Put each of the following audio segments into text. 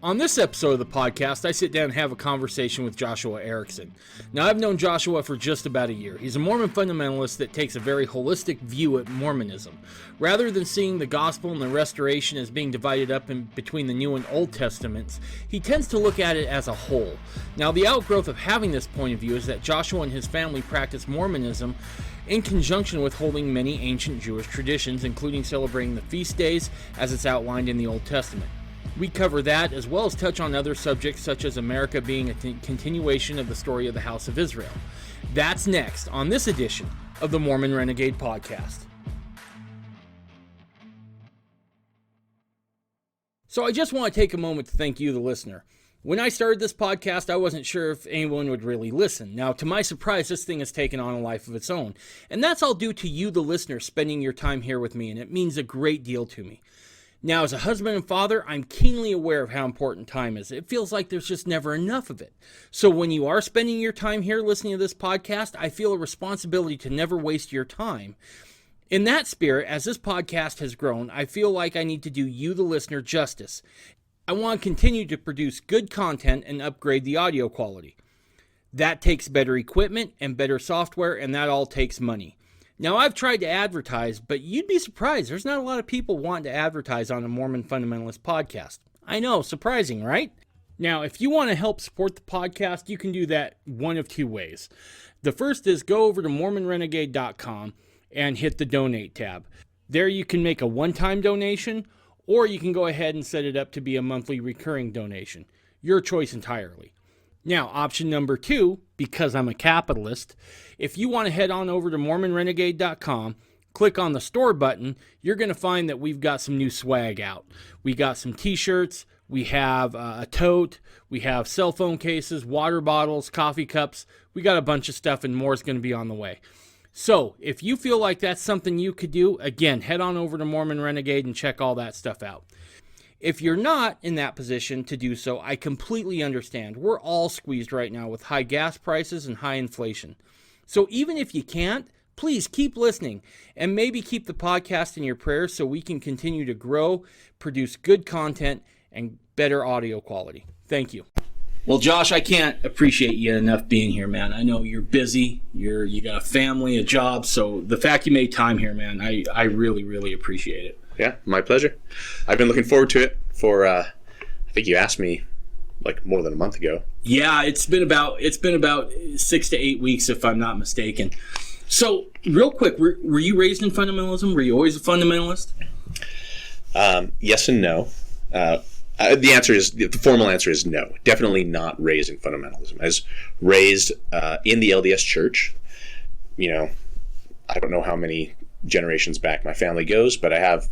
On this episode of the podcast, I sit down and have a conversation with Joshua Erickson. Now, I've known Joshua for just about a year. He's a Mormon fundamentalist that takes a very holistic view at Mormonism. Rather than seeing the gospel and the restoration as being divided up in between the New and Old Testaments, he tends to look at it as a whole. Now, the outgrowth of having this point of view is that Joshua and his family practice Mormonism in conjunction with holding many ancient Jewish traditions, including celebrating the feast days as it's outlined in the Old Testament. We cover that, as well as touch on other subjects such as America being a continuation of the story of the House of Israel. That's next on this edition of the Mormon Renegade Podcast. So I just want to take a moment to thank you, the listener. When I started this podcast, I wasn't sure if anyone would really listen. Now, to my surprise, this thing has taken on a life of its own. And that's all due to you, the listener, spending your time here with me, and it means a great deal to me. Now, as a husband and father, I'm keenly aware of how important time is. It feels like there's just never enough of it. So when you are spending your time here listening to this podcast, I feel a responsibility to never waste your time. In that spirit, as this podcast has grown, I feel like I need to do you, the listener, justice. I want to continue to produce good content and upgrade the audio quality. That takes better equipment and better software, and that all takes money. Now, I've tried to advertise, but you'd be surprised. There's not a lot of people wanting to advertise on a Mormon Fundamentalist podcast. I know, surprising, right? Now, if you want to help support the podcast, you can do that one of two ways. The first is go over to MormonRenegade.com and hit the Donate tab. There you can make a one-time donation, or you can go ahead and set it up to be a monthly recurring donation. Your choice entirely. Now, option number two, because I'm a capitalist, if you want to head on over to MormonRenegade.com, click on the store button, you're going to find that we've got some new swag out. We got some t-shirts, we have a tote, we have cell phone cases, water bottles, coffee cups. We got a bunch of stuff, and more is going to be on the way. So, if you feel like that's something you could do, again, head on over to Mormon Renegade and check all that stuff out. If you're not in that position to do so, I completely understand. We're all squeezed right now with high gas prices and high inflation. So even if you can't, please keep listening and maybe keep the podcast in your prayers so we can continue to grow, produce good content, and better audio quality. Thank you. Well, Josh, I can't appreciate you enough being here, man. I know you're busy. You got a family, a job. So the fact you made time here, man, I really, really appreciate it. Yeah, my pleasure. I've been looking forward to it for, I think you asked me like more than a month ago. Yeah, it's been about 6 to 8 weeks, if I'm not mistaken. So, real quick, were you raised in fundamentalism? Were you always a fundamentalist? Yes and no. The formal answer is no. Definitely not raised in fundamentalism. I was raised in the LDS Church. You know, I don't know how many generations back my family goes, but I have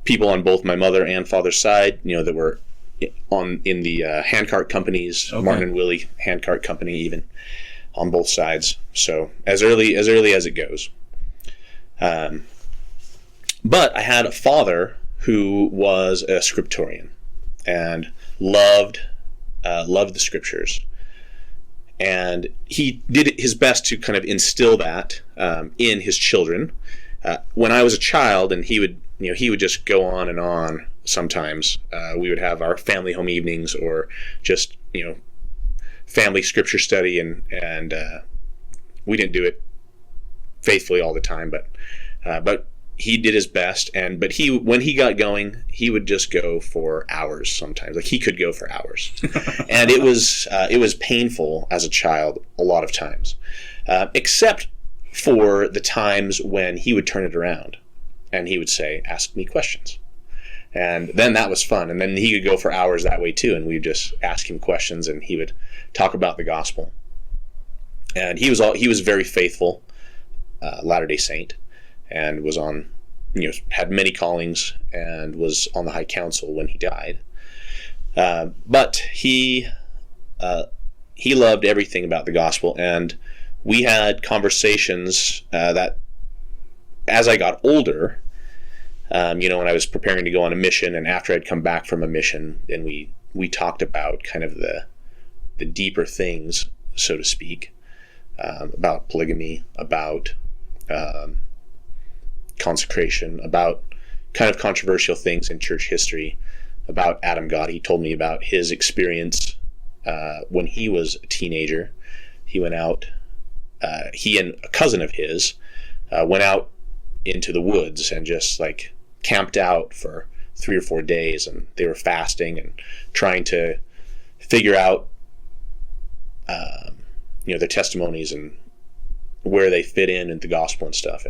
people on both my mother and father's side, you know, that were in the handcart companies, okay. Martin and Willie handcart company, even on both sides. So as early as it goes. But I had a father who was a scriptorian and loved the scriptures, and he did his best to kind of instill that in his children. When I was a child, and he would just go on and on. Sometimes we would have our family home evenings, or just family scripture study, and we didn't do it faithfully all the time, but he did his best. But when he got going, he would just go for hours. Sometimes, like, he could go for hours, and it was painful as a child a lot of times, except for the times when he would turn it around and he would say, "Ask me questions." And then that was fun. And then he could go for hours that way too. And we'd just ask him questions, and he would talk about the gospel. And he was very faithful Latter-day Saint, and was on, had many callings, and was on the High Council when he died. But he loved everything about the gospel, and we had conversations that, as I got older, when I was preparing to go on a mission, and after I'd come back from a mission, then we talked about kind of the deeper things, so to speak, about polygamy, about consecration, about kind of controversial things in church history, about Adam God. He told me about his experience when he was a teenager. He went out, he and a cousin of his went out into the woods and just like camped out for 3 or 4 days, and they were fasting and trying to figure out their testimonies and where they fit in the gospel and stuff.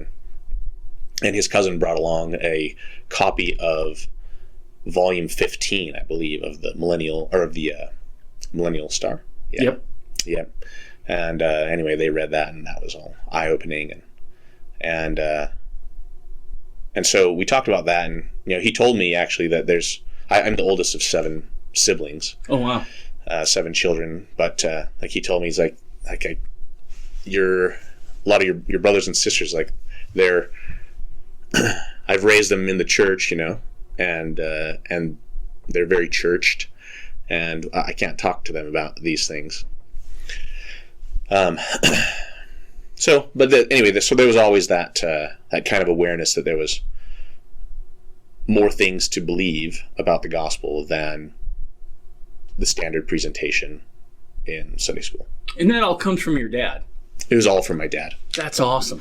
And his cousin brought along a copy of volume 15, I believe, of the Millennial Star. Yeah. Yep. And anyway, they read that, and that was all eye-opening. And so we talked about that, and he told me actually that I'm the oldest of 7 siblings. Oh wow. 7 children, but like he told me, he's like a lot of your brothers and sisters, like they're I've raised them in the church, and they're very churched, and I can't talk to them about these things. So there was always that kind of awareness that there was more things to believe about the gospel than the standard presentation in Sunday school. And that all comes from your dad. It was all from my dad. That's awesome.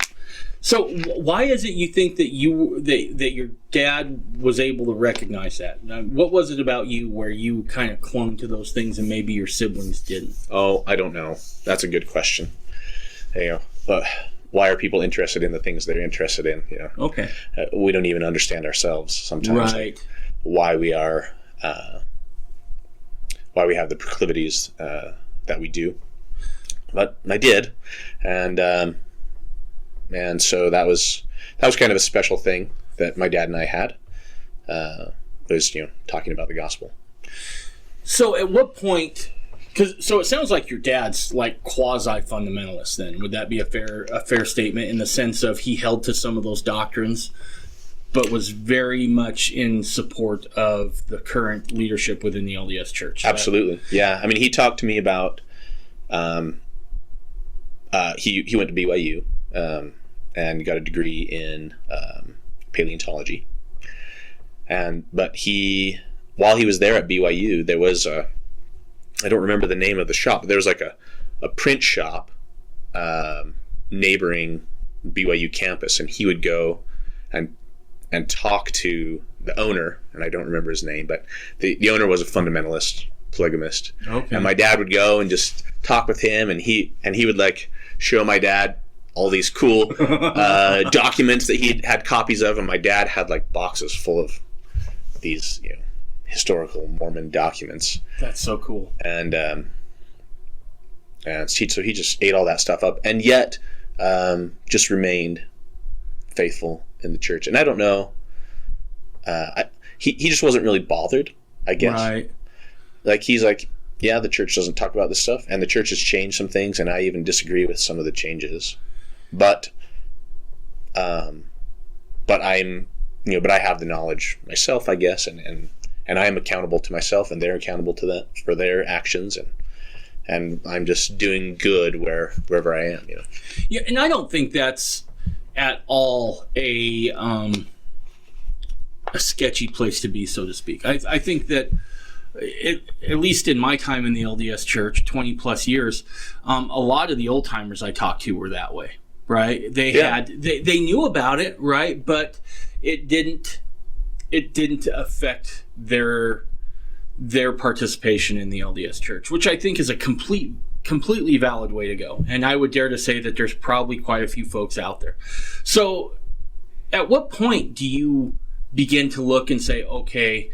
So why is it you think that that your dad was able to recognize that? What was it about you where you kind of clung to those things and maybe your siblings didn't? Oh, I don't know. That's a good question. Why are people interested in the things they're interested in? Okay. We don't even understand ourselves sometimes. Right. Why we are, why we have the proclivities that we do. But I did, and so that was kind of a special thing that my dad and I had. Was talking about the gospel. So at what point? So it sounds like your dad's like quasi-fundamentalist. Then would that be a fair statement in the sense of he held to some of those doctrines, but was very much in support of the current leadership within the LDS Church? Absolutely, yeah. I mean, he talked to me about. He went to BYU and got a degree in paleontology. But while he was there at BYU, there was I don't remember the name of the shop, but there was like a print shop neighboring BYU campus, and he would go and talk to the owner, and I don't remember his name, but the owner was a fundamentalist, polygamist. Okay. And my dad would go and just talk with him, and he would like show my dad all these cool documents that he had copies of, and my dad had like boxes full of these historical Mormon documents. That's so cool. And so he just ate all that stuff up, and yet just remained faithful in the church. And I don't know, he just wasn't really bothered, I guess. Right. Like he's like, yeah, the church doesn't talk about this stuff, and the church has changed some things, and I even disagree with some of the changes. But I'm, but I have the knowledge myself, I guess, and I am accountable to myself, and they're accountable to that for their actions, and I'm just doing good wherever I am. Yeah, and I don't think that's at all a sketchy place to be, so to speak. I think that at least in my time in the LDS Church, 20 plus years, a lot of the old timers I talked to were that way, right? They knew about it, right? But it didn't affect their participation in the LDS Church, which I think is a completely valid way to go. And I would dare to say that there's probably quite a few folks out there. So at what point do you begin to look and say, okay,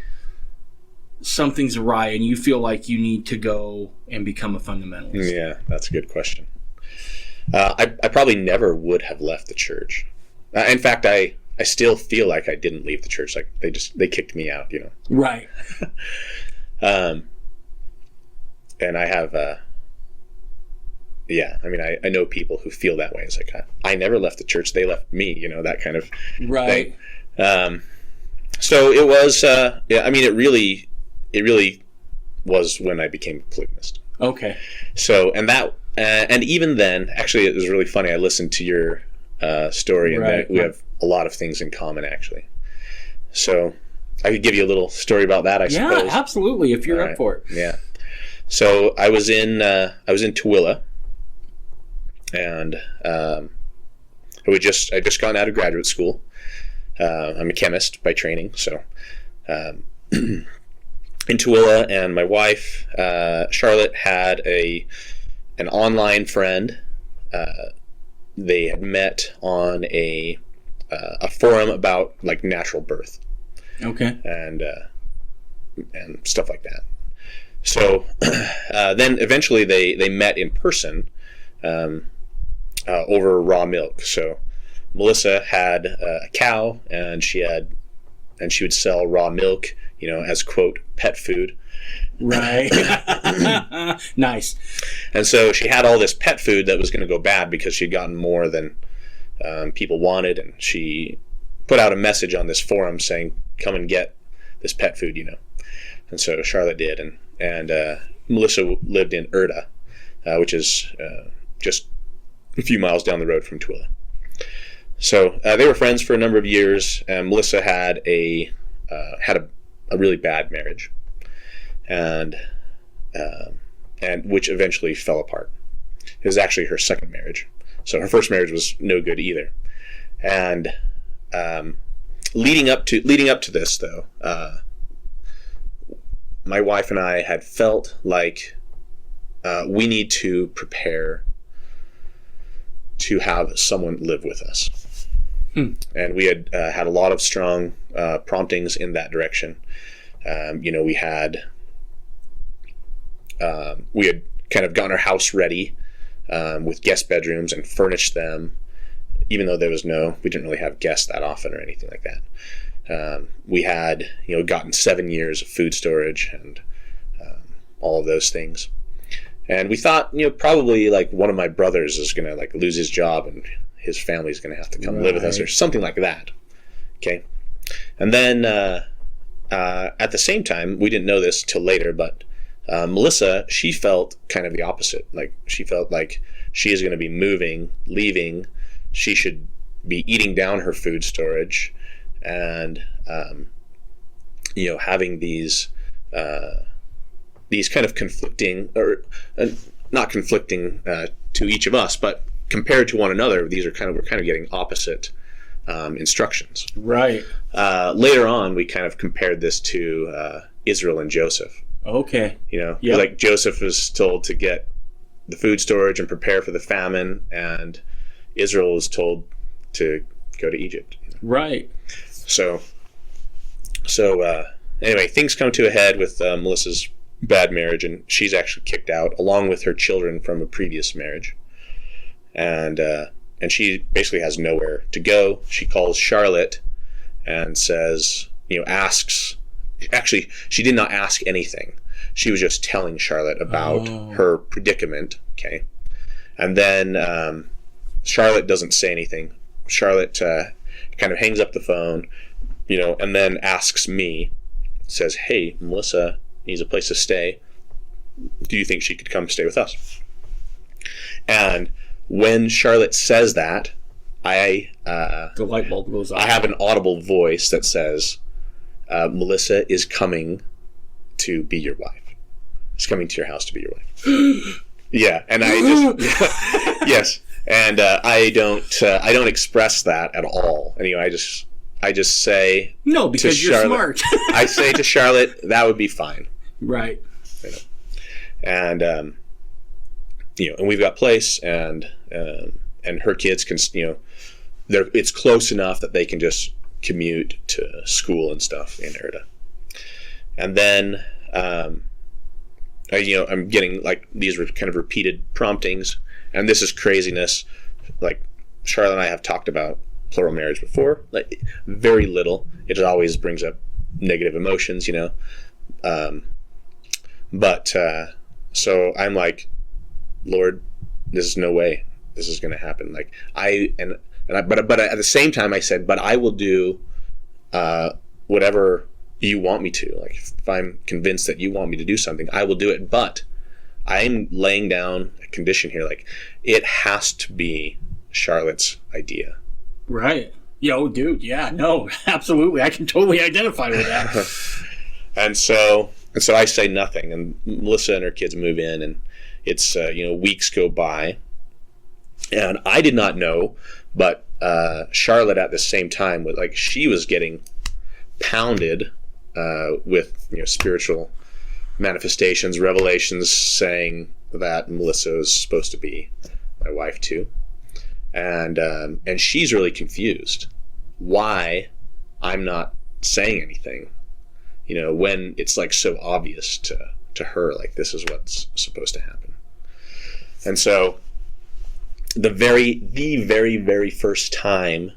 something's awry, and you feel like you need to go and become a fundamentalist? Yeah, that's a good question. I probably never would have left the church. In fact, I still feel like I didn't leave the church. Like they kicked me out, Right. And I have, I know people who feel that way. It's like, I never left the church. They left me, that kind of right thing. So it was, it really was when I became a polygamist. Okay. So, and even then, actually, it was really funny. I listened to your story, and we have a lot of things in common, actually. So, I could give you a little story about that, I suppose. Yeah, absolutely, if you're up for it. Yeah. So I was in Tooele, and I just gotten out of graduate school. I'm a chemist by training, so in Tooele, and my wife Charlotte had an online friend. They had met on a forum about like natural birth. Okay. And stuff like that. So then eventually they met in person over raw milk. So Melissa had a cow, and she would sell raw milk, as quote pet food. Right. Nice. And so she had all this pet food that was going to go bad because she'd gotten more than people wanted, and she put out a message on this forum saying, "Come and get this pet food," And so Charlotte did, and Melissa lived in Erda, which is just a few miles down the road from Tooele. So they were friends for a number of years. And Melissa had a really bad marriage, and which eventually fell apart. It was actually her second marriage. So her first marriage was no good either. And leading up to this, though, my wife and I had felt like we need to prepare to have someone live with us. And we had had a lot of strong promptings in that direction. We had kind of gotten our house ready with guest bedrooms and furnished them, even though we didn't really have guests that often or anything like that. We had, gotten 7 years of food storage and all of those things. And we thought, probably like one of my brothers is going to like lose his job and his family's going to have to come live with us or something like that. Okay. And then at the same time, we didn't know this till later, but Melissa, she felt kind of the opposite. Like she felt like she is going to be leaving. She should be eating down her food storage and, having these kind of conflicting, or not conflicting to each of us, but compared to one another, we're kind of getting opposite instructions. Right. Later on, we kind of compared this to Israel and Joseph. Okay. Yep. Like Joseph was told to get the food storage and prepare for the famine, and Israel was told to go to Egypt. Right. So anyway, things come to a head with Melissa's bad marriage, and she's actually kicked out along with her children from a previous marriage. And she basically has nowhere to go. She calls Charlotte and says, asks. Actually, she did not ask anything. She was just telling Charlotte about her predicament. Okay. And then Charlotte doesn't say anything. Charlotte kind of hangs up the phone, and then asks me, says, "Hey, Melissa needs a place to stay. Do you think she could come stay with us?" And when Charlotte says that, the light bulb goes off. I have an audible voice that says, "Melissa is coming to be your wife. Is coming to your house to be your wife." Yeah, and I just yes, and I don't express that at all. Anyway, I just say no, because you're Charlotte, smart. I say to Charlotte, that would be fine. Right. And and we've got place, and her kids can, it's close enough that they can just commute to school and stuff in Erda. And then I'm getting like these kind of repeated promptings, and this is craziness. Like Charlotte and I have talked about plural marriage before, like very little. It always brings up negative emotions, but so I'm like, Lord, this is no way this is going to happen. Like but at the same time I said, but I will do whatever you want me to. Like if I'm convinced that you want me to do something, I will do it. But I'm laying down a condition here. Like it has to be Charlotte's idea. Right. Yo, dude, yeah, no, absolutely. I can totally identify with that. And so I say nothing, and Melissa and her kids move in, and it's weeks go by, and I did not know, but Charlotte at the same time she was getting pounded with spiritual manifestations, revelations, saying that Melissa was supposed to be my wife too, and she's really confused why I'm not saying anything, when it's so obvious to her, this is what's supposed to happen. And so the very, very first time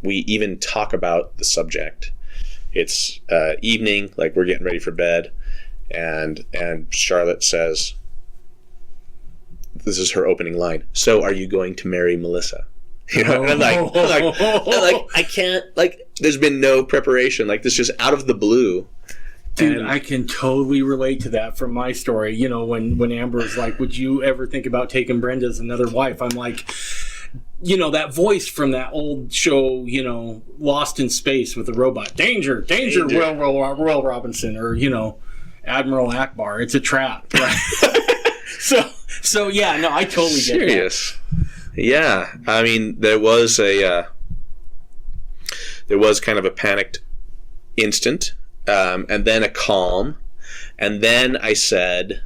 we even talk about the subject, it's evening, we're getting ready for bed, and Charlotte says, this is her opening line, "So are you going to marry Melissa?" And I'm like, I can't, there's been no preparation, this just out of the blue. Dude, I can totally relate to that from my story. When Amber's like, would you ever think about taking Brenda as another wife? I'm like, that voice from that old show, Lost in Space with the robot. Danger, Will Robinson, or, Admiral Akbar. It's a trap. Right? So yeah, no, I totally get that. Serious. Yeah. I mean, there was kind of a panicked instant. And then a calm, and then I said,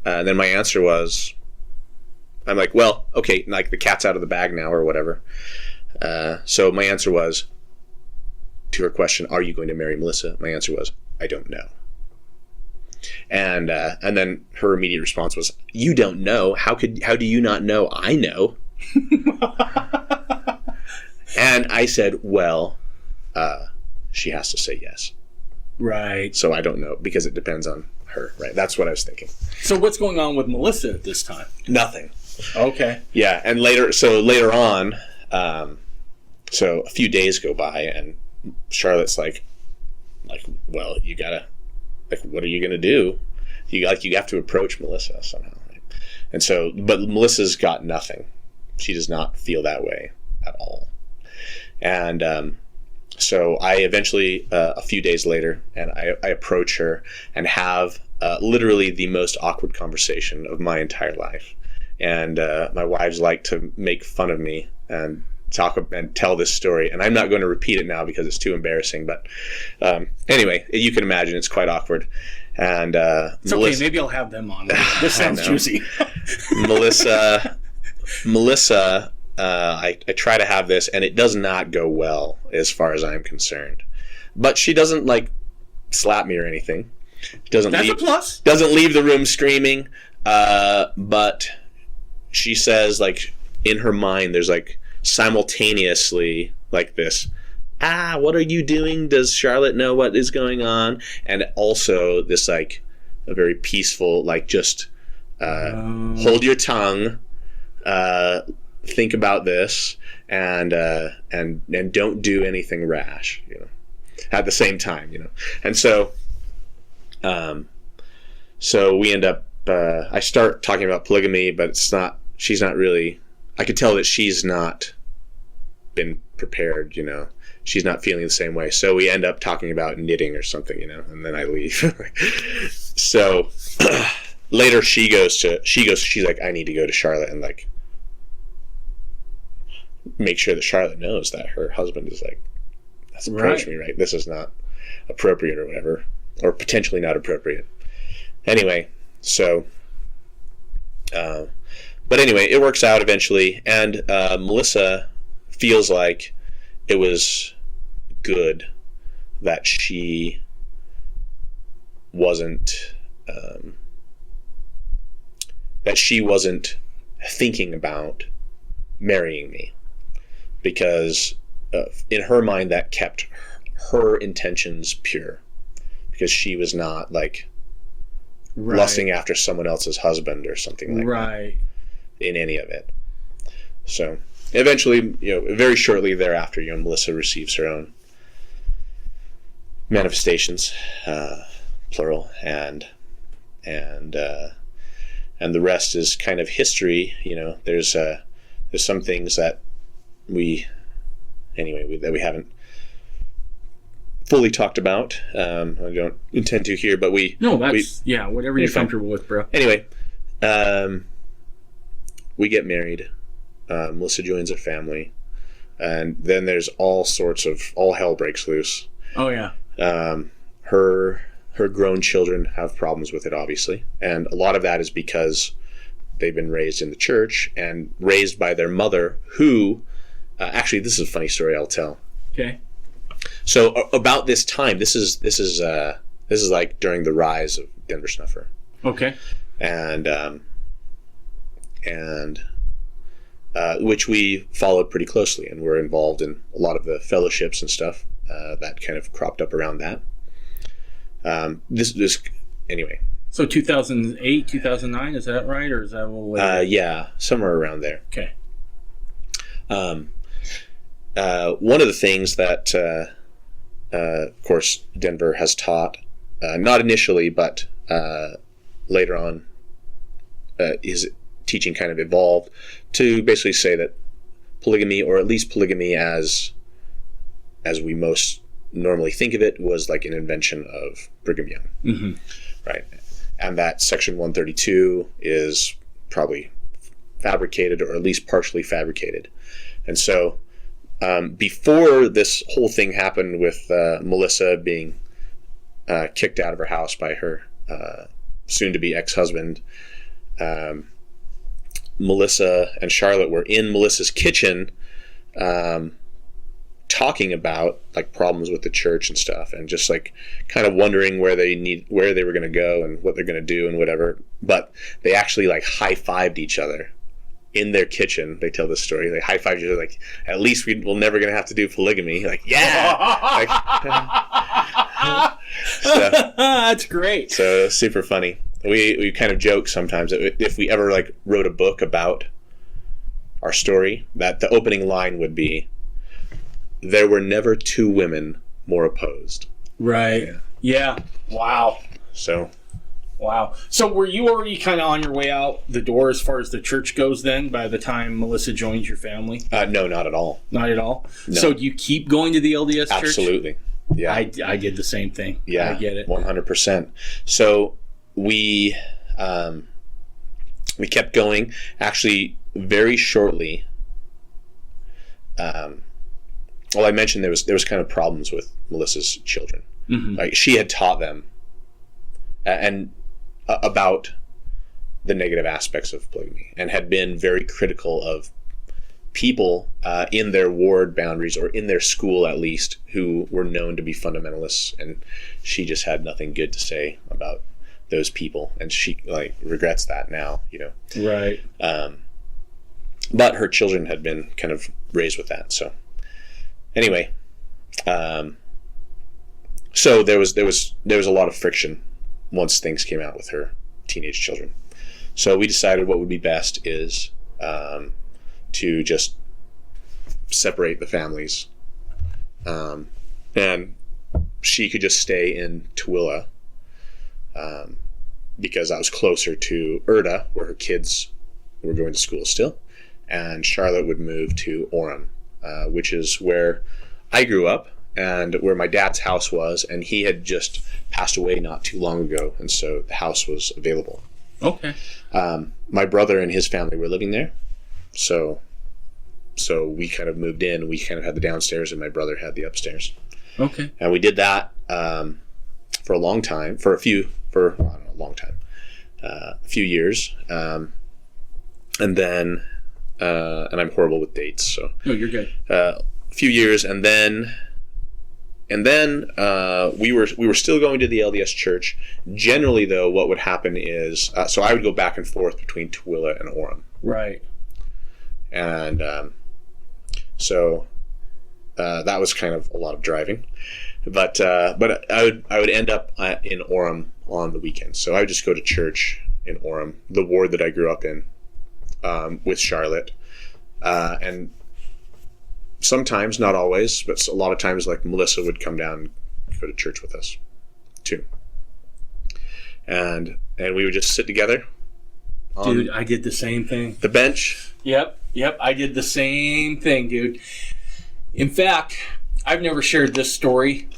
then my answer was, I'm like, well, okay, the cat's out of the bag now, or whatever. So my answer was, to her question, "Are you going to marry Melissa?" My answer was, "I don't know." And then her immediate response was, "You don't know? How do you not know? I know." And I said, well, she has to say yes. Right. So I don't know, because it depends on her, right? That's what I was thinking. So what's going on with Melissa at this time? Nothing. Okay. Yeah, and later on, so a few days go by, and Charlotte's like, well, you gotta, what are you gonna do? You have to approach Melissa somehow, right? And so, but Melissa's got nothing. She does not feel that way at all. And so I eventually, a few days later, and I approach her and have literally the most awkward conversation of my entire life. And my wives like to make fun of me and talk and tell this story. And I'm not going to repeat it now because it's too embarrassing. But anyway, you can imagine it's quite awkward. And it's okay. Maybe I'll have them on. This sounds juicy. Melissa, I try to have this, and it does not go well as far as I'm concerned. But she doesn't slap me or anything. That's a plus. Doesn't leave the room screaming. But she says, in her mind, there's simultaneously this, what are you doing? Does Charlotte know what is going on? And also this a very peaceful, just hold your tongue, think about this, and don't do anything rash, at the same time, And so so we end up, I start talking about polygamy, but she's not really, I could tell that she's not been prepared, she's not feeling the same way. So we end up talking about knitting or something, and then I leave. So later she's like, I need to go to Charlotte and make sure that Charlotte knows that her husband is that's approached me, right? This is not appropriate or whatever, or potentially not appropriate. Anyway, so, but anyway, it works out eventually, and Melissa feels like it was good that she wasn't thinking about marrying me, because in her mind that kept her intentions pure, because she was not lusting after someone else's husband or something like that in any of it. So eventually, very shortly thereafter, Melissa receives her own manifestations, plural, and the rest is kind of history. There's some things that we anyway, that we haven't fully talked about. I don't intend to here, but whatever you're comfortable with, bro. Anyway, we get married. Melissa joins our family, and then there's all hell breaks loose. Oh yeah. Her grown children have problems with it, obviously, and a lot of that is because they've been raised in the church and raised by their mother, who actually, this is a funny story I'll tell. Okay. So about this time, this is like during the rise of Denver Snuffer. Okay. And which we followed pretty closely, and were involved in a lot of the fellowships and stuff that kind of cropped up around that. Anyway. So 2008, 2009, is that right, or is that a little later? Yeah, somewhere around there. Okay. One of the things that, of course, Denver has taught, not initially, but later on, his teaching kind of evolved to basically say that polygamy, or at least polygamy as we most normally think of it, was like an invention of Brigham Young. Mm-hmm. Right? And that Section 132 is probably fabricated, or at least partially fabricated. And so before this whole thing happened with Melissa being kicked out of her house by her soon-to-be ex-husband, Melissa and Charlotte were in Melissa's kitchen talking about like problems with the church and stuff, and just like kind of wondering where they were going to go and what they're going to do and whatever. But they actually like high-fived each other in their kitchen. They tell this story. They high-fived each other like, at least we're never going to have to do polygamy. Like, yeah. So, that's great. So super funny. We kind of joke sometimes that if we ever like wrote a book about our story, that the opening line would be, "There were never two women more opposed." Right. Yeah. Wow. So. Wow. So were you already kind of on your way out the door as far as the church goes then by the time Melissa joined your family? No, not at all. Not at all? No. So do you keep going to the LDS church? Absolutely. Yeah. I did the same thing. Yeah. I get it. 100%. So we kept going. Actually, very shortly. Well, I mentioned there was kind of problems with Melissa's children. Mm-hmm. Like, she had taught them and about the negative aspects of polygamy, and had been very critical of people in their ward boundaries, or in their school at least, who were known to be fundamentalists, and she just had nothing good to say about those people, and she like regrets that now, you know. Right. But her children had been kind of raised with that. So anyway, so there was a lot of friction once things came out with her teenage children. So we decided what would be best is to just separate the families, and she could just stay in Tooele, because I was closer to Erda, where her kids were going to school still, and Charlotte would move to Orem, which is where I grew up and where my dad's house was, and he had just passed away not too long ago, and so the house was available. Okay. My brother and his family were living there, so we kind of moved in. We kind of had the downstairs, and my brother had the upstairs. Okay. And we did that for a long time, a few years, and then and I'm horrible with dates, so. No, you're good. A few years, and then we were still going to the LDS church. Generally, though, what would happen is, so I would go back and forth between Tooele and Orem. Right. And so that was kind of a lot of driving, but I would end up in Orem on the weekends. So I would just go to church in Orem, the ward that I grew up in, with Charlotte, and sometimes, not always, but a lot of times, like Melissa would come down and go to church with us too, and we would just sit together. Dude, I did the same thing. The bench. Yep, I did the same thing, dude. In fact, I've never shared this story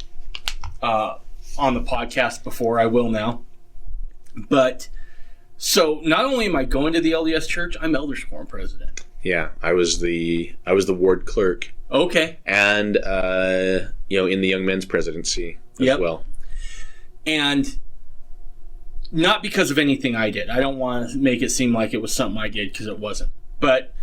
on the podcast before. I will now. But so not only am I going to the LDS church, I'm Elders Quorum president. Yeah, I was the ward clerk. Okay. And in the young men's presidency as well. And not because of anything I did. I don't want to make it seem like it was something I did, because it wasn't. But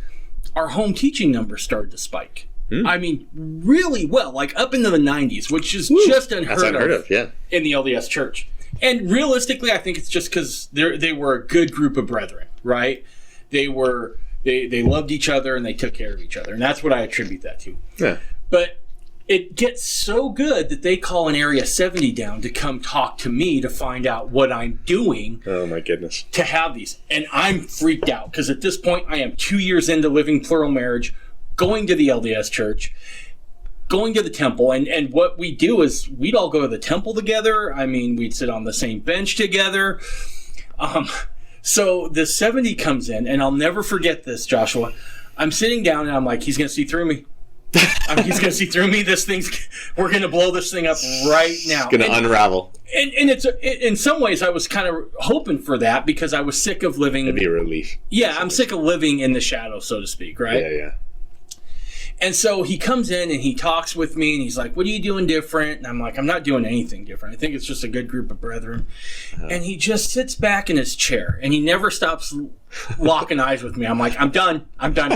our home teaching numbers started to spike. I mean, really well, like up into the 90s, which is just unheard of in the LDS church. And realistically, I think it's just because they were a good group of brethren, right? They loved each other and they took care of each other. And that's what I attribute that to. Yeah. But it gets so good that they call an Area 70 down to come talk to me to find out what I'm doing. Oh, my goodness. To have these. And I'm freaked out because at this point, I am 2 years into living plural marriage, going to the LDS church, going to the temple. And what we do is we'd all go to the temple together. I mean, we'd sit on the same bench together. So the 70 comes in, and I'll never forget this, Joshua. I'm sitting down, and I'm like, he's going to see through me. He's going to see through me. We're going to blow this thing up right now. It's going to unravel. And in some ways, I was kind of hoping for that because I was sick of living. It'd be a relief. Yeah, I'm sick of living in the shadow, so to speak, right? Yeah. And so he comes in and he talks with me and he's like, what are you doing different? And I'm like, I'm not doing anything different. I think it's just a good group of brethren. And he just sits back in his chair and he never stops locking eyes with me. I'm like, I'm done.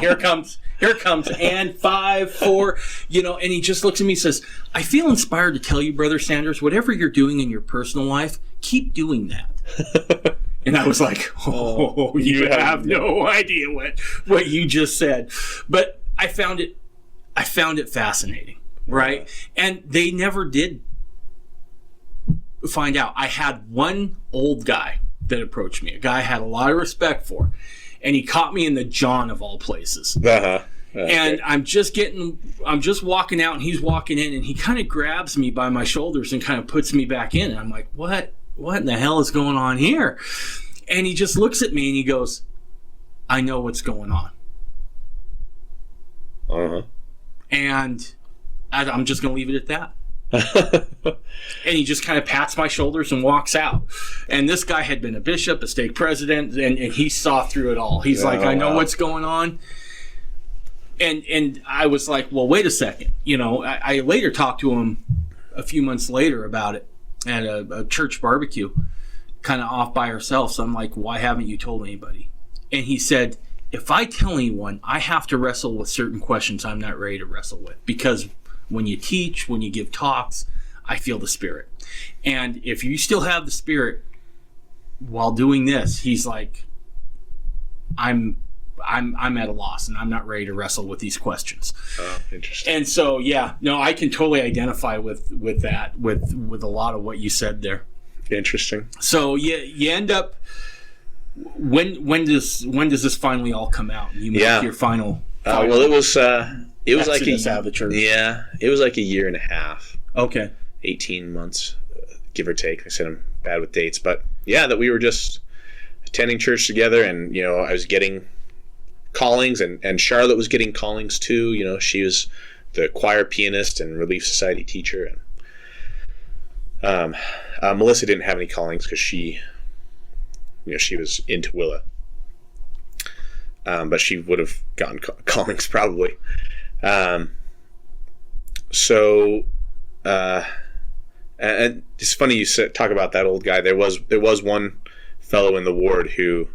Here it comes. And 5, 4, and he just looks at me and says, I feel inspired to tell you, Brother Sanders, whatever you're doing in your personal life, keep doing that. And I was like, you have no idea what you just said. But I found it fascinating, right? And they never did find out. I had one old guy that approached me, a guy I had a lot of respect for, and he caught me in the John of all places. And I'm just walking out, and he's walking in, and he kind of grabs me by my shoulders and kind of puts me back in. And I'm like, what in the hell is going on here? And he just looks at me and he goes, I know what's going on. And I'm just going to leave it at that. And he just kind of pats my shoulders and walks out. And this guy had been a bishop, a stake president, and he saw through it all. He's like, I know what's going on. And I was like, well, wait a second. I later talked to him a few months later about it at a church barbecue, kind of off by ourselves. So I'm like, why haven't you told anybody? And he said, if I tell anyone, I have to wrestle with certain questions I'm not ready to wrestle with. Because when you teach, when you give talks, I feel the Spirit. And if you still have the Spirit while doing this, he's like, I'm at a loss and I'm not ready to wrestle with these questions. Oh, interesting. And so, I can totally identify with that, with a lot of what you said there. Interesting. So you end up, when does this finally all come out? You make your final well, it was like out of the church. Yeah, it was like a year and a half. Okay. 18 months, give or take. I said I'm bad with dates, but that we were just attending church together, and I was getting callings, and Charlotte was getting callings too. She was the choir pianist and Relief Society teacher, and Melissa didn't have any callings because she was into Willa. But she would have gotten callings probably. And it's funny you talk about that old guy. There was one fellow in the ward who,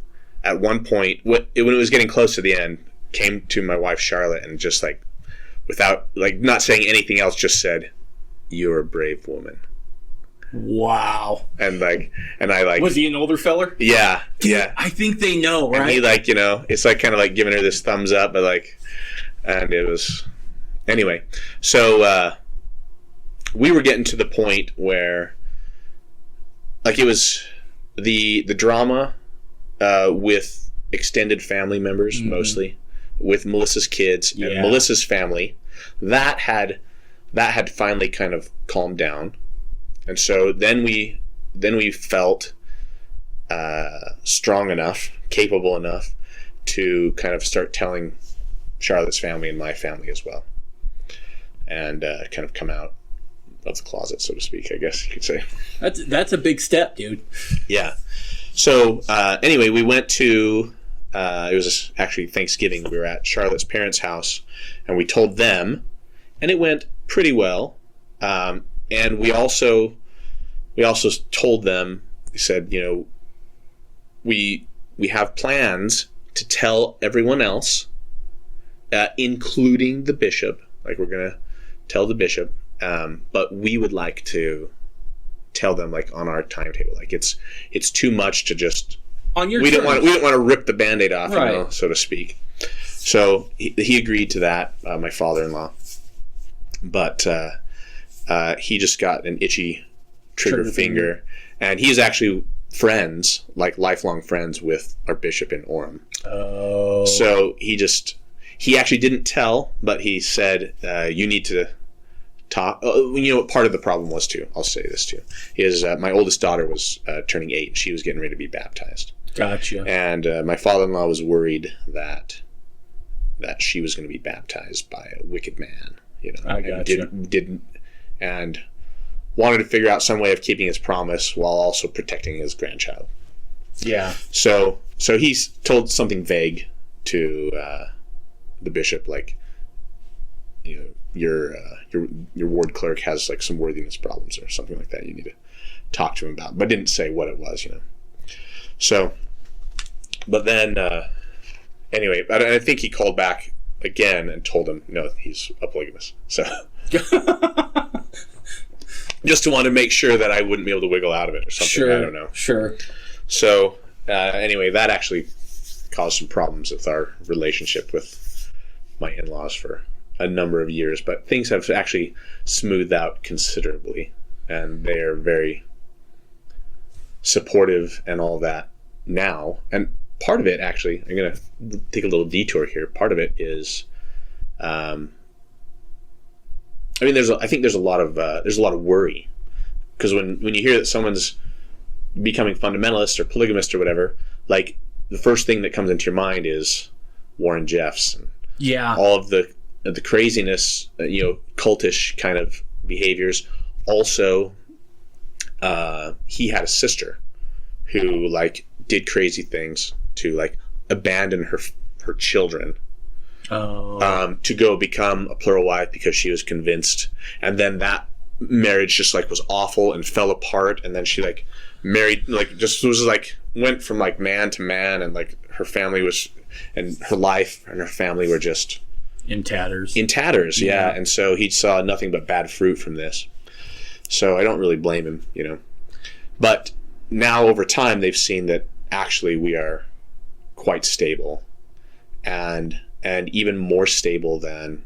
at one point, when it was getting close to the end, came to my wife Charlotte and just without not saying anything else, just said, "You're a brave woman." Wow. And I was he an older feller? Yeah. Yeah. I think they know, right? And he it's kind of giving her this thumbs up, but and it was, anyway. So we were getting to the point where it was the drama with extended family members, mostly with Melissa's kids and Melissa's family, that had finally kind of calmed down. And so then we felt strong enough, capable enough to kind of start telling Charlotte's family and my family as well. and kind of come out of the closet, so to speak, I guess you could say. That's a big step, dude. Yeah. So anyway, we went to, it was actually Thanksgiving. We were at Charlotte's parents' house, and we told them, and it went pretty well. And we also told them, we said, we have plans to tell everyone else, including the bishop. Like, we're going to tell the bishop, but we would like to tell them, like, on our timetable. Like, it's too much to just on your we don't want to rip the Band-Aid off, right, so to speak. So he agreed to that, my father-in-law, but he just got an itchy trigger finger, and he's actually friends, like lifelong friends, with our bishop in Orem. Oh. So he actually didn't tell, but he said, you need to talk. What part of the problem was, too, I'll say this too, is my oldest daughter was turning 8. She was getting ready to be baptized. Gotcha. And my father-in-law was worried that she was going to be baptized by a wicked man, I gotcha. And wanted to figure out some way of keeping his promise while also protecting his grandchild. Yeah. So he's told something vague to the bishop, like, your ward clerk has, like, some worthiness problems or something like that. You need to talk to him about, but didn't say what it was, So, but then anyway, I think he called back again and told him, no, he's a polygamist. So. Just to want to make sure that I wouldn't be able to wiggle out of it or something. Sure, I don't know. Sure. So anyway, that actually caused some problems with our relationship with my in-laws for a number of years, but things have actually smoothed out considerably, and they are very supportive and all that now. And part of it, actually, I'm going to take a little detour here. Part of it is, I think there's a lot of worry, because when you hear that someone's becoming fundamentalist or polygamist or whatever, like, the first thing that comes into your mind is Warren Jeffs and all of the craziness, cultish kind of behaviors. Also, he had a sister who, like, did crazy things to, like, abandon her children. To go become a plural wife because she was convinced, and then that marriage just, like, was awful and fell apart, and then she, like, married, like, just was, like, went from, like, man to man, and, like, her family was, and her life and her family were just in tatters. Yeah. And so he saw nothing but bad fruit from this. So I don't really blame him, But now, over time, they've seen that actually we are quite stable, and even more stable than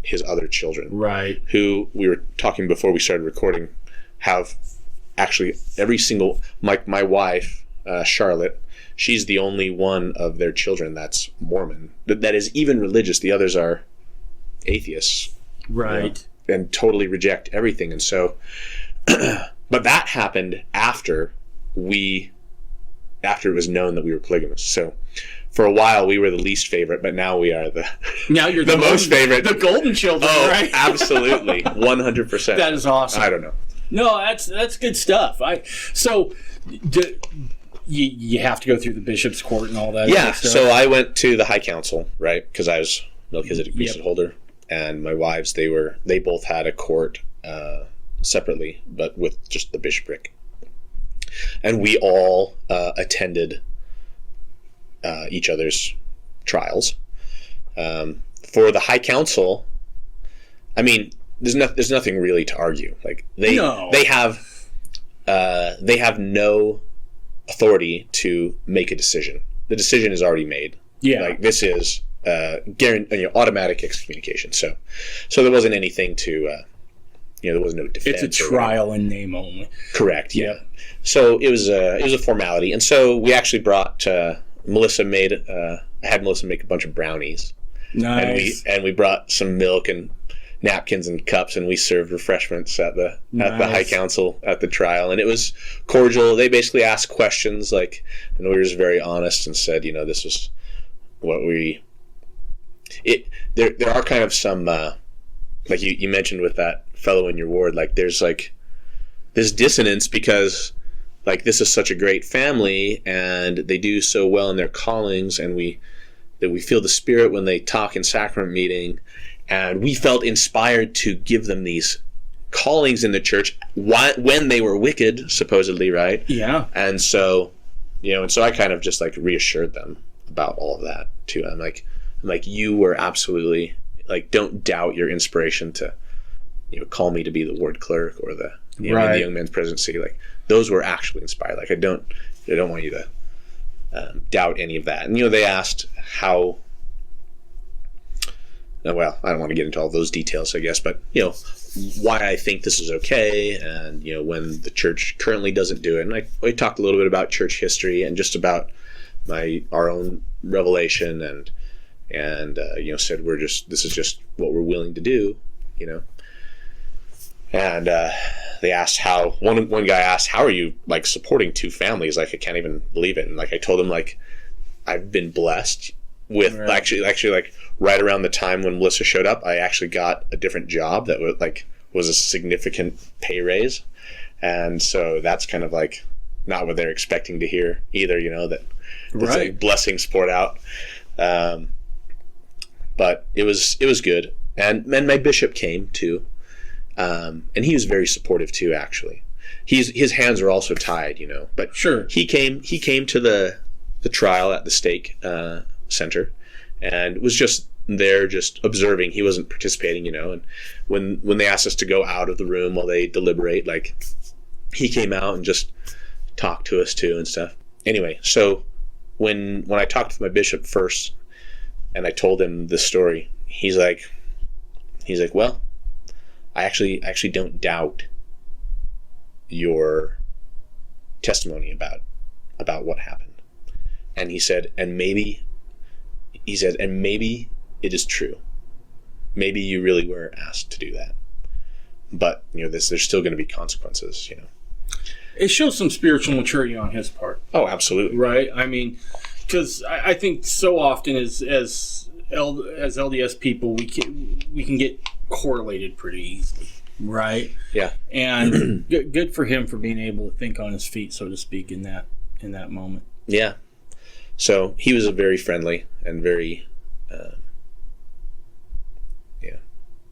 his other children. Right. Who, we were talking before we started recording, have actually every single, my wife, Charlotte, she's the only one of their children that's Mormon, that is even religious. The others are atheists. Right. And totally reject everything. And so, but that happened after it was known that we were polygamous. So for a while we were the least favorite, but now we are now you're the most favorite. The golden children, right? Absolutely. 100%. That is awesome. I don't know. No, that's good stuff. You have to go through the bishop's court and all that. Yeah, stuff. So I went to the High Council, right? Because I was Melchizedek priesthood holder, and my wives, they both had a court separately, but with just the bishopric. And we all attended each other's trials. For the High Council, I mean, there's nothing really to argue. Like, they have no authority to make a decision. The decision is already made. Yeah. Like, this is automatic excommunication. So there wasn't anything to there was no defense. It's a trial in name only. Correct. Yeah. So it was a formality, and so we actually brought Melissa had Melissa make a bunch of brownies. Nice. And we brought some milk and napkins and cups, and we served refreshments at the High Council at the trial, and it was cordial. They basically asked questions, like, and we were just very honest and said, this was what there are kind of some like you mentioned with that fellow in your ward, like there's like this dissonance because like this is such a great family and they do so well in their callings, and we feel the Spirit when they talk in sacrament meeting, and we felt inspired to give them these callings in the church when they were wicked, supposedly, right? Yeah. And so, and so I kind of just like reassured them about all of that too. I'm like, you were absolutely like, don't doubt your inspiration to, call me to be the ward clerk or the right. the young men's presidency. Like those were actually inspired. Like I don't want you to doubt any of that. And they asked how. Well, I don't want to get into all those details, I guess, but why I think this is okay, and when the church currently doesn't do it. And we talked a little bit about church history and just about our own revelation, and said this is just what we're willing to do, And they asked how one guy asked, how are you like supporting two families? Like I can't even believe it. And like I told him, like I've been blessed with right. actually like right around the time when Melissa showed up, I actually got a different job that was a significant pay raise. And so that's kind of like not what they're expecting to hear either, that that's right. like blessings poured out. But it was good. And my bishop came too. And he was very supportive too, actually. His hands are also tied, but sure. He came to the trial at the stake center and was just there, just observing. He wasn't participating, and when they asked us to go out of the room while they deliberate, like he came out and just talked to us too and stuff. Anyway, so when I talked with my bishop first and I told him this story, he's like, well, I actually don't doubt your testimony about what happened. And he said, and maybe it is true. Maybe you really were asked to do that. But, there's still going to be consequences, It shows some spiritual maturity on his part. Oh, absolutely. Right? I mean, because I think so often as LDS people, we can get correlated pretty easily. Right? Yeah. And good for him for being able to think on his feet, so to speak, in that moment. Yeah. So he was a very friendly and very,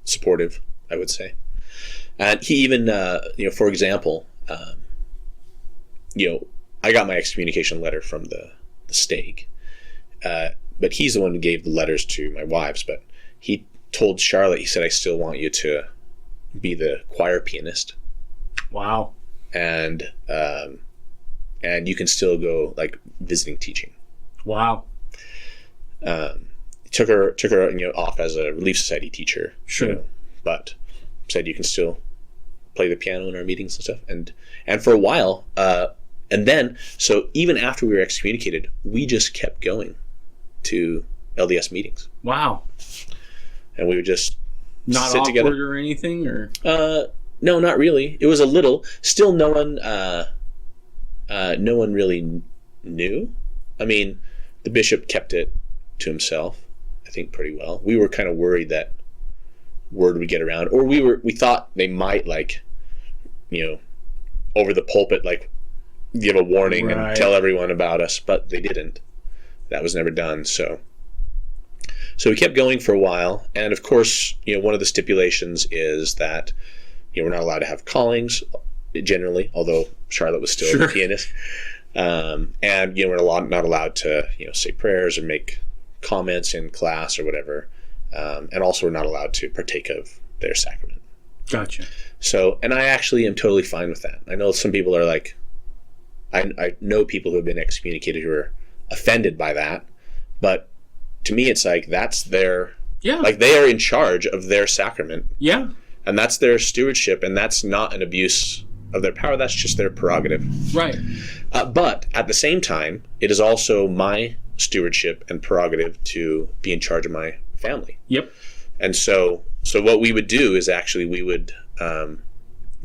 supportive, I would say. And he even, for example, I got my excommunication letter from the stake, but he's the one who gave the letters to my wives. But he told Charlotte, he said, I still want you to be the choir pianist. Wow. And you can still go like visiting teaching. Wow. Took her off as a Relief Society teacher. Sure. But said you can still play the piano in our meetings and stuff. And for a while, and then, so even after we were excommunicated, we just kept going to LDS meetings. Wow. And we would just not sit awkward together. Or anything, or no, not really. It was a little. Still, no one really knew. I mean, the bishop kept it to himself, I think, pretty well. We were kind of worried that word would get around, or we thought they might, like, over the pulpit, like, give a warning right. and tell everyone about us, but they didn't. That was never done. So we kept going for a while, and of course, one of the stipulations is that we're not allowed to have callings generally, although Charlotte was still sure. a pianist. And we're not allowed to say prayers or make comments in class or whatever, and also we're not allowed to partake of their sacrament. Gotcha. So, and I actually am totally fine with that. I know some people are like, I know people who have been excommunicated who are offended by that, but to me it's like that's their like they are in charge of their sacrament, and that's their stewardship, and that's not an abuse of their power. That's just their prerogative, right? But at the same time, it is also my stewardship and prerogative to be in charge of my family. Yep. And so what we would do is actually we would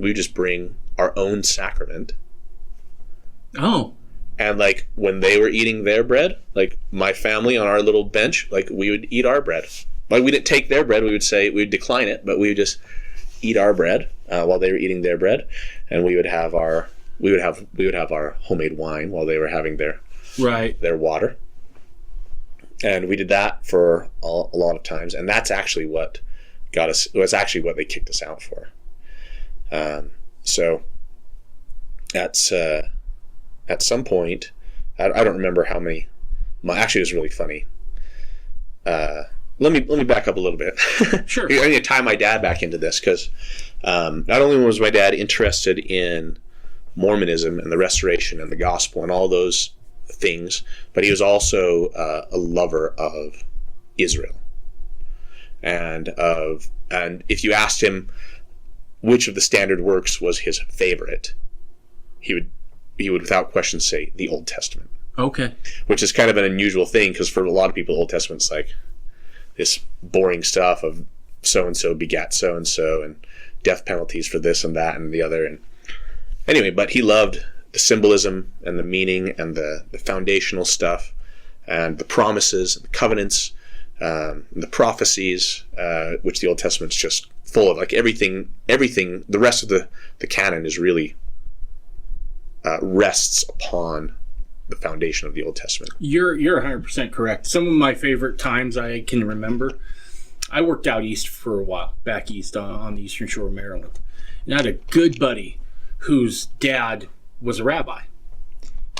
just bring our own sacrament. Oh. And like when they were eating their bread, like my family on our little bench, like we would eat our bread. like we didn't take their bread. We would decline it, but we would just eat our bread while they were eating their bread, and we would have our homemade wine while they were having their water. And we did that for a lot of times, and that's actually what got us. It was actually what they kicked us out for. So at some point, I don't remember how many. Actually, it was really funny. Let me back up a little bit. Sure. I need to tie my dad back into this, because not only was my dad interested in Mormonism and the restoration and the gospel and all those things, but he was also a lover of Israel. And if you asked him which of the standard works was his favorite, he would without question say the Old Testament. Okay. Which is kind of an unusual thing, because for a lot of people, Old Testament's like this boring stuff of so-and-so begat so-and-so and death penalties for this and that and the other. And anyway, but he loved the symbolism and the meaning and the foundational stuff and the promises and the covenants, and the prophecies, which the Old Testament's just full of. Like everything, the rest of the canon is really rests upon the foundation of the Old Testament. You're 100% correct. Some of my favorite times I can remember, I worked out east for a while, back east on the eastern shore of Maryland. And I had a good buddy whose dad was a rabbi.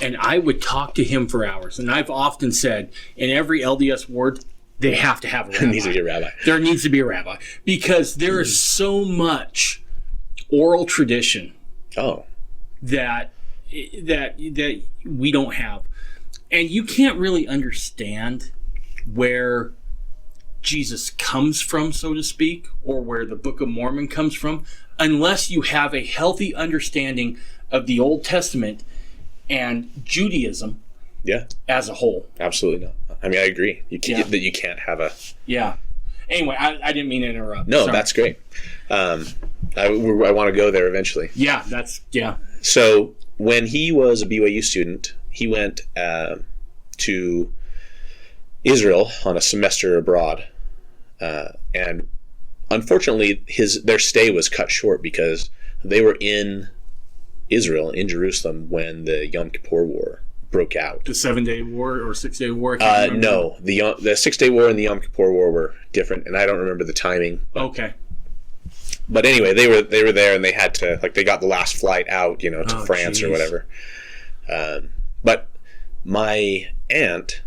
And I would talk to him for hours. And I've often said, in every LDS ward, they have to have a rabbi. There needs to be a rabbi. There needs to be a rabbi. Because there is so much oral tradition that we don't have. And you can't really understand where Jesus comes from, so to speak, or where the Book of Mormon comes from, unless you have a healthy understanding of the Old Testament and Judaism as a whole. Absolutely not. I mean, I agree. You can't have a... Yeah. Anyway, I didn't mean to interrupt. No, Sorry. That's great. I want to go there eventually. Yeah, So when he was a BYU student, he went to Israel on a semester abroad, and unfortunately their stay was cut short because they were in Israel, in Jerusalem, when the Yom Kippur War broke out. The 7-day war or 6-day war? No, the 6-day war and the Yom Kippur War were different, and I don't remember the timing. Okay. But anyway, they were there, and they had to, like, they got the last flight out, to France or whatever. But my aunt,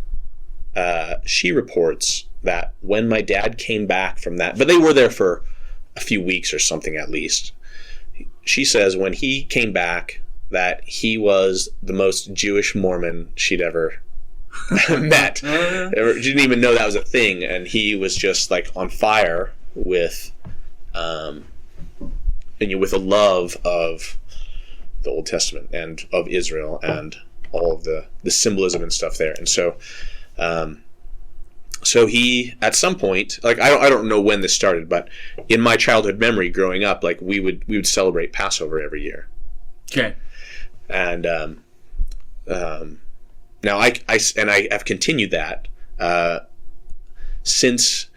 she reports that when my dad came back from that, but they were there for a few weeks or something at least. She says when he came back that he was the most Jewish Mormon she'd ever met. She didn't even know that was a thing, and he was just like on fire with with a love of the Old Testament and of Israel and all of the symbolism and stuff there. And so he, at some point, like I don't know when this started, but in my childhood memory growing up, like we would celebrate Passover every year. Okay. And now I have continued that since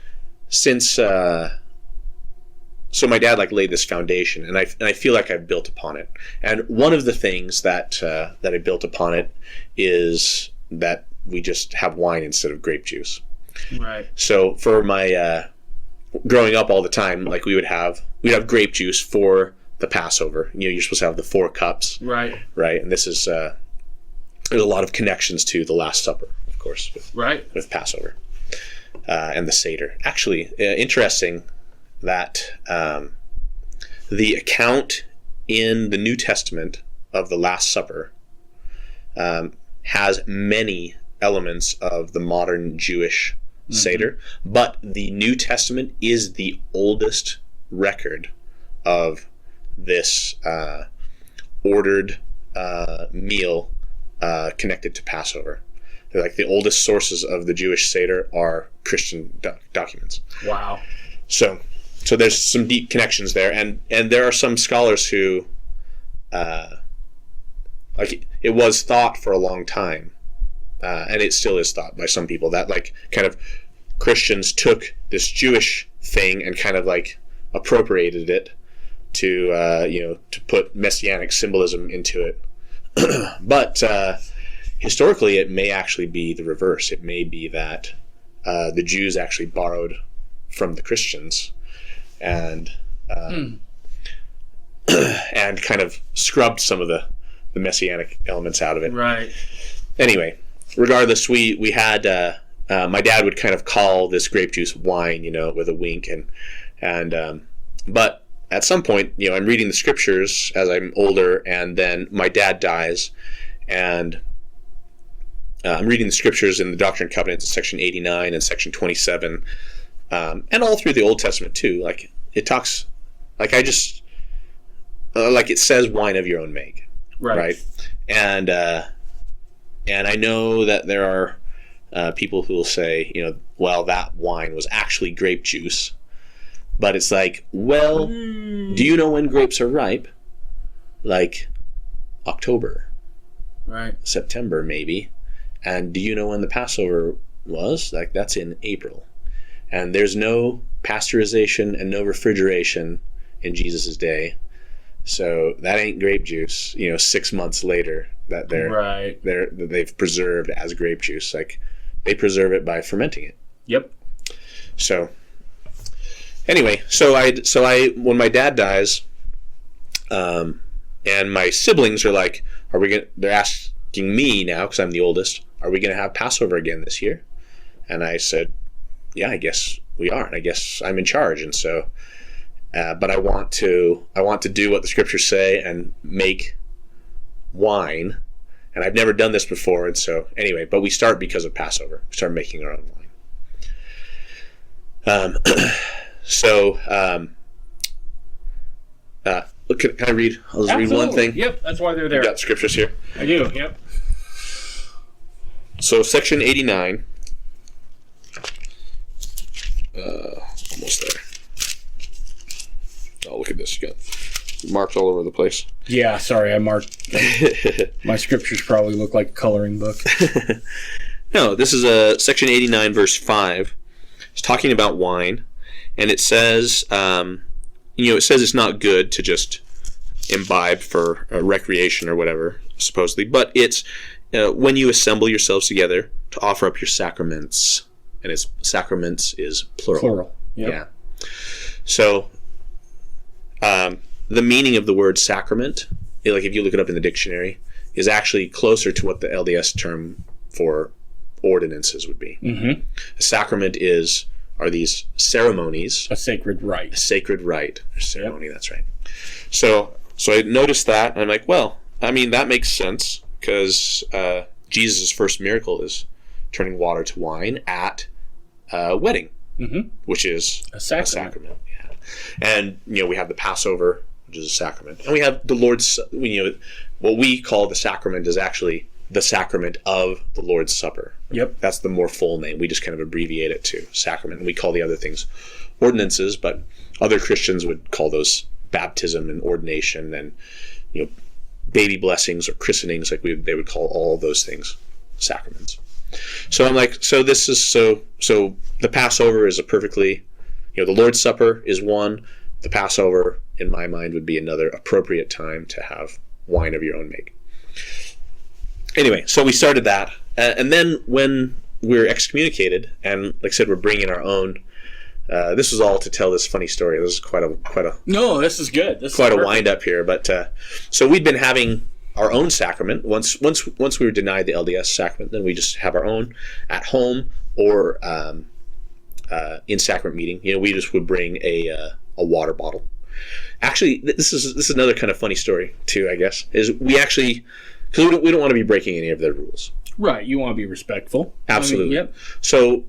so my dad like laid this foundation, and I feel like I've built upon it. And one of the things that I built upon it is that we just have wine instead of grape juice. Right. So for my growing up all the time, like we'd have grape juice for the Passover. You're supposed to have the 4 cups. Right. Right. And this is there's a lot of connections to the Last Supper, of course, with Passover and the Seder. Actually, interesting that the account in the New Testament of the Last Supper has many elements of the modern Jewish Seder, but the New Testament is the oldest record of this ordered meal connected to Passover. They're like the oldest sources of the Jewish Seder are Christian documents. Wow. So there's some deep connections there, and there are some scholars who, like it was thought for a long time, and it still is thought by some people that like kind of Christians took this Jewish thing and kind of like appropriated it to to put messianic symbolism into it. But historically, it may actually be the reverse. It may be that the Jews actually borrowed from the Christians and and kind of scrubbed some of the messianic elements out of it. Right. Anyway, regardless, we had my dad would kind of call this grape juice wine, with a wink, and but at some point, I'm reading the scriptures as I'm older, and then my dad dies, and I'm reading the scriptures in the Doctrine and Covenants, section 89 and section 27, and all through the Old Testament too. Like it talks, like I just like it says, wine of your own make, right? And I know that there are people who will say, well, that wine was actually grape juice. But it's like, well, do you know when grapes are ripe? Like October, right? September, maybe. And do you know when the Passover was? Like that's in April. And there's no pasteurization and no refrigeration in Jesus' day. So that ain't grape juice, 6 months later that they've preserved as grape juice. Like they preserve it by fermenting it. Yep. So anyway, so I when my dad dies, and my siblings are like, they're asking me now, because I'm the oldest, are we going to have Passover again this year? And I said, yeah, I guess we are, and I guess I'm in charge. And so, but I want to do what the scriptures say and make wine, and I've never done this before. And so anyway, but we start because of Passover. We start making our own wine. So, can I read? I'll just read one thing. Yep, that's why they're there. You got scriptures here? I do, yep. So, section 89. Almost there. Oh, look at this. You got marks all over the place. Yeah, sorry, I marked. My scriptures probably look like a coloring book. No, this is section 89, verse 5. It's talking about wine. And it says, it says it's not good to just imbibe for recreation or whatever, supposedly. But it's when you assemble yourselves together to offer up your sacraments. And it's sacraments is plural. Plural, yep. Yeah. So the meaning of the word sacrament, like if you look it up in the dictionary, is actually closer to what the LDS term for ordinances would be. Mm-hmm. A sacrament are these ceremonies. A sacred rite. A sacred rite. Or ceremony, yep. That's right. So I noticed that, and I'm like, well, I mean, that makes sense, because Jesus' first miracle is turning water to wine at a wedding, mm-hmm. which is a sacrament. Yeah. And, we have the Passover, which is a sacrament. And we have the Lord's, what we call the sacrament is actually the sacrament of the Lord's Supper. Yep. That's the more full name. We just kind of abbreviate it to sacrament. And we call the other things ordinances, but other Christians would call those baptism and ordination and, baby blessings or christenings. Like they would call all those things sacraments. So I'm like, so this is, so the Passover is a perfectly, the Lord's Supper is one. The Passover, in my mind, would be another appropriate time to have wine of your own make. Anyway, so we started that, and then when we were excommunicated, and like I said, we're bringing our own. This was all to tell this funny story. This is quite a. No, this is good. This quite is a wind up here, but so we'd been having our own sacrament. Once we were denied the LDS sacrament, then we just have our own at home or in sacrament meeting. We just would bring a water bottle. Actually, this is another kind of funny story too. I guess is we actually. Because we don't want to be breaking any of their rules. Right. You want to be respectful. Absolutely. Yep. So,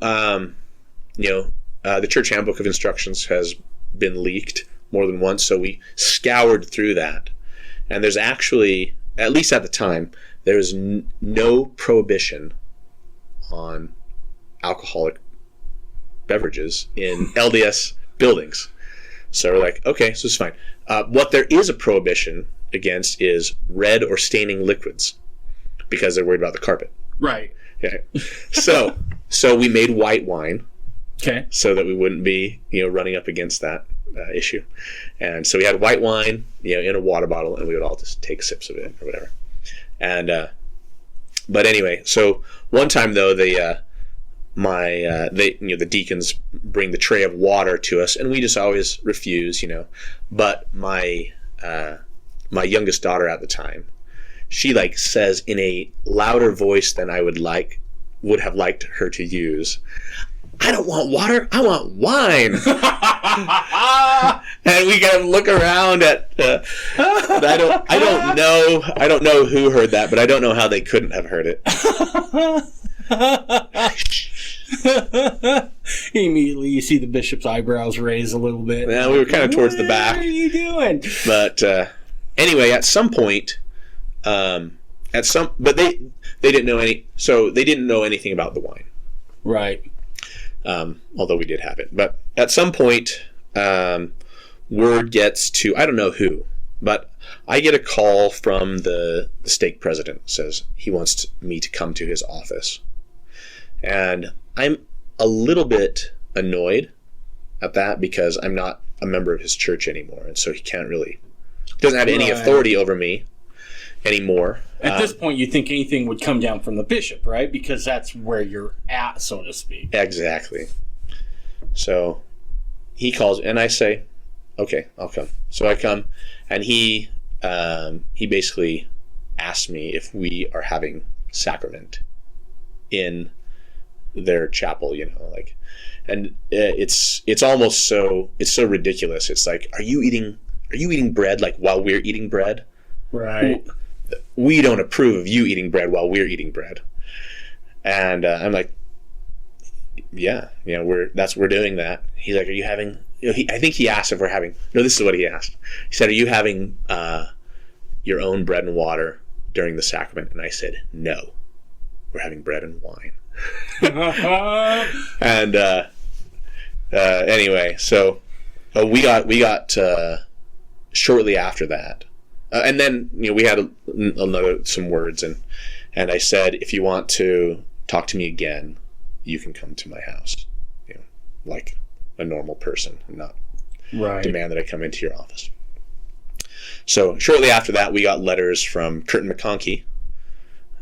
the Church Handbook of Instructions has been leaked more than once, so we scoured through that. And there's actually, at least at the time, there's no prohibition on alcoholic beverages in LDS buildings. So we're like, okay, so it's fine. What there is a prohibition against is red or staining liquids because they're worried about the carpet. Right. Yeah. So we made white wine Okay. So that we wouldn't be, running up against that issue. And so we had white wine, in a water bottle, and we would all just take sips of it or whatever. And but anyway, so one time though, the deacons bring the tray of water to us, and we just always refuse, But my youngest daughter at the time, she says in a louder voice than I would have liked her to use, "I don't want water, I want wine." And we kind of look around at I don't know who heard that, but I don't know how they couldn't have heard it. Immediately you see the bishop's eyebrows raise a little bit. Yeah, we were kind of towards the back. What are you doing? But anyway, at some point, but they didn't know they didn't know anything about the wine. Right. Although we did have it. But at some point, word gets to, I don't know who, but I get a call from the stake president. Says he wants me to come to his office. And I'm a little bit annoyed at that because I'm not a member of his church anymore. And so he doesn't have any authority over me anymore. At this point, you think anything would come down from the bishop, right? Because that's where you're at, so to speak. Exactly. So he calls, and I say, "Okay, I'll come." So I come, and he basically asked me if we are having sacrament in their chapel, and it's almost so ridiculous. It's like, are you eating bread while we're eating bread? Right. We don't approve of you eating bread while we're eating bread. And I'm like, yeah, we're doing that. He's like, are you having, I think he asked if we're having, no, this is what he asked. He said, are you having your own bread and water during the sacrament? And I said, no, we're having bread and wine. And anyway, so we got shortly after that. And then we had some words, and I said, if you want to talk to me again, you can come to my house, like a normal person, and not demand that I come into your office. So shortly after that, we got letters from Curtin McConkie.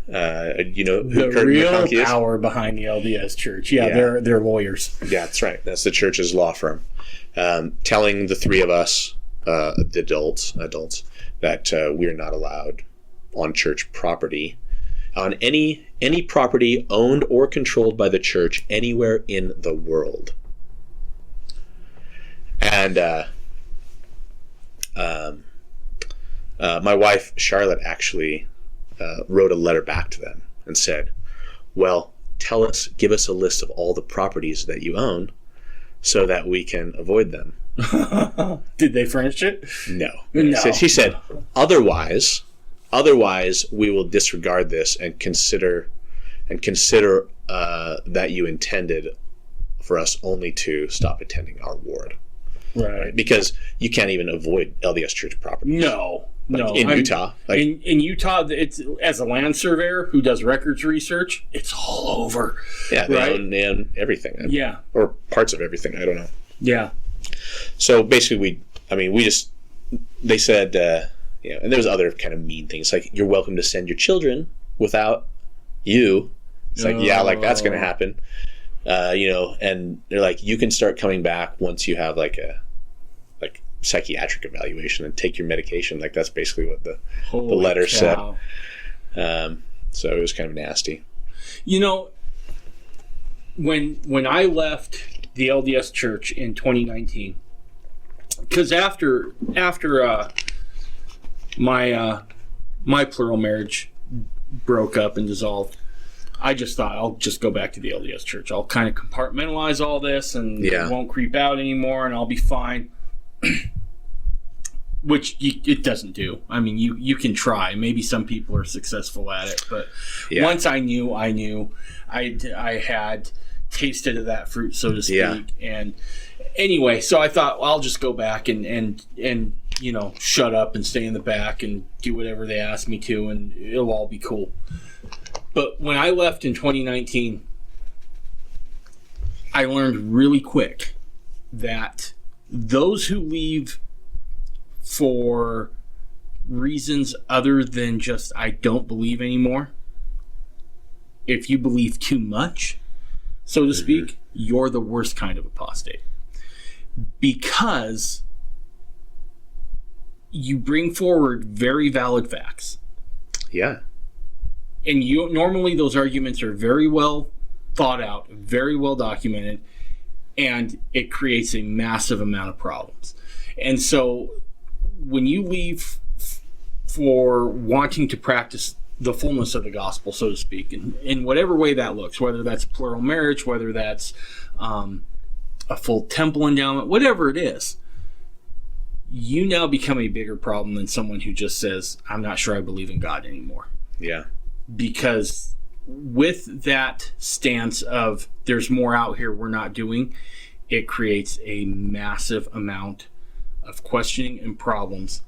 You know who the Curtin real McConkie is? Power behind the LDS Church. Yeah. They're lawyers. Yeah, that's right. That's the church's law firm, telling the three of us, the adults, that we are not allowed on church property, on any property owned or controlled by the church anywhere in the world. And my wife Charlotte actually wrote a letter back to them and said, well, give us a list of all the properties that you own so that we can avoid them. Did they furnish it? No. No. She said, otherwise we will disregard this and consider that you intended for us only to stop attending our ward. Right. Because you can't even avoid LDS church property. No. In Utah. In Utah, it's as a land surveyor who does records research, it's all over. Yeah, they own everything. Yeah. Or parts of everything. I don't know. Yeah. So basically, they said, and there was other kind of mean things, like, you're welcome to send your children without you. It's like, yeah, like that's going to happen. And they're like, you can start coming back once you have like psychiatric evaluation and take your medication. Like, that's basically what the letter said. So it was kind of nasty. When I left the LDS Church in 2019, because after my plural marriage broke up and dissolved, I just thought I'll just go back to the LDS Church. I'll kind of compartmentalize all this and it won't creep out anymore, and I'll be fine. Which it doesn't do. I mean, you can try. Maybe some people are successful at it, but once I knew. I had tasted of that fruit, so to speak. Yeah. And anyway, so I thought, well, I'll just go back and shut up and stay in the back and do whatever they ask me to, and it'll all be cool. But when I left in 2019, I learned really quick that those who leave for reasons other than just I don't believe anymore, if you believe too much, so to speak, you're the worst kind of apostate. Because you bring forward very valid facts. Yeah. And normally those arguments are very well thought out, very well documented, and it creates a massive amount of problems. And so when you leave for wanting to practice the fullness of the gospel, so to speak, in whatever way that looks, whether that's plural marriage, whether that's a full temple endowment, whatever it is, you now become a bigger problem than someone who just says, I'm not sure I believe in God anymore. Yeah. Because with that stance of there's more out here we're not doing, it creates a massive amount of questioning and problems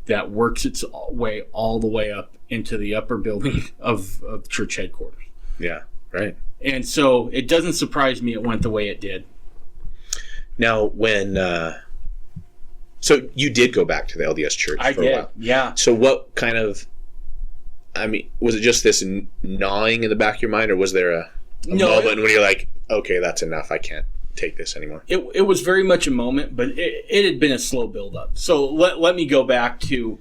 that works its way all the way up into the upper building of church headquarters. Yeah, right. And so it doesn't surprise me it went the way it did. Now, when so you did go back to the LDS church for a while. Yeah. So what kind of, I mean, was it just this gnawing in the back of your mind, or was there a moment when you're like, okay, that's enough, I can't take this anymore? It was very much a moment, but it had been a slow build-up. So let me go back to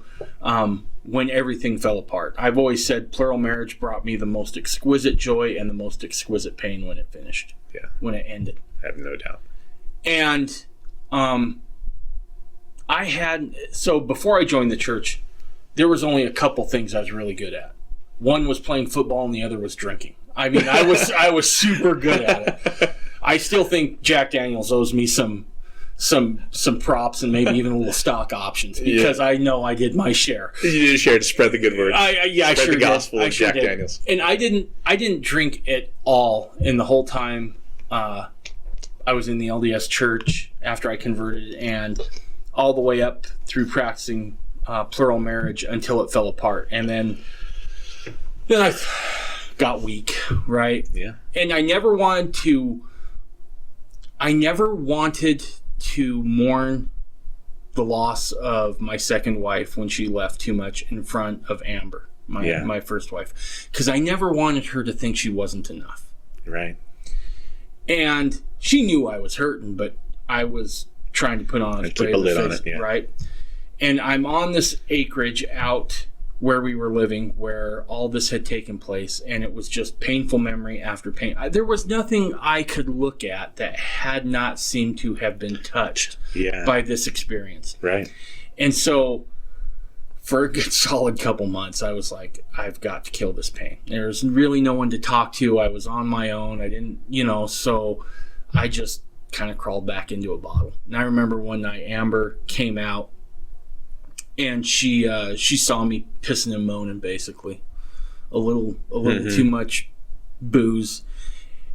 when everything fell apart. I've always said plural marriage brought me the most exquisite joy and the most exquisite pain when it finished. Yeah. When it ended. I have no doubt. And so before I joined the church, there was only a couple things I was really good at. One was playing football and the other was drinking. I mean, I was super good at it. I still think Jack Daniels owes me some props and maybe even a little stock options because I know I did my share. You did share to spread the good word. I sure the did. gospel of Jack Daniels. And I didn't drink at all in the whole time I was in the LDS church after I converted, and all the way up through practicing plural marriage until it fell apart. And then I got weak, right? Yeah. And I never wanted to mourn the loss of my second wife when she left too much in front of Amber, my first wife, because I never wanted her to think she wasn't enough. Right. And she knew I was hurting, but I was trying to put on a keep a lid on it, yeah. Right? And I'm on this acreage out where we were living, where all this had taken place, and it was just painful memory after pain. There was nothing I could look at that had not seemed to have been touched by this experience. Right. And so for a good solid couple months, I was like, I've got to kill this pain. There's really no one to talk to. I was on my own. I didn't, so I just kind of crawled back into a bottle. And I remember one night Amber came out, and she saw me pissing and moaning, basically, a little too much booze,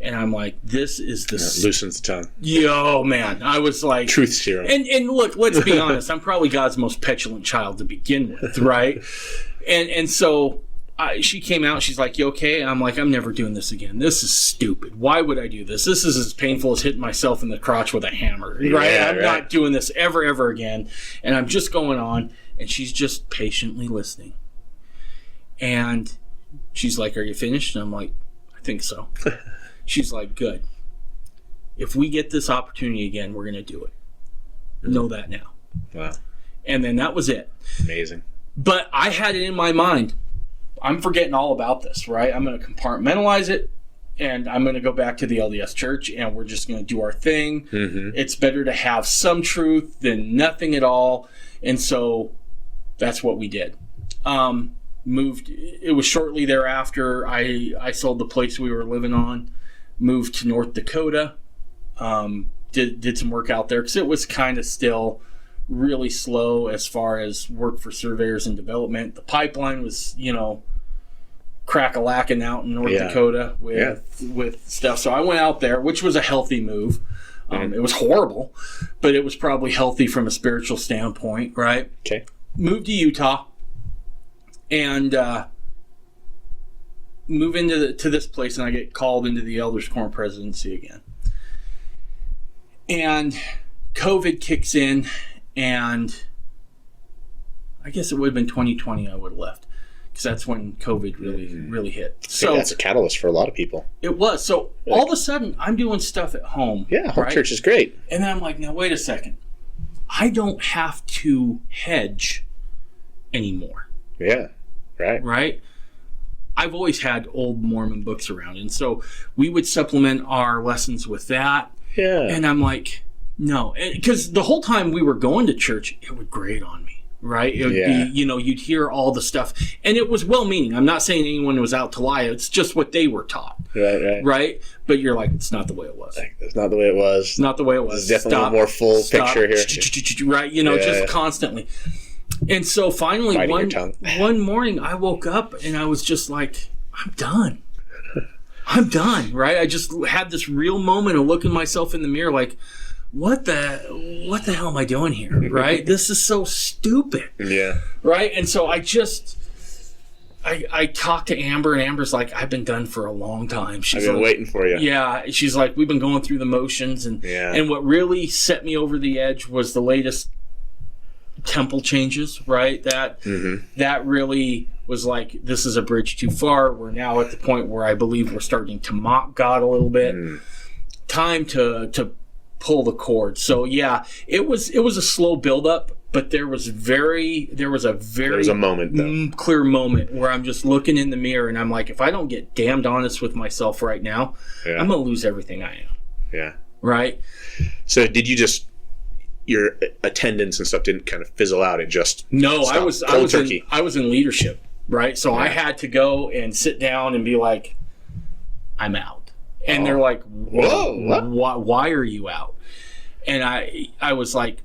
and I'm like, this is the loosens the tongue. Yo, man, I was like, truth serum. And look, let's be honest, I'm probably God's most petulant child to begin with, right? and so she came out. She's like, "You okay?" And I'm like, "I'm never doing this again. This is stupid. Why would I do this? This is as painful as hitting myself in the crotch with a hammer, right? I'm not doing this ever again." And I'm just going on. And she's just patiently listening. And she's like, "Are you finished?" And I'm like, "I think so." She's like, "Good. If we get this opportunity again, we're going to do it. Know that now." Wow. And then that was it. Amazing. But I had it in my mind, I'm forgetting all about this, right? I'm going to compartmentalize it, and I'm going to go back to the LDS church, and we're just going to do our thing. Mm-hmm. It's better to have some truth than nothing at all. And so that's what we did. Moved. It was shortly thereafter I sold the place we were living on, moved to North Dakota, did some work out there because it was kind of still really slow as far as work for surveyors and development. The pipeline was, crack-a-lacking out in North Dakota with stuff. So I went out there, which was a healthy move. It was horrible, but it was probably healthy from a spiritual standpoint, right? Okay. Moved to Utah and move into this place, and I get called into the Elders Quorum presidency again. And COVID kicks in, and I guess it would have been 2020 I would have left, because that's when COVID really hit. So that's a catalyst for a lot of people. It was. So all of a sudden, I'm doing stuff at home. Yeah, home church is great. And then I'm like, now wait a second. I don't have to hedge anymore. Yeah, right. Right? I've always had old Mormon books around, and so we would supplement our lessons with that. Yeah. And I'm like, no. Because the whole time we were going to church, it would grate on me. Right? It would be, you'd hear all the stuff. And it was well-meaning. I'm not saying anyone was out to lie. It's just what they were taught. Right? But you're like, it's not the way it was. It's not the way it was. It's not the way it was. There's definitely a more full picture here. Right? Just constantly. And so finally, one morning, I woke up and I was just like, I'm done. I'm done. Right? I just had this real moment of looking myself in the mirror like, what the hell am I doing here? Right? This is so stupid. Yeah. Right? And so I talked to Amber, and Amber's like, I've been done for a long time. I've been waiting for you. Yeah. She's like, we've been going through the motions. And what really set me over the edge was the latest temple changes, right? That really was like, this is a bridge too far. We're now at the point where I believe we're starting to mock God a little bit. Time to pull the cord. So yeah, it was a slow buildup, but there was a very moment, though. Clear moment where I'm just looking in the mirror and I'm like, if I don't get damned honest with myself right now, I'm gonna lose everything I am. Yeah. Right. So did you just, your attendance and stuff didn't kind of fizzle out? It just I was in leadership, right? So I had to go and sit down and be like, I'm out. And they're like, whoa, why are you out? And I was like,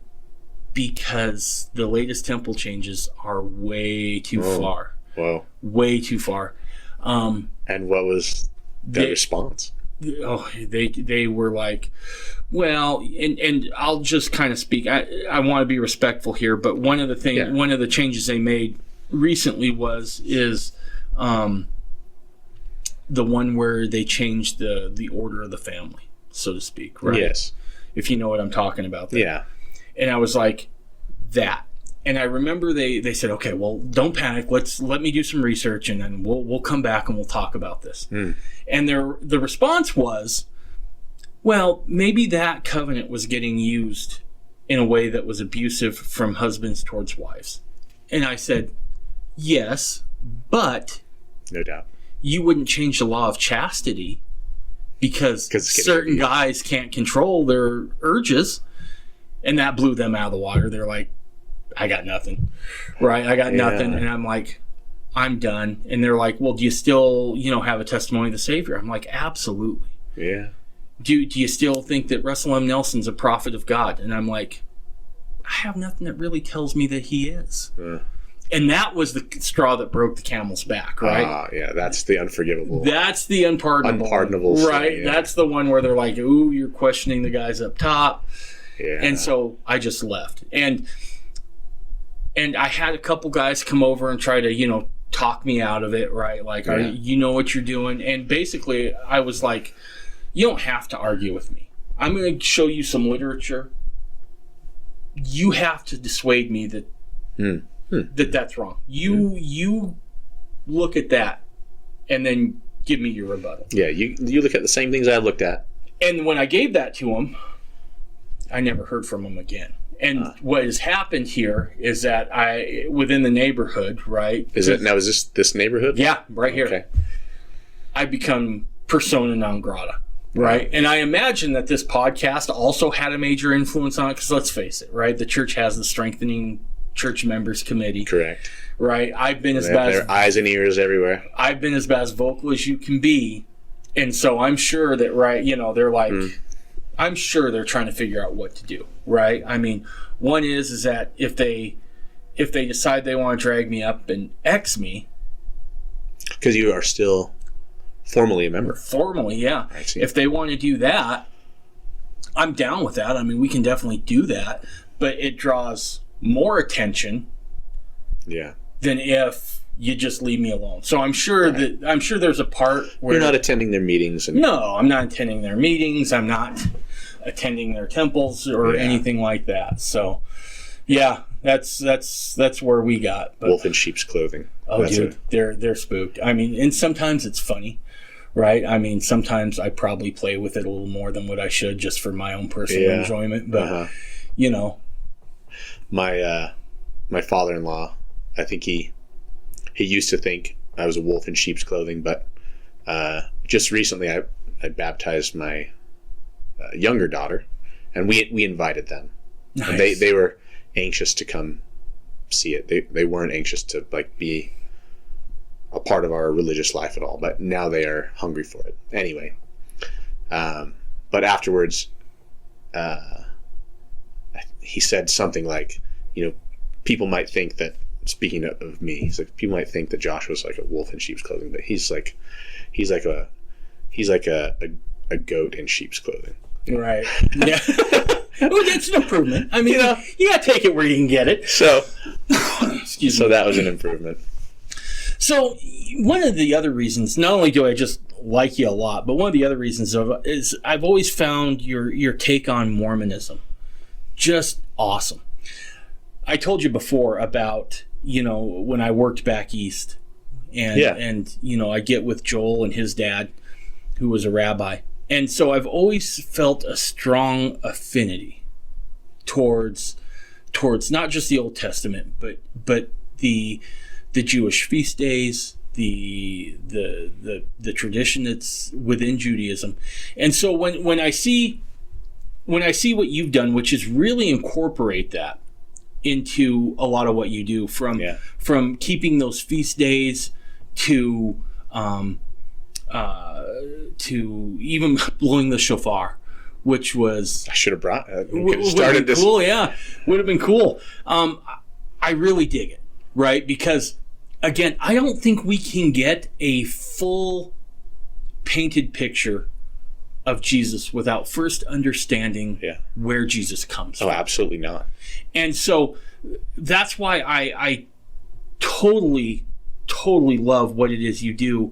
because the latest temple changes are way too far. Whoa. Way too far. And what was the response? They were like, well, and I'll just kind of speak. I want to be respectful here, but one of the changes they made recently is the one where they changed the order of the family, so to speak, right? Yes. If you know what I'm talking about there. Yeah. And I was like, that. And I remember they said, okay, well, don't panic. Let me do some research, and then we'll come back and we'll talk about this. And the response was, well, maybe that covenant was getting used in a way that was abusive from husbands towards wives. And I said, yes, but no doubt. You wouldn't change the law of chastity because certain guys can't control their urges, and that blew them out of the water. They're like, I got nothing, right? I got nothing. And I'm like, I'm done. And they're like, well, do you still, have a testimony of the Savior? I'm like, absolutely. Yeah. Do you still think that Russell M. Nelson's a prophet of God? And I'm like, I have nothing that really tells me that he is. And that was the straw that broke the camel's back, right? Yeah, that's the unforgivable. That's the unpardonable. Right. Sin, That's the one where they're like, ooh, you're questioning the guys up top. Yeah. And so I just left. And I had a couple guys come over and try to, talk me out of it, right? Like, you know what you're doing. And basically, I was like, you don't have to argue with me. I'm going to show you some literature. You have to dissuade me that that's wrong. You look at that and then give me your rebuttal. Yeah, you look at the same things I looked at. And when I gave that to him, I never heard from him again. And what has happened here is that within the neighborhood, right? Is this neighborhood? Yeah, right here. Okay. I become persona non grata, right? And I imagine that this podcast also had a major influence on it, because let's face it, right? The church has the Strengthening Church Members Committee. Correct. Right? I've been they have their eyes and ears everywhere. I've been as vocal as you can be. And so I'm sure that, right, they're like, I'm sure they're trying to figure out what to do, right? I mean, one is that if they decide they want to drag me up and X me. Because you are still formally a member. Formally, yeah. I see. If they want to do that, I'm down with that. I mean, we can definitely do that, but it draws more attention than if you just leave me alone. So I'm sure there's a part where you're not attending their meetings. No, I'm not attending their meetings. I'm not. attending their temples or anything like that. So, yeah, that's where we got. But, wolf in sheep's clothing. Oh, dude, they're spooked. I mean, and sometimes it's funny, right? I mean, sometimes I probably play with it a little more than what I should just for my own personal enjoyment. But, you know. My father-in-law, I think he used to think I was a wolf in sheep's clothing, but just recently I baptized my younger daughter, and we invited them. Nice. And they were anxious to come see it. They weren't anxious to like be a part of our religious life at all, but now they are hungry for it. Anyway, but afterwards, he said something like, you know, people might think that, speaking of me, he's like, people might think that Josh was like a wolf in sheep's clothing, but he's like a goat in sheep's clothing. Right. Yeah. Well, that's an improvement. I mean, you gotta take it where you can get it. So, excuse me. So that was an improvement. So one of the other reasons, not only do I just like you a lot, but one of the other reasons is I've always found your take on Mormonism just awesome. I told you before about, you know, when I worked back east, and you know, I get with Joel and his dad, who was a rabbi. And so I've always felt a strong affinity towards not just the Old Testament, but the Jewish feast days, the tradition that's within Judaism. And so when I see what you've done, which is really incorporate that into a lot of what you do, from keeping those feast days to even blowing the shofar, which was, I should have brought started this. Cool, yeah, would have been cool. I really dig it, right? Because again, I don't think we can get a full painted picture of Jesus without first understanding where Jesus comes from. Oh, absolutely not. And so that's why I totally love what it is you do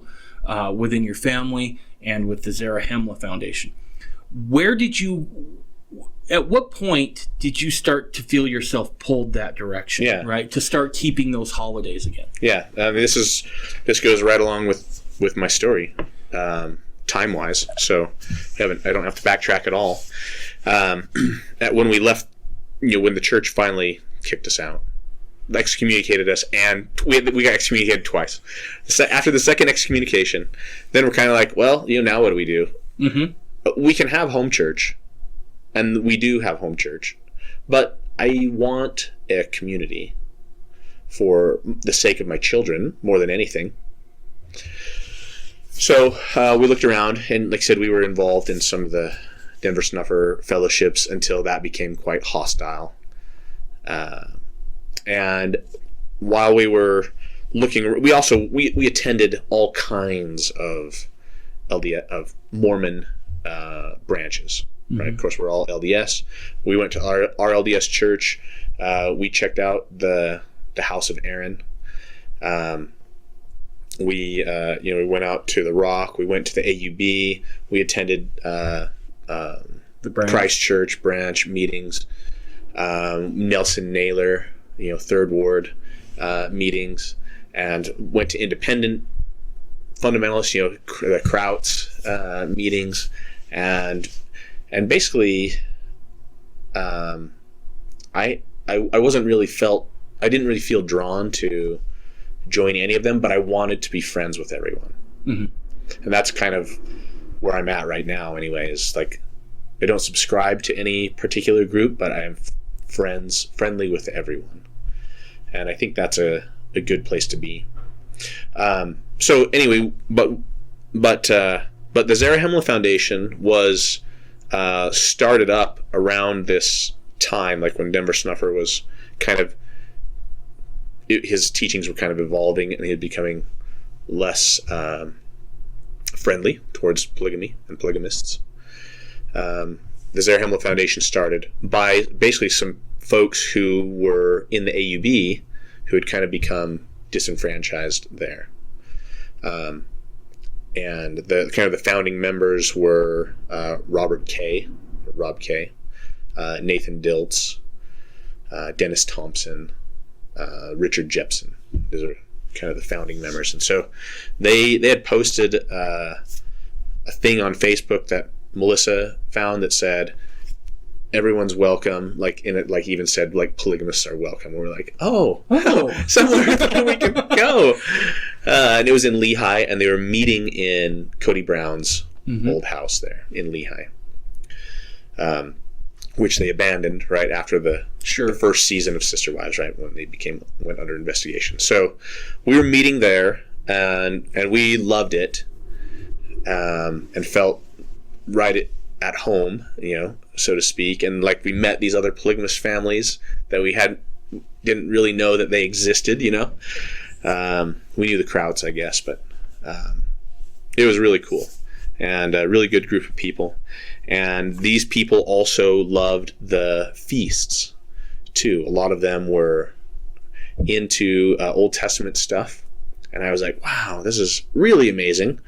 within your family and with the Zarahemla Foundation. At what point did you start to feel yourself pulled that direction, right? To start keeping those holidays again? Yeah, I mean, this goes right along with my story. Time-wise, so I don't have to backtrack at all. When we left, you know, when the church finally kicked us out, excommunicated us, and we got excommunicated twice. After the second excommunication, then we're kind of like, well, you know, now what do we do? Mm-hmm. We can have home church, and we do have home church, but I want a community for the sake of my children more than anything. So we looked around, and like I said, we were involved in some of the Denver Snuffer fellowships until that became quite hostile. And while we were looking, we attended all kinds of Mormon branches. Mm-hmm. Right? Of course, we're all LDS. We went to our LDS church. We checked out the House of Aaron. We went out to the Rock. We went to the AUB. We attended the Christ Church branch meetings. Nelson Naylor, Third Ward meetings, and went to independent fundamentalists, the Krauts meetings, and basically, I didn't really feel drawn to join any of them, but I wanted to be friends with everyone. Mm-hmm. And that's kind of where I'm at right now anyway, is like, I don't subscribe to any particular group, but I am friendly with everyone. And I think that's a good place to be. So anyway, but the Zarahemla Foundation was started up around this time, like when Denver Snuffer was kind of, his teachings were kind of evolving, and he was becoming less friendly towards polygamy and polygamists. The Zarahemla Foundation started by basically some folks who were in the AUB who had kind of become disenfranchised there. And the kind of the founding members were Robert Kay, Rob Kay, Nathan Diltz, Dennis Thompson, Richard Jepson. Those are kind of the founding members. And so they had posted a thing on Facebook that Melissa found that said, everyone's welcome, like in it, like even said like polygamists are welcome. And we're like, oh, somewhere we can go. And it was in Lehigh, and they were meeting in Cody Brown's old house there in Lehigh, which they abandoned right after the first season of Sister Wives, right when they went under investigation. So we were meeting there, and we loved it, and felt right at home, so to speak. And like we met these other polygamous families that we didn't really know that they existed. We knew the Krauts, I guess, but it was really cool and a really good group of people. And these people also loved the feasts too. A lot of them were into Old Testament stuff, and I was like, wow, this is really amazing.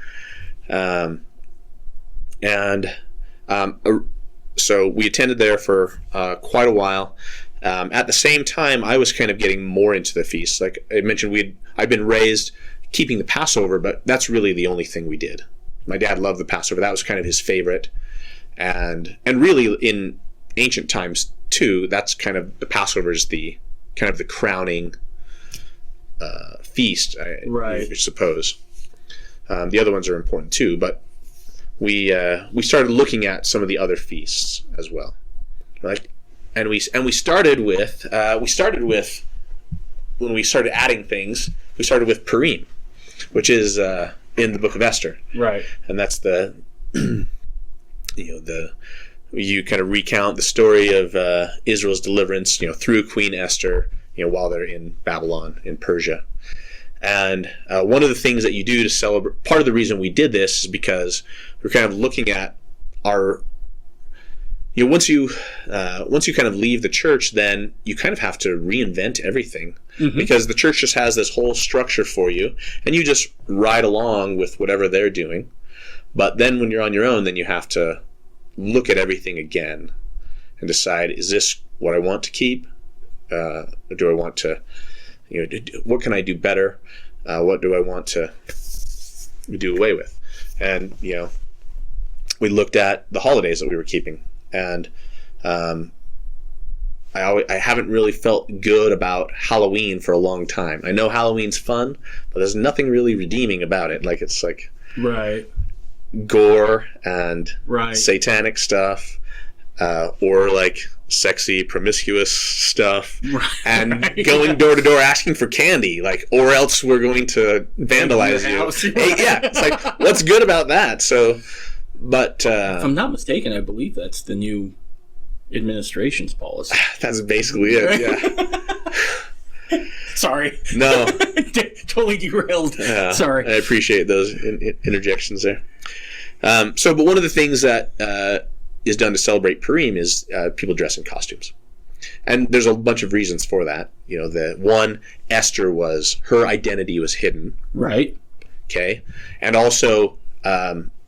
So we attended there for quite a while. At the same time, I was kind of getting more into the feasts. Like I mentioned, I'd been raised keeping the Passover, but that's really the only thing we did. My dad loved the Passover. That was kind of his favorite. And really in ancient times too, that's kind of, the Passover is the kind of the crowning feast, I suppose. The other ones are important too, but we started looking at some of the other feasts as well, right? And we started with when we started adding things, we started with Purim, which is in the Book of Esther, right? And that's the you kind of recount the story of Israel's deliverance, through Queen Esther, while they're in Babylon, in Persia. And one of the things that you do to celebrate, part of the reason we did this is because we're kind of looking at our, once you kind of leave the church, then you kind of have to reinvent everything, because the church just has this whole structure for you, and you just ride along with whatever they're doing. But then when you're on your own, then you have to look at everything again and decide, is this what I want to keep? Or do I want to, what can I do better? What do I want to do away with? And, we looked at the holidays that we were keeping, and I haven't really felt good about Halloween for a long time. I know Halloween's fun, but there's nothing really redeeming about it. Like, it's like gore and satanic stuff, or like sexy, promiscuous stuff, and going door to door asking for candy, like, or else we're going to vandalize you. Yeah, it's like, what's good about that? So, but if I'm not mistaken, I believe that's the new administration's policy. That's basically it. Yeah. Sorry. No. Totally derailed. Sorry. I appreciate those interjections there. But one of the things that is done to celebrate Purim is people dress in costumes. And there's a bunch of reasons for that. The one, Esther her identity was hidden. Right. Okay. And also,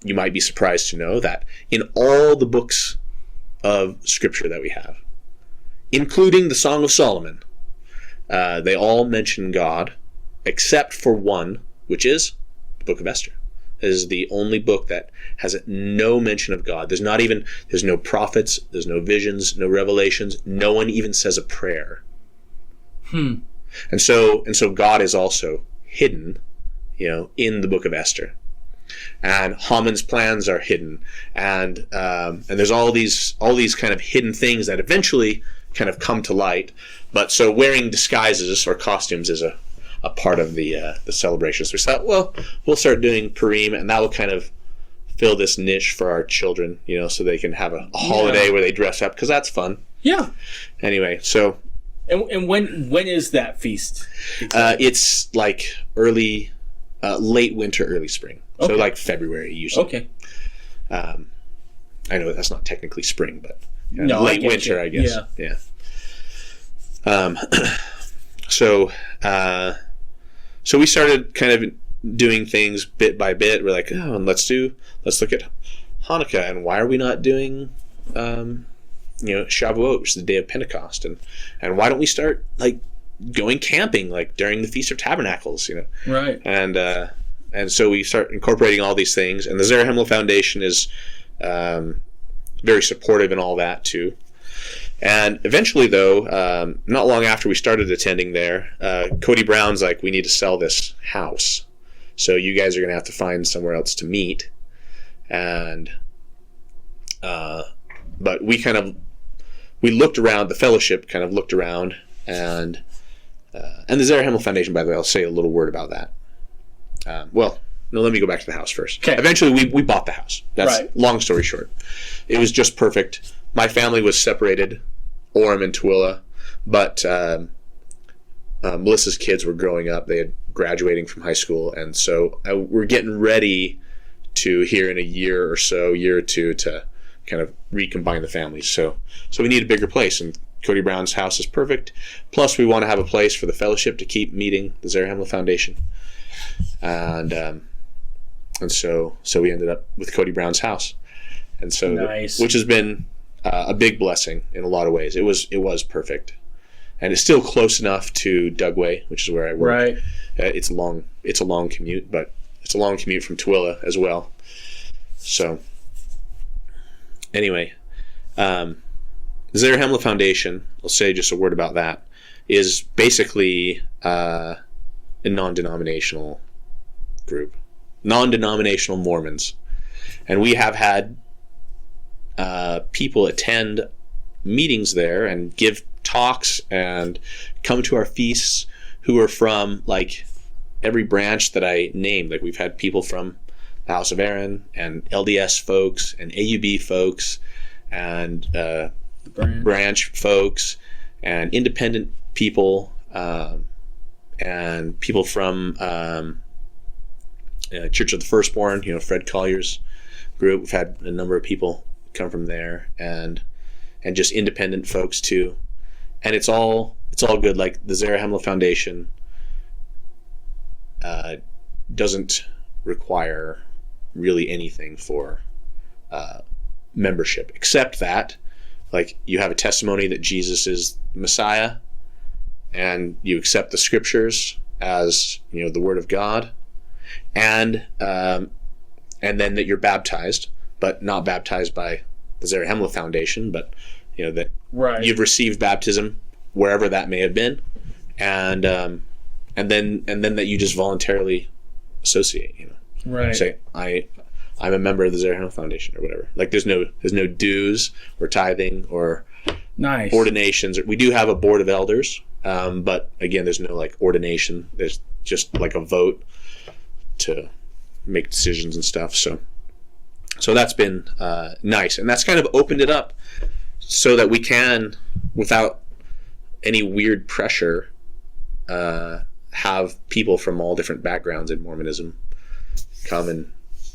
you might be surprised to know that in all the books of Scripture that we have, including the Song of Solomon, they all mention God, except for one, which is the Book of Esther. It is the only book that has no mention of God. There's no prophets, there's no visions, no revelations. No one even says a prayer. And so God is also hidden, in the Book of Esther. And Haman's plans are hidden, and there's all these kind of hidden things that eventually kind of come to light. But so wearing disguises or costumes is a part of the celebration. So we thought, well, we'll start doing Purim, and that will kind of fill this niche for our children, so they can have a holiday where they dress up, because that's fun. Yeah. Anyway, so. And when is that feast? Exactly? It's like late winter, early spring. So like February usually. Okay. I know that's not technically spring, but late winter, I guess. Yeah. So we started kind of doing things bit by bit. We're like, and let's look at Hanukkah, and why are we not doing Shavuot, which is the day of Pentecost, and why don't we start like going camping like during the Feast of Tabernacles, Right. And so we start incorporating all these things, and the Zarahemla Foundation is very supportive in all that too. And eventually, though, not long after we started attending there, Cody Brown's like, we need to sell this house, so you guys are going to have to find somewhere else to meet. And but we looked around, the fellowship kind of looked around, and the Zarahemla Foundation, by the way, I'll say a little word about that. No, let me go back to the house first. Okay. Eventually, we bought the house. That's right. Long story short. It was just perfect. My family was separated, Orem and Tooele, but Melissa's kids were growing up. They had graduating from high school, and so we're getting ready to, here in a year or two, to kind of recombine the families. So we need a bigger place, and Cody Brown's house is perfect. Plus, we want to have a place for the fellowship to keep meeting, the Zarahemla Foundation, and so we ended up with Cody Brown's house, and so nice. Which has been a big blessing in a lot of ways. It was perfect, and it's still close enough to Dugway, which is where I work. Right. It's a long commute, but it's a long commute from Tooele as well. So anyway, the Zarahemla Foundation, I'll say just a word about that, is basically a non-denominational group, non-denominational Mormons, and we have had people attend meetings there and give talks and come to our feasts who are from like every branch that I named. Like, we've had people from the House of Aaron and LDS folks and AUB folks and branch folks and independent people and people from Church of the Firstborn, Fred Collier's group. We've had a number of people come from there, and just independent folks too. And it's all good. Like, the Zarahemla Foundation doesn't require really anything for membership, except that, like, you have a testimony that Jesus is the Messiah, and you accept the scriptures as the Word of God, and then that you're baptized, but not baptized by the Zarahemla Foundation, but that right. You've received baptism wherever that may have been, and then that you just voluntarily associate. Right. Say, I'm a member of the Zarahemla Foundation or whatever. Like, there's no dues or tithing or nice ordinations. We do have a board of elders, but again, there's no like ordination. There's just like a vote to make decisions and stuff. So that's been nice, and that's kind of opened it up so that we can, without any weird pressure, have people from all different backgrounds in Mormonism come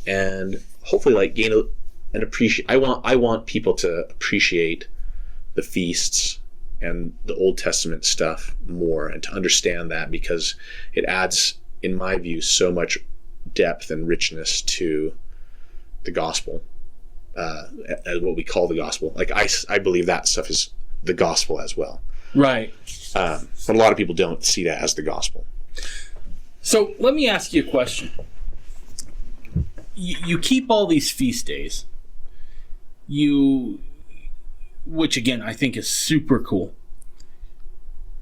and hopefully like gain an appreciate. I want people to appreciate the feasts and the Old Testament stuff more, and to understand that, because it adds, in my view, so much depth and richness to the gospel, as what we call the gospel. Like, I believe that stuff is the gospel as well. Right. But a lot of people don't see that as the gospel. So let me ask you a question. You keep all these feast days, which again I think is super cool.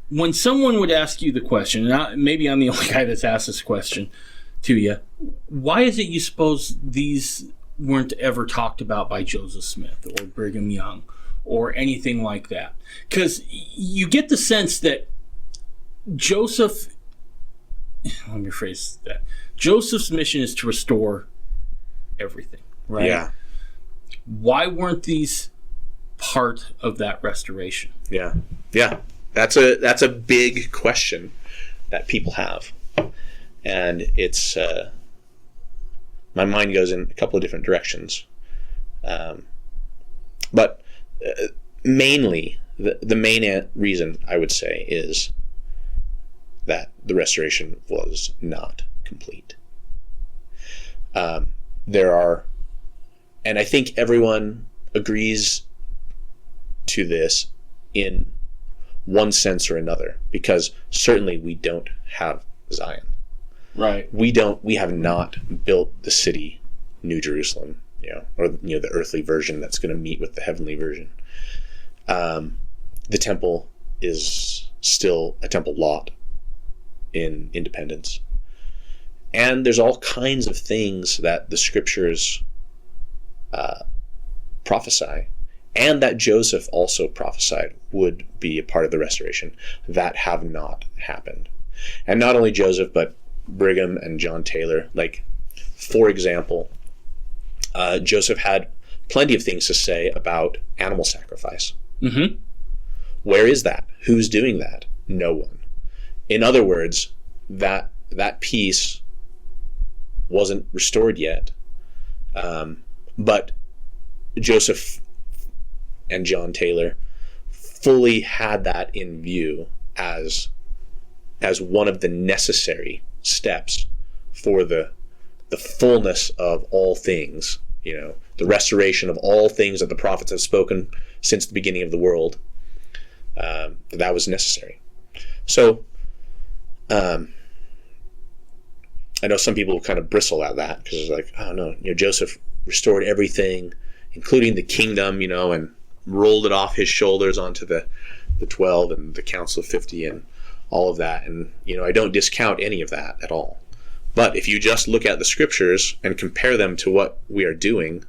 When someone would ask you the question, and maybe I'm the only guy that's asked this question to you, why is it you suppose these weren't ever talked about by Joseph Smith or Brigham Young or anything like that? Because you get the sense that Joseph's mission is to restore everything, right? Yeah. Why weren't these part of that restoration? Yeah. That's a big question that people have, and it's my mind goes in a couple of different directions, but mainly the main reason I would say is that the restoration was not complete. There are, and I think everyone agrees to this in one sense or another, because certainly we don't have Zion. Right. We have not built the city, New Jerusalem, or the earthly version that's going to meet with the heavenly version. The temple is still a temple lot in Independence. And there's all kinds of things that the scriptures prophesy, and that Joseph also prophesied would be a part of the restoration, that have not happened. And not only Joseph, but Brigham and John Taylor. Like, for example, Joseph had plenty of things to say about animal sacrifice. Mm-hmm. Where is that? Who's doing that? No one. In other words, that piece wasn't restored yet, but Joseph and John Taylor fully had that in view as one of the necessary steps for the fullness of all things, the restoration of all things that the prophets have spoken since the beginning of the world. That was necessary. So I know some people kind of bristle at that, because it's like, oh no, Joseph restored everything, including the kingdom, and rolled it off his shoulders onto the 12 and the Council of 50 and all of that. And, I don't discount any of that at all. But if you just look at the scriptures and compare them to what we are doing,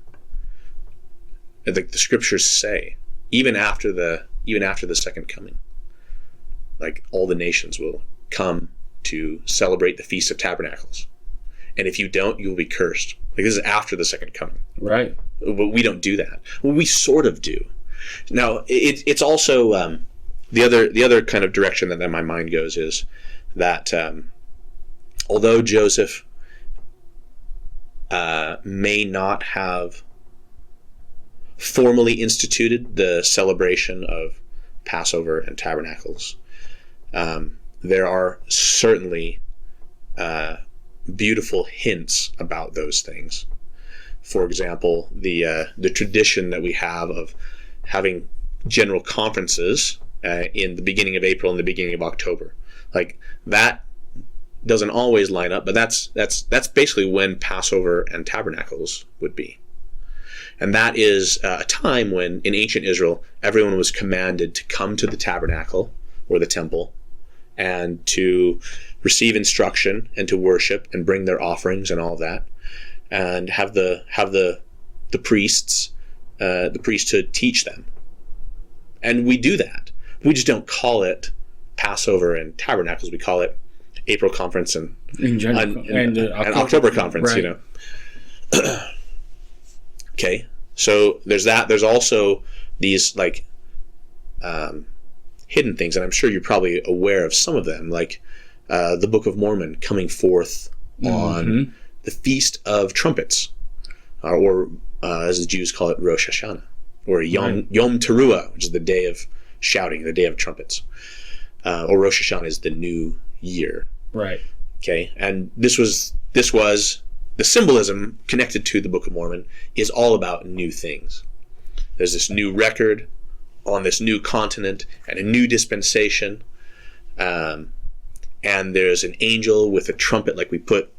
the scriptures say, even after the second coming, like, all the nations will come to celebrate the Feast of Tabernacles. And if you don't, you will be cursed. Like, this is after the second coming. Right. But we don't do that. Well, we sort of do. Now, it's also the other kind of direction that my mind goes is that although Joseph may not have formally instituted the celebration of Passover and Tabernacles, there are certainly beautiful hints about those things. For example, the tradition that we have of having general conferences in the beginning of April and the beginning of October, like, that doesn't always line up, but that's basically when Passover and Tabernacles would be. And that is a time when, in ancient Israel, everyone was commanded to come to the tabernacle or the temple and to receive instruction and to worship and bring their offerings and all of that, and have the priests, the priesthood, teach them. And we do that. We just don't call it Passover and Tabernacles. We call it April conference and October conference. Right. Okay, so there's that. There's also these like hidden things, and I'm sure you're probably aware of some of them, like the Book of Mormon coming forth on the Feast of Trumpets, or as the Jews call it, Rosh Hashanah, or Yom Teruah, which is the day of shouting, the day of trumpets, or Rosh Hashanah is the new year. Right. Okay, and this was the symbolism connected to the Book of Mormon is all about new things. There's this new record on this new continent and a new dispensation, and there's an angel with a trumpet, like we put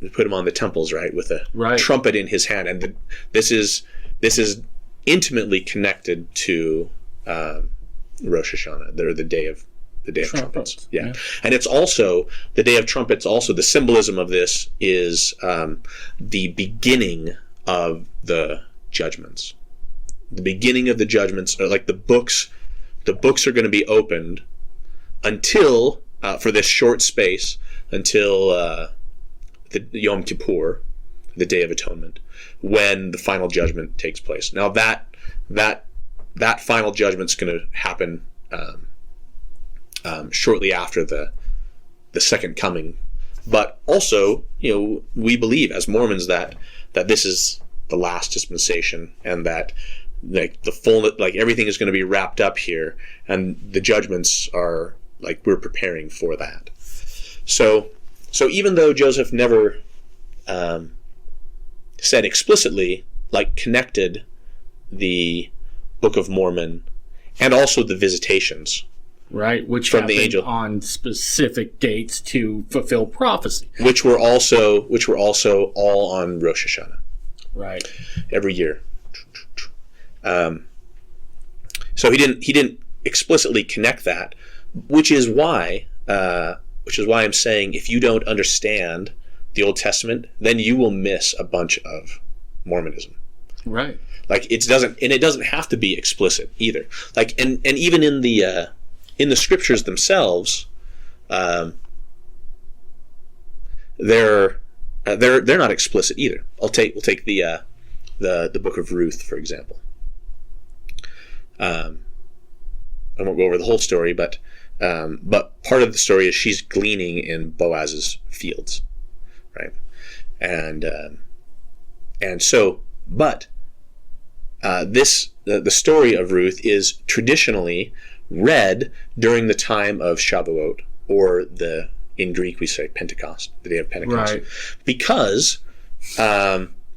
him on the temples, right, with a trumpet in his hand, and this is intimately connected to Rosh Hashanah, the day of trumpets. Yeah. And it's also the day of trumpets. Also, the symbolism of this is the beginning of the judgments. The beginning of the judgments are like the books. The books are going to be opened until for this short space until the Yom Kippur, the Day of Atonement, when the final judgment takes place. Now that final judgment's going to happen shortly after the second coming, but also, we believe as Mormons that this is the last dispensation, and that like the full, like everything is going to be wrapped up here, and the judgments are like we're preparing for that. So even though Joseph never said explicitly, like connected the Book of Mormon And also the visitations. Right, which from happened the angel on specific dates to fulfill prophecy. Which were also all on Rosh Hashanah. Right. Every year. So he didn't explicitly connect that, which is why I'm saying if you don't understand the Old Testament, then you will miss a bunch of Mormonism. Right. Like it doesn't have to be explicit either. Like and even in the scriptures themselves, they're not explicit either. We'll take the book of Ruth, for example. I won't go over the whole story, but part of the story is she's gleaning in Boaz's fields, right? The story of Ruth is traditionally read during the time of Shavuot, or in Greek we say Pentecost, the day of Pentecost, right.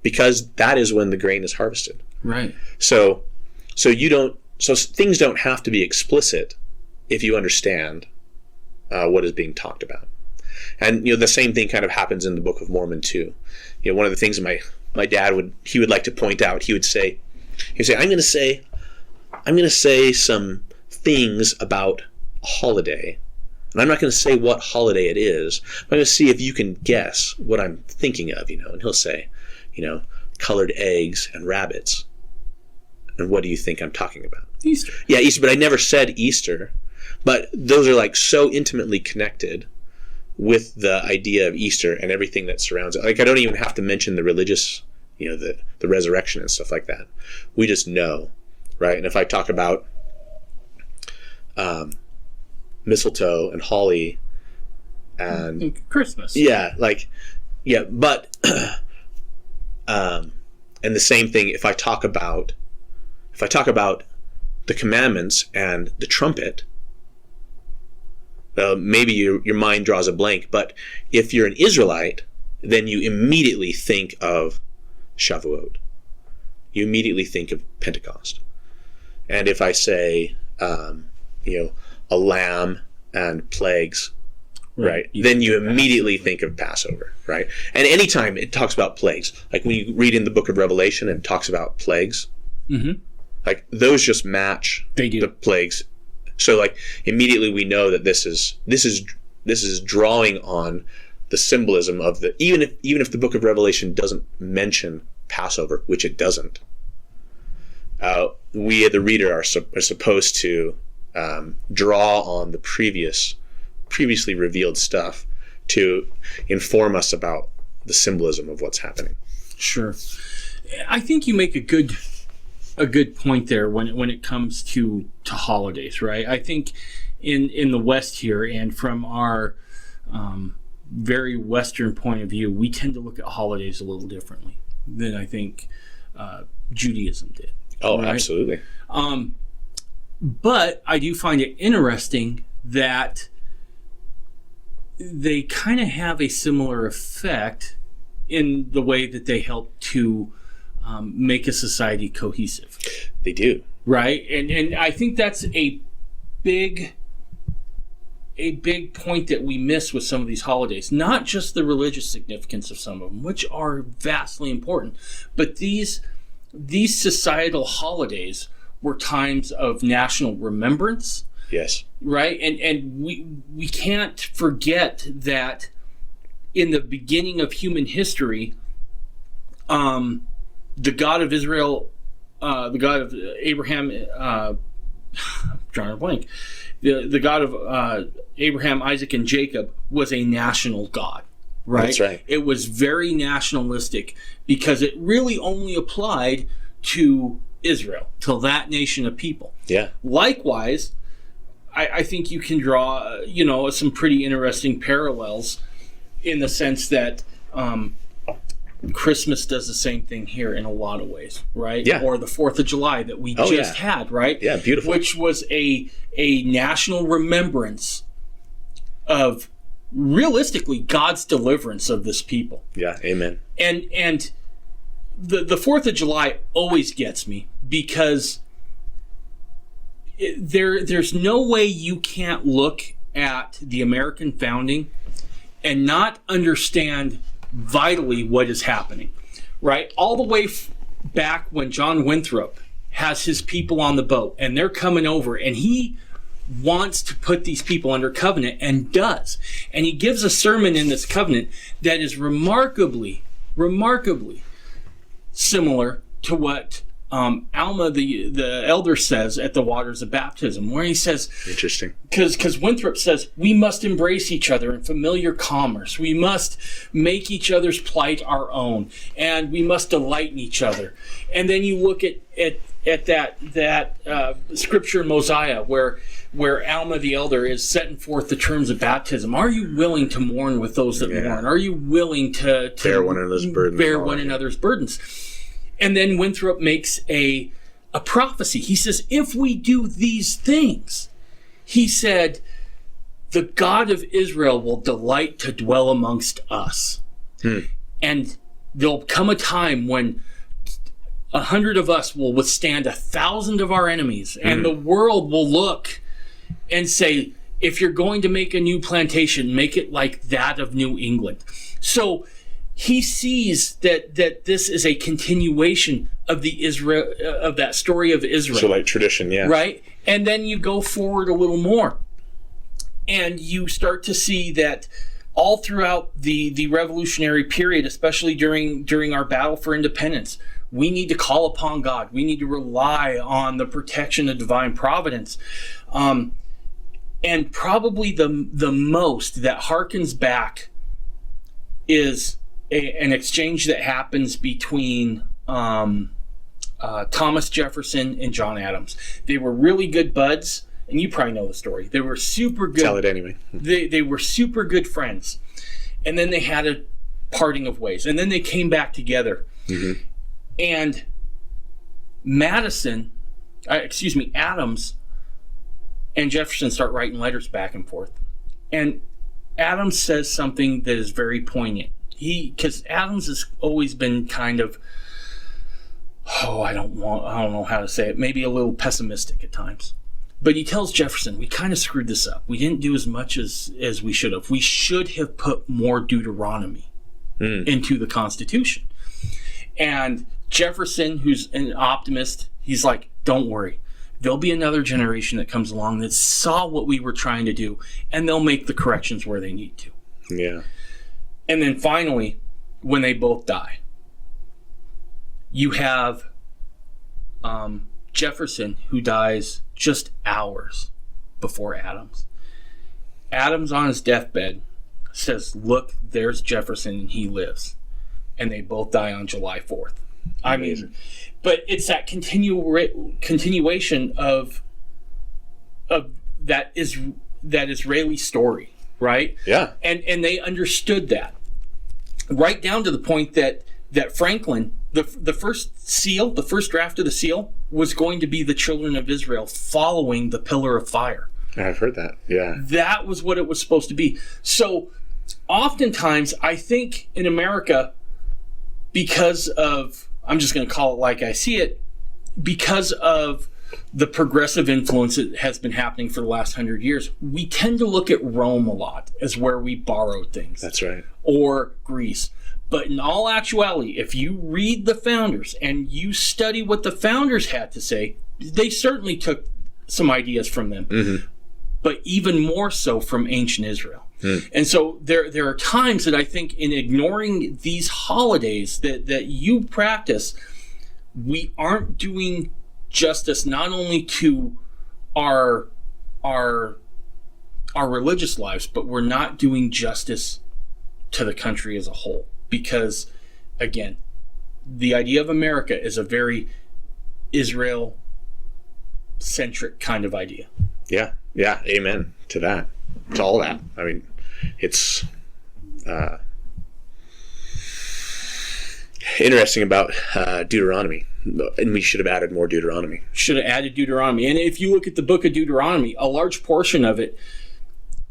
because that is when the grain is harvested. Right. So things don't have to be explicit if you understand what is being talked about. And the same thing kind of happens in the Book of Mormon too. One of the things my dad would like to point out, he would say, I'm going to say some things about a holiday, and I'm not going to say what holiday it is. I'm going to see if you can guess what I'm thinking of, and he'll say, colored eggs and rabbits. And what do you think I'm talking about? Easter. Yeah, Easter, but I never said Easter. But those are like so intimately connected with the idea of Easter and everything that surrounds it. Like I don't even have to mention the religious, the resurrection and stuff like that. We just know, right? And if I talk about mistletoe and holly and Christmas, but and the same thing if I talk about the commandments and the trumpet, maybe your mind draws a blank, but if you're an Israelite, then you immediately think of Shavuot. You immediately think of Pentecost. And if I say, a lamb and plagues, right? Then you immediately think of Passover, right? And anytime it talks about plagues, like when you read in the book of Revelation and it talks about plagues, mm-hmm. like those just match the plagues. So like immediately we know that this is drawing on the symbolism of even if the book of Revelation doesn't mention Passover, which it doesn't, we the reader are supposed to draw on the previously revealed stuff to inform us about the symbolism of what's happening. Sure. I think you make a good point there when it comes to holidays, right? I think in the West here, and from our very Western point of view, we tend to look at holidays a little differently than I think Judaism did. Oh, right? Absolutely. But I do find it interesting that they kind of have a similar effect in the way that they help to make a society cohesive. They do. Right? And I think that's a big point that we miss with some of these holidays. Not just the religious significance of some of them, which are vastly important, but these societal holidays were times of national remembrance. Yes. Right? And we can't forget that in the beginning of human history, the God of Israel, the God of Abraham, drawing a blank, the God of Abraham, Isaac, and Jacob was a national God, right? That's right. It was very nationalistic because it really only applied to Israel, to that nation of people. Yeah. Likewise, I think you can draw, some pretty interesting parallels in the sense that Christmas does the same thing here in a lot of ways, right? Yeah. Or the 4th of July that we just had, right? Yeah, beautiful. Which was a national remembrance of, realistically, God's deliverance of this people. Yeah, amen. And the 4th of July always gets me because there's no way you can't look at the American founding and not understand vitally what is happening, right? All the way back when John Winthrop has his people on the boat and they're coming over, and he wants to put these people under covenant, and does. And he gives a sermon in this covenant that is remarkably similar to what Alma the elder says at the waters of baptism, where he says, interesting, because Winthrop says, we must embrace each other in familiar commerce, we must make each other's plight our own, and we must delight in each other. And then you look at that scripture in Mosiah where Alma the elder is setting forth the terms of baptism. Are you willing to mourn with those that mourn? Are you willing to bear one another's burdens? And then Winthrop makes a prophecy. He says, if we do these things, he said, the God of Israel will delight to dwell amongst us. And there'll come a time when 100 of us will withstand 1,000 of our enemies. And the world will look and say, if you're going to make a new plantation, make it like that of New England. So he sees that this is a continuation of that story of Israel. So like tradition, yeah. Right? And then you go forward a little more, and you start to see that all throughout the revolutionary period, especially during our battle for independence, we need to call upon God. We need to rely on the protection of divine providence. And probably the most that harkens back is an exchange that happens between Thomas Jefferson and John Adams. They were really good buds, and you probably know the story. They were super good. Tell it anyway. They were super good friends, and then they had a parting of ways, and then they came back together. And Adams and Jefferson start writing letters back and forth, and Adams says something that is very poignant. Because Adams has always been kind of, I don't know how to say it, maybe a little pessimistic at times. But he tells Jefferson, we kind of screwed this up. We didn't do as much as we should have. We should have put more Deuteronomy into the Constitution. And Jefferson, who's an optimist, he's like, don't worry. There'll be another generation that comes along that saw what we were trying to do, and they'll make the corrections where they need to. Yeah. And then finally, when they both die, you have Jefferson, who dies just hours before Adams. Adams, on his deathbed, says, look, there's Jefferson, and he lives. And they both die on July 4th. Amazing. I mean, but it's that continuation of that Israeli story. Right? Yeah. And they understood that. Right down to the point that Franklin, the first seal, the first draft of the seal, was going to be the children of Israel following the pillar of fire. I've heard that. Yeah. That was what it was supposed to be. So oftentimes I think in America, because of, I'm just going to call it like I see it, because of the progressive influence that has been happening for the last 100 years, we tend to look at Rome a lot as where we borrowed things. That's right. Or Greece. But in all actuality, if you read the founders and you study what the founders had to say, they certainly took some ideas from them, but even more so from ancient Israel. And so there are times that I think in ignoring these holidays that you practice, we aren't doing justice not only to our religious lives, but we're not doing justice to the country as a whole. Because, again, the idea of America is a very Israel-centric kind of idea. Yeah, amen to that. To all that. I mean, it's interesting about Deuteronomy. And we should have added more Deuteronomy. Should have added Deuteronomy. And if you look at the book of Deuteronomy, a large portion of it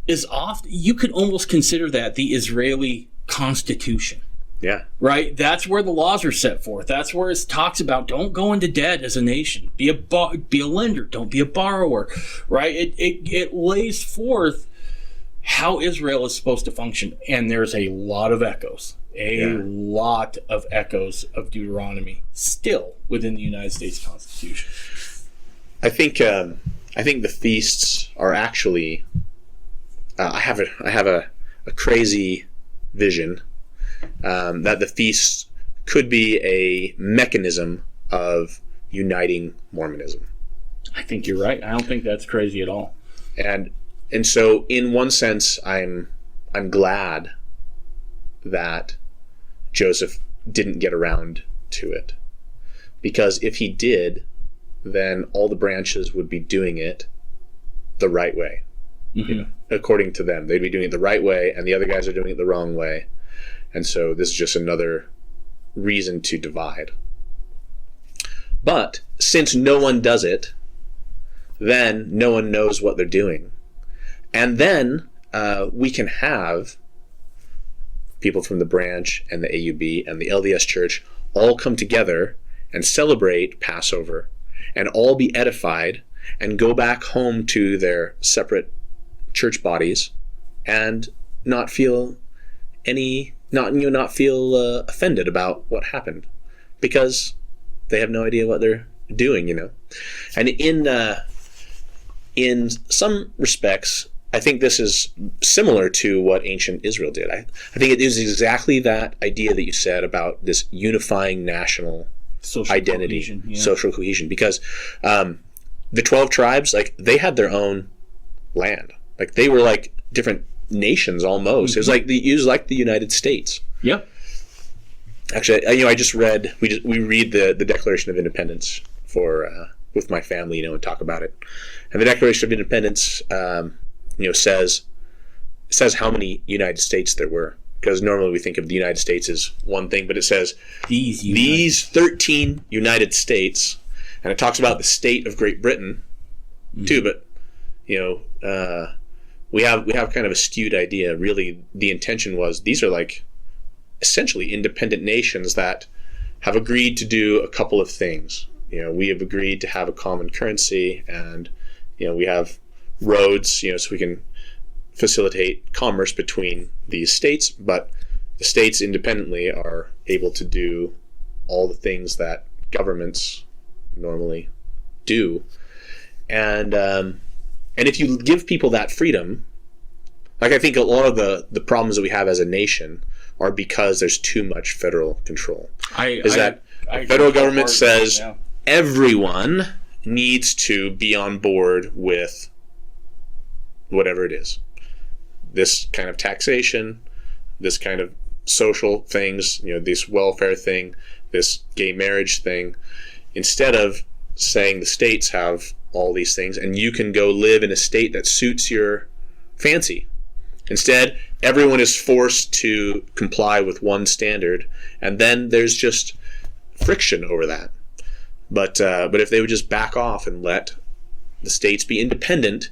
is you could almost consider that the Israeli Constitution. Yeah. Right? That's where the laws are set forth. That's where it talks about don't go into debt as a nation. Be a lender. Don't be a borrower. Right? It lays forth how Israel is supposed to function. And there's a lot of echoes. Lot of echoes of Deuteronomy still within the United States Constitution. I think the feasts are actually. I have a crazy vision that the feasts could be a mechanism of uniting Mormonism. I think you're right. I don't think that's crazy at all. And so, in one sense, I'm glad that Joseph didn't get around to it, because if he did, then all the branches would be doing it the right way. Mm-hmm. According to them, they'd be doing it the right way, and the other guys are doing it the wrong way. And so this is just another reason to divide. But since no one does it, then no one knows what they're doing. And then we can have people from the branch and the AUB and the LDS Church all come together and celebrate Passover and all be edified and go back home to their separate church bodies and not feel offended about what happened, because they have no idea what they're doing, And in some respects, I think this is similar to what ancient Israel did. I think it is exactly that idea that you said about this unifying national social identity, cohesion, social cohesion, because the 12 tribes, like, they had their own land. Like, they were like different nations almost. Mm-hmm. It was like the United States. Yeah. Actually, I just read. We read the Declaration of Independence with my family, and talk about it. And the Declaration of Independence, says how many United States there were. Because normally we think of the United States as one thing, but it says these 13 United States, and it talks about the state of Great Britain too. But we have kind of a skewed idea. Really, the intention was these are like essentially independent nations that have agreed to do a couple of things. We have agreed to have a common currency, and we have roads, so we can facilitate commerce between these states. But the states independently are able to do all the things that governments normally do, and if you give people that freedom, like, I think a lot of the problems that we have as a nation are because there's too much federal control. The federal government says everyone needs to be on board with whatever it is. This kind of taxation, this kind of social things, this welfare thing, this gay marriage thing, instead of saying the states have all these things and you can go live in a state that suits your fancy. Instead, everyone is forced to comply with one standard, and then there's just friction over that. But if they would just back off and let the states be independent,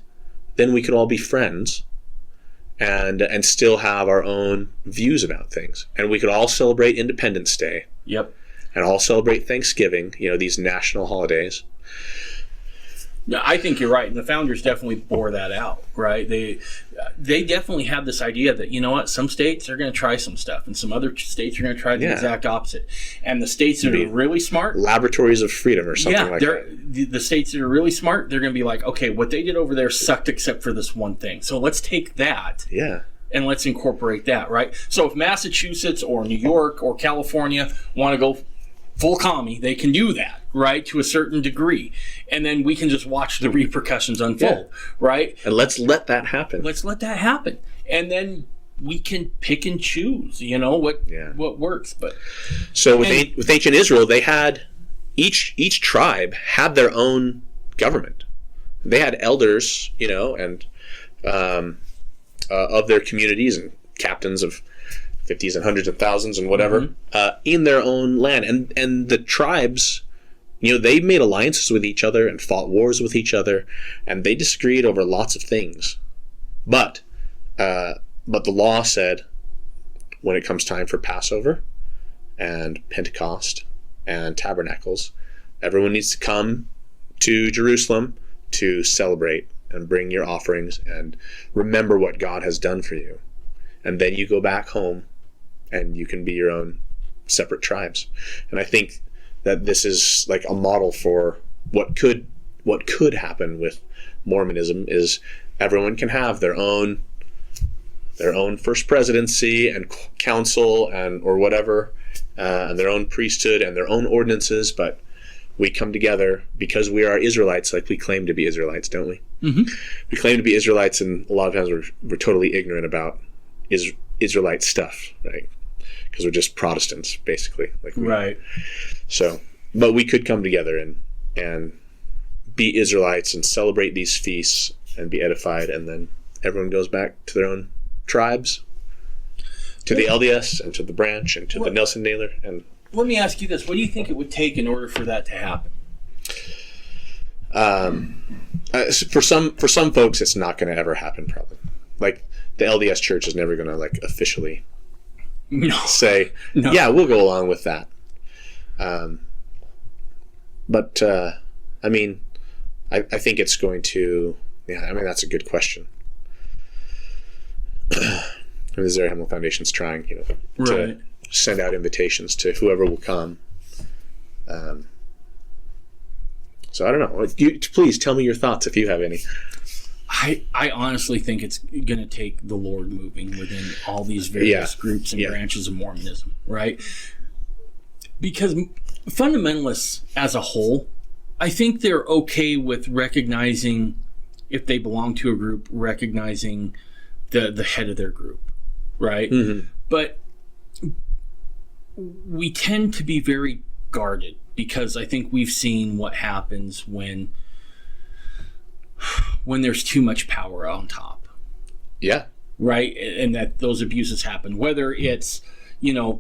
then we could all be friends and still have our own views about things. And we could all celebrate Independence Day. Yep. And all celebrate Thanksgiving, these national holidays. Yeah, I think you're right. And the founders definitely bore that out, right? They definitely have this idea that, some states are going to try some stuff and some other states are going to try the exact opposite. And the states that are really smart... Laboratories of freedom or something like that. The states that are really smart, they're going to be like, okay, what they did over there sucked except for this one thing. So let's take that and let's incorporate that, right? So if Massachusetts or New York or California want to go full commie, they can do that, right, to a certain degree. And then we can just watch the repercussions unfold, right? And let's let that happen. And then we can pick and choose, what works. But so with ancient Israel, they had each tribe had their own government. They had elders, and of their communities and captains of 50s and hundreds of thousands and whatever, in their own land. And the tribes, they made alliances with each other and fought wars with each other, and they disagreed over lots of things. But the law said, when it comes time for Passover, and Pentecost and Tabernacles. Everyone needs to come to Jerusalem to celebrate and bring your offerings and remember what God has done for you. And then you go back home and you can be your own separate tribes. And I think that this is like a model for what could happen with Mormonism is everyone can have their own first presidency and council and or whatever, and their own priesthood and their own ordinances, but we come together because we are Israelites, like we claim to be Israelites, don't we? Mm-hmm. We claim to be Israelites, and a lot of times we're totally ignorant about Israelite stuff, right? Because we're just Protestants, basically. Right. So, but we could come together and be Israelites and celebrate these feasts and be edified, and then everyone goes back to their own tribes, to the LDS and to the branch and to the Nelson Naylor. And let me ask you this: what do you think it would take in order for that to happen? For some folks, it's not going to ever happen. Probably, like the LDS Church is never going to like officially say, "Yeah, we'll go along with that." But I mean, I think it's going to. Yeah, I mean that's a good question. The Zarehemel Foundation's trying, to send out invitations to whoever will come. So I don't know. Please tell me your thoughts if you have any. I honestly think it's going to take the Lord moving within all these various groups and branches of Mormonism, right? Because fundamentalists as a whole, I think they're okay with recognizing, if they belong to a group, recognizing the head of their group, right? Mm-hmm. But we tend to be very guarded because I think we've seen what happens when there's too much power on top. Yeah. Right? And that those abuses happen, whether it's,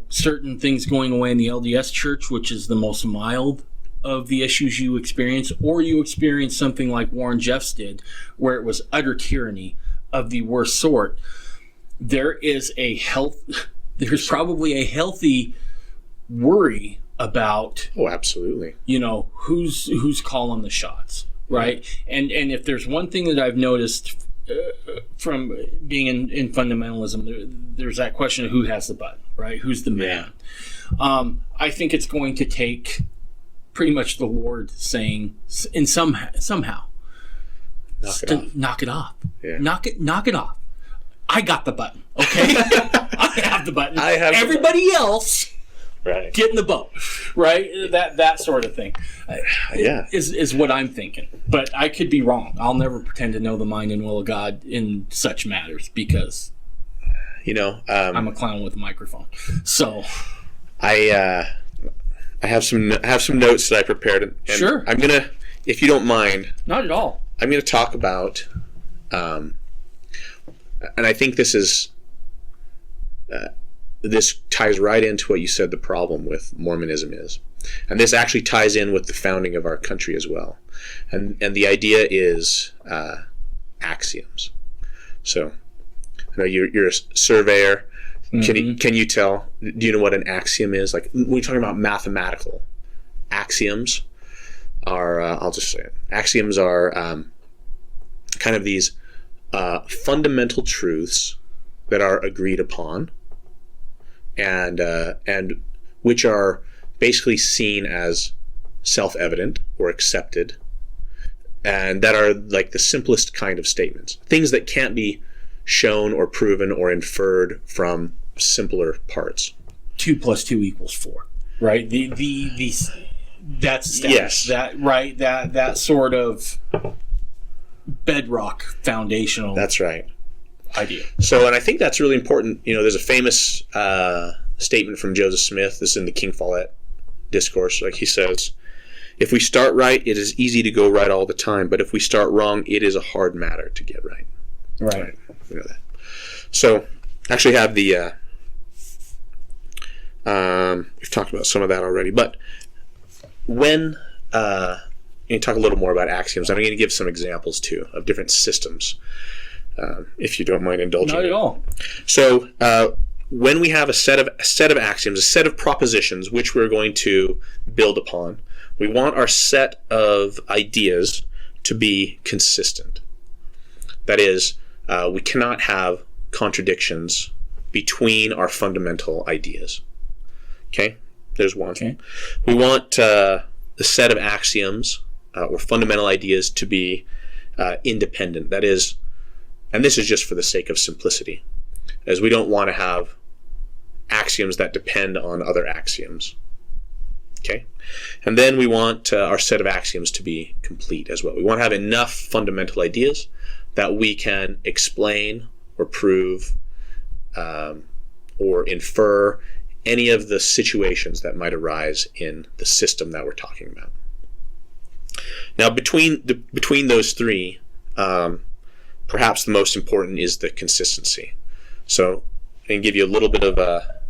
certain things going away in the LDS Church, which is the most mild of the issues you experience, or you experience something like Warren Jeffs did, where it was utter tyranny of the worst sort. There's probably a healthy worry about, absolutely, who's calling the shots, right? And if there's one thing that I've noticed from being in fundamentalism, there's that question of who has the button, right? Who's the man? I think it's going to take pretty much the Lord saying, somehow, knock it off. Yeah. Knock it off. I got the button, okay? I have the button. Everybody else, right? Get in the boat, right? That sort of thing. Is what I'm thinking. But I could be wrong. I'll never pretend to know the mind and will of God in such matters because, I'm a clown with a microphone. So, I have some notes that I prepared. And sure. I'm gonna, if you don't mind. Not at all. I'm gonna talk about. And I think this is this ties right into what you said the problem with Mormonism is, and this actually ties in with the founding of our country as well, and the idea is axioms. So, I know you're a surveyor. Mm-hmm. Can you tell? Do you know what an axiom is? Like when we're talking about mathematical axioms, are I'll just say it. Axioms are kind of these fundamental truths that are agreed upon, and which are basically seen as self-evident or accepted, and that are like the simplest kind of statements, things that can't be shown or proven or inferred from simpler parts. 2 + 2 = 4, right? That's yes, that sort of bedrock foundational. That's right. Idea. So, and I think that's really important. There's a famous statement from Joseph Smith. This is in the King Follett Discourse. Like he says, "If we start right, it is easy to go right all the time. But if we start wrong, it is a hard matter to get right." Right. We know that. So, actually have the. We've talked about some of that already, but when you talk a little more about axioms, I'm going to give some examples too of different systems, if you don't mind indulging. Not at all. So when we have a set of axioms, a set of propositions which we're going to build upon, we want our set of ideas to be consistent. That is, we cannot have contradictions between our fundamental ideas. Okay, there's one. Okay. We want the set of axioms or fundamental ideas to be independent. That is, and this is just for the sake of simplicity, as we don't want to have axioms that depend on other axioms. Okay, and then we want our set of axioms to be complete as well. We want to have enough fundamental ideas that we can explain or prove or infer any of the situations that might arise in the system that we're talking about. Now, between those three, perhaps the most important is the consistency. So I can give you a little bit of a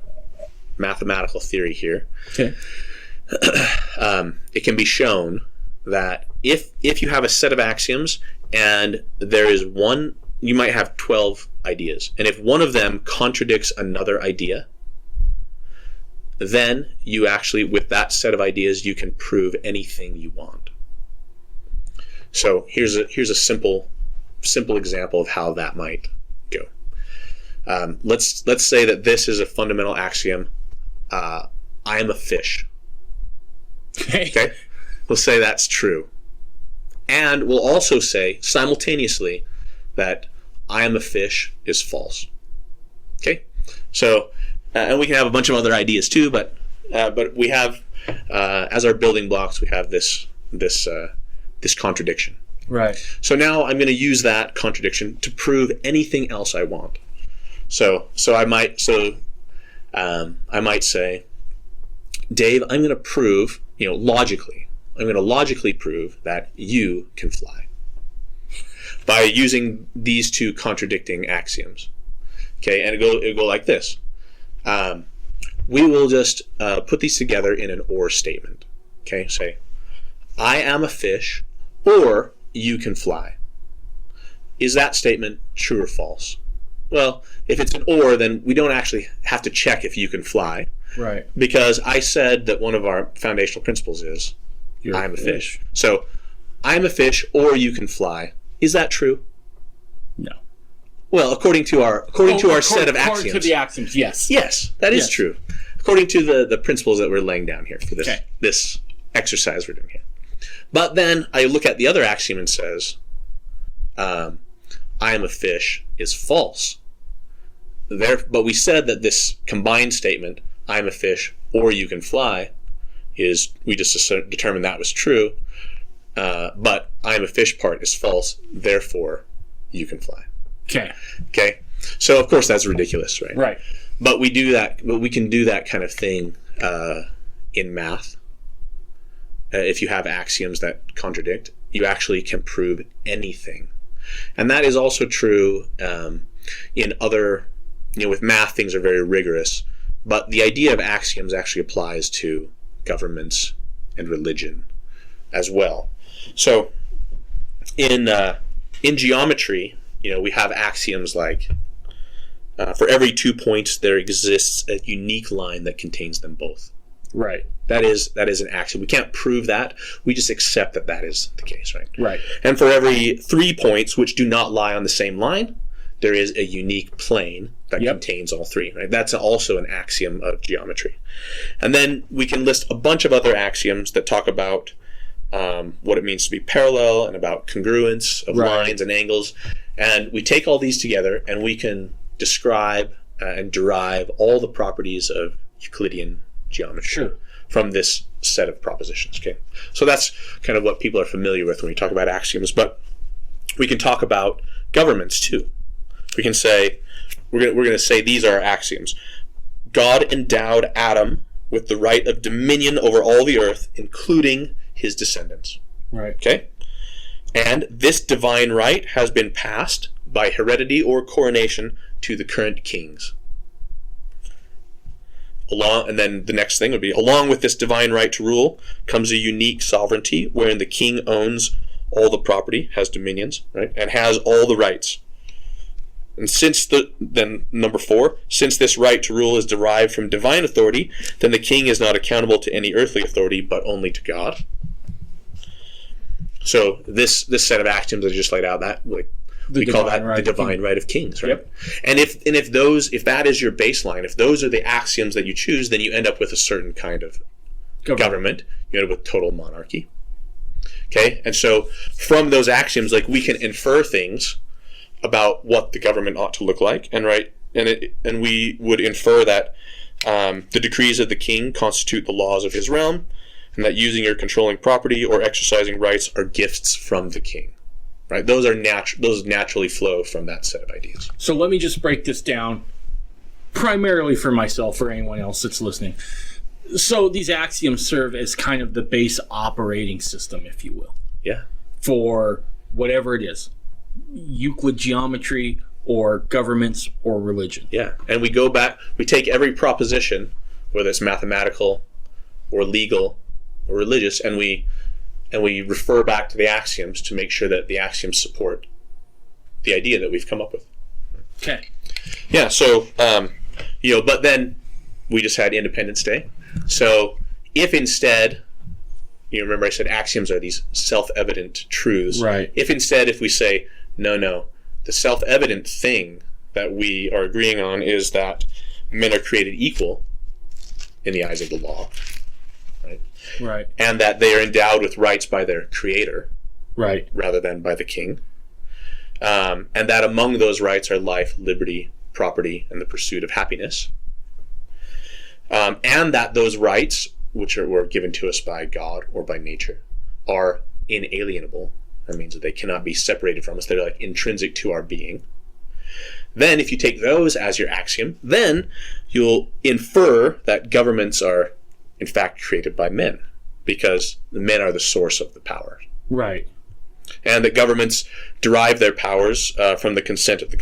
mathematical theory here. Okay. It can be shown that if you have a set of axioms and there is one, you might have 12 ideas, and if one of them contradicts another idea, then you actually, with that set of ideas, you can prove anything you want. So here's a simple example of how that might go. Let's say that this is a fundamental axiom. I am a fish. Okay. We'll say that's true. And we'll also say simultaneously that I am a fish is false. Okay. So, and we can have a bunch of other ideas too, but we have as our building blocks, we have this contradiction. Right. So now I'm going to use that contradiction to prove anything else I want. So I might say, Dave, I'm going to prove, logically, I'm going to logically prove that you can fly by using these two contradicting axioms. Okay, and it'll go like this. We will just put these together in an or statement. Okay, say, I am a fish, or you can fly. Is that statement true or false? Well, if it's an or, then we don't actually have to check if you can fly. Right. Because I said that one of our foundational principles is I'm a fish. So I'm a fish, or you can fly. Is that true? No. Well, according to our set of axioms. According to the axioms, yes. Yes, that is true. According to the principles that we're laying down here for this exercise we're doing here. But then I look at the other axiom and says, I am a fish is false. But we said that this combined statement, I am a fish or you can fly, we just determined that was true. But I am a fish part is false, therefore you can fly. Okay. So of course that's ridiculous, right? Right. But we can do that kind of thing in math. If you have axioms that contradict, you actually can prove anything. And that is also true in other, with math, things are very rigorous. But the idea of axioms actually applies to governments and religion as well. So in geometry, we have axioms like, for every 2 points, there exists a unique line that contains them both. Right. That is an axiom. We can't prove that. We just accept that that is the case, right? Right. And for every 3 points which do not lie on the same line, there is a unique plane that contains all three, right? That's also an axiom of geometry. And then we can list a bunch of other axioms that talk about what it means to be parallel and about congruence of lines and angles. And we take all these together and we can describe and derive all the properties of Euclidean geometry from this set of propositions. Okay, so that's kind of what people are familiar with when we talk about axioms. But we can talk about governments too. We can say we're going to say these are our axioms. God endowed Adam with the right of dominion over all the earth, including his descendants. Right. Okay, and this divine right has been passed by heredity or coronation to the current kings. And then the next thing would be, along with this divine right to rule comes a unique sovereignty wherein the king owns all the property, has dominions, right, and has all the rights. And then number 4, since this right to rule is derived from divine authority, then the king is not accountable to any earthly authority, but only to God. So this set of axioms I just laid out, that we call that the divine right of kings, right? Yep. And if that is your baseline, if those are the axioms that you choose, then you end up with a certain kind of government. You end up with total monarchy. Okay, and so from those axioms, like, we can infer things about what the government ought to look like, and we would infer that the decrees of the king constitute the laws of his realm, and that using or controlling property or exercising rights are gifts from the king. Right? Those naturally flow from that set of ideas. So let me just break this down, primarily for myself or anyone else that's listening. So these axioms serve as kind of the base operating system, if you will. Yeah. For whatever it is. Euclid geometry or governments or religion. Yeah. And we go back, we take every proposition, whether it's mathematical or legal or religious, and we refer back to the axioms to make sure that the axioms support the idea that we've come up with. Okay. Yeah, so, but then we just had Independence Day. So if instead, remember I said axioms are these self-evident truths. Right. If we say, no, the self-evident thing that we are agreeing on is that men are created equal in the eyes of the law. Right. And that they are endowed with rights by their creator, right, rather than by the king. And that among those rights are life, liberty, property, and the pursuit of happiness. And that those rights, which were given to us by God or by nature, are inalienable. That means that they cannot be separated from us. They're like intrinsic to our being. Then, if you take those as your axiom, then you'll infer that governments are in fact created by men, because the men are the source of the power. Right. And that governments derive their powers from the consent of the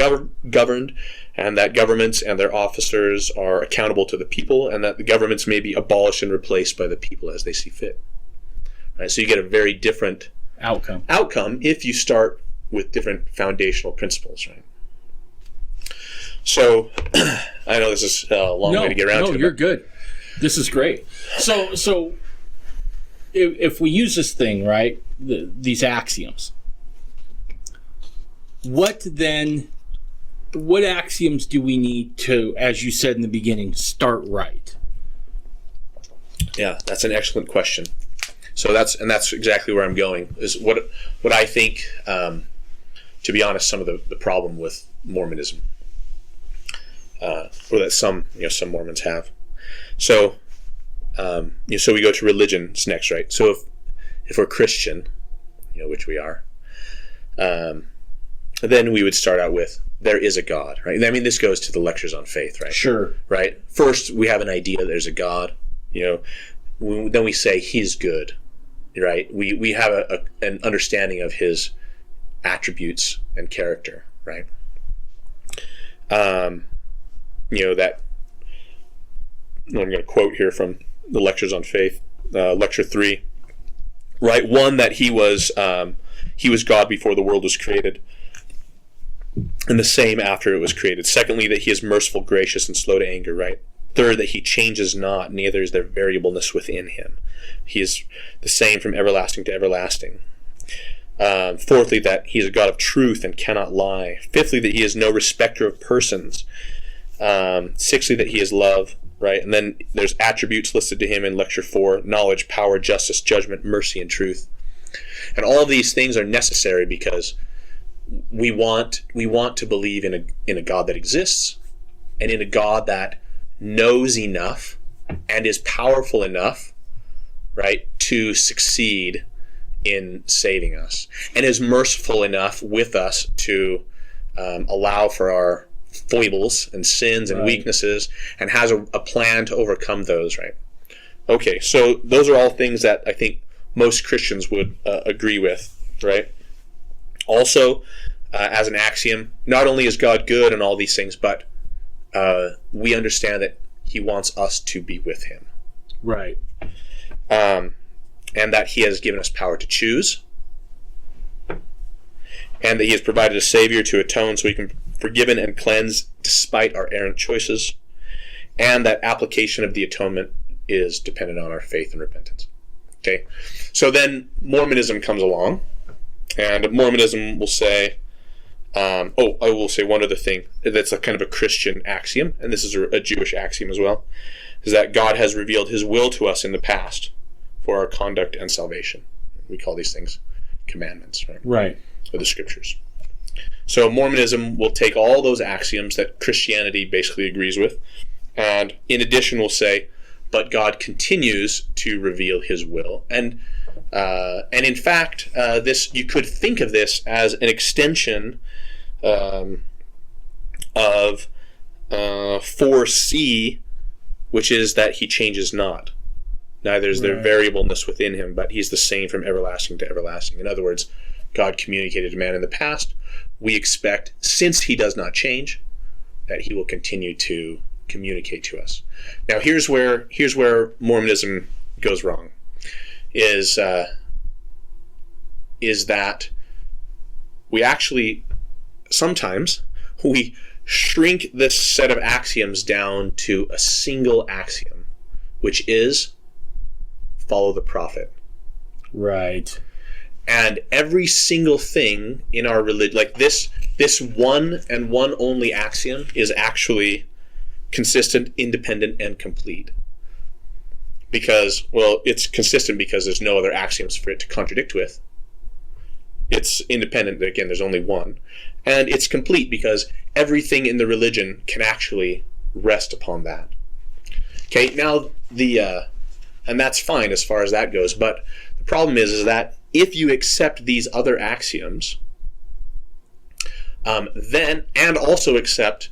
governed, and that governments and their officers are accountable to the people, and that the governments may be abolished and replaced by the people as they see fit. Right? So you get a very different outcome if you start with different foundational principles, right? So I know this is a long way to get around to. No, you're good. This is great. So if we use this thing, right, these axioms, what axioms do we need to, as you said in the beginning, start right? Yeah, that's an excellent question. So that's exactly where I'm going, is what I think, to be honest, some of the problem with Mormonism, or that some Mormons have. So, so we go to religions next, right? So if we're Christian, which we are, then we would start out with, there is a God, right? I mean, this goes to the lectures on faith, right? Sure. Right? First, we have an idea there's a God, then we say he's good, right? We have an understanding of his attributes and character, right? That I'm going to quote here from the lectures on faith, lecture 3, right? 1, that he was God before the world was created, and the same after it was created. Secondly, that he is merciful, gracious, and slow to anger, right? Third, that he changes not, neither is there variableness within him. He is the same from everlasting to everlasting. Fourthly, that he is a God of truth and cannot lie. Fifthly, that he is no respecter of persons. Sixthly, that he is love, right? And then there's attributes listed to him in lecture 4: knowledge, power, justice, judgment, mercy, and truth. And all of these things are necessary because we want to believe in a God that exists, and in a God that knows enough and is powerful enough, right, to succeed in saving us, and is merciful enough with us to allow for our foibles and sins and weaknesses, and has a plan to overcome those, right? Okay, so those are all things that I think most Christians would agree with, right? Also, as an axiom, not only is God good and all these things, but we understand that he wants us to be with him. Right. And that he has given us power to choose, and that he has provided a Savior to atone so we can forgiven and cleansed despite our errant choices, and that application of the atonement is dependent on our faith and repentance. Okay, so then Mormonism comes along, and Mormonism will say, I will say one other thing that's a kind of a Christian axiom, and this is a Jewish axiom as well, is that God has revealed his will to us in the past for our conduct and salvation. We call these things commandments, right? Right. Or the scriptures. So Mormonism will take all those axioms that Christianity basically agrees with, and in addition will say, but God continues to reveal his will. And in fact, this, you could think of this as an extension of 4C, which is that he changes not. Neither is there variableness within him, but he's the same from everlasting to everlasting. In other words, God communicated to man in the past. We expect, since he does not change, that he will continue to communicate to us. Now, here's where Mormonism goes wrong. Is that we actually sometimes we shrink this set of axioms down to a single axiom, which is follow the prophet. Right. And every single thing in our religion, like this one and one only axiom, is actually consistent, independent, and complete. Because, well, it's consistent because there's no other axioms for it to contradict with. It's independent, again, there's only one. And it's complete because everything in the religion can actually rest upon that. Okay, now and that's fine as far as that goes, but the problem is that if you accept these other axioms, then, and also accept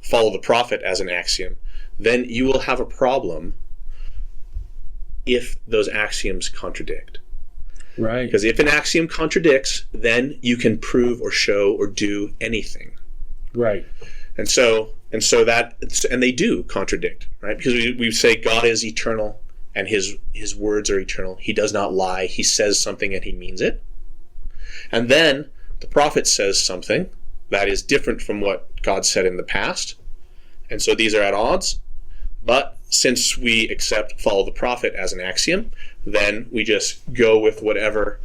follow the prophet as an axiom, then you will have a problem if those axioms contradict. Right. Because if an axiom contradicts, then you can prove or show or do anything. Right. And they do contradict, right? Because we say God is eternal and his words are eternal. He does not lie. He says something and he means it. And then the prophet says something that is different from what God said in the past. And so these are at odds. But since we accept follow the prophet as an axiom, then we just go with whatever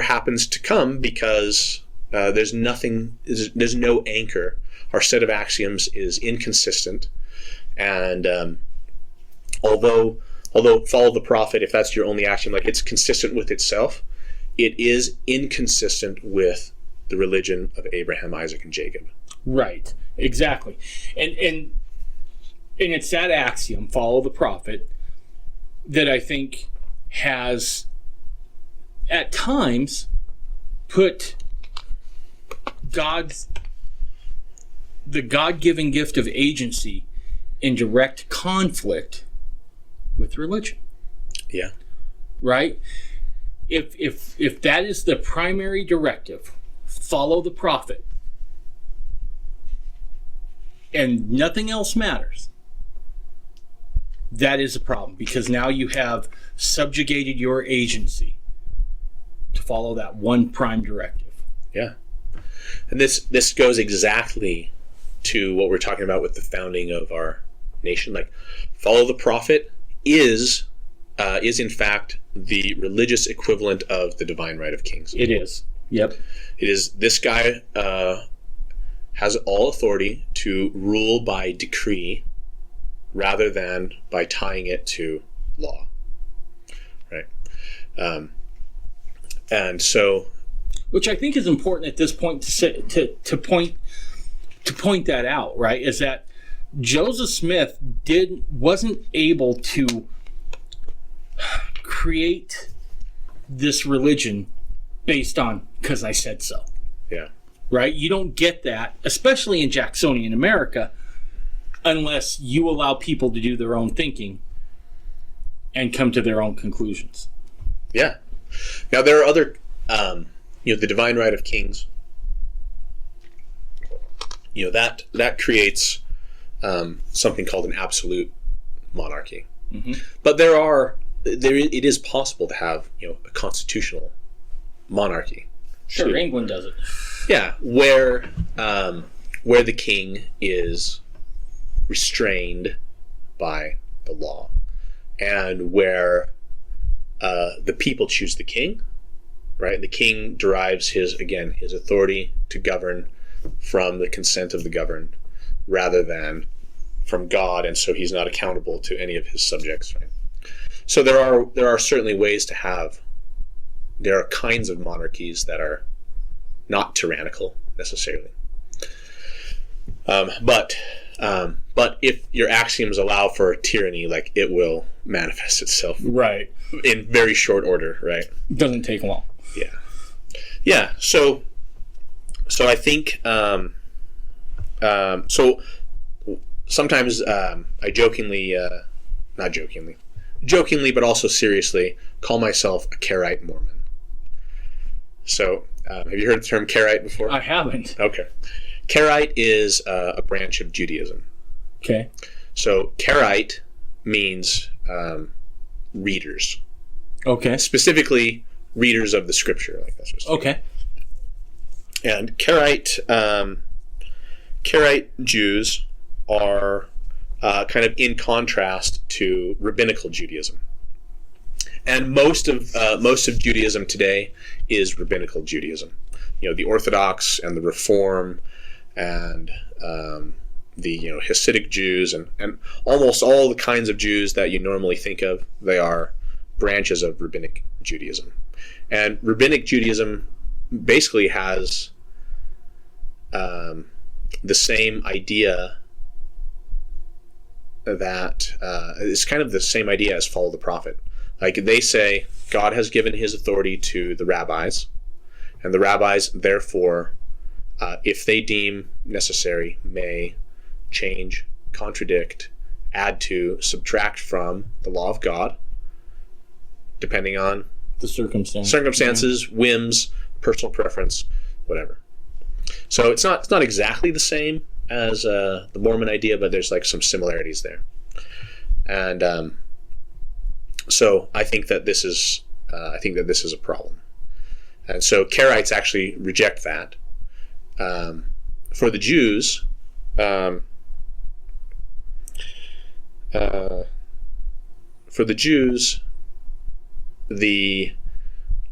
happens to come, because there's no anchor. Our set of axioms is inconsistent, and although follow the prophet, if that's your only axiom, like it's consistent with itself, it is inconsistent with the religion of Abraham, Isaac, and Jacob. Right. Exactly. And it's that axiom, follow the prophet, that I think has at times put the God-given gift of agency in direct conflict with religion. Yeah. Right? If that is the primary directive, follow the prophet, and nothing else matters, that is a problem, because now you have subjugated your agency to follow that one prime directive. Yeah. And this goes exactly to what we're talking about with the founding of our nation. Like, follow the prophet is in fact the religious equivalent of the divine right of kings. It is. Yep. It is. This guy has all authority to rule by decree rather than by tying it to law, right? And so, which I think is important at this point to point that out, right? Is that Joseph Smith wasn't able to create this religion based on because I said so. Yeah. Right? You don't get that, especially in Jacksonian America, unless you allow people to do their own thinking and come to their own conclusions. Yeah. Now there are other, the divine right of kings. That creates something called an absolute monarchy. Mm-hmm. But it is possible to have a constitutional monarchy. Sure, to, England does it. yeah, where the king is restrained by the law, and where the people choose the king, right? The king derives his authority to govern from the consent of the governed rather than from God, and so he's not accountable to any of his subjects, right? So there are certainly ways to have, there are kinds of monarchies that are not tyrannical necessarily. But if your axioms allow for tyranny, like, it will manifest itself Right. in very short order, right? Doesn't take long. Yeah. So I think so sometimes I jokingly, but also seriously, call myself a Karaite Mormon. So have you heard the term Karaite before? I haven't. Okay. Karaite is a branch of Judaism. Okay. So Karaite means readers. Okay. Specifically, readers of the scripture. Like that's what okay. And Karaite Jews are kind of in contrast to rabbinical Judaism. And most of Judaism today is rabbinical Judaism. You know, the Orthodox and the Reform and the Hasidic Jews and almost all the kinds of Jews that you normally think of, they are branches of rabbinic Judaism. And rabbinic Judaism basically has the same idea that it's kind of the same idea as follow the prophet. Like, they say God has given his authority to the rabbis, and the rabbis, therefore, if they deem necessary, may change, contradict, add to, subtract from the law of God, depending on the circumstances, whims, personal preference, whatever. So it's not exactly the same as the Mormon idea, but there's like some similarities there. And so I think that this is a problem. And so Karaites actually reject that. For the Jews, a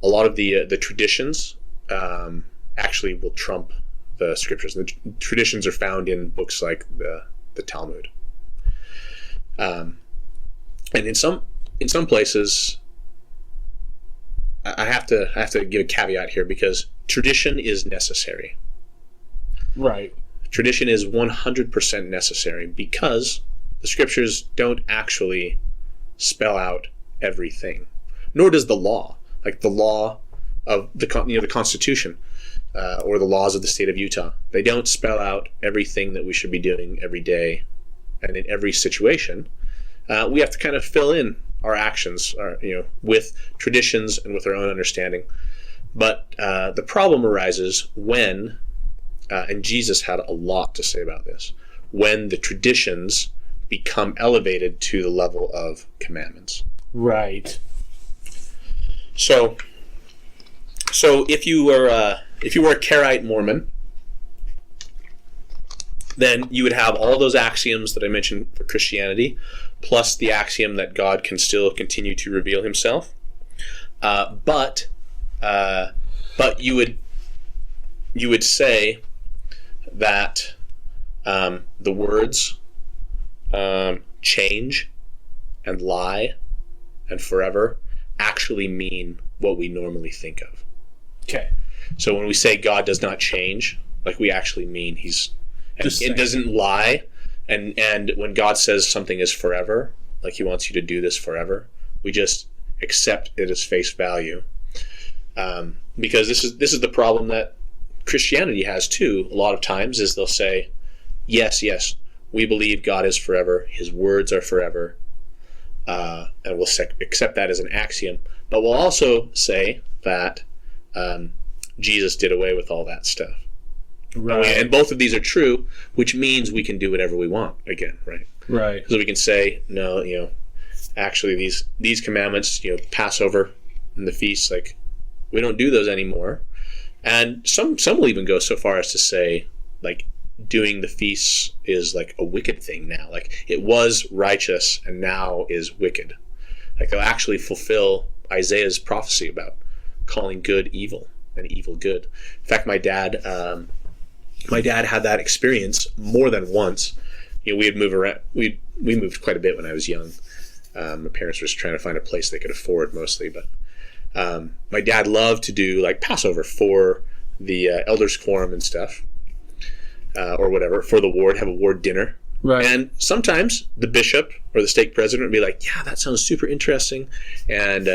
lot of the traditions actually will trump the scriptures. The traditions are found in books like the Talmud, and in some places, I have to give a caveat here, because tradition is necessary. Right. Tradition is 100% necessary, because the scriptures don't actually spell out everything, nor does the law. Like the law of the Constitution, or the laws of the state of Utah, they don't spell out everything that we should be doing every day and in every situation. We have to kind of fill in our actions, with traditions and with our own understanding. But the problem arises when, and Jesus had a lot to say about this, when the traditions become elevated to the level of commandments. Right. So if you were a Karaite Mormon, then you would have all those axioms that I mentioned for Christianity, plus the axiom that God can still continue to reveal himself. But you would say that the words change and lie and forever actually mean what we normally think of. Okay. So when we say God does not change, like, we actually mean it doesn't lie. And when God says something is forever, like he wants you to do this forever, we just accept it as face value. Because this is the problem that Christianity has too. A lot of times is they'll say, yes, we believe God is forever, his words are forever, and we'll accept that as an axiom. But we'll also say that Jesus did away with all that stuff. Right. And both of these are true, which means we can do whatever we want again, right? Right. So we can say, no, actually these commandments, Passover and the feasts, like, we don't do those anymore. And some will even go so far as to say, like, doing the feasts is like a wicked thing now. Like, it was righteous and now is wicked. Like, they'll actually fulfill Isaiah's prophecy about calling good evil and evil good. In fact, my dad had that experience more than once. We had moved around. We moved quite a bit when I was young. My parents were just trying to find a place they could afford mostly, but my dad loved to do like Passover for the elders quorum and stuff, or whatever, for the ward, have a ward dinner. Right. And sometimes the bishop or the stake president would be like, yeah, that sounds super interesting. And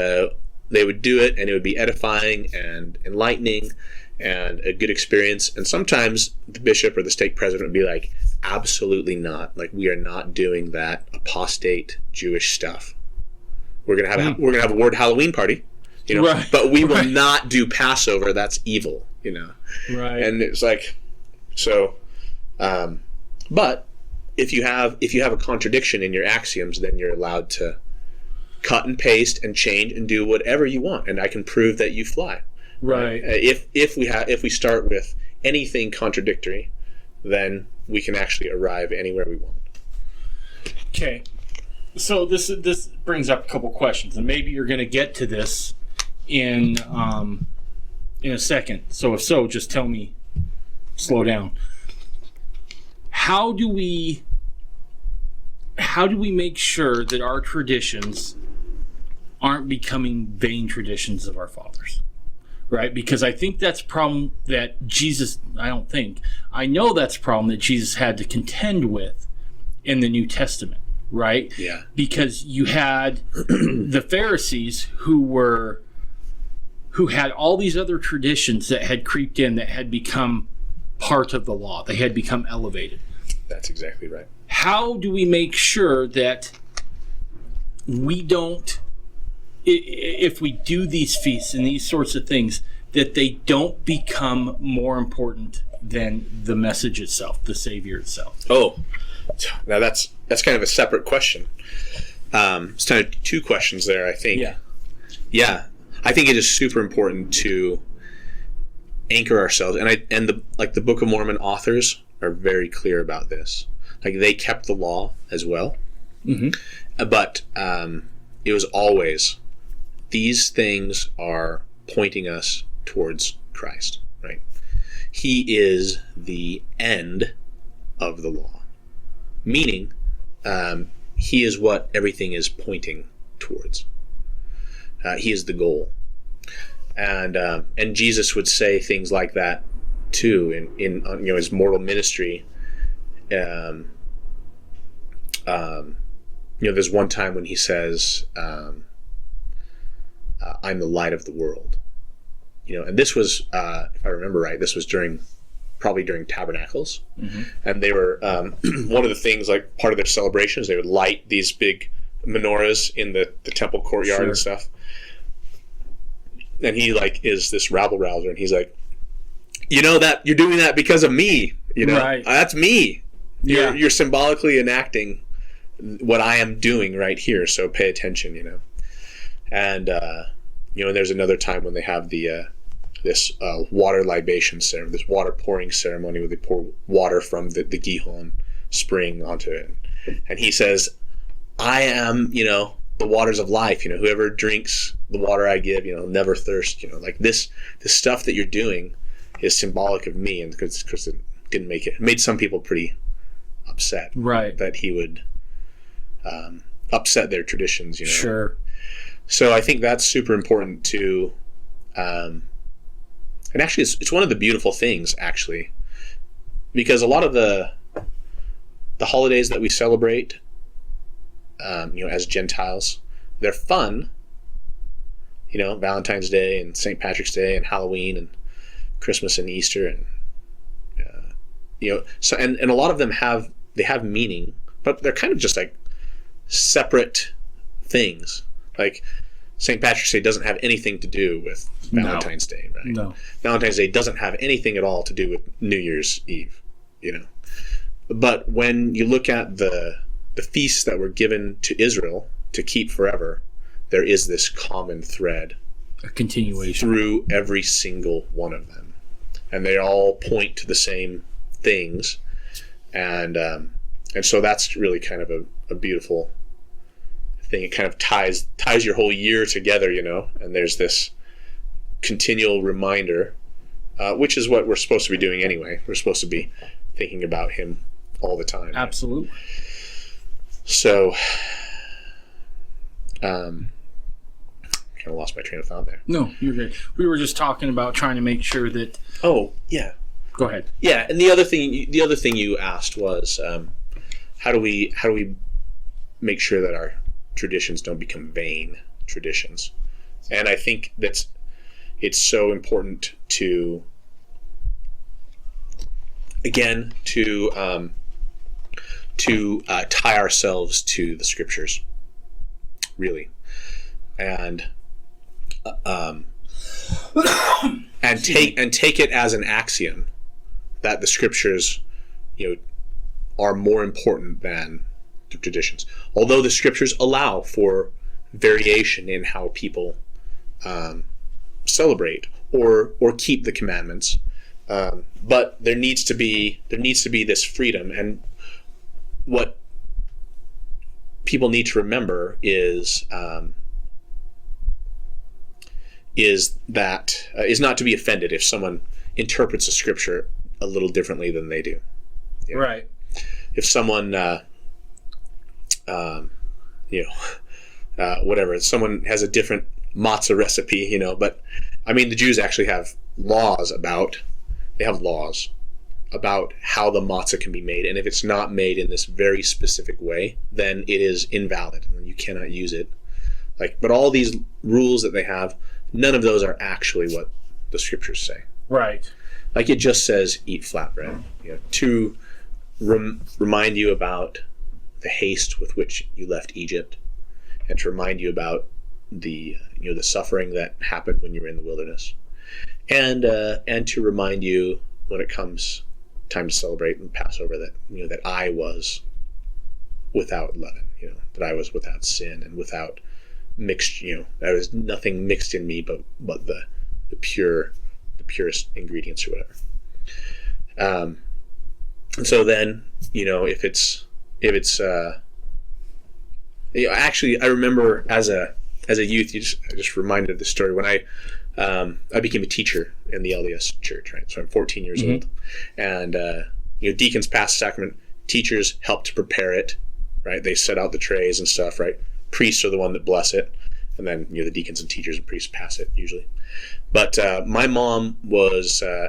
they would do it, and it would be edifying and enlightening and a good experience. And sometimes the bishop or the stake president would be like, absolutely not. Like, we are not doing that apostate Jewish stuff. We're gonna have a ward Halloween party, Right. but we will not do Passover. That's evil, Right. And it's like, so, but if you have a contradiction in your axioms, then you're allowed to cut and paste and change and do whatever you want, and I can prove that you fly. Right. If we start with anything contradictory, then we can actually arrive anywhere we want. Okay. So this brings up a couple questions, and maybe you're going to get to this in a second. So if so, just tell me. Slow down. How do we make sure that our traditions aren't becoming vain traditions of our fathers? Right? Because I think that's a problem that Jesus, I know that's a problem that Jesus had to contend with in the New Testament, right? Yeah. Because you had the Pharisees who had all these other traditions that had creeped in, that had become part of the law. They had become elevated. That's exactly right. How do we make sure that we don't, if we do these feasts and these sorts of things, that they don't become more important than the message itself, the Savior itself? Oh, now that's kind of a separate question. It's kind of two questions there, I think. Yeah. I think it is super important to anchor ourselves, and the Book of Mormon authors are very clear about this. Like, they kept the law as well, but it was always, these things are pointing us towards Christ, right? He is the end of the law, meaning he is what everything is pointing towards. He is the goal, and Jesus would say things like that too in his mortal ministry. There's one time when he says, "I'm the light of the world," and this was, if I remember right, this was probably during Tabernacles, and they were one of the things, like part of their celebrations, they would light these big menorahs in the temple courtyard and stuff. And he is this rabble rouser, and he's like, that you're doing that because of me, Right. That's me. Yeah. You're symbolically enacting what I am doing right here, so pay attention, And there's another time when they have this water libation ceremony, this water pouring ceremony, where they pour water from the Gihon spring onto it, and he says, "I am, the waters of life. Whoever drinks the water I give, never thirst." Like this stuff that you're doing is symbolic of me, and because it didn't make it made some people pretty upset, right? That he would upset their traditions, Sure. So I think that's super important to, and actually it's one of the beautiful things, actually, because a lot of the holidays that we celebrate, as Gentiles, they're fun. Valentine's Day and St. Patrick's Day and Halloween and Christmas and Easter, and so and a lot of them have meaning, but they're kind of just like separate things. Like St. Patrick's Day doesn't have anything to do with Valentine's Day, right? No. Valentine's Day doesn't have anything at all to do with New Year's Eve, But when you look at the feasts that were given to Israel to keep forever, there is this common thread, A continuation through every single one of them, and they all point to the same things, and so that's really kind of a beautiful thing. It kind of ties your whole year together, and there's this continual reminder, which is what we're supposed to be doing anyway. We're supposed to be thinking about him all the time. Absolutely. So, kind of lost my train of thought there. No, you're good. We were just talking about trying to make sure that. Oh, yeah. Go ahead. Yeah, and the other thing you asked was, how do we make sure that our traditions don't become vain traditions? And I think it's so important to tie ourselves to the scriptures, really, and take it as an axiom that the scriptures, are more important than the traditions. Although the scriptures allow for variation in how people celebrate or keep the commandments, but there needs to be this freedom. And what people need to remember is not to be offended if someone interprets a scripture a little differently than they do. Right. If someone, whatever, someone has a different matzah recipe, but I mean, the Jews actually have laws about how the matzah can be made, and if it's not made in this very specific way, then it is invalid and you cannot use it. But all these rules that they have, none of those are actually what the scriptures say. Right. It just says eat flatbread, to remind you about the haste with which you left Egypt, and to remind you about the suffering that happened when you were in the wilderness, and to remind you when it comes time to celebrate and Passover that that I was without leaven, that I was without sin and without mixed, there was nothing mixed in me but the purest ingredients or whatever. And so then, if it's actually, I remember as a youth, I just reminded of this story when I became a teacher in the LDS church, right? So I'm 14 years old, and deacons pass the sacrament, teachers help to prepare it, right? They set out the trays and stuff, right? Priests are the one that bless it, and then the deacons and teachers and priests pass it usually. But my mom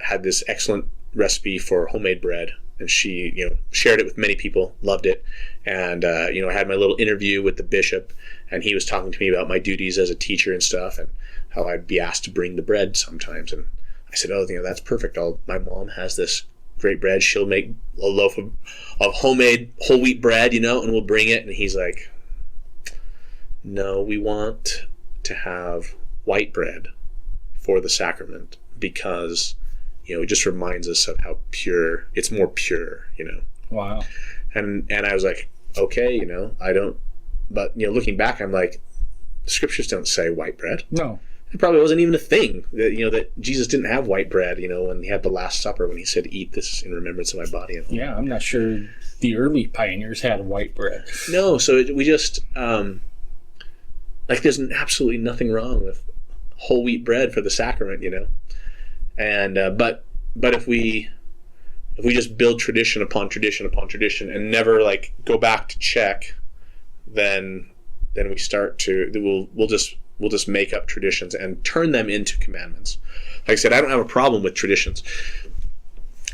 had this excellent recipe for homemade bread, and she shared it with many people, loved it, and I had my little interview with the bishop, and he was talking to me about my duties as a teacher and stuff, and how I'd be asked to bring the bread sometimes. And I said, oh, that's perfect. My mom has this great bread. She'll make a loaf of homemade whole wheat bread, and we'll bring it. And he's like, no, we want to have white bread for the sacrament because, it just reminds us of how pure, it's more pure, Wow. And I was like, okay, I don't, but, looking back, I'm like, the scriptures don't say white bread. No. It probably wasn't even a thing that that Jesus didn't have white bread, when he had the Last Supper, when he said, "Eat this in remembrance of my body." Yeah, I'm not sure the early pioneers had white bread. No, so we just there's absolutely nothing wrong with whole wheat bread for the sacrament, and but if we just build tradition upon tradition upon tradition and never go back to check, then we start to we'll just make up traditions and turn them into commandments. Like I said, I don't have a problem with traditions.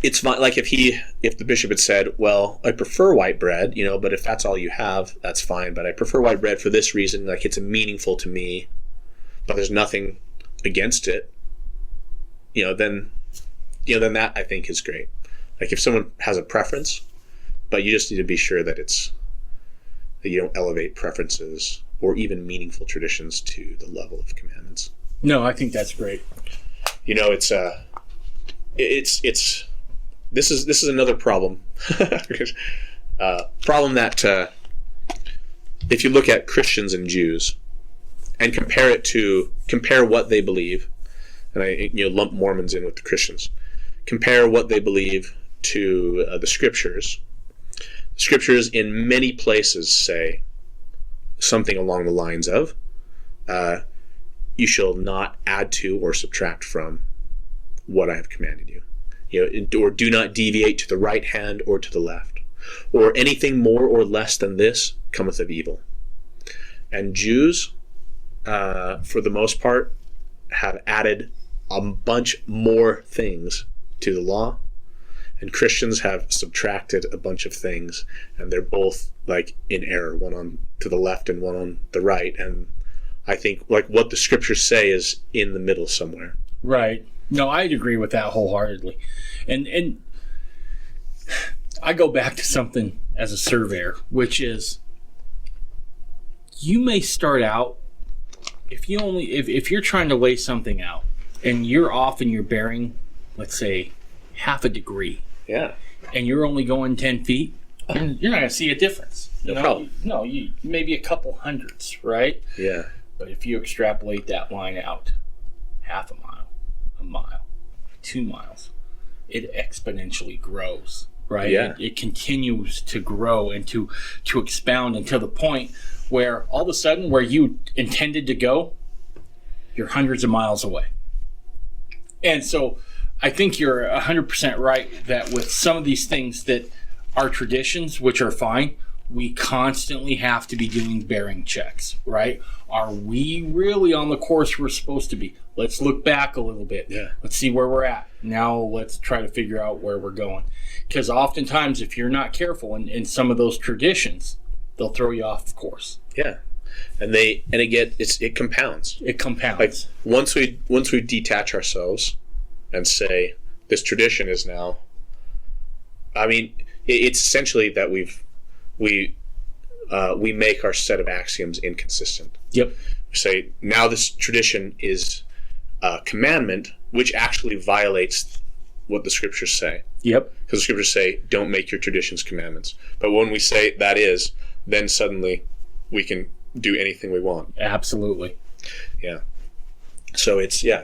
It's fine. If the bishop had said, well, I prefer white bread, but if that's all you have, that's fine. But I prefer white bread for this reason, it's meaningful to me, but there's nothing against it, then that I think is great. If someone has a preference, but you just need to be sure that you don't elevate preferences or even meaningful traditions to the level of commandments. No, I think that's great. This is another problem. Problem that if you look at Christians and Jews and compare what they believe, and I lump Mormons in with the Christians, compare what they believe to the scriptures. The scriptures in many places say something along the lines of, you shall not add to or subtract from what I have commanded you. Or do not deviate to the right hand or to the left. Or anything more or less than this cometh of evil. And Jews, for the most part, have added a bunch more things to the law, and Christians have subtracted a bunch of things, and they're both like in error, one on to the left and one on the right. And I think like what the scriptures say is in the middle somewhere. Right. No, I'd agree with that wholeheartedly. And I go back to something as a surveyor, which is you may start out if you're trying to lay something out and you're off in your bearing, let's say half a degree. Yeah. And you're only going 10 feet, you're not going to see a difference. No problem. No, you maybe a couple hundreds, right? Yeah. But if you extrapolate that line out, half a mile, 2 miles, it exponentially grows, right? Yeah. It continues to grow and to expound until the point where all of a sudden where you intended to go, you're hundreds of miles away. And so I think you're 100% right that with some of these things that are traditions, which are fine, we constantly have to be doing bearing checks, right? Are we really on the course we're supposed to be? Let's look back a little bit. Yeah. Let's see where we're at. Now let's try to figure out where we're going. Because oftentimes if you're not careful in some of those traditions, they'll throw you off course. Yeah. And it compounds. It compounds. Like once we detach ourselves and say this tradition is now, I mean, it's essentially that we make our set of axioms inconsistent. Yep. We say now this tradition is a commandment which actually violates what the scriptures say. Yep. Because the scriptures say don't make your traditions commandments. But when we say that is, then suddenly we can do anything we want. Absolutely. Yeah. So that's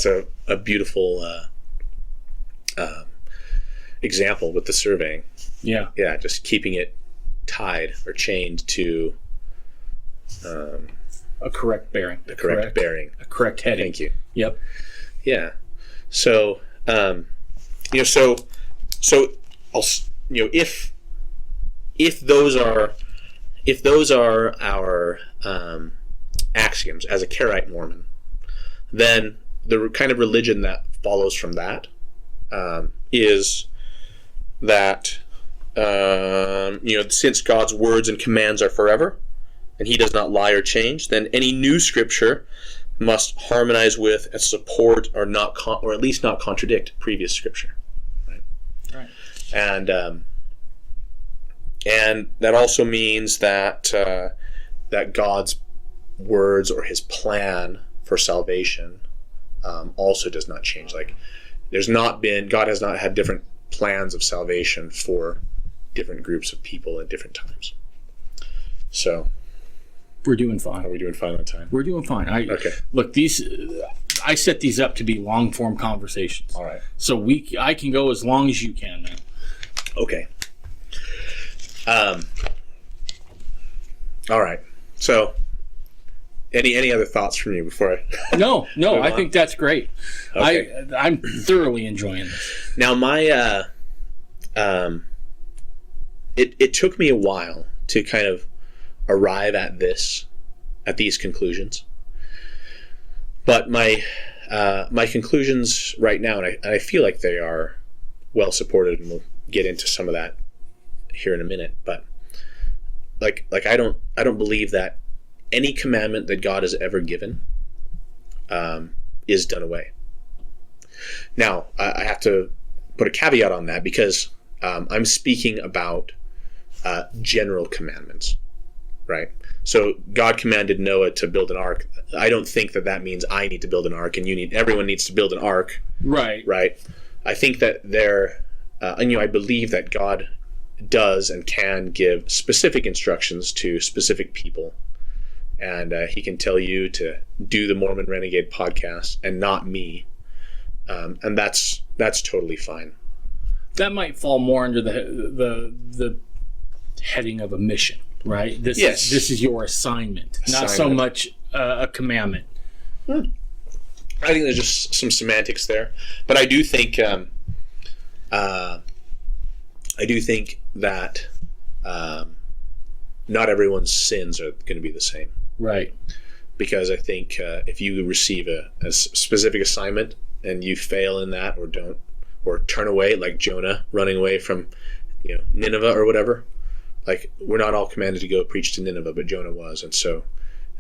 a beautiful example with the surveying. Yeah. Yeah, just keeping it tied or chained to a correct bearing. the correct bearing. A correct heading. Thank you. Yep. Yeah. So if those are our axioms as a Karaite Mormon, then the kind of religion that follows from that is that since God's words and commands are forever, and He does not lie or change, then any new scripture must harmonize with and support, or at least not contradict previous scripture. Right. And that also means that that God's words or His plan for salvation also does not change. Like God has not had different plans of salvation for different groups of people at different times. So we're doing fine. Are we doing fine on time? We're doing fine. Okay. Look, I set these up to be long form conversations. All right. So I can go as long as you can, man. Okay. All right. So any other thoughts from you before I No, I think that's great. Okay. I'm thoroughly enjoying this. Now my it took me a while to kind of arrive at these conclusions, but my conclusions right now, and I feel like they are well supported, and we'll get into some of that here in a minute, but like I don't believe that any commandment that God has ever given is done away. Now I have to put a caveat on that, because I'm speaking about general commandments, right? So God commanded Noah to build an ark. I don't think that means I need to build an ark and everyone needs to build an ark. Right. I think that I believe that God does and can give specific instructions to specific people, and He can tell you to do the Mormon Renegade podcast and not me, And that's totally fine. That might fall more under the heading of a mission, right? This is your assignment, not so much a commandment. I think there's just some semantics there, but I do think that not everyone's sins are going to be the same, right? Because I think if you receive a specific assignment and you fail in that, or don't, or turn away, like Jonah running away from Nineveh or whatever, like, we're not all commanded to go preach to Nineveh, but Jonah was, and so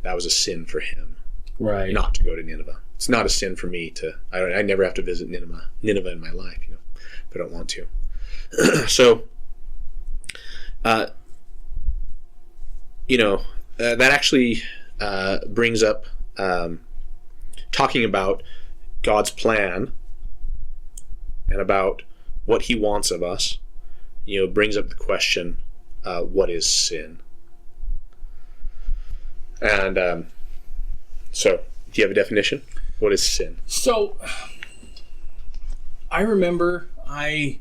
that was a sin for him, right? Not to go to Nineveh. It's not a sin for me to. I never have to visit Nineveh in my life, if I don't want to. So, that actually brings up talking about God's plan and about what He wants of us. Brings up the question, what is sin? And so, do you have a definition? What is sin? So, I remember I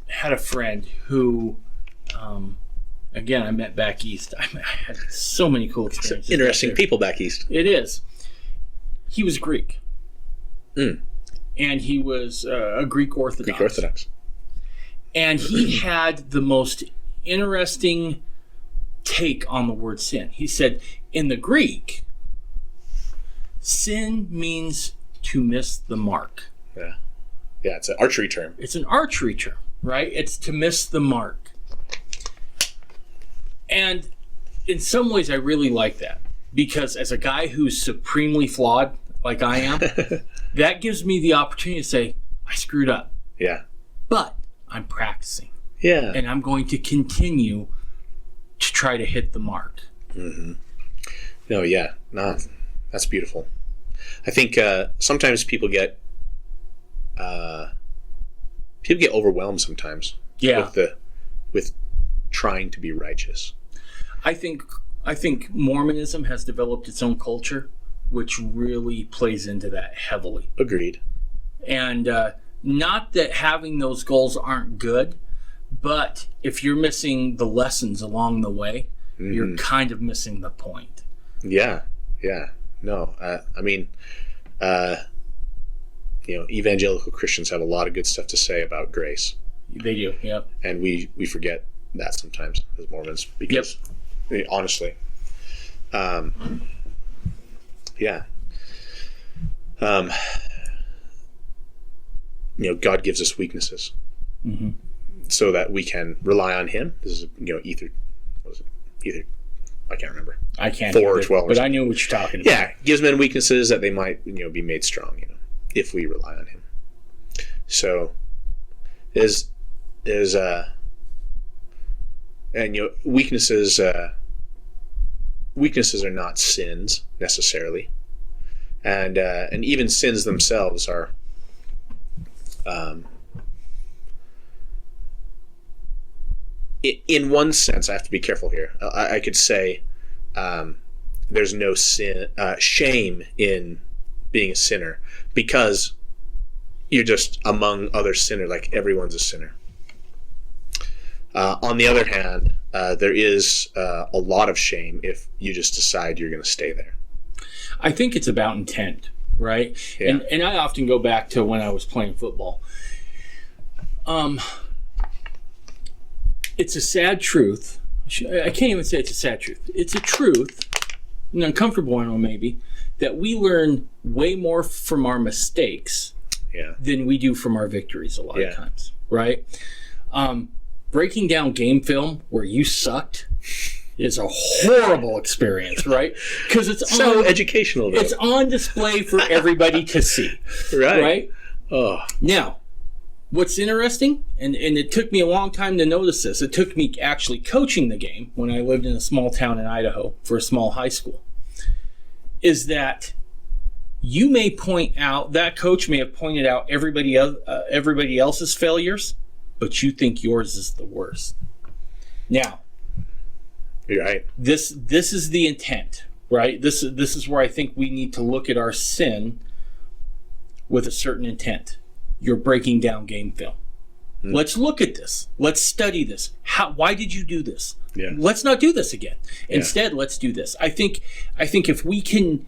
had a friend who, again, I met back east. I had so many cool experiences. Interesting people back east. It is. He was Greek. And he was a Greek Orthodox. And he had the most interesting take on the word sin. He said, in the Greek, sin means to miss the mark. Yeah, it's an archery term. It's an archery term, right? It's to miss the mark. And in some ways, I really like that, because as a guy who's supremely flawed, like I am, that gives me the opportunity to say, I screwed up. Yeah. But I'm practicing. Yeah. And I'm going to continue to try to hit the mark. Mm-hmm. No, that's beautiful. I think sometimes people get overwhelmed sometimes. Yeah. With trying to be righteous. I think Mormonism has developed its own culture, which really plays into that heavily. Agreed. And not that having those goals aren't good, but if you're missing the lessons along the way, you're kind of missing the point. Yeah. No, evangelical Christians have a lot of good stuff to say about grace. They do, yep. And we forget that sometimes as Mormons, because honestly, God gives us weaknesses, so that we can rely on Him. This is Ether. What was it? Ether. I can't remember. I can't. 4 or 12. But I knew what you're talking about. Yeah, gives men weaknesses that they might be made strong. If we rely on Him. So there's weaknesses. Weaknesses are not sins necessarily, and even sins themselves are. In one sense, I have to be careful here. I could say there's no shame in being a sinner, because you're just among other sinners, like everyone's a sinner. On the other hand, there is a lot of shame if you just decide you're going to stay there. I think it's about intent, right? Yeah. And I often go back to when I was playing football. It's a sad truth. I can't even say it's a sad truth. It's a truth, an uncomfortable one maybe, that we learn way more from our mistakes than we do from our victories a lot of times, right? Breaking down game film where you sucked is a horrible experience, right? Because it's so educational, though. It's on display for everybody to see, right? Oh. Now, what's interesting, and it took me a long time to notice this, it took me actually coaching the game when I lived in a small town in Idaho for a small high school, is that you may point out, that coach may have pointed out everybody else's failures, but you think yours is the worst. Now, you're right. This is the intent, right? This is where I think we need to look at our sin with a certain intent. You're breaking down game film. Let's look at this. Let's study this. Why did you do this? Yeah. Let's not do this again. Yeah. Instead, let's do this. I think if we can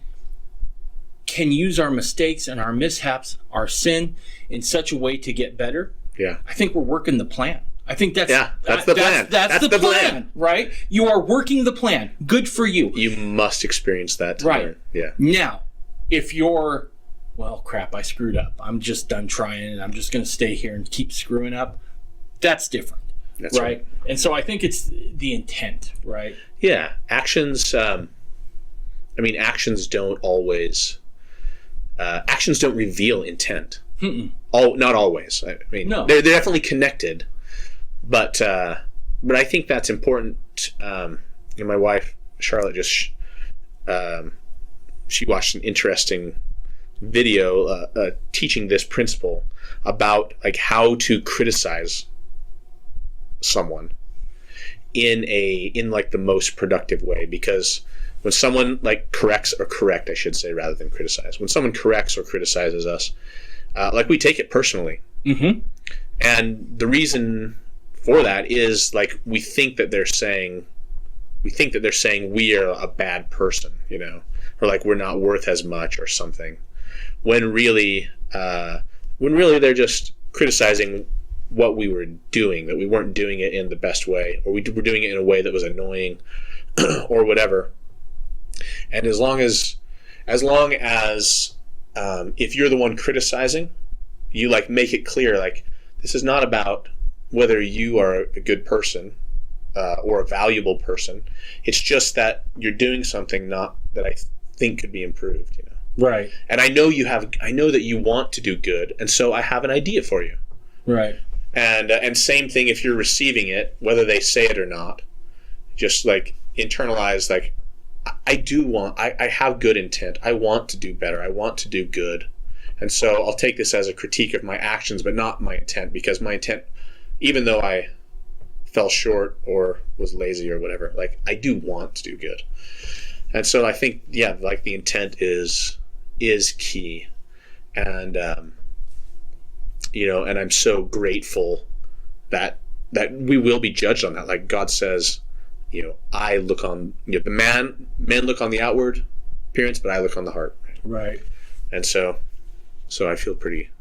use our mistakes and our mishaps, our sin, in such a way to get better, Yeah. I think we're working the plan. I think that's the plan. That's the plan, right? You are working the plan. Good for you. You must experience that to Right. learn. Yeah. Now, if you're, well, crap, I screwed up. I'm just done trying and I'm just going to stay here and keep screwing up. That's different. That's right. And so I think it's the intent, right? Yeah. Actions, actions don't always, actions don't reveal intent. Not always. I mean, No. they're definitely connected, but I think that's important. My wife, Charlotte, just, she watched an interesting video teaching this principle about like how to criticize someone in like the most productive way, because when someone like corrects I should say, rather than criticize, when someone corrects or criticizes us, like we take it personally. And the reason for that is like we think that they're saying we are a bad person, or like we're not worth as much or something, when really they're just criticizing what we were doing, that we weren't doing it in the best way, or we were doing it in a way that was annoying or whatever. And as long as if you're the one criticizing, you like make it clear, like, this is not about whether you are a good person or a valuable person. It's just that you're doing something that I think could be improved, Right. And I know that you want to do good, and so I have an idea for you. Right. And same thing if you're receiving it, whether they say it or not, just like internalize, like, I have good intent. I want to do better. I want to do good. And so I'll take this as a critique of my actions, but not my intent, because my intent, even though I fell short or was lazy or whatever, like, I do want to do good. And so I think, yeah, like the intent is key. And, and I'm so grateful that we will be judged on that. Like God says, I look on, men look on the outward appearance, but I look on the heart. Right. And so I feel pretty,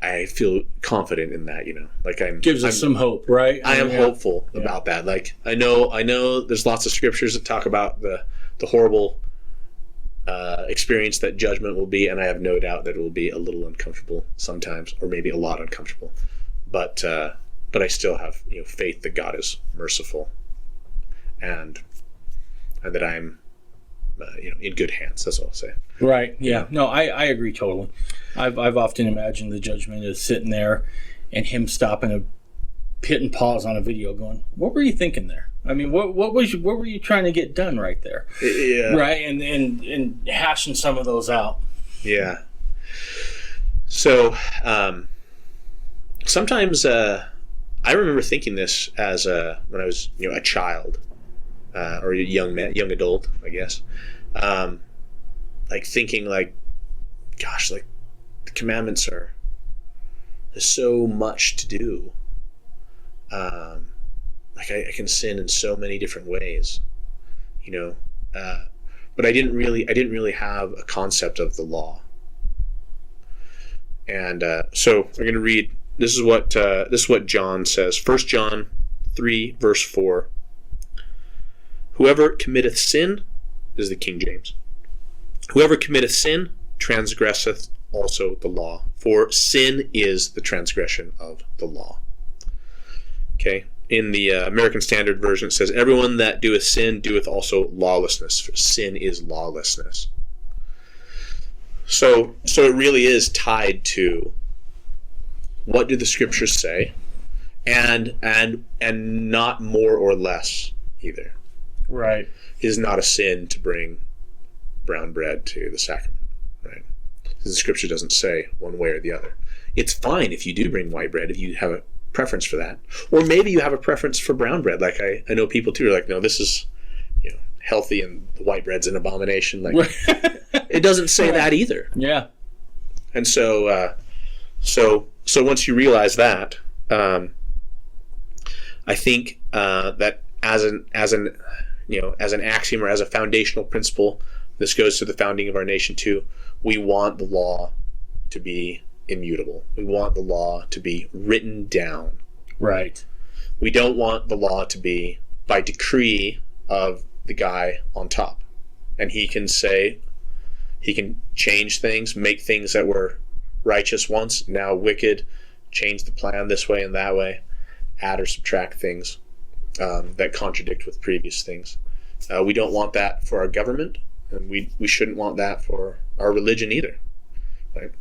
I feel confident in that, like Gives us some hope, right? I am hopeful about that. Like I know there's lots of scriptures that talk about the horrible experience that judgment will be, and I have no doubt that it will be a little uncomfortable sometimes, or maybe a lot uncomfortable. But I still have faith that God is merciful, and that I'm in good hands. That's all I'll say. Right. Yeah. No, I agree totally. I've often imagined the judgment is sitting there, and him stopping a hit and pause on a video, going, "What were you thinking there? I mean, what were you trying to get done right there?" Yeah. Right. And hashing some of those out. Yeah. So sometimes I remember thinking this as when I was a child or a young adult, I guess. Like thinking like, gosh, like the commandments there's so much to do. Like I can sin in so many different ways, but I didn't really have a concept of the law. And so we're going to read. This is what John says. 1 John 3 verse 4. Whoever committeth sin, is the King James. Whoever committeth sin transgresseth also the law, for sin is the transgression of the law. Okay. In the American Standard Version, it says, "Everyone that doeth sin doeth also lawlessness, for sin is lawlessness." So it really is tied to what do the scriptures say, and not more or less either. Right. It is not a sin to bring brown bread to the sacrament, right? Because the scripture doesn't say one way or the other. It's fine if you do bring white bread, if you have a preference for that. Or maybe you have a preference for brown bread. Like I know people too are like, no, this is, healthy and white bread's an abomination. Like, it doesn't say that either. Yeah. And so once you realize that, I think that as an axiom or as a foundational principle, this goes to the founding of our nation too. We want the law to be immutable. We want the law to be written down. Right. We don't want the law to be by decree of the guy on top. And he can change things, make things that were righteous once, now wicked, change the plan this way and that way, add or subtract things that contradict with previous things. We don't want that for our government, and we shouldn't want that for our religion either. Right?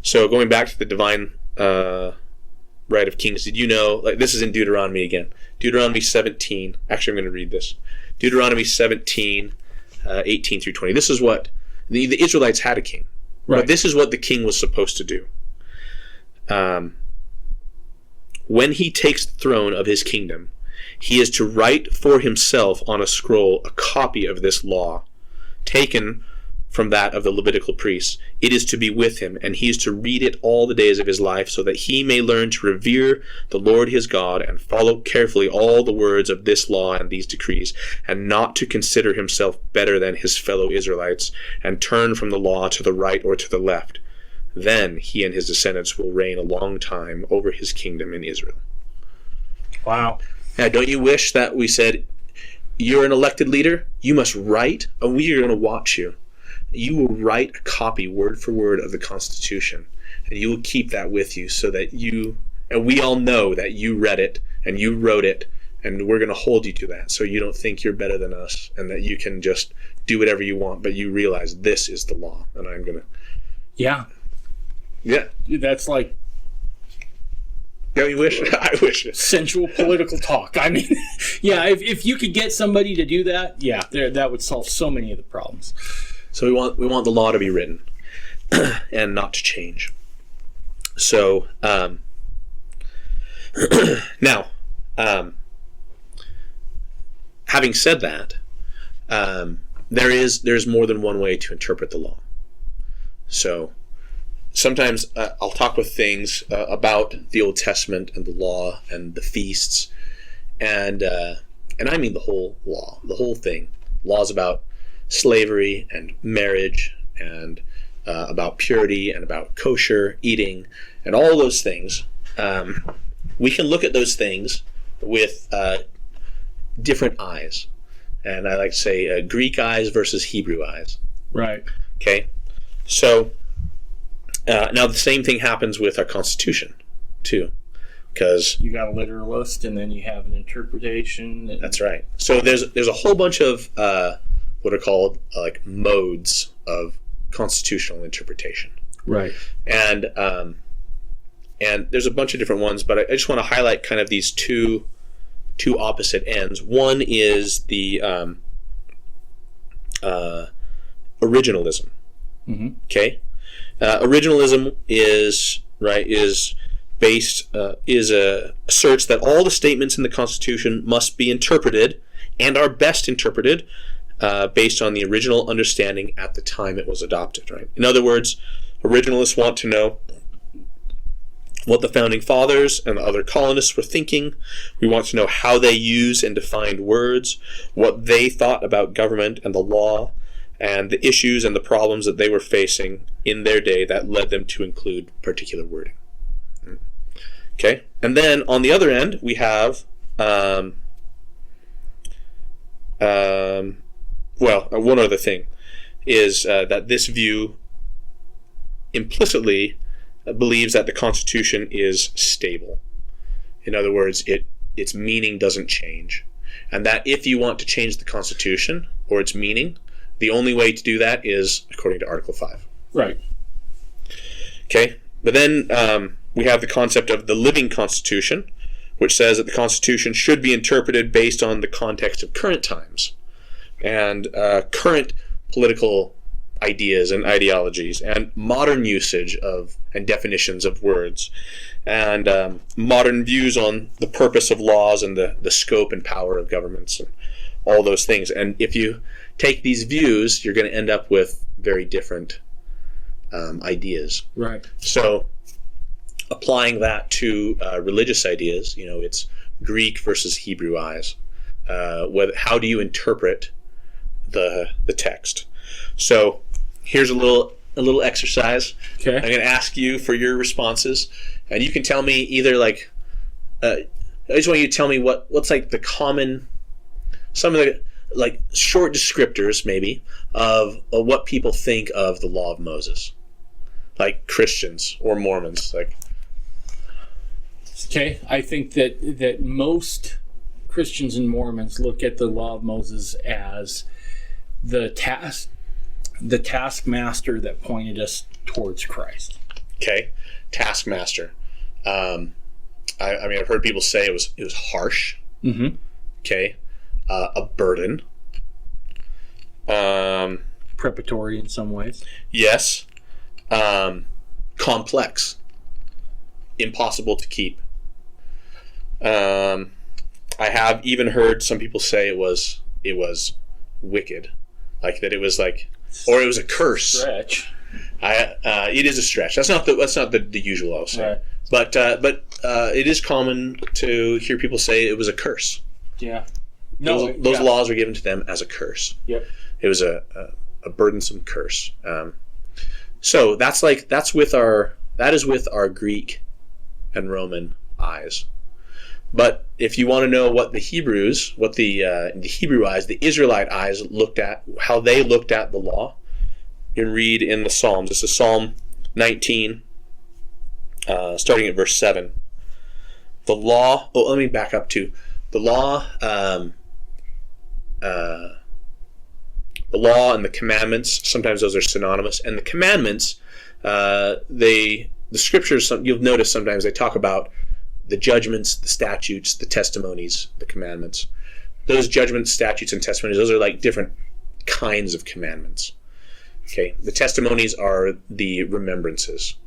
So going back to the divine right of kings, did you know, like, this is in Deuteronomy again, Deuteronomy 17, actually I'm going to read this, Deuteronomy 17, 18 through 20. This is what the Israelites had a king, right. But this is what the king was supposed to do. When he takes the throne of his kingdom, he is to write for himself on a scroll a copy of this law, taken from that of the Levitical priests. It is to be with him, and he is to read it all the days of his life, so that he may learn to revere the Lord his God and follow carefully all the words of this law and these decrees, and not to consider himself better than his fellow Israelites, and turn from the law to the right or to the left. Then he and his descendants will reign a long time over his kingdom in Israel. Wow. Now, don't you wish that we said, you're an elected leader, you must write, and we are going to watch you. You will write a copy, word for word, of the Constitution, and you will keep that with you, so that and we all know that you read it and you wrote it, and we're going to hold you to that, so you don't think you're better than us and that you can just do whatever you want, but you realize this is the law, and I'm going to... Yeah. That's like... Don't you wish? I wish. Sensual political talk. I mean, yeah, if you could get somebody to do that, yeah, that would solve so many of the problems. So we want the law to be written and not to change. So now, having said that, there's more than one way to interpret the law. So sometimes I'll talk with things about the Old Testament and the law and the feasts, and I mean the whole law, the whole thing. Laws about slavery and marriage, and about purity, and about kosher eating, and all those things. We can look at those things with different eyes, and I like to say Greek eyes versus Hebrew eyes. Right. Okay. So now the same thing happens with our Constitution too, because you got a literalist, and then you have an interpretation. That's right. So there's a whole bunch of what are called like modes of constitutional interpretation. Right. And there's a bunch of different ones, but I just want to highlight kind of these two opposite ends. One is the originalism. Mm-hmm. Okay. Originalism is based asserts that all the statements in the Constitution must be interpreted, and are best interpreted based on the original understanding at the time it was adopted. Right. In other words, originalists want to know what the founding fathers and the other colonists were thinking. We want to know how they used and defined words, what they thought about government and the law, and the issues and the problems that they were facing in their day that led them to include particular wording. Okay, and then on the other end, we have, one other thing is that this view implicitly believes that the Constitution is stable. In other words, its meaning doesn't change. And that if you want to change the Constitution or its meaning, the only way to do that is according to Article 5. Right. Okay, but then we have the concept of the living Constitution, which says that the Constitution should be interpreted based on the context of current times and current political ideas and ideologies and modern usage of and definitions of words and modern views on the purpose of laws and the scope and power of governments and all those things. And if you take these views, you're going to end up with very different ideas. Right. So applying that to religious ideas, it's Greek versus Hebrew eyes. How do you interpret the text? So here's a little exercise. Okay. I'm going to ask you for your responses, and you can tell me either I just want you to tell me what's like the common, some of the like short descriptors maybe of what people think of the law of Moses, like Christians or Mormons, like. Okay, I think that most Christians and Mormons look at the law of Moses as the taskmaster that pointed us towards Christ. Okay, taskmaster. I mean, I've heard people say it was harsh. Mm-hmm. Okay, a burden. Preparatory in some ways. Yes. Complex. Impossible to keep. I have even heard some people say it was wicked, like that it was like, or it was a curse. Stretch. It is a stretch. That's not the usual, I'll say. Right. But it is common to hear people say it was a curse. Yeah. Those laws were given to them as a curse. Yep. It was a burdensome curse. So that is with our Greek and Roman eyes. But if you want to know what the Hebrew eyes, the Israelite eyes looked at, how they looked at the law, you can read in the Psalms. This is Psalm 19, starting at verse 7. The law. Oh, let me back up to the law. The law and the commandments. Sometimes those are synonymous. And the commandments, the scriptures. You'll notice sometimes they talk about the judgments, the statutes, the testimonies, the commandments. Those judgments, statutes, and testimonies, those are like different kinds of commandments. Okay, the testimonies are the remembrances,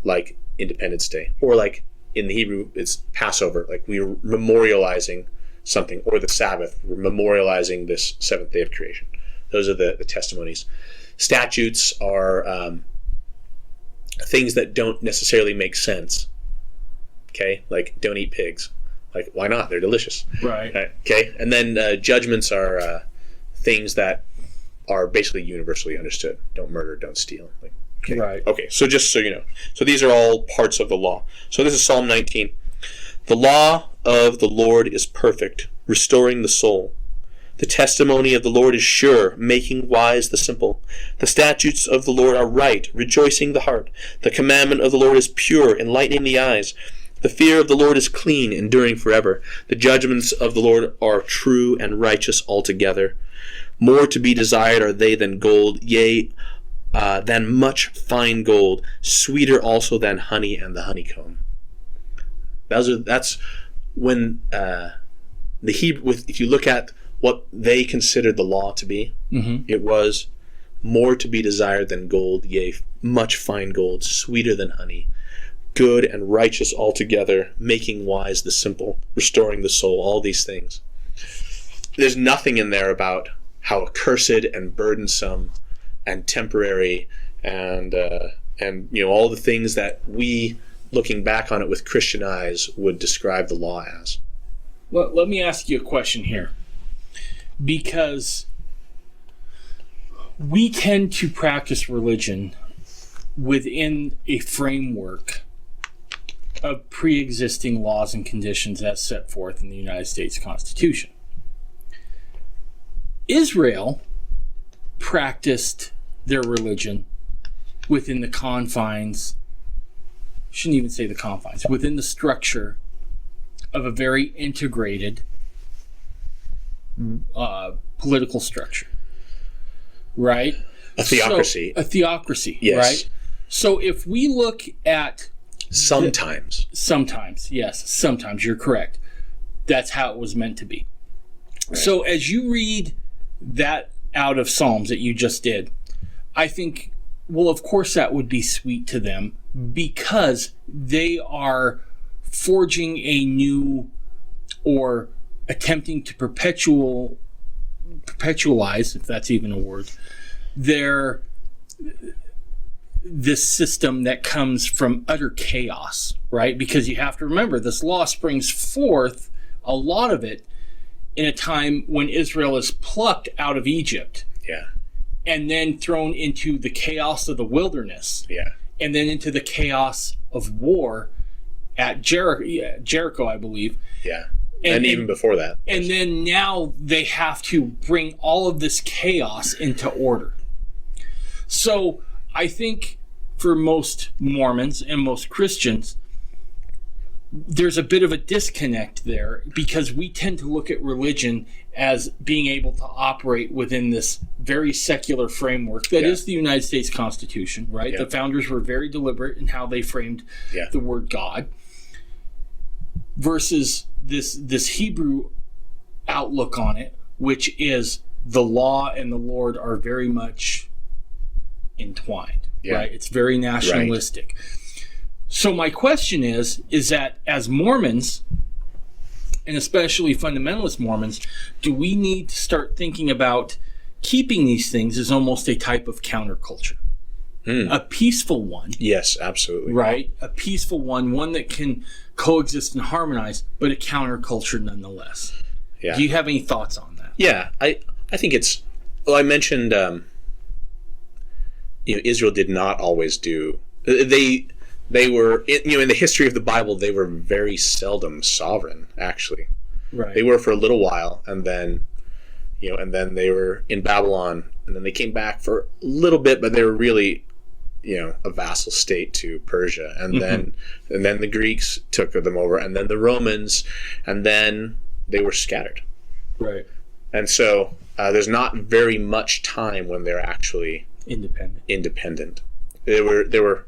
like Independence Day, or like in the Hebrew, it's Passover, like we're memorializing something, or the Sabbath, we're memorializing this seventh day of creation. Those are the testimonies. Statutes are things that don't necessarily make sense. Okay, like don't eat pigs. Like, why not? They're delicious. Right. Okay, and then judgments are things that are basically universally understood. Don't murder, don't steal. Like, okay. Right. Okay, so just so you know. So these are all parts of the law. So this is Psalm 19. The law of the Lord is perfect, restoring the soul. The testimony of the Lord is sure, making wise the simple. The statutes of the Lord are right, rejoicing the heart. The commandment of the Lord is pure, enlightening the eyes. The fear of the Lord is clean, enduring forever. The judgments of the Lord are true and righteous altogether. More to be desired are they than gold, yea, than much fine gold, sweeter also than honey and the honeycomb. That's when the Hebrew. If you look at what they considered the law to be, mm-hmm. It was more to be desired than gold, yea, much fine gold, sweeter than honey. Good and righteous altogether, making wise the simple, restoring the soul, all these things. There's nothing in there about how accursed and burdensome and temporary and all the things that we, looking back on it with Christian eyes, would describe the law as. Well, let me ask you a question here. Because we tend to practice religion within a framework of pre-existing laws and conditions as set forth in the United States Constitution. Israel practiced their religion within the confines, shouldn't even say the confines, within the structure of a very integrated political structure, right? A theocracy. So, a theocracy, yes. Right? So if we look at Sometimes, yes, sometimes you're correct. That's how it was meant to be. Right. So as you read that out of Psalms that you just did, I think, well, of course that would be sweet to them because they are forging a new or attempting to perpetualize, if that's even a word, this system that comes from utter chaos, right? Because you have to remember, this law springs forth, a lot of it, in a time when Israel is plucked out of Egypt. Yeah. And then thrown into the chaos of the wilderness. Yeah. And then into the chaos of war at Jericho, I believe. Yeah. And even before that. And then now they have to bring all of this chaos into order. So I think for most Mormons and most Christians, there's a bit of a disconnect there because we tend to look at religion as being able to operate within this very secular framework that is the United States Constitution, right? The founders were very deliberate in how they framed the word God versus this Hebrew outlook on it, which is the law and the Lord are very much entwined, right? It's very nationalistic. Right. So my question is that as Mormons, and especially fundamentalist Mormons, do we need to start thinking about keeping these things as almost a type of counterculture? A peaceful one. Yes, absolutely. Right? A peaceful one that can coexist and harmonize, but a counterculture nonetheless. Yeah. Do you have any thoughts on that? Yeah, I think it's, well, I mentioned, Israel did not always do, they were, in the history of the Bible, they were very seldom sovereign, actually. Right. They were for a little while, and then, and then they were in Babylon, and then they came back for a little bit, but they were really, a vassal state to Persia, and then the Greeks took them over, and then the Romans, and then they were scattered. Right. And so there's not very much time when they're actually independent. There were,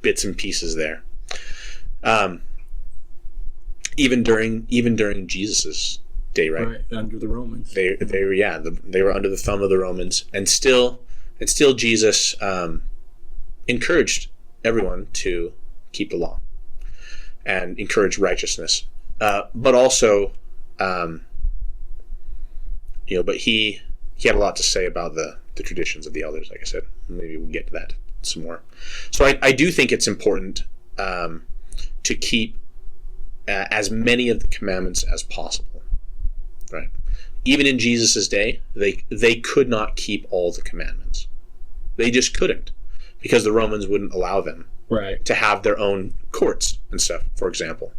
bits and pieces there. Even during Jesus's day, right? Under the Romans. They were under the thumb of the Romans, and still Jesus encouraged everyone to keep the law and encourage righteousness, but also, but he had a lot to say about the traditions of the elders. Like I said, maybe we'll get to that some more. So I do think it's important to keep as many of the commandments as possible, right? Even in Jesus's day, they could not keep all the commandments. They just couldn't, because the Romans wouldn't allow them to have their own courts and stuff, for example.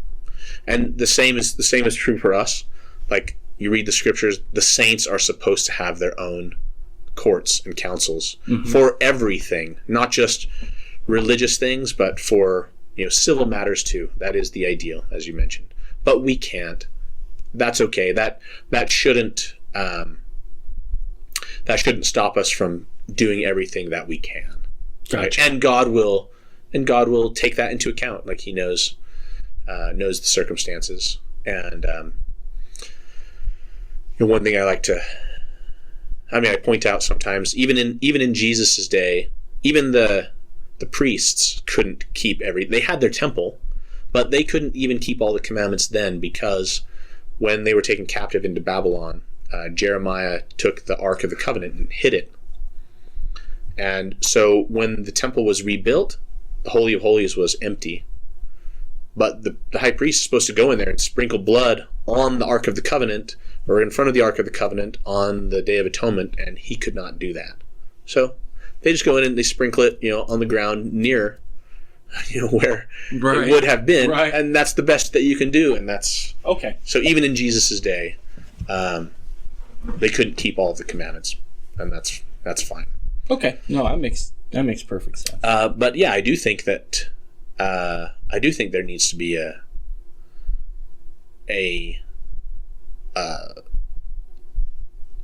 And the same is true for us. Like, you read the scriptures, the saints are supposed to have their own courts and councils for everything, not just religious things, but for civil matters too. That is the ideal, as you mentioned. But we can't. That's okay. That shouldn't stop us from doing everything that we can. Gotcha. Right? And God will take that into account. Like, He knows the circumstances. And one thing I point out sometimes, even in Jesus's day, even the priests couldn't keep they had their temple, but they couldn't even keep all the commandments then, because when they were taken captive into Babylon, Jeremiah took the Ark of the Covenant and hid it. And so when the temple was rebuilt, the Holy of Holies was empty. But the high priest is supposed to go in there and sprinkle blood on the Ark of the Covenant, or in front of the Ark of the Covenant on the Day of Atonement, and he could not do that. So they just go in and they sprinkle it, on the ground near, where it would have been, and that's the best that you can do, and that's okay. So even in Jesus's day, they couldn't keep all of the commandments, and that's fine. Okay, no, that makes perfect sense. But yeah, I do think that there needs to be a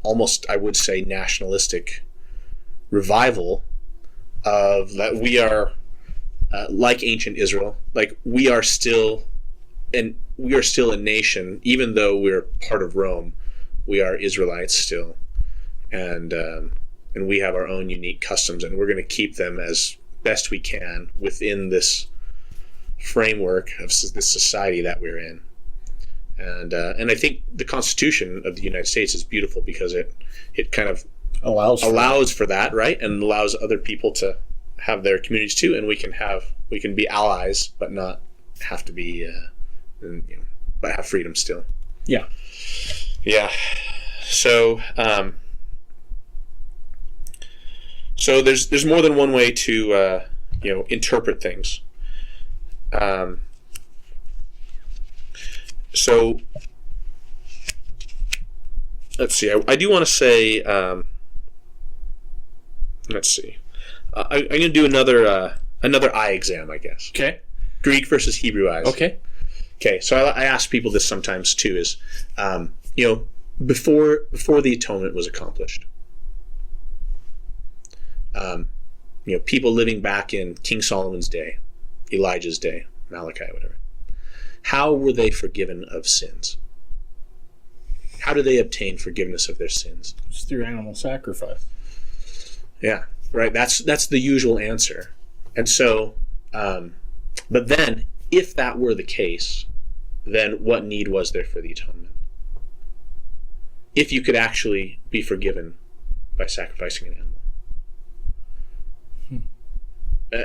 almost, I would say, nationalistic revival of that. We are like ancient Israel, like we are still a nation, even though we're part of Rome. We are Israelites still, and and we have our own unique customs, and we're going to keep them as best we can within this framework of this society that we're in. And I think the Constitution of the United States is beautiful because it kind of allows for that, right? And allows other people to have their communities too, and we can be allies, but not have to be, but have freedom still. Yeah. Yeah. So, so there's more than one way to, interpret things. So let's see. I do want to say, let's see. I'm going to do another eye exam, I guess. Okay. Greek versus Hebrew eyes. Okay. Okay. So I ask people this sometimes too: is before the atonement was accomplished, people living back in King Solomon's day, Elijah's day, Malachi, whatever. How were they forgiven of sins? How do they obtain forgiveness of their sins? It's through animal sacrifice. Yeah, right. That's the usual answer. And so, but then, if that were the case, then what need was there for the atonement? If you could actually be forgiven by sacrificing an animal.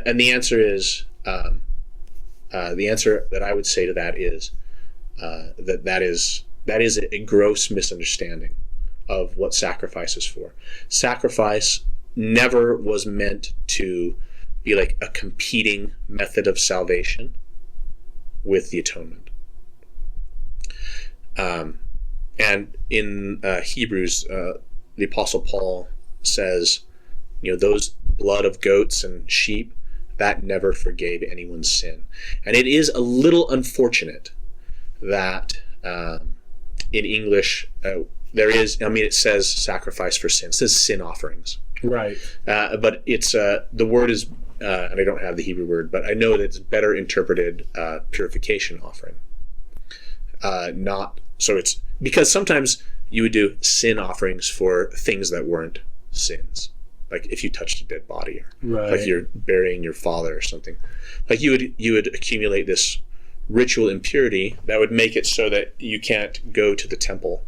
And the answer is, the answer that I would say to that is that is a gross misunderstanding of what sacrifice is for. Sacrifice never was meant to be like a competing method of salvation with the atonement. And in Hebrews, the Apostle Paul says, those blood of goats and sheep, that never forgave anyone's sin. And it is a little unfortunate that in English it says sacrifice for sin. It says sin offerings. Right. But it's the word is, and I don't have the Hebrew word, but I know that it's better interpreted purification offering. It's because sometimes you would do sin offerings for things that weren't sins. Like if you touched a dead body, or right. Like you're burying your father or something. Like you would accumulate this ritual impurity that would make it so that you can't go to the temple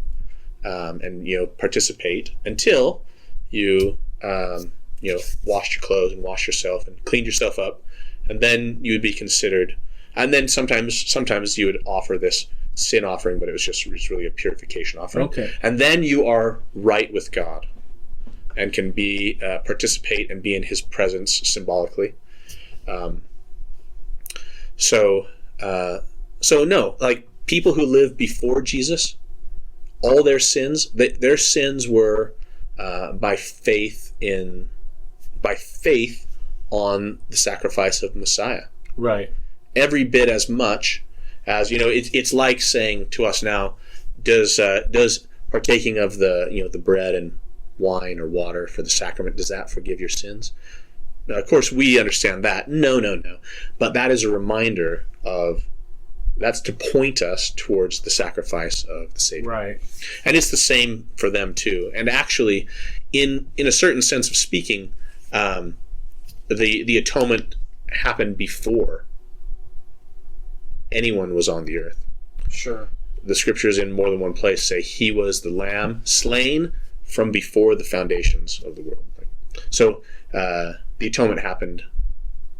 and participate until you washed your clothes and washed yourself and cleaned yourself up, and then you would be considered. And then sometimes you would offer this sin offering, but it was really a purification offering. Okay. And then you are right with God and can be participate and be in His presence symbolically. So no, like people who lived before Jesus, all their sins were by faith on the sacrifice of Messiah. Right. Every bit as much as it's like saying to us now, does partaking of the bread and wine or water for the sacrament, does that forgive your sins? Now, of course, we understand that. No. But that is a reminder that's to point us towards the sacrifice of the Savior. Right. And it's the same for them too. And actually, in a certain sense of speaking, the atonement happened before anyone was on the earth. Sure. The scriptures in more than one place say He was the Lamb slain from before the foundations of the world. So the atonement happened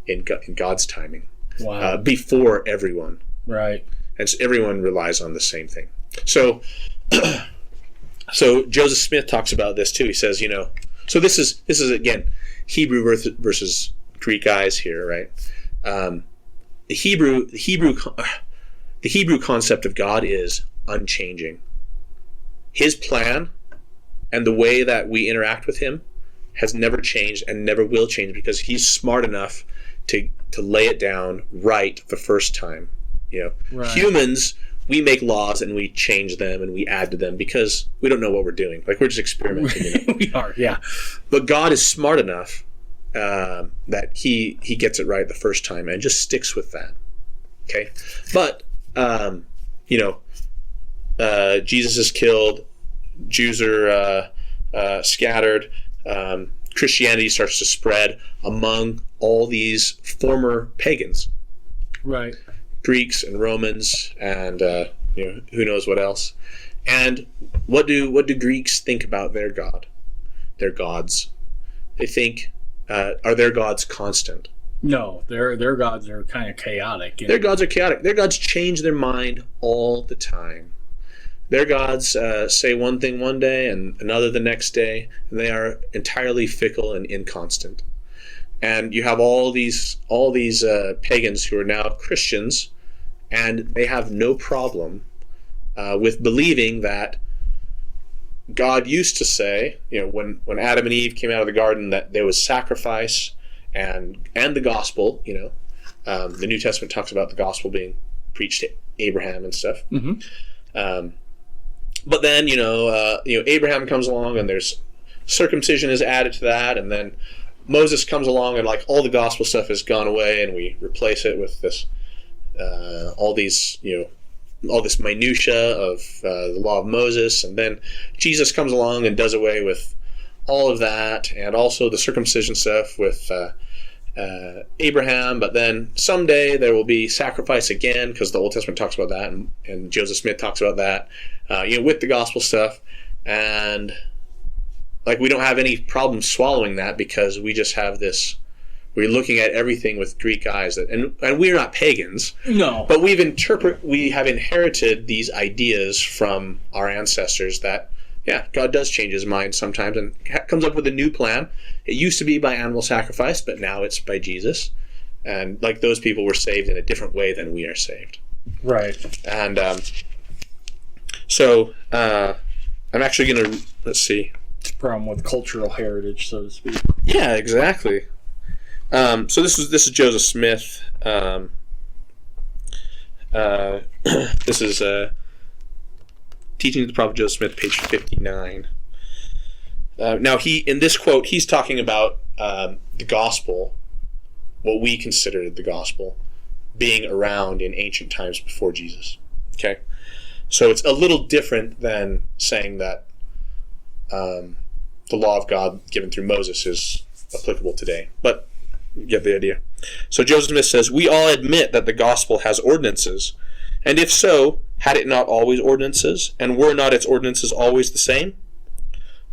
in God's timing. Wow. Before everyone. Right. And so everyone relies on the same thing. So Joseph Smith talks about this too. He says, so this is again Hebrew versus Greek eyes here, right? The Hebrew concept of God is unchanging. His plan and the way that we interact with Him has never changed and never will change, because He's smart enough to lay it down right the first time. Right. Humans, we make laws and we change them and we add to them because we don't know what we're doing. Like, we're just experimenting. We are, yeah. But God is smart enough that he gets it right the first time and just sticks with that. Okay, but Jesus is killed, Jews are scattered, Christianity starts to spread among all these former pagans, Right. Greeks and Romans, and who knows what else. And what do Greeks think about their god, their gods? They think, are their gods constant? No, their gods are kind of chaotic. Their gods are chaotic. Their gods change their mind all the time. Their gods say one thing one day and another the next day, and they are entirely fickle and inconstant. And you have all these pagans who are now Christians, and they have no problem with believing that God used to say, when Adam and Eve came out of the garden, that there was sacrifice and the gospel. The New Testament talks about the gospel being preached to Abraham and stuff. Mm-hmm. But then Abraham comes along, and there's circumcision is added to that, and then Moses comes along, and like all the gospel stuff has gone away, and we replace it with this all this minutia of the law of Moses, and then Jesus comes along and does away with all of that, and also the circumcision stuff with Abraham. But then someday there will be sacrifice again, because the Old Testament talks about that, and Joseph Smith talks about that, with the gospel stuff, and like we don't have any problem swallowing that, because we just have this. We're looking at everything with Greek eyes, and we're not pagans. No, but we have inherited these ideas from our ancestors that, God does change his mind sometimes and comes up with a new plan. It used to be by animal sacrifice, but now it's by Jesus. And like those people were saved in a different way than we are saved. Right. And so I'm actually going to, let's see. It's a problem with cultural heritage, so to speak. Yeah, exactly. So this is Joseph Smith. This is Teaching of the Prophet Joseph Smith, page 59. Now, in this quote, he's talking about the gospel, what we consider the gospel, being around in ancient times before Jesus. Okay, so it's a little different than saying that the law of God given through Moses is applicable today, but you get the idea. So Joseph Smith says, we all admit that the gospel has ordinances, and if so, had it not always ordinances, and were not its ordinances always the same?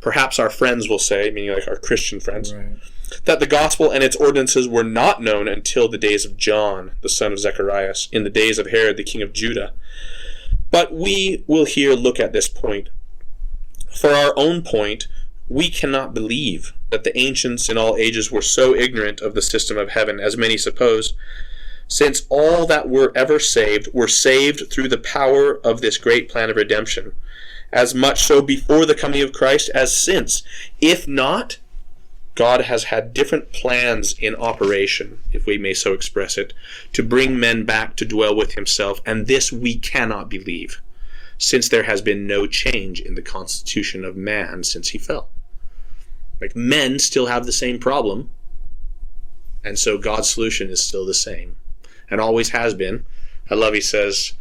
Perhaps our friends will say, meaning like our Christian friends, right, that the gospel and its ordinances were not known until the days of John, the son of Zacharias, in the days of Herod, the king of Judah. But we will here look at this point. For our own point, we cannot believe that the ancients in all ages were so ignorant of the system of heaven as many suppose, since all that were ever saved were saved through the power of this great plan of redemption, as much so before the coming of Christ as since. If not, God has had different plans in operation, if we may so express it, to bring men back to dwell with himself, and this we cannot believe, since there has been no change in the constitution of man since he fell. Like, men still have the same problem, and so God's solution is still the same, and always has been. I love, he says,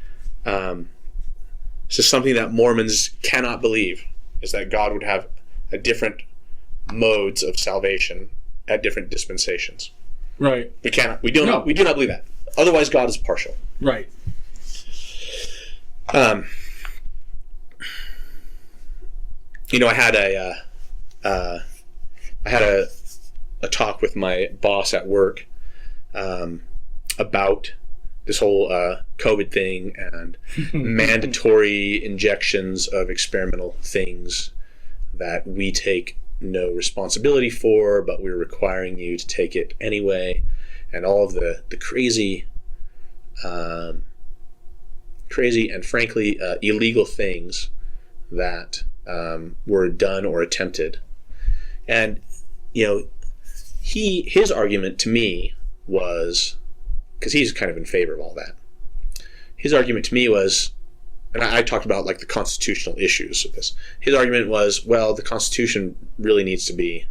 this is something that Mormons cannot believe, is that God would have a different modes of salvation at different dispensations. Right. We do not believe that. Otherwise, God is partial. Right. I had a talk with my boss at work about this whole COVID thing and mandatory injections of experimental things that we take no responsibility for, but we're requiring you to take it anyway, and all of the crazy and frankly illegal things that were done or attempted. And his argument to me was, because he's kind of in favor of all that, his argument to me was, and I talked about like the constitutional issues of this. His argument was, well, the Constitution really needs to be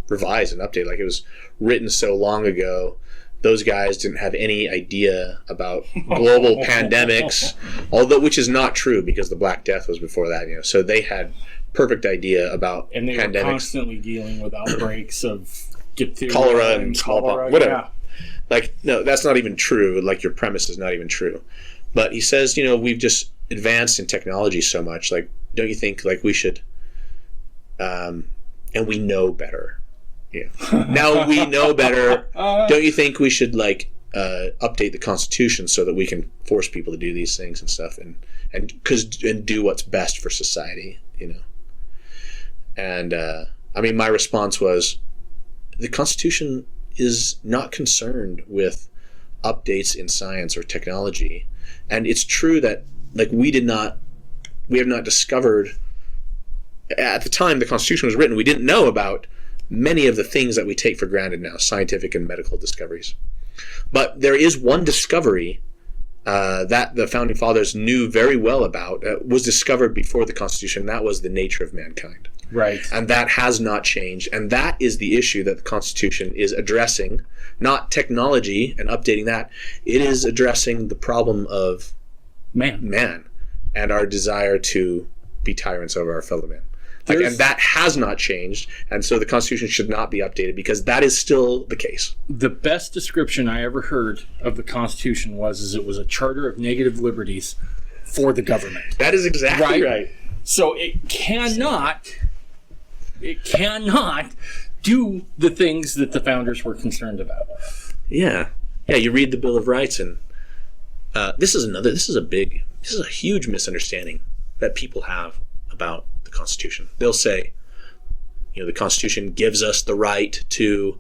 revised and updated. Like, it was written so long ago. Those guys didn't have any idea about global pandemics, which is not true, because the Black Death was before that. So they had perfect idea about And they pandemics. were constantly dealing with outbreaks of diphtheria, Cholera and smallpox, whatever. Yeah. Like, no, that's not even true. Like, your premise is not even true. But he says, we've just advanced in technology so much. Like, don't you think, like, we should, and we know better. Yeah. Now we know better. Don't you think we should, like, update the Constitution so that we can force people to do these things and stuff, and do what's best for society, And my response was, the Constitution is not concerned with updates in science or technology, and it's true that, like, we have not discovered, at the time the Constitution was written, we didn't know about many of the things that we take for granted now, scientific and medical discoveries. But there is one discovery that the Founding Fathers knew very well about, was discovered before the Constitution, and that was the nature of mankind. Right. And that has not changed. And that is the issue that the Constitution is addressing, not technology and updating that. It is addressing the problem of man and our desire to be tyrants over our fellow man. And that has not changed. And so the Constitution should not be updated, because that is still the case. The best description I ever heard of the Constitution was it was a charter of negative liberties for the government. That is exactly right. So it cannot do the things that the founders were concerned about. Yeah. You read the Bill of Rights, and this is a huge misunderstanding that people have about the Constitution. They'll say, the Constitution gives us the right to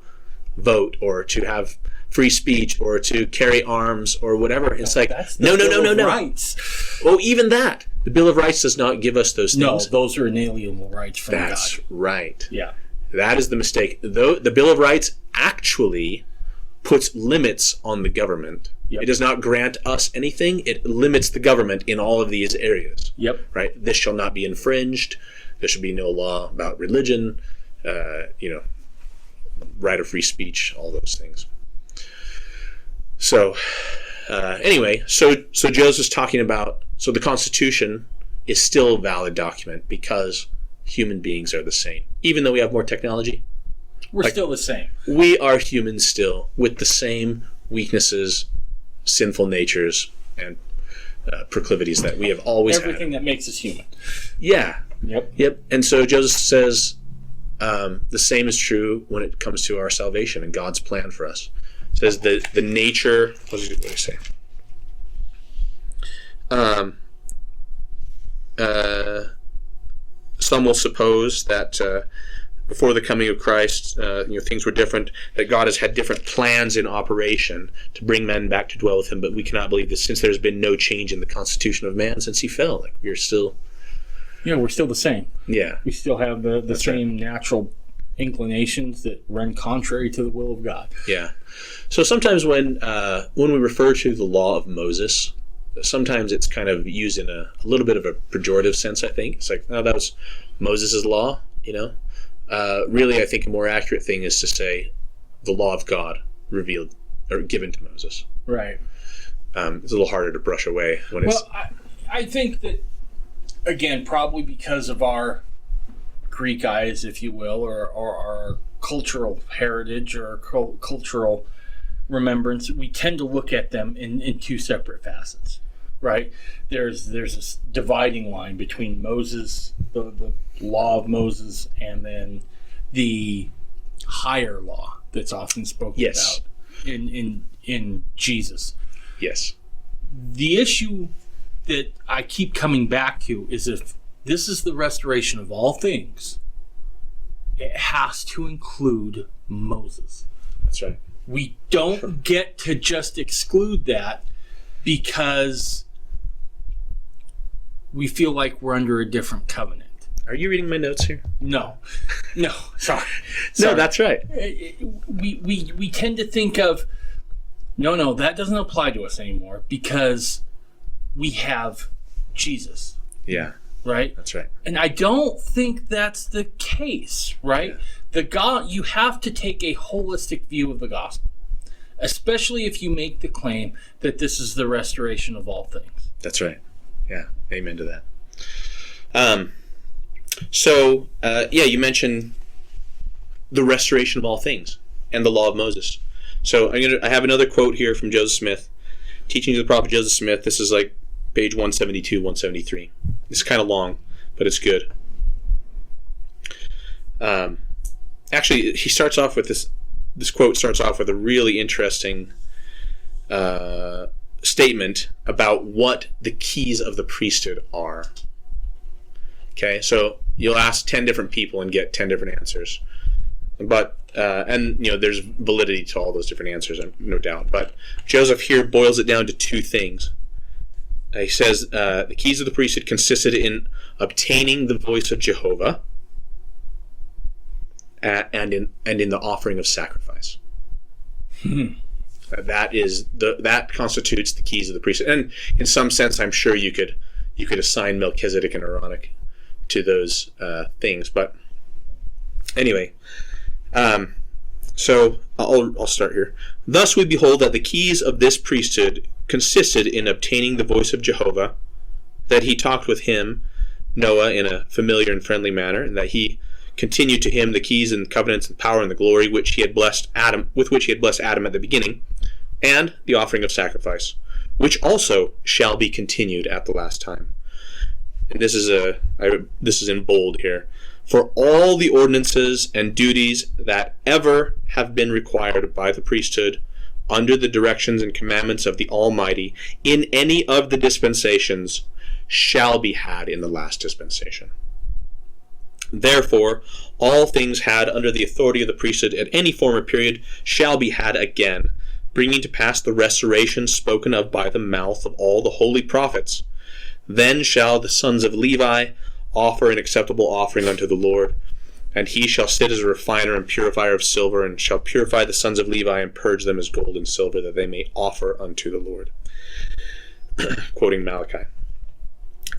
vote, or to have free speech, or to carry arms, or whatever. It's like, no. Rights. Well, even that. The Bill of Rights does not give us those things. No, those are inalienable rights from God. That's right. Yeah. That is the mistake. Though the Bill of Rights actually puts limits on the government. Yep. It does not grant us anything. It limits the government in all of these areas. Yep. Right? This shall not be infringed. There should be no law about religion. Right of free speech, all those things. So, anyway, so Joseph's talking about, so the Constitution is still a valid document because human beings are the same. Even though we have more technology, we're still the same. We are humans still, with the same weaknesses, sinful natures, and proclivities that we have always had. Everything that makes us human. Yeah. Yep. And so Joseph says the same is true when it comes to our salvation and God's plan for us. It says the nature. What did I say? Some will suppose that before the coming of Christ, things were different, that God has had different plans in operation to bring men back to dwell with him, but we cannot believe this, since there's been no change in the constitution of man since he fell. Like, we're still... Yeah, we're still the same. Yeah. We still have the same natural inclinations that run contrary to the will of God. Yeah. So sometimes when we refer to the law of Moses, sometimes it's kind of used in a little bit of a pejorative sense, I think. It's like, that was Moses' law, Really, I think a more accurate thing is to say the law of God revealed or given to Moses. Right. It's a little harder to brush away when it's... Well, I think that, again, probably because of our Greek eyes, if you will, or our cultural heritage or cultural remembrance, we tend to look at them in two separate facets, right? There's this dividing line between Moses, the law of Moses, and then the higher law that's often spoken about in Jesus. Yes. The issue that I keep coming back to is, if this is the restoration of all things, it has to include Moses. That's right. We don't get to just exclude that because we feel like we're under a different covenant. Are you reading my notes here? No, sorry. No, that's right. We tend to think of, no, that doesn't apply to us anymore because we have Jesus. Yeah. Right? That's right. And I don't think that's the case, right? Yeah. You have to take a holistic view of the gospel, especially if you make the claim that this is the restoration of all things. That's right. Yeah. Amen to that. So, you mentioned the restoration of all things and the law of Moses. So I have another quote here from Joseph Smith, Teachings of the Prophet Joseph Smith. This is like page 172, 173. It's kind of long, but it's good. Actually, he starts off with this quote starts off with a really interesting statement about what the keys of the priesthood are. Okay, so you'll ask 10 different people and get 10 different answers. But there's validity to all those different answers, no doubt. But Joseph here boils it down to two things. He says the keys of the priesthood consisted in obtaining the voice of Jehovah and in the offering of sacrifice. That constitutes the keys of the priesthood. And in some sense, I'm sure you could assign Melchizedek and Aaronic to those things. But anyway. So I'll start here. Thus we behold that the keys of this priesthood consisted in obtaining the voice of Jehovah, that he talked with him, Noah, in a familiar and friendly manner, and that he continued to him the keys and covenants and power and the glory with which he had blessed Adam at the beginning, and the offering of sacrifice, which also shall be continued at the last time. And this is in bold here. For all the ordinances and duties that ever have been required by the priesthood under the directions and commandments of the Almighty in any of the dispensations shall be had in the last dispensation. Therefore, all things had under the authority of the priesthood at any former period shall be had again, bringing to pass the restoration spoken of by the mouth of all the holy prophets. Then shall the sons of Levi offer an acceptable offering unto the Lord, and he shall sit as a refiner and purifier of silver, and shall purify the sons of Levi and purge them as gold and silver, that they may offer unto the Lord. Quoting Malachi.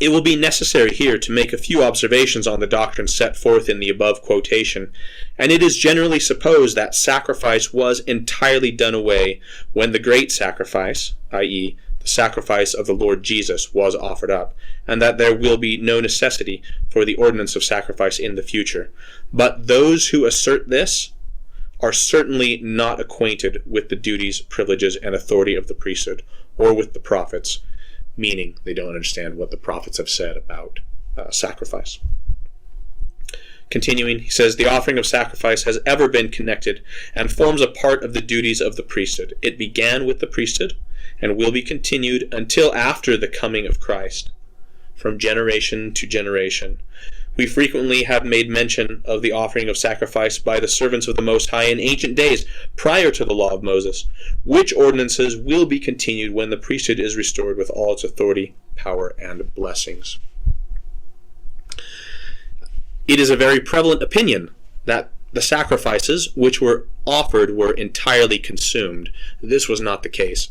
It will be necessary here to make a few observations on the doctrine set forth in the above quotation, and it is generally supposed that sacrifice was entirely done away when the great sacrifice, i.e., the sacrifice of the Lord Jesus, was offered up, and that there will be no necessity for the ordinance of sacrifice in the future. But those who assert this are certainly not acquainted with the duties, privileges, and authority of the priesthood, or with the prophets, meaning they don't understand what the prophets have said about sacrifice. Continuing, he says, the offering of sacrifice has ever been connected and forms a part of the duties of the priesthood. It began with the priesthood and will be continued until after the coming of Christ, from generation to generation. We frequently have made mention of the offering of sacrifice by the servants of the Most High in ancient days, prior to the law of Moses, which ordinances will be continued when the priesthood is restored with all its authority, power, and blessings. It is a very prevalent opinion that the sacrifices which were offered were entirely consumed. This was not the case.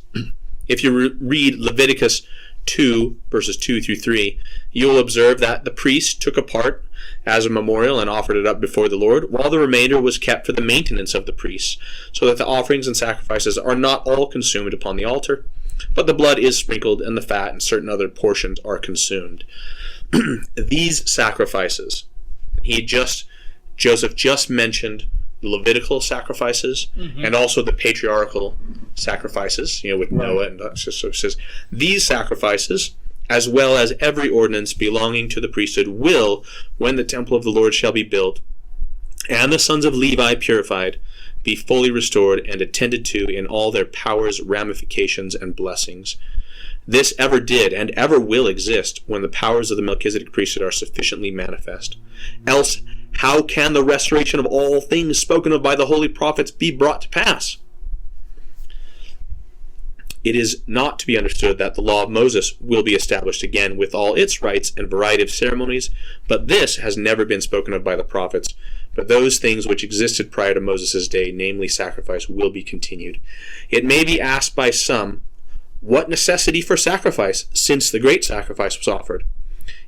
If you read Leviticus 2, verses 2 through 3, you will observe that the priest took a part as a memorial and offered it up before the Lord, while the remainder was kept for the maintenance of the priests, so that the offerings and sacrifices are not all consumed upon the altar, but the blood is sprinkled, and the fat and certain other portions are consumed. These sacrifices, Joseph just mentioned the Levitical sacrifices and also the patriarchal sacrifices, with Noah, and so it says these sacrifices, as well as every ordinance belonging to the priesthood, will, when the temple of the Lord shall be built, and the sons of Levi purified, be fully restored and attended to in all their powers, ramifications, and blessings. This ever did and ever will exist when the powers of the Melchizedek priesthood are sufficiently manifest. Else, how can the restoration of all things spoken of by the holy prophets be brought to pass? It is not to be understood that the law of Moses will be established again with all its rites and variety of ceremonies, but this has never been spoken of by the prophets. But those things which existed prior to Moses' day, namely sacrifice, will be continued. It may be asked by some, what necessity for sacrifice, since the great sacrifice was offered?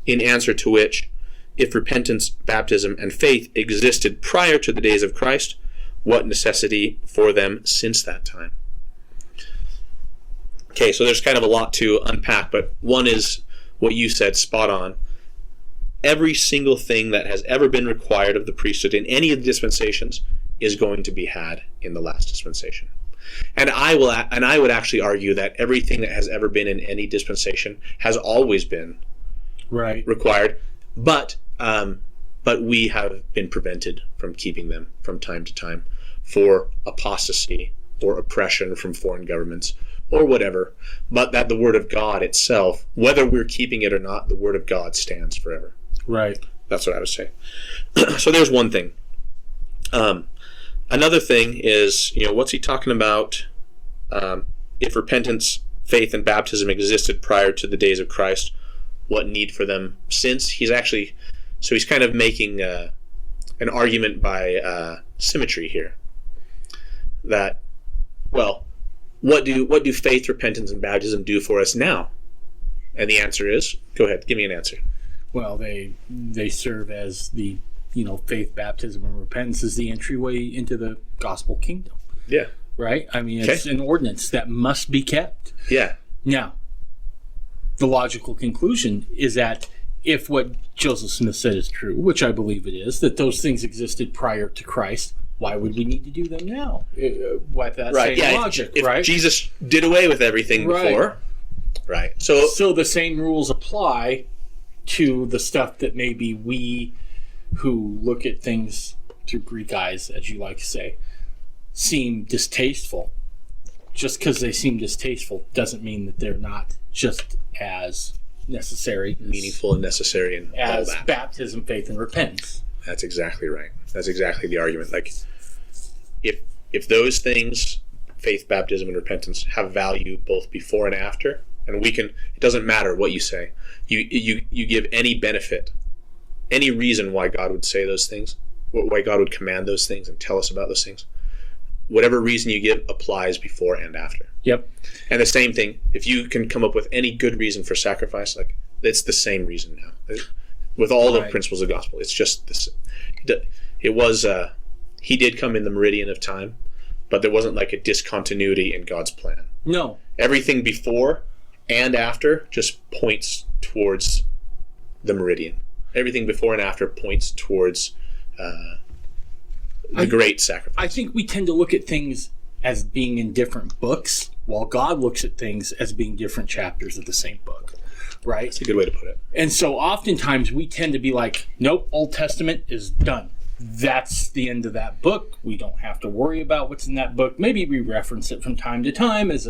In answer to which, if repentance, baptism, and faith existed prior to the days of Christ, what necessity for them since that time? Okay, so there's kind of a lot to unpack, but one is what you said, spot on. every single thing that has ever been required of the priesthood in any of the dispensations is going to be had in the last dispensation. And I would actually argue that everything that has ever been in any dispensation has always been required, but we have been prevented from keeping them from time to time for apostasy or oppression from foreign governments or whatever, but that the Word of God itself, whether we're keeping it or not, the Word of God stands forever. Right. That's what I would say. So there's one thing. Another thing is, what's he talking about? If repentance, faith, and baptism existed prior to the days of Christ, what need for them since? He's kind of making an argument by symmetry here. That, well, what do faith, repentance, and baptism do for us now? And the answer is, go ahead, give me an answer. Well, they serve as the, faith, baptism, and repentance is the entryway into the gospel kingdom. Yeah. Right? I mean, it's an ordinance that must be kept. Yeah. Now, the logical conclusion is that if what Joseph Smith said is true, which I believe it is, that those things existed prior to Christ, why would we need to do them now? With that same logic, if Jesus did away with everything before, right? So the same rules apply to the stuff that maybe we, who look at things through Greek eyes, as you like to say, seem distasteful. Just because they seem distasteful doesn't mean that they're not just as necessary, meaningful and necessary, and as all that. Baptism, faith, and repentance. That's exactly right. That's exactly the argument. Like, if those things, faith, baptism, and repentance, have value both before and after, and it doesn't matter what you say. You give any benefit, any reason why God would say those things, why God would command those things and tell us about those things. Whatever reason you give applies before and after. Yep. And the same thing, if you can come up with any good reason for sacrifice, like, it's the same reason now. With all the principles of the gospel, it's just this. It was he did come in the meridian of time, but there wasn't like a discontinuity in God's plan. No. Everything before and after just points towards the meridian. Everything before and after points towards the great sacrifice. I think we tend to look at things as being in different books, while God looks at things as being different chapters of the same book. Right? That's a good way to put it. And so oftentimes we tend to be like, nope, Old Testament is done. That's the end of that book. We don't have to worry about what's in that book. Maybe we reference it from time to time as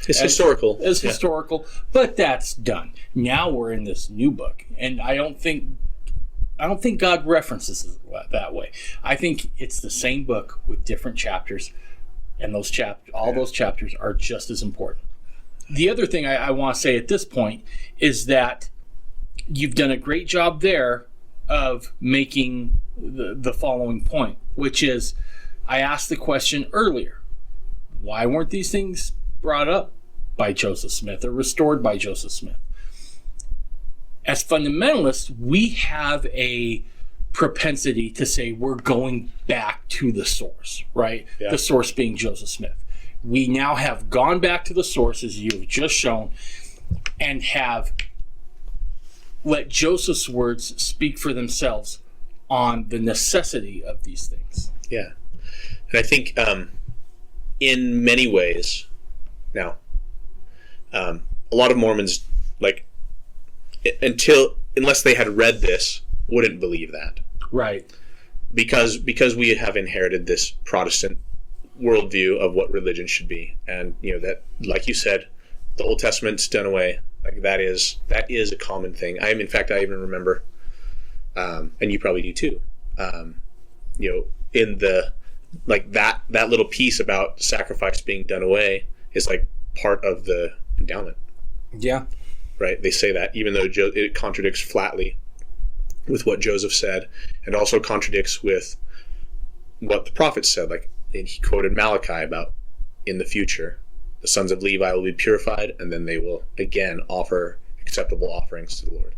historical. Historical, but that's done. Now we're in this new book. And I don't think God references it that way. I think it's the same book with different chapters, and those chapters are just as important. The other thing I want to say at this point is that you've done a great job there of making the following point, which is, I asked the question earlier, why weren't these things brought up by Joseph Smith or restored by Joseph Smith? As fundamentalists, we have a propensity to say we're going back to the source, right? Yeah. The source being Joseph Smith. We now have gone back to the source, as you've just shown, and have let Joseph's words speak for themselves on the necessity of these things. Yeah. And I think in many ways, now, a lot of Mormons, unless they had read this, wouldn't believe that. Right. Because we have inherited this Protestant worldview of what religion should be, and that, like you said, the Old Testament's done away. Like, that is a common thing. In fact, I even remember, and you probably do too. In the that little piece about sacrifice being done away is like part of the endowment. Yeah. Right. They say that, even though it contradicts flatly with what Joseph said, and also contradicts with what the prophets said. And he quoted Malachi about, in the future, the sons of Levi will be purified, and then they will again offer acceptable offerings to the Lord.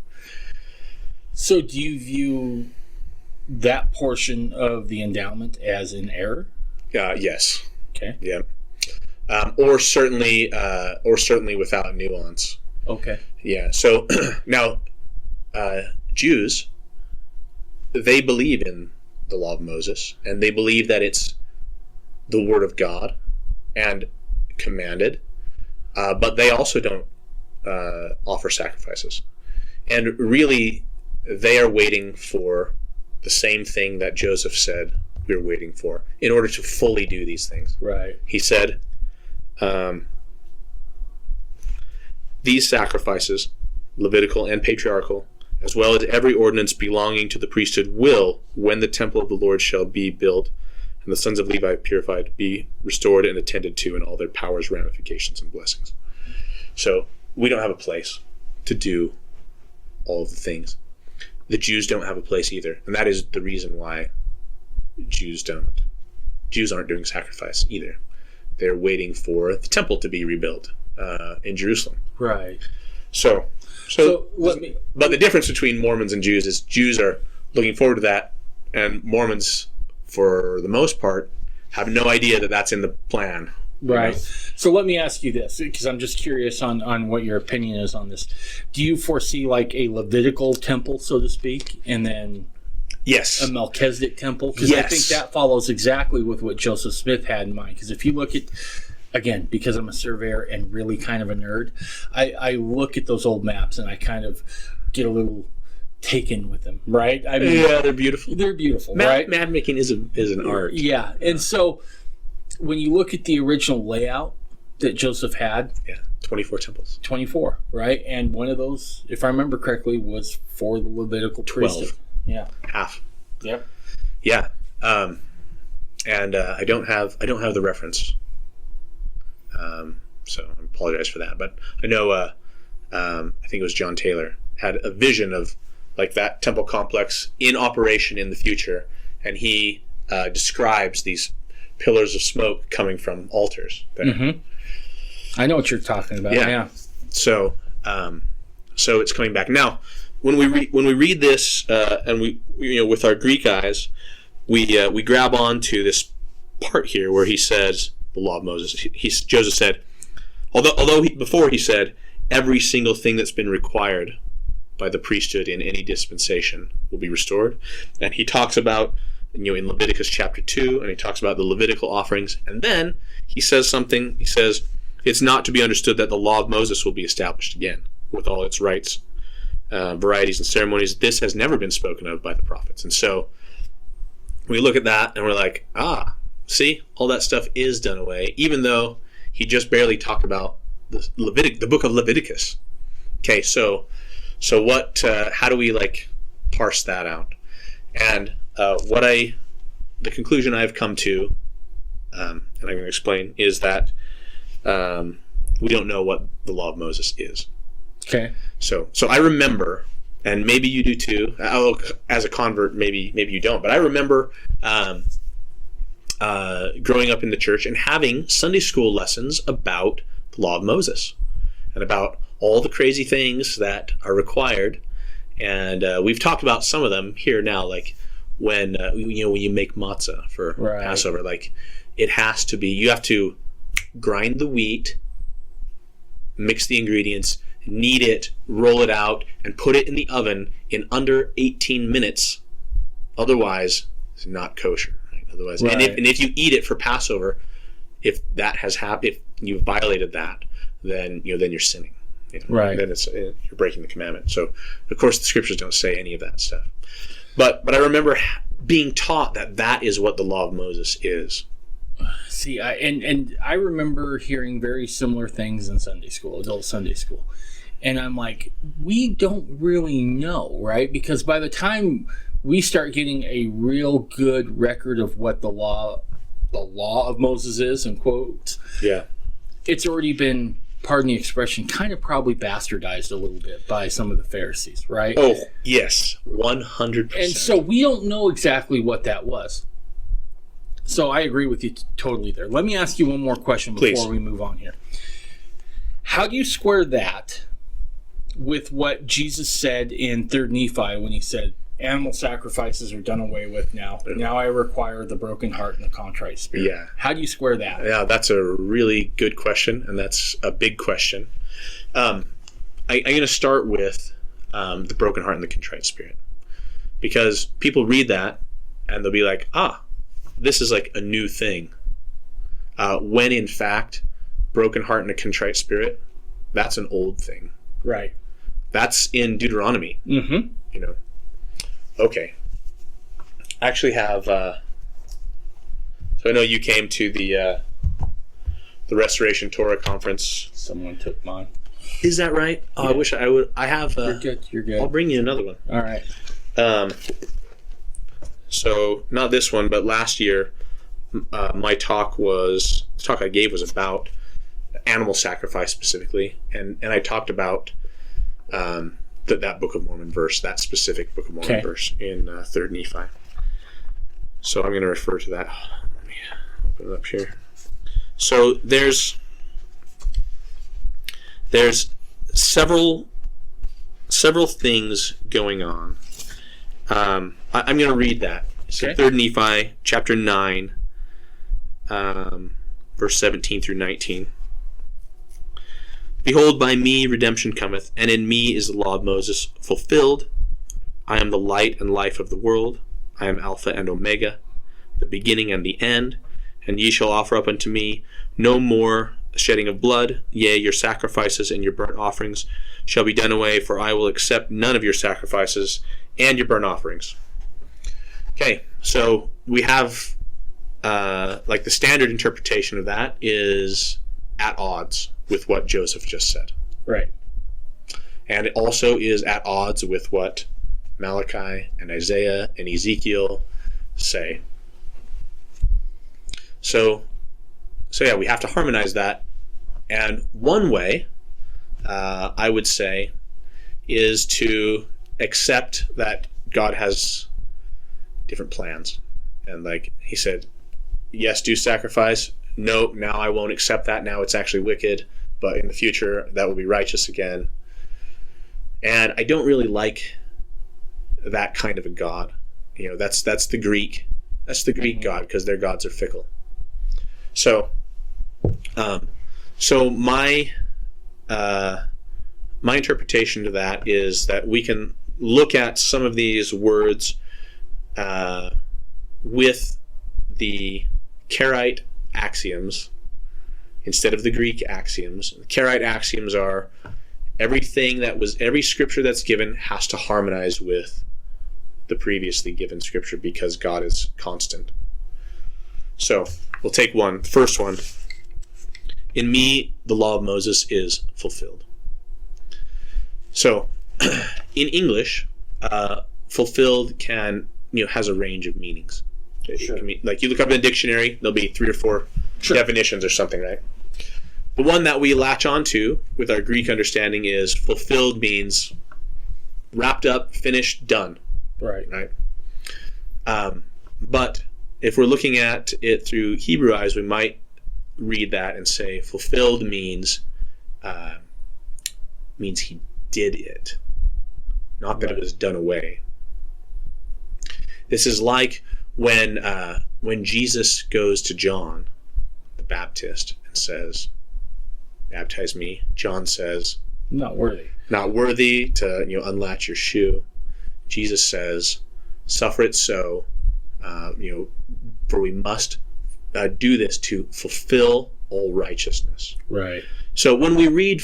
So do you view that portion of the endowment as in error? Yes. Okay. Yeah. Or certainly without nuance. Okay. Yeah. So now, Jews, they believe in the law of Moses, and they believe that it's the word of God and commanded, but they also don't offer sacrifices. And really, they are waiting for the same thing that Joseph said we're waiting for in order to fully do these things. Right. He said, these sacrifices, Levitical and patriarchal, as well as every ordinance belonging to the priesthood, will, when the temple of the Lord shall be built and the sons of Levi purified, be restored and attended to in all their powers, ramifications, and blessings. So we don't have a place to do all of the things. The Jews don't have a place either, and that is the reason why Jews aren't doing sacrifice either. They're waiting for the temple to be rebuilt in Jerusalem. Right. So but the difference between Mormons and Jews is Jews are looking forward to that, and Mormons, for the most part, have no idea that that's in the plan. Right. So let me ask you this, because I'm just curious on what your opinion is on this. Do you foresee like a Levitical temple, so to speak, and then Yes. a Melchizedek temple? Because I think that follows exactly with what Joseph Smith had in mind. Because if you look at, again, because I'm a surveyor and really kind of a nerd, I look at those old maps and I kind of get a little taken with them, right? I mean, yeah, they're beautiful. They're beautiful, right? Map making is an art. Yeah. And so when you look at the original layout that Joseph had, 24 temples. 24, right? And one of those, if I remember correctly, was for the Levitical priesthood. 12. Yeah. Half. Yep. Yeah. And I don't have the reference. So I apologize for that. But I know I think it was John Taylor had a vision of like that temple complex in operation in the future, and he describes these pillars of smoke coming from altars there. Mm-hmm. I know what you're talking about. Yeah. So it's coming back now. When we read this, and we with our Greek eyes, we grab onto this part here where he says the law of Moses. Joseph said, before he said every single thing that's been required by the priesthood in any dispensation will be restored, and he talks about in Leviticus chapter 2, and he talks about the Levitical offerings, and then he says something. He says it's not to be understood that the law of Moses will be established again with all its rites, varieties, and ceremonies. This has never been spoken of by the prophets. And so we look at that and we're like, see, all that stuff is done away, even though he just barely talked about the book of Leviticus. Okay, so what? How do we parse that out? And the conclusion I've come to, and I'm going to explain, is that we don't know what the law of Moses is. Okay. So I remember, and maybe you do too. As a convert, maybe you don't, but I remember growing up in the church and having Sunday school lessons about the law of Moses and about all the crazy things that are required. And we've talked about some of them here now, like when you make matzah for Passover, it has to be, you have to grind the wheat, mix the ingredients, knead it, roll it out, and put it in the oven in under 18 minutes. Otherwise, it's not kosher. Right? Otherwise, and if you eat it for Passover, if that has happened, if you violated that, then you're sinning. Right. Then you're breaking the commandment. So, of course, the scriptures don't say any of that stuff. But I remember being taught that is what the law of Moses is. See, I remember hearing very similar things in Sunday school, adult Sunday school. And I'm like, we don't really know, right? Because by the time we start getting a real good record of what the law of Moses is, in quotes, it's already been, pardon the expression, kind of probably bastardized a little bit by some of the Pharisees, right? Oh, yes, 100%. And so we don't know exactly what that was. So I agree with you totally there. Let me ask you one more question before we move on here. How do you square that with what Jesus said in 3 Nephi when he said, animal sacrifices are done away with now. Now I require the broken heart and the contrite spirit. Yeah. How do you square that? Yeah, that's a really good question, and that's a big question. I'm going to start with the broken heart and the contrite spirit. Because people read that and they'll be like, this is like a new thing. When in fact, broken heart and a contrite spirit, that's an old thing. Right. That's in Deuteronomy. Mm-hmm. You know. Okay. I actually have. So I know you came to the Restoration Torah conference. Someone took mine. Is that right? Oh, yeah. I wish I would. I have. You're good. You're good. I'll bring you another one. All right. So not this one, but last year, the talk I gave was about animal sacrifice specifically, and I talked about that Book of Mormon verse, that specific Book of Mormon verse in 3rd Nephi. So I'm going to refer to that. Let me open it up here. So there's several things going on. I'm going to read that. So 3rd Nephi, chapter 9, verse 17 through 19. Behold, by me redemption cometh, and in me is the law of Moses fulfilled. I am the light and life of the world. I am Alpha and Omega, the beginning and the end. And ye shall offer up unto me no more shedding of blood. Yea, your sacrifices and your burnt offerings shall be done away, for I will accept none of your sacrifices and your burnt offerings. Okay, so we have like the standard interpretation of that is at odds with what Joseph just said. Right. And it also is at odds with what Malachi and Isaiah and Ezekiel say. So yeah, we have to harmonize that. And one way, I would say, is to accept that God has different plans. And like he said, yes, do sacrifice. No, now I won't accept that. Now it's actually wicked. But in the future, that will be righteous again. And I don't really like that kind of a God. You know, that's the Greek. That's the Greek God, because their gods are fickle. So my interpretation to that is that we can look at some of these words with the Karaite axioms instead of the Greek axioms. The Karaite axioms are every scripture that's given has to harmonize with the previously given scripture because God is constant. So we'll take one. The first one. In me, the law of Moses is fulfilled. So in English, fulfilled has a range of meanings. Sure. It can mean, like you look up in a dictionary, there'll be 3 or 4 definitions or something, right? The one that we latch onto with our Greek understanding is fulfilled means wrapped up, finished, done. Right. But if we're looking at it through Hebrew eyes, we might read that and say fulfilled means he did it, not that it was done away. This is like when Jesus goes to John the Baptist and says, "Baptize me." John says, "Not worthy." Not worthy to unlatch your shoe. Jesus says, "Suffer it so, for we must do this to fulfill all righteousness." Right. So when we read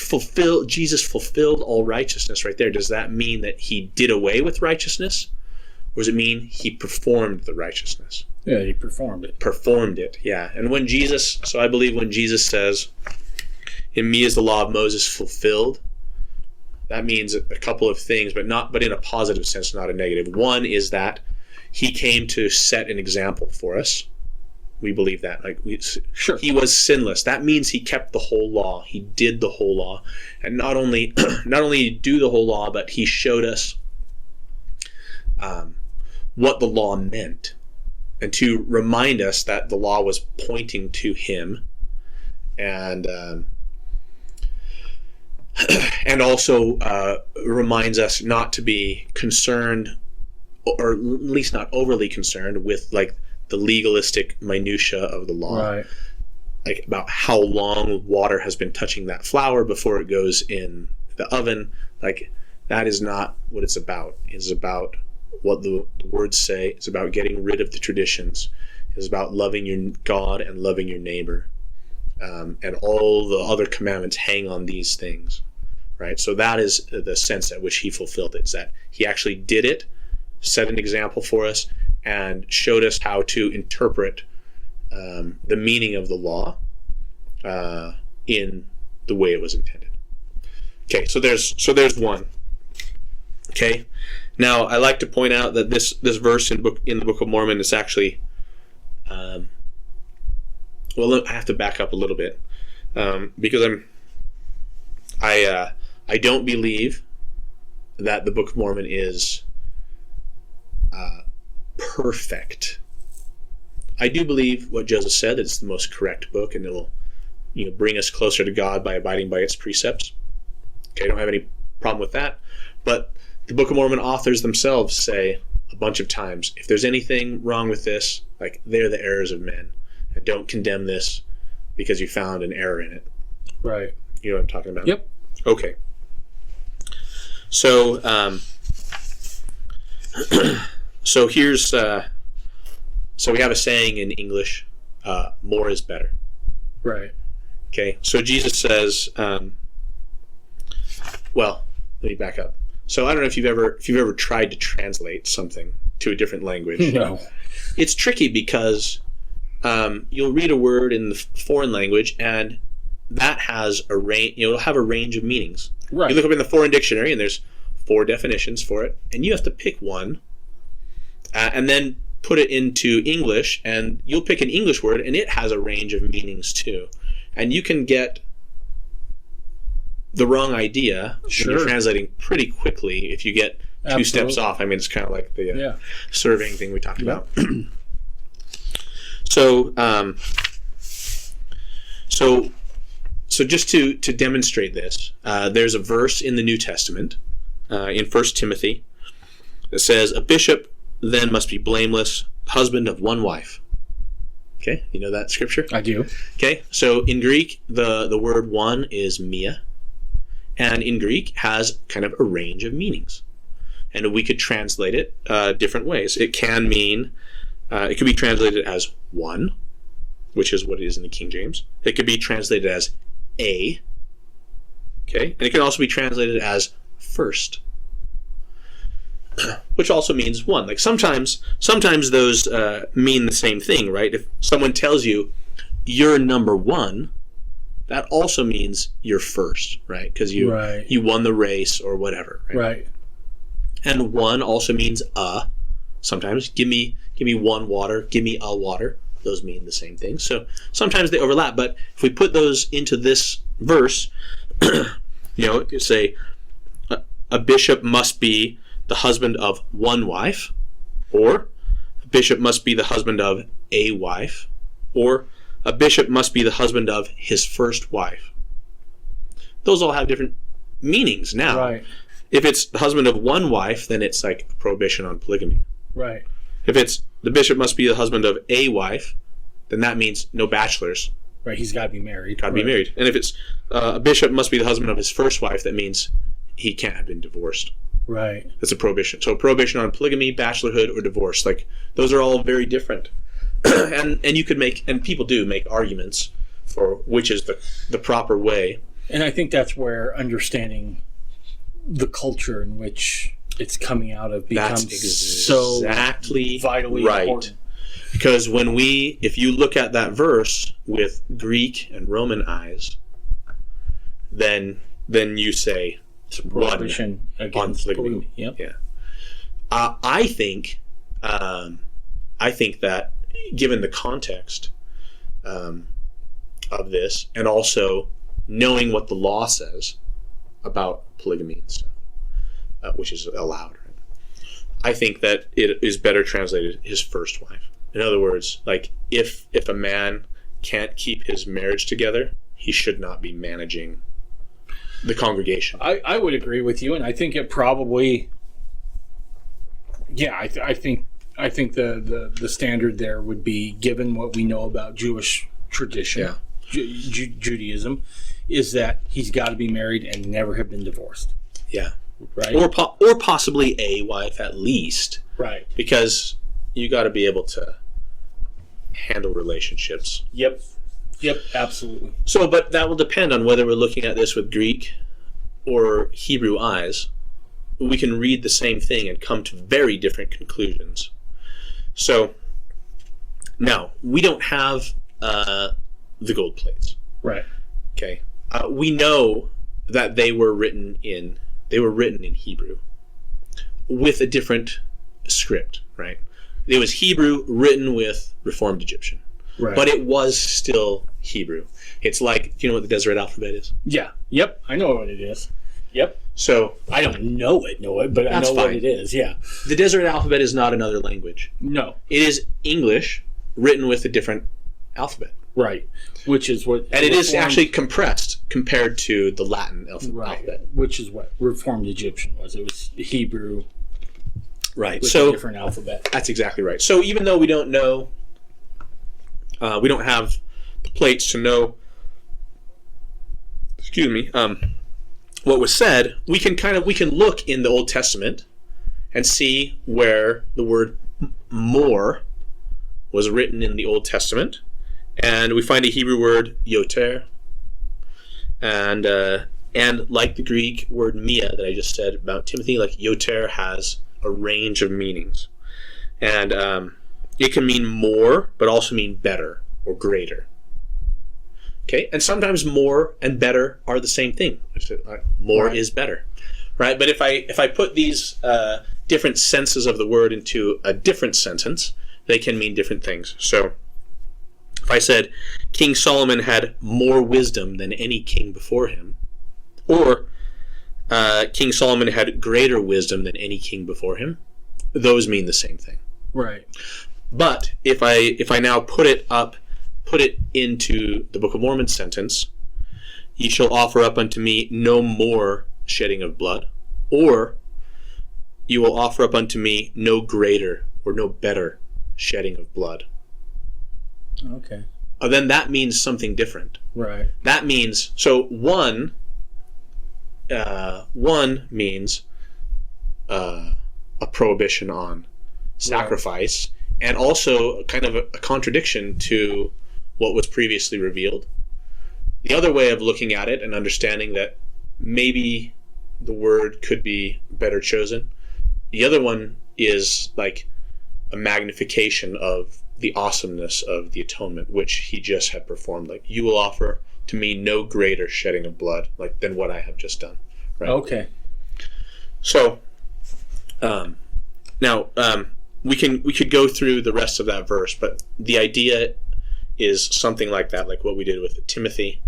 Jesus fulfilled all righteousness right there, does that mean that he did away with righteousness? Or does it mean he performed the righteousness? Yeah, he performed it. Performed it, yeah. And I believe when Jesus says, "In me is the law of Moses fulfilled," that means a couple of things, but in a positive sense, not a negative. One is that he came to set an example for us. We believe that. He was sinless. That means he kept the whole law. He did the whole law. And not only do the whole law, but he showed us what the law meant, and to remind us that the law was pointing to him, and also reminds us not to be concerned, or at least not overly concerned with the legalistic minutia of the law, right? Like about how long water has been touching that flour before it goes in the oven. Like That is not what it's about. It's about what the words say. It's about getting rid of the traditions. It's about loving your God and loving your neighbor. And all the other commandments hang on these things, right? So that is the sense at which he fulfilled it, is that he actually did it, set an example for us, and showed us how to interpret the meaning of the law in the way it was intended. Okay, so there's one. Okay, now I like to point out that this verse in the Book of Mormon is actually, well, I have to back up a little bit because I don't believe that the Book of Mormon is perfect. I do believe what Joseph said, that it's the most correct book, and it will, bring us closer to God by abiding by its precepts. Okay, I don't have any problem with that. But the Book of Mormon authors themselves say a bunch of times, if there's anything wrong with this, like, they're the errors of men, and don't condemn this because you found an error in it. Right. You know what I'm talking about? Yep. Okay. So, so here's, so we have a saying in English, more is better. Right. Okay, so Jesus says, well, let me back up. So I don't know if you've ever tried to translate something to a different language. No. It's tricky because you'll read a word in the foreign language, and that has a range. It'll have a range of meanings. Right. You look up in the foreign dictionary, and there's 4 definitions for it, and you have to pick one, and then put it into English, and you'll pick an English word, and it has a range of meanings too. And you can get the wrong idea when you're translating pretty quickly if you get two steps off. I mean, it's kind of like the surveying thing we talked about. So just to demonstrate this, there's a verse in the New Testament, in 1 Timothy, that says, "A bishop then must be blameless, husband of one wife." Okay, you know that scripture? I do. Okay, so in Greek, the word one is mia, and in Greek has kind of a range of meanings. And we could translate it different ways. It can mean, it could be translated as one, which is what it is in the King James. It could be translated as a, okay? And it can also be translated as first, which also means one. Like sometimes those mean the same thing, right? If someone tells you you're number one, that also means you're first, right? Because you won the race or whatever, right? Right. And one also means a. Sometimes give me one water, give me a water. Those mean the same thing. So sometimes they overlap. But if we put those into this verse, you say a bishop must be the husband of one wife, or a bishop must be the husband of a wife, or a bishop must be the husband of his first wife. Those all have different meanings now. Right. If it's the husband of one wife, then it's like a prohibition on polygamy. Right. If it's the bishop must be the husband of a wife, then that means no bachelors. Right, he's got to be married. Got to be married. And if it's a bishop must be the husband of his first wife, that means he can't have been divorced. Right. That's a prohibition. So a prohibition on polygamy, bachelorhood, or divorce. Like, those are all very different. and you could make, and people do make arguments for which is the proper way. And I think that's where understanding the culture in which it's coming out of becomes exactly so vitally important. Because if you look at that verse with Greek and Roman eyes, then you say prohibition against polygamy. Yep. Yeah. I think that given the context of this, and also knowing what the law says about polygamy and stuff, which is allowed, right? I think that it is better translated his first wife. In other words, like if a man can't keep his marriage together, he should not be managing the congregation. I would agree with you, and I think it probably, I think the standard there would be, given what we know about Jewish tradition, Judaism, is that he's got to be married and never have been divorced. Yeah. right? Or possibly a wife at least. Right. Because you got to be able to handle relationships. Yep, absolutely. So, but that will depend on whether we're looking at this with Greek or Hebrew eyes. We can read the same thing and come to very different conclusions. So, now, we don't have the gold plates. Right. Okay. We know that they were written in Hebrew with a different script, right? It was Hebrew written with Reformed Egyptian. Right. But it was still Hebrew. It's like, do you know what the Deseret alphabet is? Yeah. Yep. I know what it is. Yep. So I don't know it, but I know what it is. Yeah. The Deseret alphabet is not another language. No. It is English written with a different alphabet. Right. Which is what... And it is actually compressed compared to the Latin alphabet. Which is what Reformed Egyptian was. It was Hebrew... Right. With a different alphabet. That's exactly right. So even though we don't know, we don't have the plates to know, what was said, we can look in the Old Testament and see where the word more was written in the Old Testament, and we find a Hebrew word yoter, and like the Greek word mia that I just said about Timothy, like yoter has a range of meanings, and it can mean more, but also mean better or greater. Okay, and sometimes more and better are the same thing. More is better, right? But if I put these different senses of the word into a different sentence, they can mean different things. So, if I said King Solomon had more wisdom than any king before him, or King Solomon had greater wisdom than any king before him, those mean the same thing. Right. But if I now put it into the Book of Mormon sentence, ye shall offer up unto me no more shedding of blood, or you will offer up unto me no greater or no better shedding of blood. Okay. Then that means something different. Right. That means, so one means a prohibition on sacrifice, right, and also kind of a contradiction to what was previously revealed. The other way of looking at it and understanding that maybe the word could be better chosen, the other one is like a magnification of the awesomeness of the atonement which he just had performed. Like, you will offer to me no greater shedding of blood than what I have just done. Right? Okay. So now we could go through the rest of that verse, but the idea is something like that, like what we did with Timothy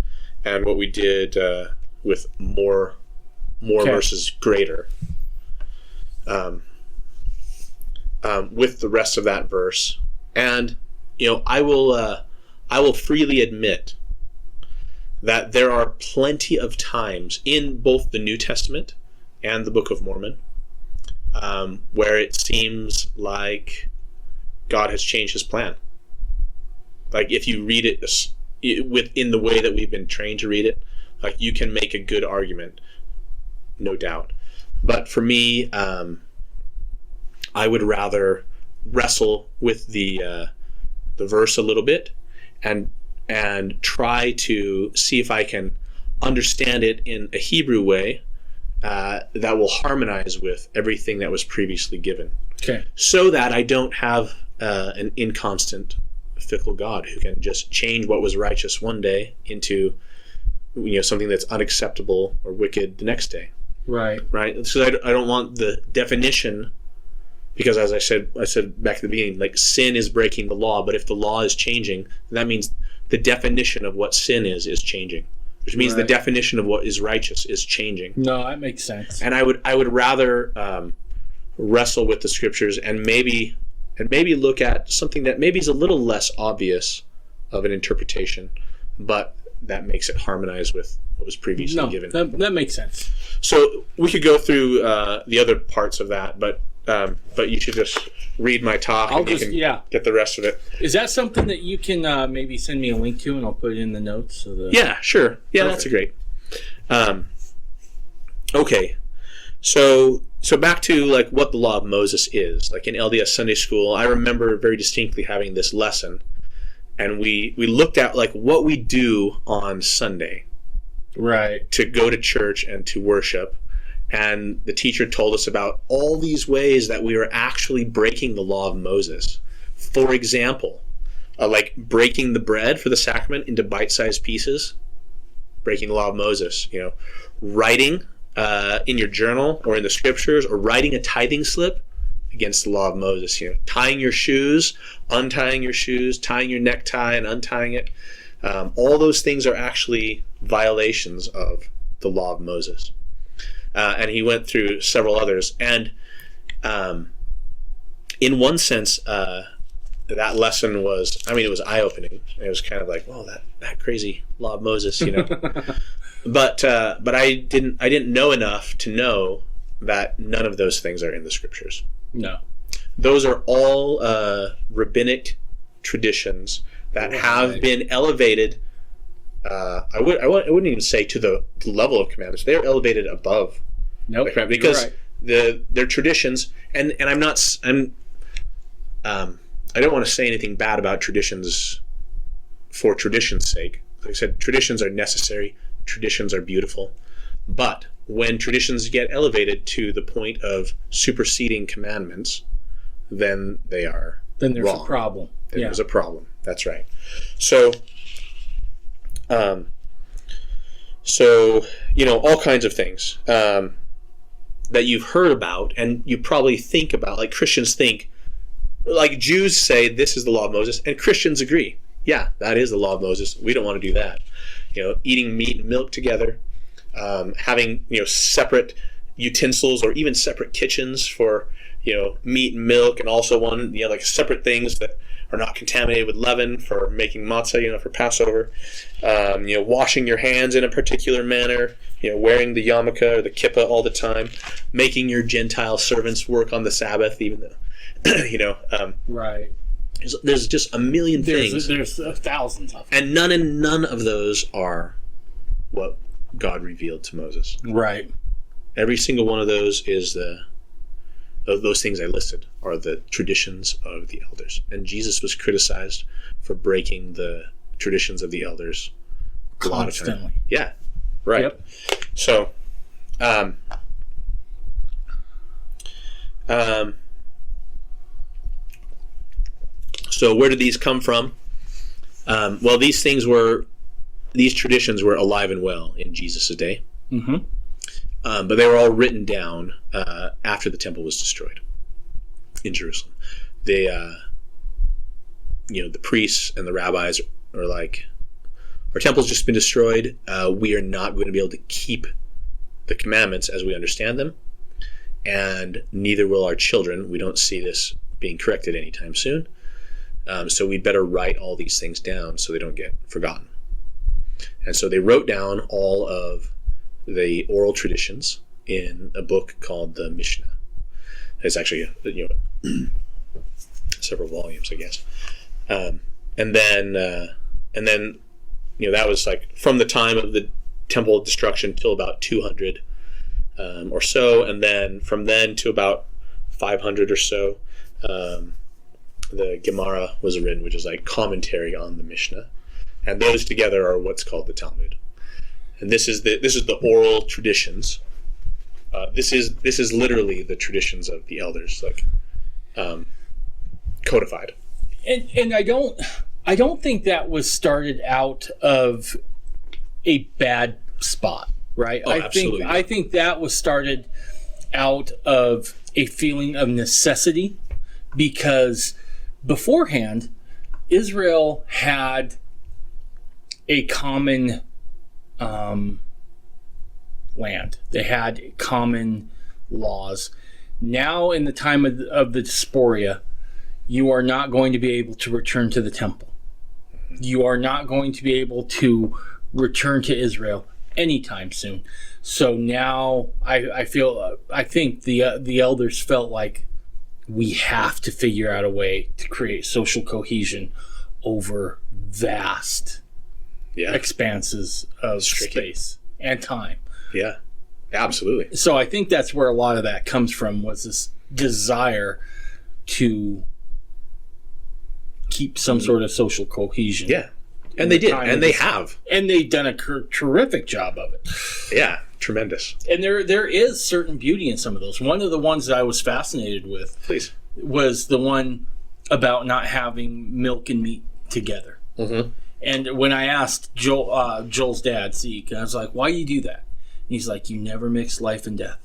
and what we did with more versus greater. With the rest of that verse, and I will freely admit that there are plenty of times in both the New Testament and the Book of Mormon where it seems like God has changed his plan. Like, if you read it within the way that we've been trained to read it, like, you can make a good argument, no doubt. But for me, I would rather wrestle with the verse a little bit and try to see if I can understand it in a Hebrew way that will harmonize with everything that was previously given. Okay. So that I don't have an inconstant, fickle God who can just change what was righteous one day into something that's unacceptable or wicked the next day. Right. Right. So I don't want the definition, because as I said back at the beginning, like, sin is breaking the law, but if the law is changing, that means the definition of what sin is changing, which means the definition of what is righteous is changing. No, that makes sense. And I would rather wrestle with the scriptures and maybe look at something that maybe is a little less obvious of an interpretation, but that makes it harmonize with what was previously given. That makes sense. So we could go through the other parts of that, but you should just read my talk and you can get the rest of it. Is that something that you can maybe send me a link to, and I'll put it in the notes? Yeah, sure. Yeah, perfect. That's great. Okay. So back to like what the law of Moses is. Like in LDS Sunday school, I remember very distinctly having this lesson, and we looked at like what we do on Sunday, right, to go to church and to worship. And the teacher told us about all these ways that we were actually breaking the law of Moses. For example, like breaking the bread for the sacrament into bite-sized pieces, breaking the law of Moses. Writing in your journal or in the scriptures, or writing a tithing slip, against the law of Moses. Tying your shoes, untying your shoes, tying your necktie and untying it. All those things are actually violations of the law of Moses. And he went through several others. And in one sense, that lesson was, it was eye-opening. It was kind of like, oh, that crazy law of Moses, But I didn't know enough to know that none of those things are in the scriptures. No. Those are all rabbinic traditions that have been elevated. I wouldn't even say to the level of commandments. They are elevated above the commandments, because they're traditions. And I don't want to say anything bad about traditions for tradition's sake. Like I said, traditions are necessary. Traditions are beautiful. But when traditions get elevated to the point of superseding commandments, then they are Then there's wrong. a problem. Then there's a problem. That's right. So all kinds of things that you've heard about, and you probably think about, like Christians think, like Jews say, this is the law of Moses, and Christians agree. Yeah, that is the law of Moses. We don't want to do that. Eating meat and milk together, having separate utensils or even separate kitchens for meat and milk, and also one like separate things that are not contaminated with leaven for making matzah, for Passover. Washing your hands in a particular manner, wearing the yarmulke or the kippah all the time, making your Gentile servants work on the Sabbath, even though right. There's just a million things. There's thousands of them. And none of those are what God revealed to Moses. Right. Every single one of those is those things I listed are the traditions of the elders. And Jesus was criticized for breaking the traditions of the elders a lot of time. Yeah. Right. Yep. So so where did these come from? Well, these traditions were alive and well in Jesus' day. Mm-hmm. But they were all written down after the temple was destroyed in Jerusalem. They, the priests and the rabbis are like, our temple's just been destroyed. We are not going to be able to keep the commandments as we understand them, and neither will our children. We don't see this being corrected anytime soon. So we better write all these things down so they don't get forgotten. And so they wrote down all of the oral traditions in a book called the Mishnah. It's actually several volumes, I guess. And then that was like from the time of the temple destruction till about 200 or so, and then from then to about 500 or so, the Gemara was written, which is like commentary on the Mishnah, and those together are what's called the Talmud. And this is the oral traditions. This is literally the traditions of the elders, like codified. And I don't think that was started out of a bad spot, right? Oh, absolutely. I think that was started out of a feeling of necessity, because beforehand, Israel had a common land. They had common laws. Now, in the time of the diaspora, you are not going to be able to return to the temple. You are not going to be able to return to Israel anytime soon. So now I think the elders felt like we have to figure out a way to create social cohesion over vast expanses of space and time. Yeah. Absolutely. So I think that's where a lot of that comes from, was this desire to keep some sort of social cohesion. Yeah. And they did. And they have. And they've done a terrific job of it. Yeah. Tremendous. And there is certain beauty in some of those. One of the ones that I was fascinated with was the one about not having milk and meat together. Mm-hmm. And when I asked Joel's dad, Zeke, I was like, why do you do that? And he's like, you never mix life and death.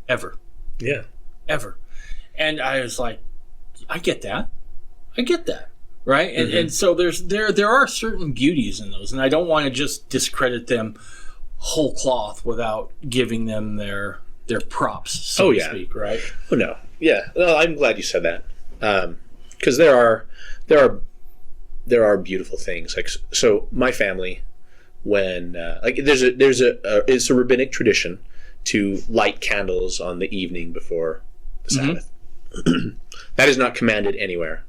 Ever. Yeah. Ever. And I was like, I get that. Right? And, and so there are certain beauties in those. And I don't want to just discredit them whole cloth without giving them their props, so to speak, right? Oh, no. Yeah. Well, I'm glad you said that. Because there are beautiful things. Like, so my family, when it's a rabbinic tradition to light candles on the evening before the Sabbath. That is not commanded anywhere,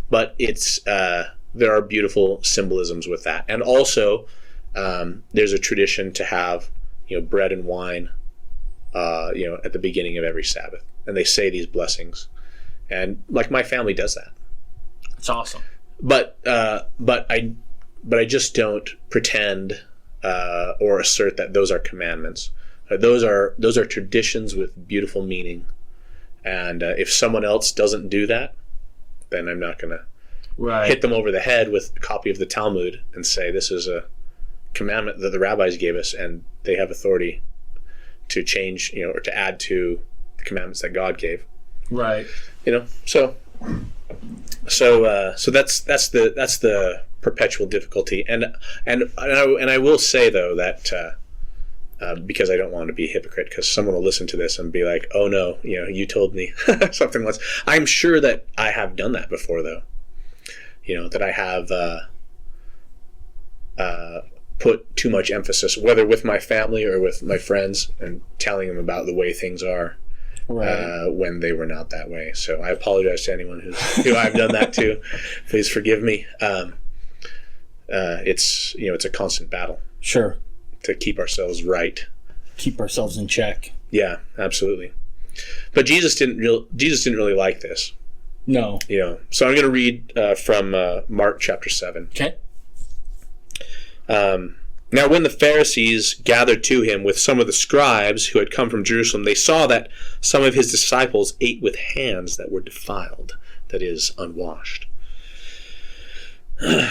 but it's there are beautiful symbolisms with that. And also there's a tradition to have bread and wine at the beginning of every Sabbath, and they say these blessings, and like my family does that. It's awesome. But I just don't pretend or assert that those are commandments. Those are traditions with beautiful meaning, and if someone else doesn't do that, then I'm not going to hit them over the head with a copy of the Talmud and say this is a commandment that the rabbis gave us, and they have authority to change, or to add to the commandments that God gave. Right. So that's the perpetual difficulty, and I will say though that because I don't want to be a hypocrite, because someone will listen to this and be like, oh no, you told me something once. I'm sure that I have done that before though. That I have put too much emphasis, whether with my family or with my friends, and telling them about the way things are. Right. When they were not that way. So I apologize to anyone who I've done that to. Please forgive me. It's a constant battle. Sure. To keep ourselves right. Keep ourselves in check. Yeah, absolutely. But Jesus didn't really like this. No. So I'm going to read from Mark chapter 7. Okay. Now when the Pharisees gathered to him with some of the scribes who had come from Jerusalem, they saw that some of his disciples ate with hands that were defiled, that is, unwashed.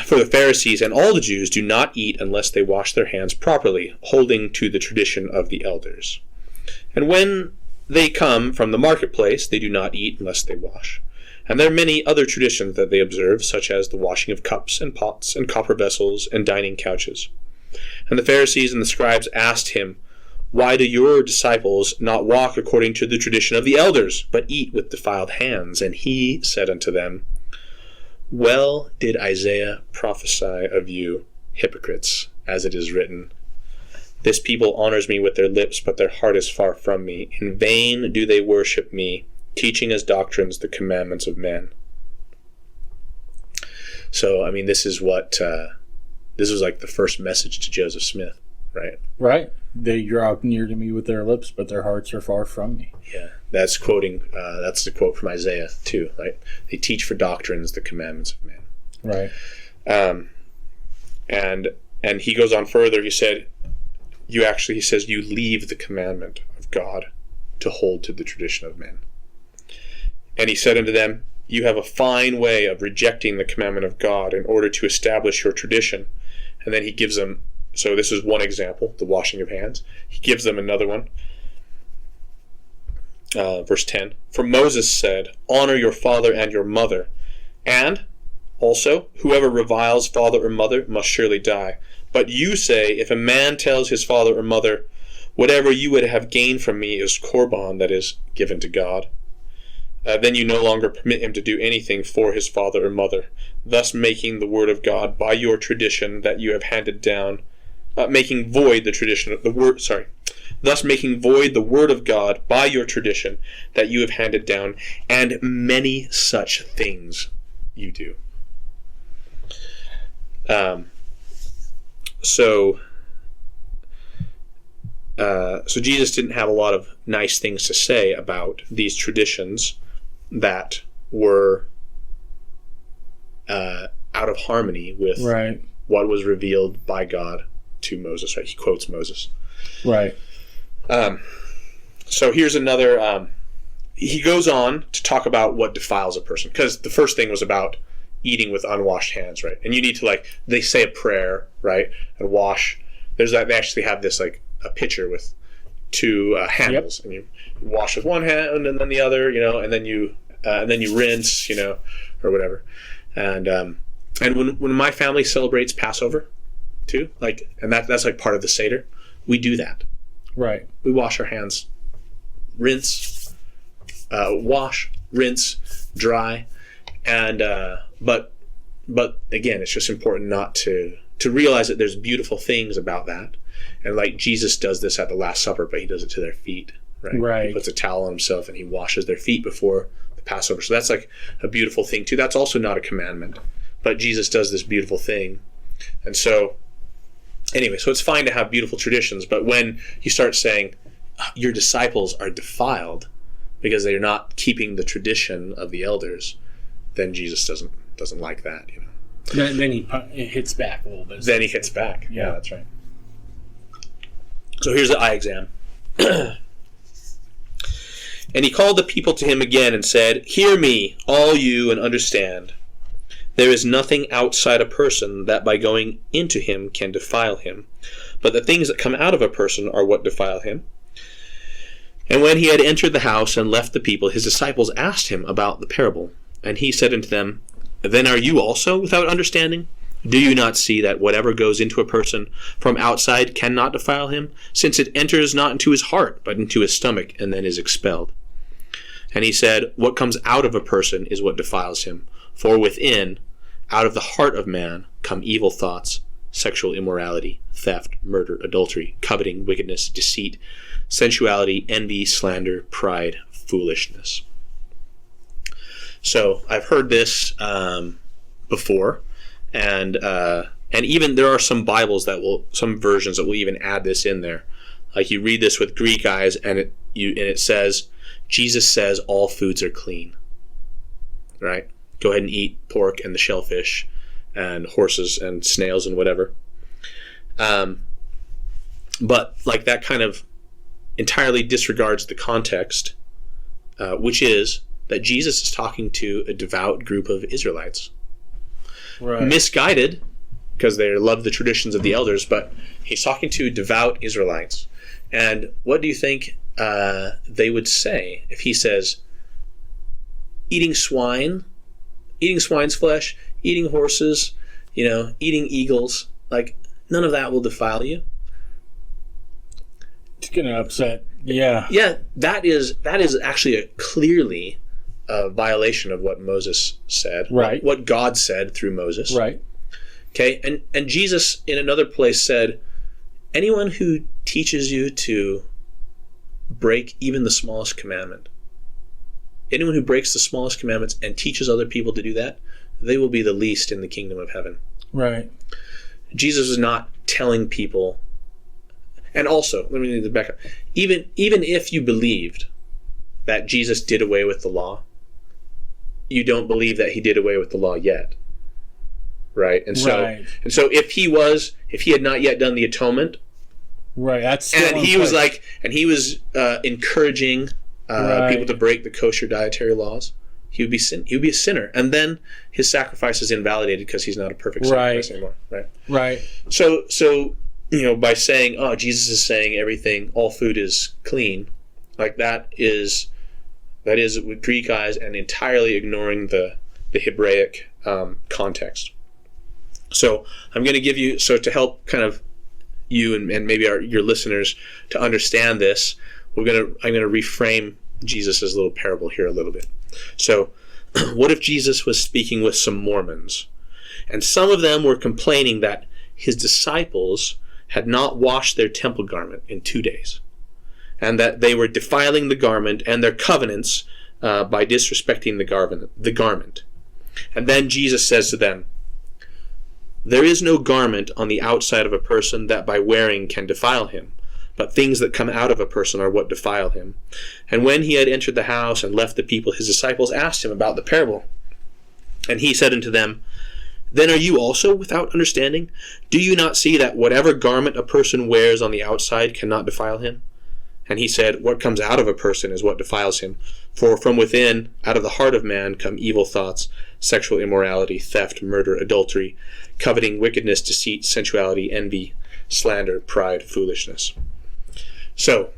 For the Pharisees and all the Jews do not eat unless they wash their hands properly, holding to the tradition of the elders. And when they come from the marketplace, they do not eat unless they wash. And there are many other traditions that they observe, such as the washing of cups and pots and copper vessels and dining couches. And the Pharisees and the scribes asked him, why do your disciples not walk according to the tradition of the elders, but eat with defiled hands? And he said unto them, well did Isaiah prophesy of you, hypocrites, as it is written, this people honors me with their lips, but their heart is far from me. In vain do they worship me, teaching as doctrines the commandments of men. So, this is what... this was like the first message to Joseph Smith, right? Right. They draw near to me with their lips, but their hearts are far from me. Yeah, that's the quote from Isaiah too, right? They teach for doctrines the commandments of men. Right. And he goes on further. He said, he says, you leave the commandment of God to hold to the tradition of men. And he said unto them, you have a fine way of rejecting the commandment of God in order to establish your tradition. And then he gives them, so this is one example, the washing of hands. He gives them another one. Verse 10, for Moses said, honor your father and your mother. And also, whoever reviles father or mother must surely die. But you say, if a man tells his father or mother, whatever you would have gained from me is korban, that is, given to God, then you no longer permit him to do anything for his father or mother, thus making the word of God by your tradition that you have handed down, making void the tradition of the word. Thus making void the word of God by your tradition that you have handed down, and many such things you do. So So Jesus didn't have a lot of nice things to say about these traditions that were out of harmony with what was revealed by God to Moses. Right? He quotes Moses. Right. So here's another. He goes on to talk about what defiles a person, because the first thing was about eating with unwashed hands, right? And you need to, they say a prayer, right, and wash. They actually have this a pitcher with two handles, and you wash with one hand and then the other, and then you rinse, or whatever. And when my family celebrates Passover, too, and that's part of the Seder, we do that. Right. We wash our hands, rinse, wash, rinse, dry, and but again, it's just important not to realize that there's beautiful things about that. And Jesus does this at the Last Supper, but he does it to their feet, right? Right. He puts a towel on himself and he washes their feet before the Passover. So that's a beautiful thing too. That's also not a commandment, but Jesus does this beautiful thing. And so anyway, so it's fine to have beautiful traditions, but when you start saying your disciples are defiled because they're not keeping the tradition of the elders, then Jesus doesn't like that, Then he hits back a little bit. Then he hits back. Yeah, that's right. So here's the eye exam. And he called the people to him again and said, "Hear me, all you, and understand. There is nothing outside a person that by going into him can defile him, but the things that come out of a person are what defile him." And when he had entered the house and left the people, his disciples asked him about the parable. And he said unto them, "Then are you also without understanding? Do you not see that whatever goes into a person from outside cannot defile him, since it enters not into his heart, but into his stomach, and then is expelled?" And he said, "What comes out of a person is what defiles him. For within, out of the heart of man, come evil thoughts, sexual immorality, theft, murder, adultery, coveting, wickedness, deceit, sensuality, envy, slander, pride, foolishness." So I've heard this before, and even there are some Bibles some versions that will even add this in there. You read this with Greek eyes, and it says, Jesus says all foods are clean. Right? Go ahead and eat pork and the shellfish, and horses and snails and whatever. But that kind of entirely disregards the context, which is that Jesus is talking to a devout group of Israelites. Right. Misguided, because they love the traditions of the elders, but he's talking to devout Israelites. And what do you think they would say if he says, eating swine's flesh, eating horses, eating eagles, none of that will defile you? It's going to upset. Yeah. Yeah, that is actually a clearly a violation of what Moses said, right? What God said through Moses, right? Okay, and Jesus in another place said, anyone who teaches you to break even the smallest commandment, anyone who breaks the smallest commandments and teaches other people to do that, they will be the least in the kingdom of heaven. Right. Jesus is not telling people. And also, let me back up. Even if you believed that Jesus did away with the law, you don't believe that he did away with the law yet, right? And so, if he had not yet done the atonement, right? That's and he was encouraging people to break the kosher dietary laws, he would be a sinner, and then his sacrifice is invalidated because he's not a perfect sacrifice anymore, right? Right. So by saying, "Oh, Jesus is saying everything, all food is clean," that is with Greek eyes and entirely ignoring the Hebraic context. So I'm going to give you, to help kind of you and maybe your listeners to understand this, I'm going to reframe Jesus' little parable here a little bit. So what if Jesus was speaking with some Mormons, and some of them were complaining that his disciples had not washed their temple garment in 2 days, and that they were defiling the garment and their covenants by disrespecting the garment. And then Jesus says to them, "There is no garment on the outside of a person that by wearing can defile him, but things that come out of a person are what defile him. And when he had entered the house and left the people, his disciples asked him about the parable. And he said unto them, Then are you also without understanding? Do you not see that whatever garment a person wears on the outside cannot defile him? And he said, What comes out of a person is what defiles him. For from within, out of the heart of man, come evil thoughts, sexual immorality, theft, murder, adultery, coveting, wickedness, deceit, sensuality, envy, slander, pride, foolishness. So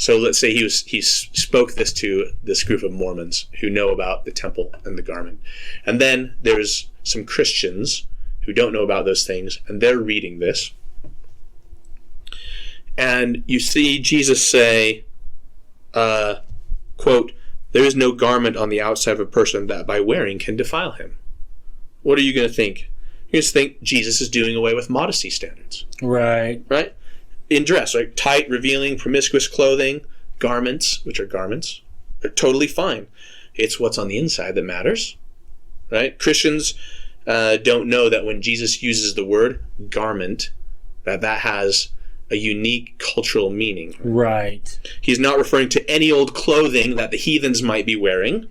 let's say he spoke this to this group of Mormons who know about the temple and the garment. And then there's some Christians who don't know about those things, and they're reading this. And you see Jesus say, quote, There is no garment on the outside of a person that by wearing can defile him. What are you going to think? You're going to think Jesus is doing away with modesty standards. Right. Right? In dress, like tight, revealing, promiscuous clothing, garments, which are garments, are totally fine. It's what's on the inside that matters. Right? Christians don't know that when Jesus uses the word garment, that has a unique cultural meaning. Right. He's not referring to any old clothing that the heathens might be wearing.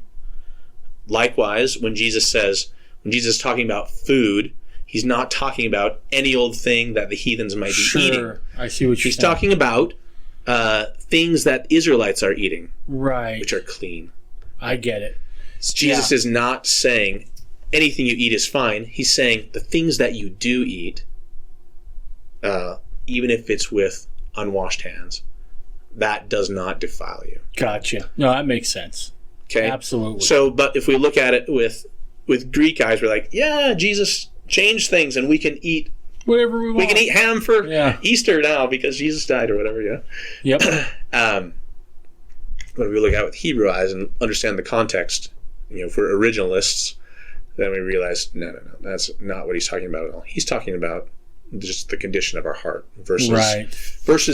Likewise, when Jesus is talking about food, he's not talking about any old thing that the heathens might be eating. I see what you're saying. He's talking about things that Israelites are eating, right, which are clean. I get it. Jesus is not saying anything you eat is fine. He's saying the things that you do eat, even if it's with unwashed hands, that does not defile you. Gotcha. No, that makes sense. Okay? Absolutely. So, but if we look at it with Greek eyes, we're like, yeah, Jesus changed things and we can eat whatever we want. We can eat ham for Easter now because Jesus died or whatever, yeah? Yep. When we look at it with Hebrew eyes and understand the context, for originalists, then we realize, no, that's not what he's talking about at all. He's talking about just the condition of our heart versus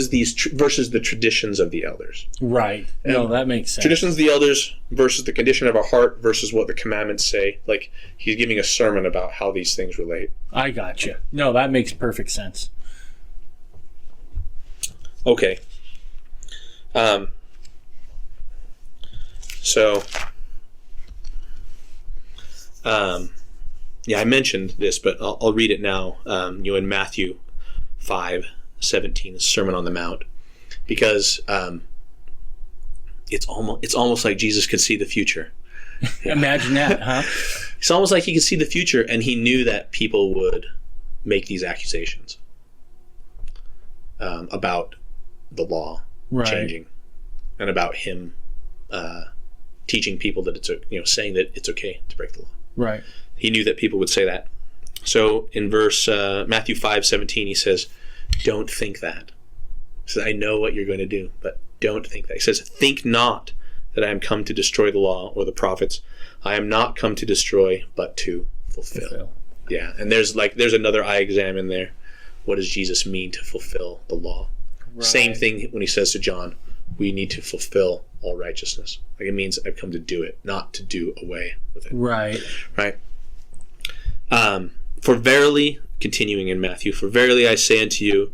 the traditions of the elders. Right. No, that makes sense. Traditions of the elders versus the condition of our heart versus what the commandments say. Like, he's giving a sermon about how these things relate. I gotcha. No, that makes perfect sense. Okay. I mentioned this, but I'll read it now. In Matthew 5:17, Sermon on the Mount, because it's almost like Jesus could see the future. Imagine that, huh? It's almost like he could see the future, and he knew that people would make these accusations about the law changing, and about him teaching people that it's saying that it's okay to break the law. Right. He knew that people would say that. So in verse Matthew 5:17, he says, "Don't think that." He says, "I know what you're going to do, but don't think that." He says, "Think not that I am come to destroy the law or the prophets. I am not come to destroy, but to fulfill." Yeah, and there's another eye exam in there. What does Jesus mean to fulfill the law? Right. Same thing when he says to John, we need to fulfill all righteousness. Like, it means I've come to do it, not to do away with it. Right. Right. For verily, continuing in Matthew, for verily I say unto you,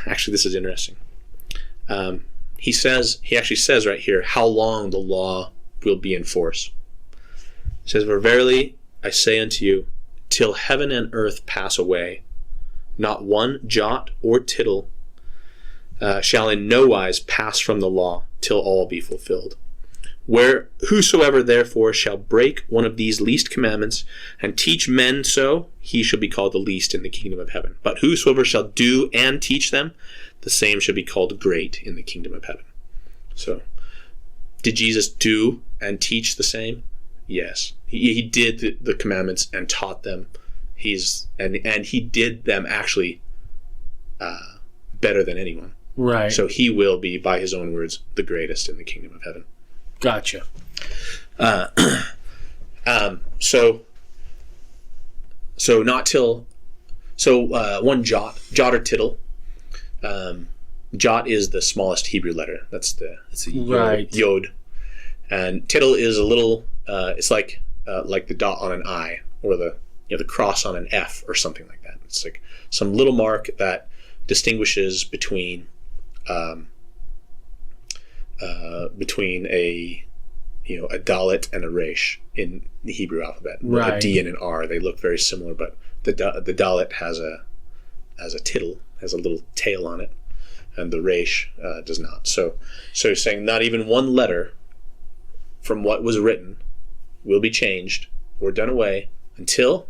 actually this is interesting. He actually says right here how long the law will be in force. He says, for verily I say unto you, till heaven and earth pass away, not one jot or tittle shall in no wise pass from the law till all be fulfilled. Whosoever therefore shall break one of these least commandments and teach men so, he shall be called the least in the kingdom of heaven. But whosoever shall do and teach them, the same shall be called great in the kingdom of heaven. So, did Jesus do and teach the same? Yes. He did the commandments and taught them. And he did them actually better than anyone. Right. So he will be, by his own words, the greatest in the kingdom of heaven. Gotcha. One jot or tittle. Jot is the smallest Hebrew letter. It's the yod, and tittle is a little. It's like the dot on an I or the cross on an F or something like that. It's like some little mark that distinguishes between a dalet and a resh in the Hebrew alphabet. Right. A D and an R, they look very similar, but the dalet has a tittle, has a little tail on it, and the resh does not. So he's saying not even one letter from what was written will be changed or done away until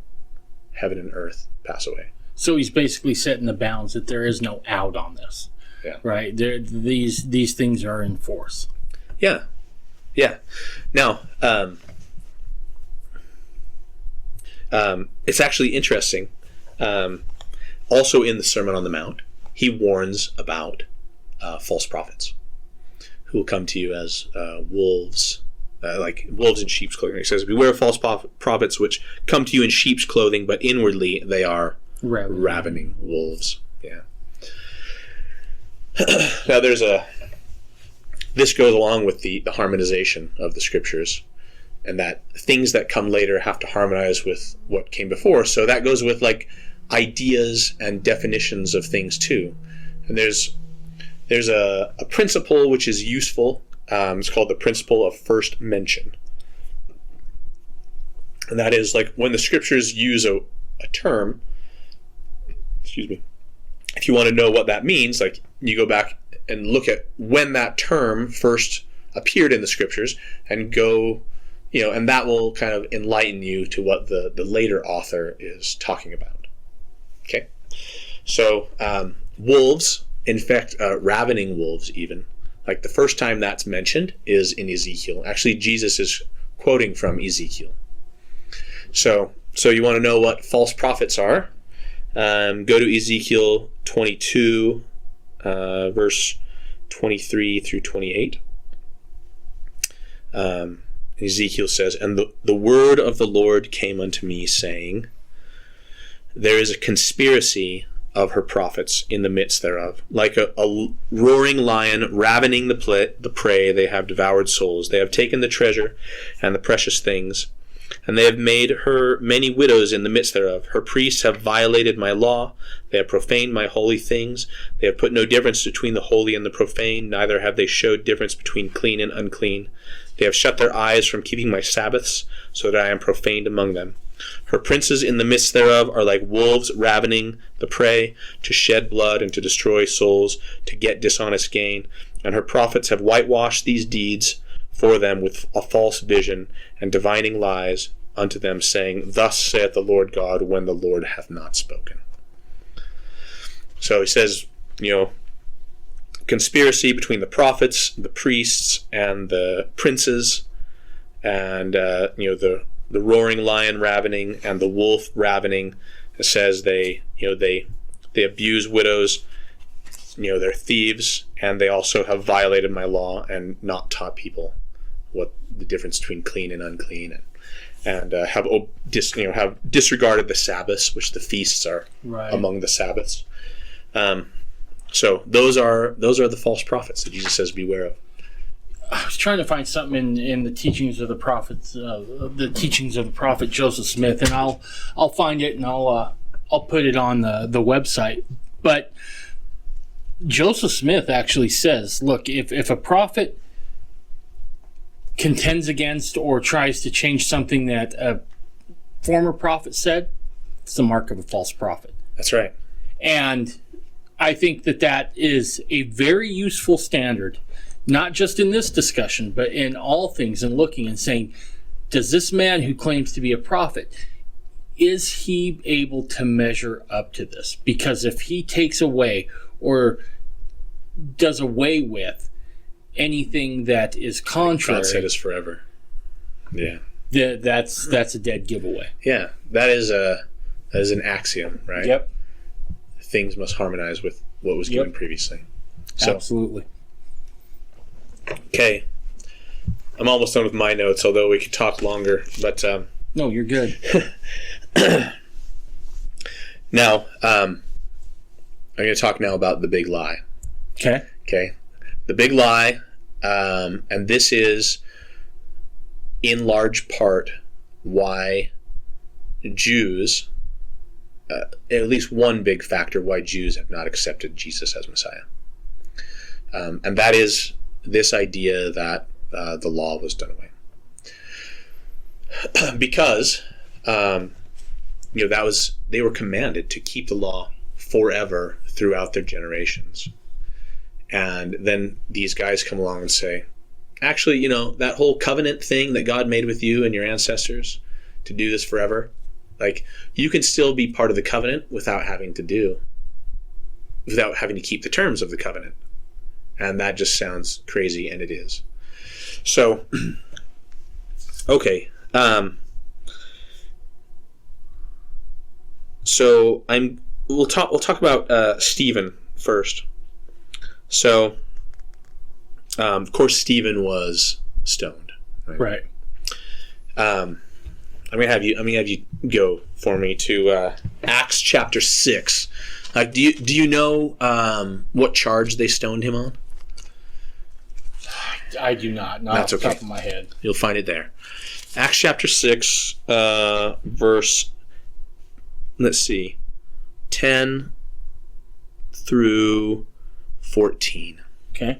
heaven and earth pass away. So he's basically setting the bounds that there is no out on this. Yeah. Right? These things are in force. Yeah. Yeah. Now, it's actually interesting. Also in the Sermon on the Mount, he warns about false prophets who will come to you as wolves, like wolves in sheep's clothing. He says, beware of false prophets which come to you in sheep's clothing, but inwardly they are ravening wolves. Yeah. Now this goes along with the harmonization of the scriptures, and that things that come later have to harmonize with what came before. So that goes with like ideas and definitions of things too. And there's a principle which is useful. It's called the principle of first mention. And that is like when the scriptures use a term, excuse me, if you want to know what that means, like you go back and look at when that term first appeared in the scriptures and go, and that will kind of enlighten you to what the later author is talking about. Okay? So wolves, in fact, ravening wolves even, like the first time that's mentioned is in Ezekiel. Actually, Jesus is quoting from Ezekiel. So you want to know what false prophets are? Go to Ezekiel 22, verse 23 through 28. Ezekiel says, and the word of the Lord came unto me, saying, there is a conspiracy of her prophets in the midst thereof, like a roaring lion ravening the prey. They have devoured souls. They have taken the treasure and the precious things, and they have made her many widows in the midst thereof. Her priests have violated my law. They have profaned my holy things. They have put no difference between the holy and the profane, neither have they showed difference between clean and unclean. They have shut their eyes from keeping my Sabbaths, so that I am profaned among them. Her princes in the midst thereof are like wolves ravening the prey, to shed blood and to destroy souls, to get dishonest gain. And her prophets have whitewashed these deeds for them with a false vision, and divining lies unto them, saying, thus saith the Lord God, when the Lord hath not spoken. So he says, conspiracy between the prophets, the priests, and the princes, and the roaring lion ravening and the wolf ravening. It says they abuse widows, they're thieves, and they also have violated my law and not taught people what the difference between clean and unclean, and have disregarded the Sabbaths, which the feasts are among the Sabbaths. So those are the false prophets that Jesus says beware of. I was trying to find something in the teachings of the prophets, the teachings of the prophet Joseph Smith, and I'll find it and I'll put it on the website. But Joseph Smith actually says, look, if a prophet contends against or tries to change something that a former prophet said, it's the mark of a false prophet. That's right. And I think that is a very useful standard, not just in this discussion, but in all things, and looking and saying, does this man who claims to be a prophet, is he able to measure up to this? Because if he takes away or does away with anything that is contrary, God said is forever. Yeah. That's a dead giveaway. Yeah, that is an axiom, right? Yep. Things must harmonize with what was given previously. So, absolutely. Okay. I'm almost done with my notes, although we could talk longer. But no, you're good. Now, I'm going to talk now about the big lie. Okay. The big lie, and this is in large part why Jews at least one big factor why Jews have not accepted Jesus as Messiah. And that is this idea that the law was done away. Because they were commanded to keep the law forever throughout their generations. And then these guys come along and say, actually, that whole covenant thing that God made with you and your ancestors to do this forever, like, you can still be part of the covenant without having to keep the terms of the covenant. And that just sounds crazy, and it is. So, okay. We'll talk about Stephen first. So, of course, Stephen was stoned. Right. I'm gonna have you go for me to Acts chapter 6. Do you know what charge they stoned him on? I do not. Not That's off the okay. top of my head. You'll find it there. Acts chapter 6, verse, let's see, 10 through 14. Okay.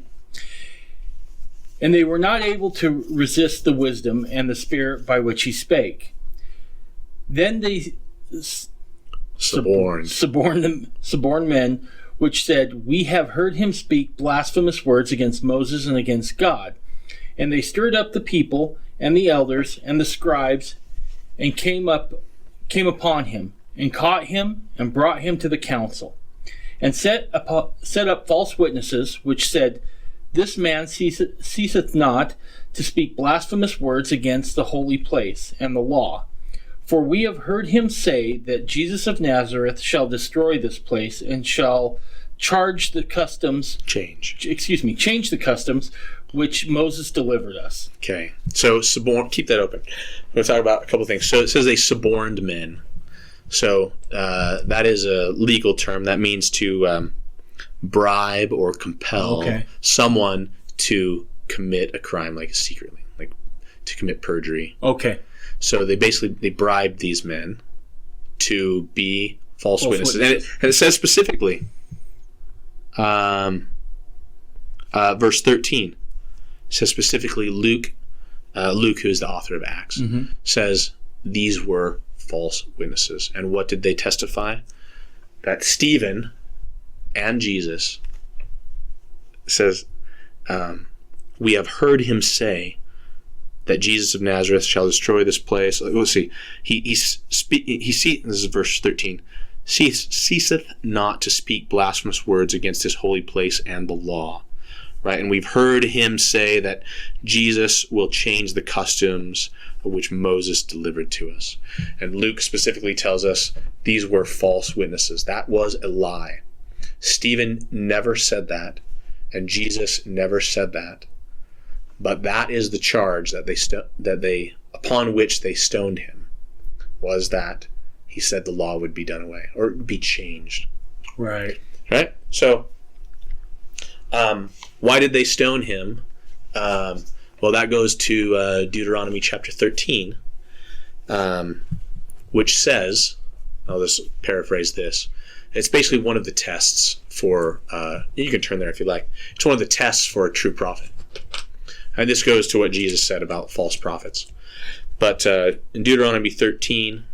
And they were not able to resist the wisdom and the spirit by which he spake. Then they suborned men, which said, We have heard him speak blasphemous words against Moses and against God. And they stirred up the people and the elders and the scribes, and came upon him, and caught him, and brought him to the council, and set up false witnesses, which said, This man ceaseth not to speak blasphemous words against the holy place and the law. For we have heard him say that Jesus of Nazareth shall destroy this place, and shall change the customs which Moses delivered us. Okay, so keep that open. We're going to talk about a couple things. So it says they suborned men. So that is a legal term. That means to bribe or compel someone to commit a crime, like secretly, like to commit perjury. Okay. So they bribed these men to be false witnesses. And it says specifically, verse 13, says specifically Luke, who is the author of Acts, says these were false witnesses. And what did they testify? That Stephen and Jesus says, we have heard him say that Jesus of Nazareth shall destroy this place. Let's see. This is verse 13. Ceaseth not to speak blasphemous words against his holy place and the law. Right? And we've heard him say that Jesus will change the customs which Moses delivered to us. And Luke specifically tells us these were false witnesses. That was a lie. Stephen never said that, and Jesus never said that. But that is the charge that they upon which they stoned him, was that he said the law would be done away or be changed. Right. Right? So, why did they stone him? Well, that goes to Deuteronomy chapter 13, which says, I'll just paraphrase this. It's basically one of the tests for, you can turn there if you like. It's one of the tests for a true prophet. And this goes to what Jesus said about false prophets. But in Deuteronomy 13,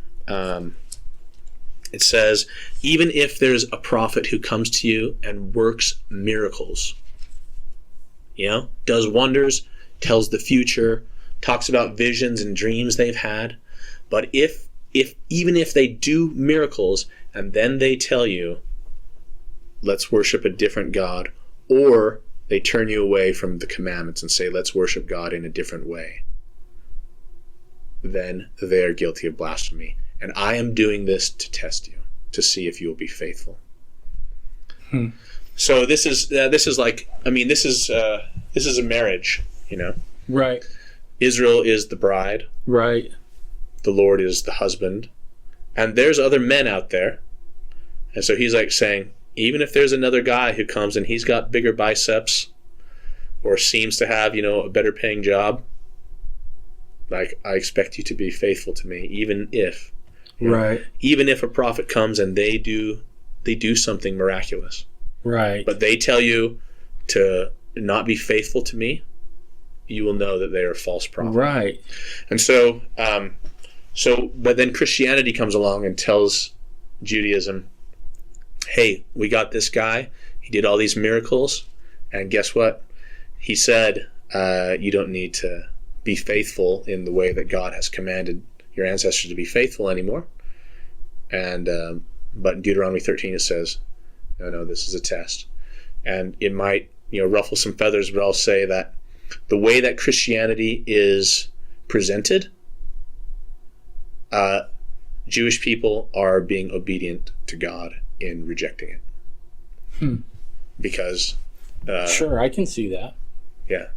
it says, even if there's a prophet who comes to you and works miracles, does wonders, tells the future, talks about visions and dreams they've had, but even if they do miracles and then they tell you, let's worship a different God, or they turn you away from the commandments and say, let's worship God in a different way, then they are guilty of blasphemy. And I am doing this to test you, to see if you will be faithful. So this is a marriage, Right. Israel is the bride. Right. The Lord is the husband. And there's other men out there. And so he's like saying, even if there's another guy who comes and he's got bigger biceps or seems to have, a better paying job, like, I expect you to be faithful to me, even if Right. Even if a prophet comes and they do something miraculous. Right. But they tell you to not be faithful to me, you will know that they are a false prophet. Right. And so, but then Christianity comes along and tells Judaism, hey, we got this guy. He did all these miracles. And guess what? He said, you don't need to be faithful in the way that God has commanded your ancestors to be faithful anymore. And but in Deuteronomy 13 it says, no, this is a test. And it might, ruffle some feathers, but I'll say that the way that Christianity is presented, Jewish people are being obedient to God in rejecting it. Because sure, I can see that. Yeah.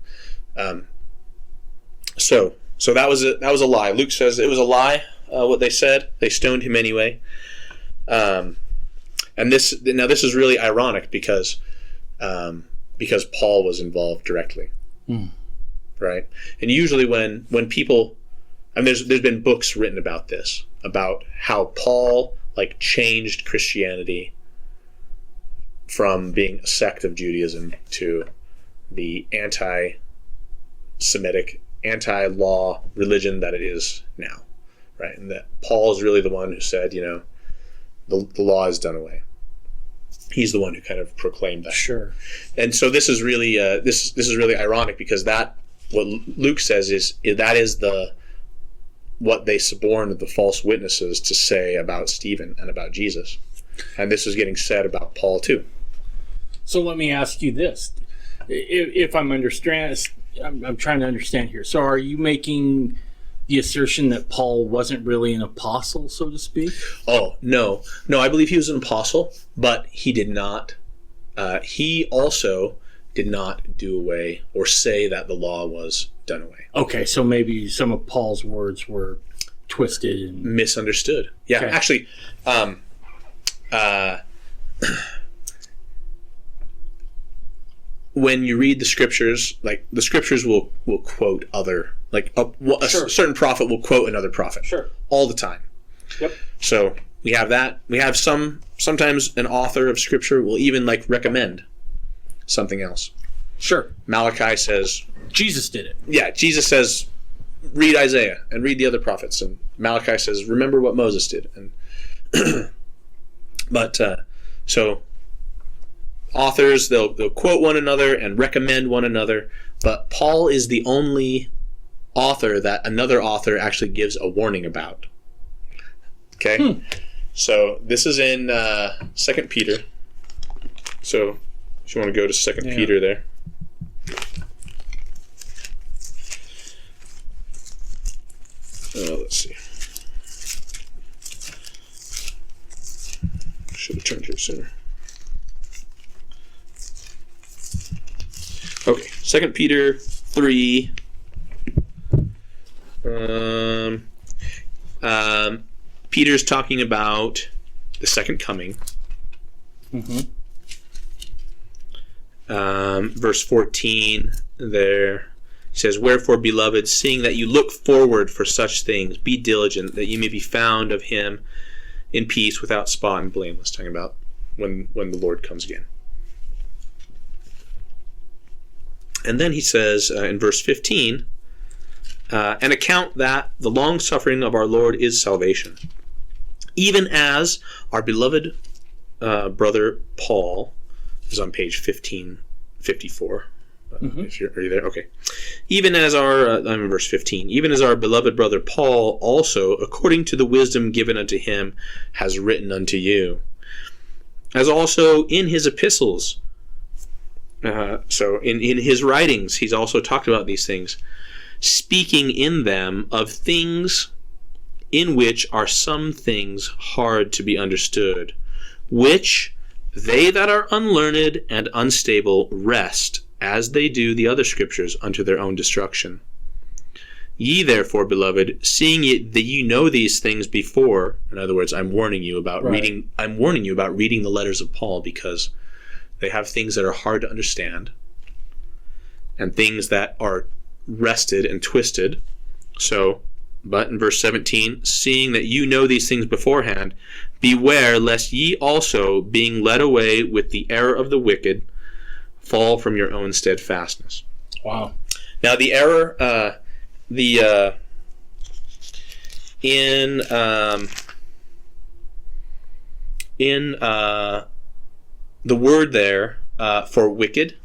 So that was a lie. Luke says it was a lie. What they said, they stoned him anyway. And this is really ironic because Paul was involved directly, right? And usually when people, and there's been books written about this, about how Paul changed Christianity from being a sect of Judaism to the anti-Semitic, anti-law religion that it is now, right? And that Paul is really the one who said, the law is done away. He's the one who kind of proclaimed that. Sure. And so this is really this is really ironic because that what Luke says is what they suborned the false witnesses to say about Stephen and about Jesus, and this is getting said about Paul too. So let me ask you this: if I'm trying to understand here. So are you making the assertion that Paul wasn't really an apostle, so to speak? Oh, no. I believe he was an apostle, but he did not. He also did not do away or say that the law was done away. Okay, so maybe some of Paul's words were twisted and misunderstood. Yeah, okay. Actually, when you read the scriptures, the scriptures will quote other, a certain prophet will quote another prophet. Sure. All the time. Yep. So we have that. We have sometimes an author of scripture will even recommend something else. Sure. Malachi says Jesus did it. Yeah, Jesus says read Isaiah and read the other prophets, and Malachi says remember what Moses did. And so authors, they'll quote one another and recommend one another, but Paul is the only author that another author actually gives a warning about. Okay? So this is in 2 Peter. So if you want to go to 2 Peter there. Let's see. Should have turned here sooner. Okay, 2 Peter 3. Peter's talking about the second coming. Verse 14 there. He says, "Wherefore, beloved, seeing that you look forward for such things, be diligent, that you may be found of him in peace, without spot and blameless." Talking about when the Lord comes again. And then he says in verse 15, "And account that the long suffering of our Lord is salvation, even as our beloved brother Paul," is on page 1554. Are you there? Okay. "Even as I'm in verse 15. Even as our beloved brother Paul also, according to the wisdom given unto him, has written unto you, as also in his epistles." So in his writings, he's also talked about these things, "speaking in them of things in which are some things hard to be understood, which they that are unlearned and unstable wrest, as they do the other scriptures, unto their own destruction. Ye therefore, beloved, seeing that you know these things before," in other words, I'm warning you about reading the letters of Paul, because they have things that are hard to understand and things that are wrested and twisted. So But in verse 17, seeing that you know these things beforehand, beware lest ye also, being led away with the error of the wicked, fall from your own steadfastness. Wow. Now the error, in the word there for wicked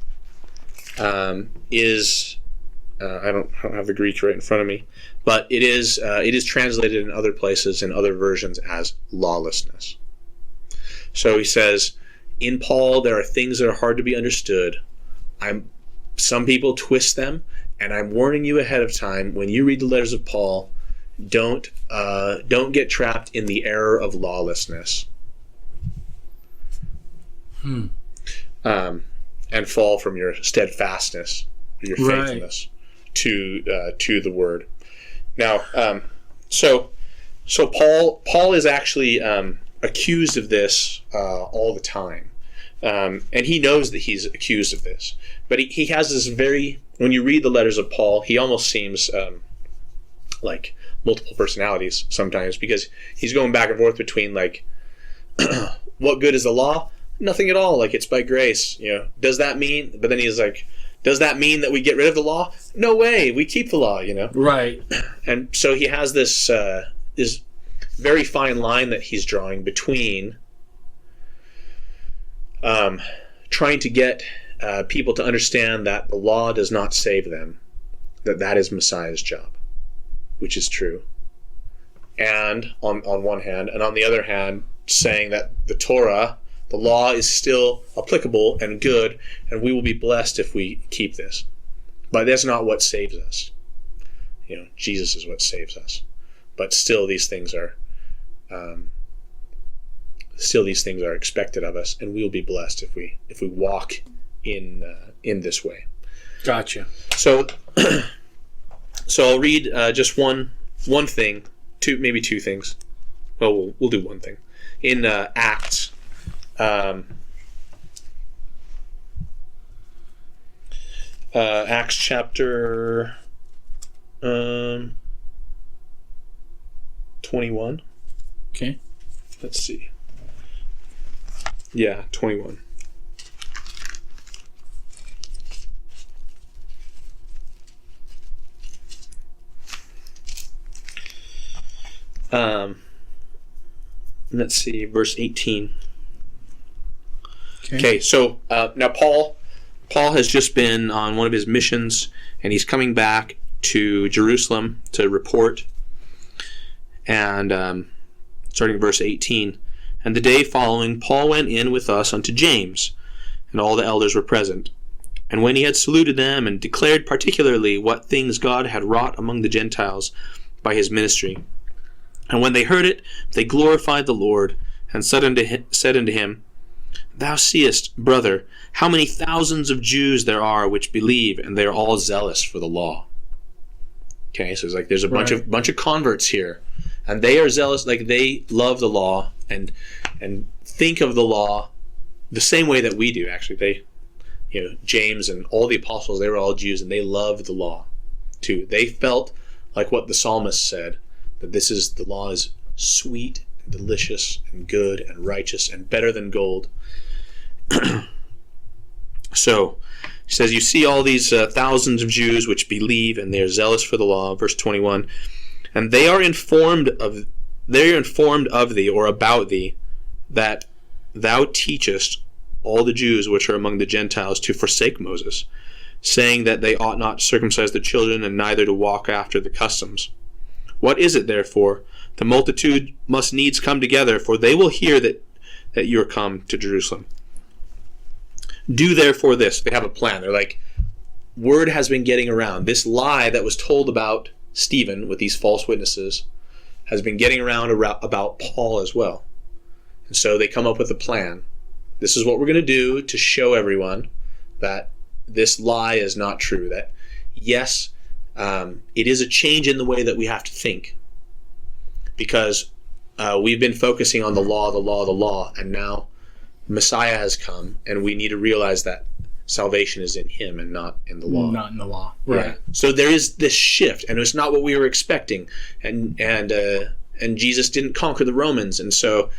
is I don't have the Greek right in front of me, but it is translated in other places in other versions as lawlessness. So he says, in Paul there are things that are hard to be understood. Some people twist them, and I'm warning you ahead of time. When you read the letters of Paul, don't get trapped in the error of lawlessness. And fall from your steadfastness, your faithfulness to the word. Now, so Paul is actually accused of this all the time, and he knows that he's accused of this. But he has this when you read the letters of Paul, he almost seems like multiple personalities sometimes, because he's going back and forth between like, what good is the law? Nothing at all. Like, it's by grace. Does that mean? But then he's like, does that mean that we get rid of the law? No way. We keep the law. Right. And so he has this very fine line that he's drawing between trying to get people to understand that the law does not save them, that is Messiah's job, which is true. And on one hand, and on the other hand, saying that the Torah, the law, is still applicable and good, and we will be blessed if we keep this. But that's not what saves us. Jesus is what saves us. But still, these things are expected of us, and we will be blessed if we walk in this way. Gotcha. So I'll read just one thing, maybe two things. Well, we'll do one thing in Acts. Acts chapter 21. Okay. Let's see. Yeah, 21. Let's see, verse 18. Okay, so now Paul has just been on one of his missions, and he's coming back to Jerusalem to report. And starting at verse 18, and the day following, Paul went in with us unto James, and all the elders were present. And when he had saluted them and declared particularly what things God had wrought among the Gentiles by his ministry, and when they heard it, they glorified the Lord, and said unto him, Thou seest, brother, how many thousands of Jews there are which believe, and they are all zealous for the law. Okay, so it's like there's a bunch of converts here, and they are zealous, like they love the law and think of the law the same way that we do. Actually, James and all the apostles, they were all Jews, and they loved the law too. They felt like what the psalmist said, that the law is sweet and delicious and good and righteous and better than gold. So he says, you see all these thousands of Jews which believe, and they are zealous for the law. Verse 21, and they are informed of thee, or about thee, that thou teachest all the Jews which are among the Gentiles to forsake Moses, saying that they ought not to circumcise the children, and neither to walk after the customs. What is it, therefore? The multitude must needs come together, for they will hear that you are come to Jerusalem. Do therefore this. They have a plan. They're like, word has been getting around. This lie that was told about Stephen with these false witnesses has been getting around about Paul as well. And so they come up with a plan. This is what we're going to do to show everyone that this lie is not true. That, yes, it is a change in the way that we have to think, because we've been focusing on the law, and now Messiah has come, and we need to realize that salvation is in him and not in the law. Not in the law, right? Yeah. So there is this shift, and it's not what we were expecting, and Jesus didn't conquer the Romans, and so,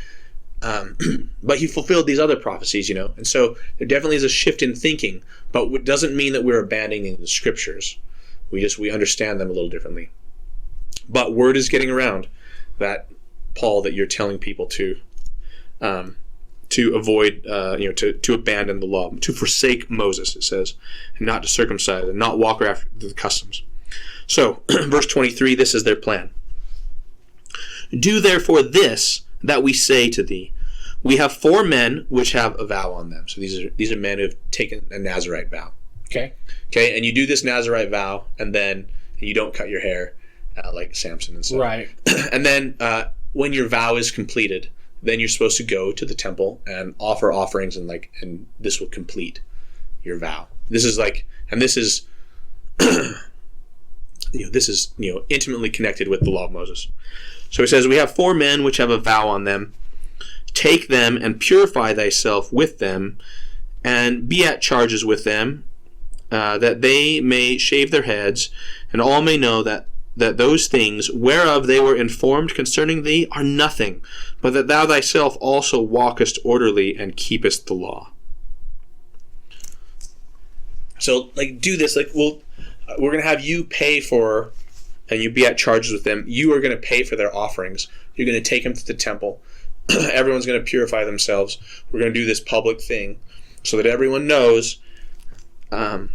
but he fulfilled these other prophecies, and so there definitely is a shift in thinking, but it doesn't mean that we're abandoning the scriptures. We understand them a little differently. But word is getting around that, Paul, that you're telling people to avoid, to abandon the law, to forsake Moses, it says, and not to circumcise, and not walk after the customs. So, verse 23, this is their plan. Do therefore this that we say to thee. We have 4 men which have a vow on them. So these are men who have taken a Nazirite vow. Okay, and you do this Nazirite vow, and then you don't cut your hair like Samson and stuff. right. And then when your vow is completed, then you're supposed to go to the temple and offer offerings, and this will complete your vow. This is this is intimately connected with the law of Moses. So he says, we have 4 men which have a vow on them. Take them and purify thyself with them, and be at charges with them, that they may shave their heads, and all may know that those things whereof they were informed concerning thee are nothing, but that thou thyself also walkest orderly and keepest the law. So, do this. We're going to have you pay for, and you be at charges with them. You are going to pay for their offerings. You're going to take them to the temple. Everyone's going to purify themselves. We're going to do this public thing so that everyone knows that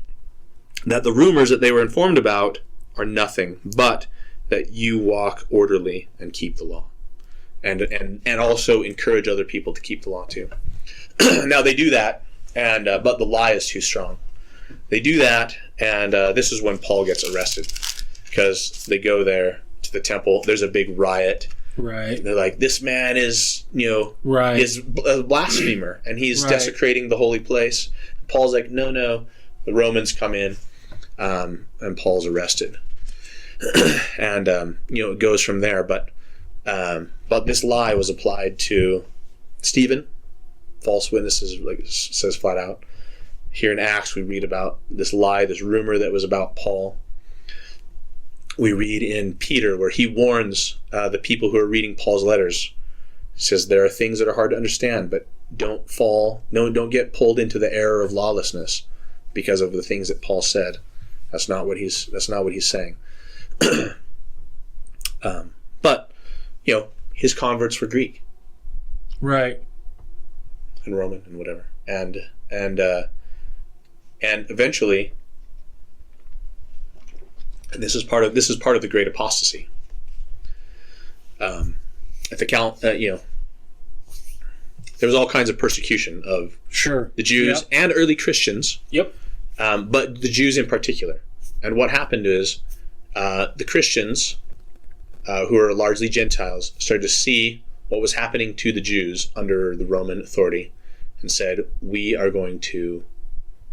the rumors that they were informed about are nothing, but that you walk orderly and keep the law, and also encourage other people to keep the law too. Now they do that, and but the lie is too strong. They do that, and this is when Paul gets arrested, because they go there to the temple. There's a big riot. Right. They're like, this man is, right. is a blasphemer, and he's right. desecrating the holy place. Paul's like, no. The Romans come in, and Paul's arrested. And, it goes from there. But this lie was applied to Stephen. False witnesses, it says flat out. Here in Acts, we read about this lie, this rumor that was about Paul. We read in Peter where he warns the people who are reading Paul's letters. He says there are things that are hard to understand, but don't get pulled into the error of lawlessness because of the things that Paul said. That's not what he's saying. But his converts were Greek, right, and Roman and whatever, and eventually. And this is part of the great apostasy. At the count, there was all kinds of persecution of the Jews and early Christians. Yep. But the Jews in particular. And what happened is the Christians, who are largely Gentiles, started to see what was happening to the Jews under the Roman authority, and said, we are going to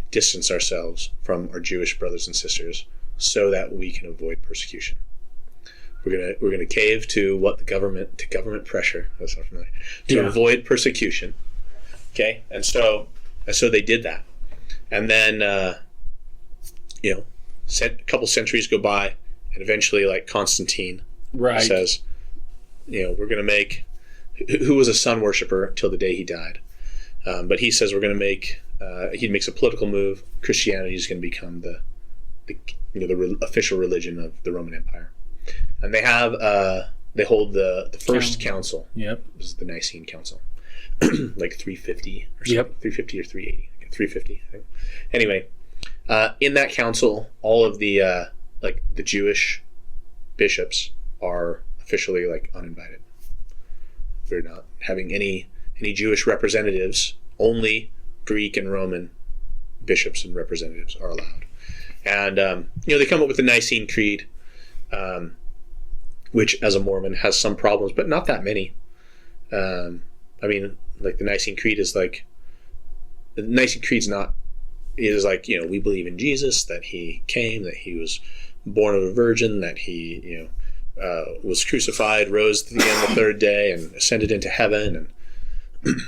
distance ourselves from our Jewish brothers and sisters, so that we can avoid persecution. We're gonna cave to government pressure. That's not familiar. To avoid persecution. Okay, and so they did that, and then a couple centuries go by, and eventually, like Constantine, says, we're gonna make, who was a sun worshiper till the day he died, but he says we're gonna make. He makes a political move. Christianity is going to become the official religion of the Roman Empire, and they hold the first council. Yep, this is the Nicene Council, like 350 or something. Yep, 350 or 380. 350, I think. Anyway, in that council, all of the the Jewish bishops are officially uninvited. We're not having any Jewish representatives. Only Greek and Roman bishops and representatives are allowed. And, they come up with the Nicene Creed, which as a Mormon has some problems, but not that many. The Nicene Creed is we believe in Jesus, that he came, that he was born of a virgin, that he, was crucified, rose again the third day, and ascended into heaven. And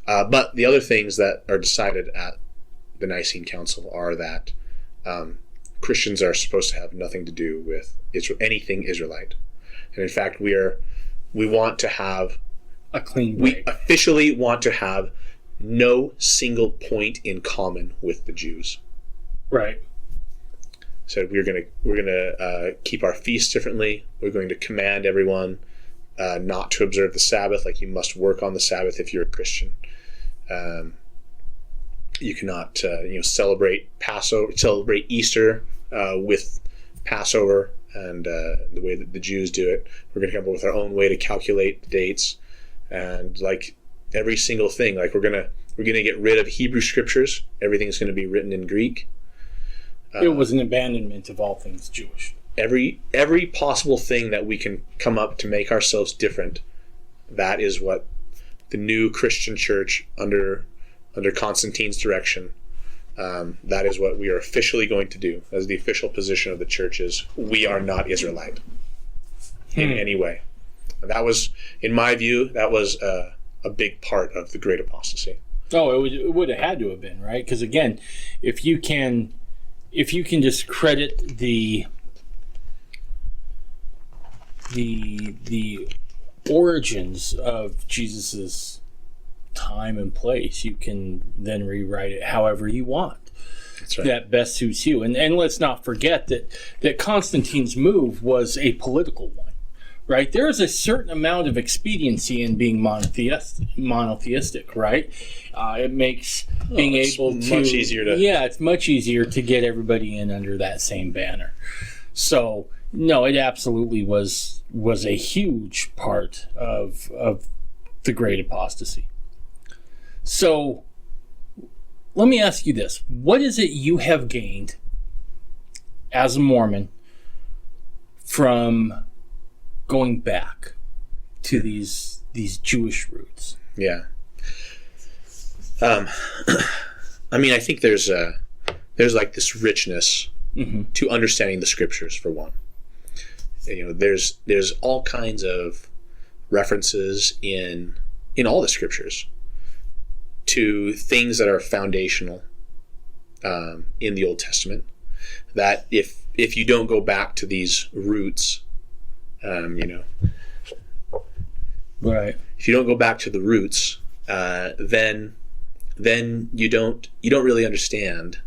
but the other things that are decided at the Nicene Council are that Christians are supposed to have nothing to do with anything Israelite. And in fact, we want to have a clean break. We officially want to have no single point in common with the Jews. Right. So we're gonna keep our feasts differently. We're going to command everyone not to observe the Sabbath. Like, you must work on the Sabbath if you're a Christian. You cannot celebrate Easter with Passover and the way that the Jews do it. We're going to come up with our own way to calculate the dates, and like every single thing, like we're gonna get rid of Hebrew scriptures. Everything's going to be written in Greek. It was an abandonment of all things Jewish. Every possible thing that we can come up to make ourselves different, that is what the new Christian church under Constantine's direction, that is what we are officially going to do. As the official position of the church is, we are not Israelite in any way. And that was, in my view, that was a big part of the Great Apostasy. Oh, it would have had to have been, right? Because again, if you can discredit the origins of Jesus's time and place, you can then rewrite it however you want. That's right. That best suits you. And let's not forget that Constantine's move was a political one, right? There is a certain amount of expediency in being monotheistic, right? It makes being able to... much easier to... Yeah, it's much easier to get everybody in under that same banner. So, no, it absolutely was a huge part of the Great Apostasy. So, let me ask you this. What is it you have gained as a Mormon from going back to these Jewish roots? Yeah. I mean, I think there's like this richness to understanding the scriptures, for one. There's all kinds of references in all the scriptures to things that are foundational in the Old Testament, that if you don't go back to these roots, right, if you don't go back to the roots, then you don't really understand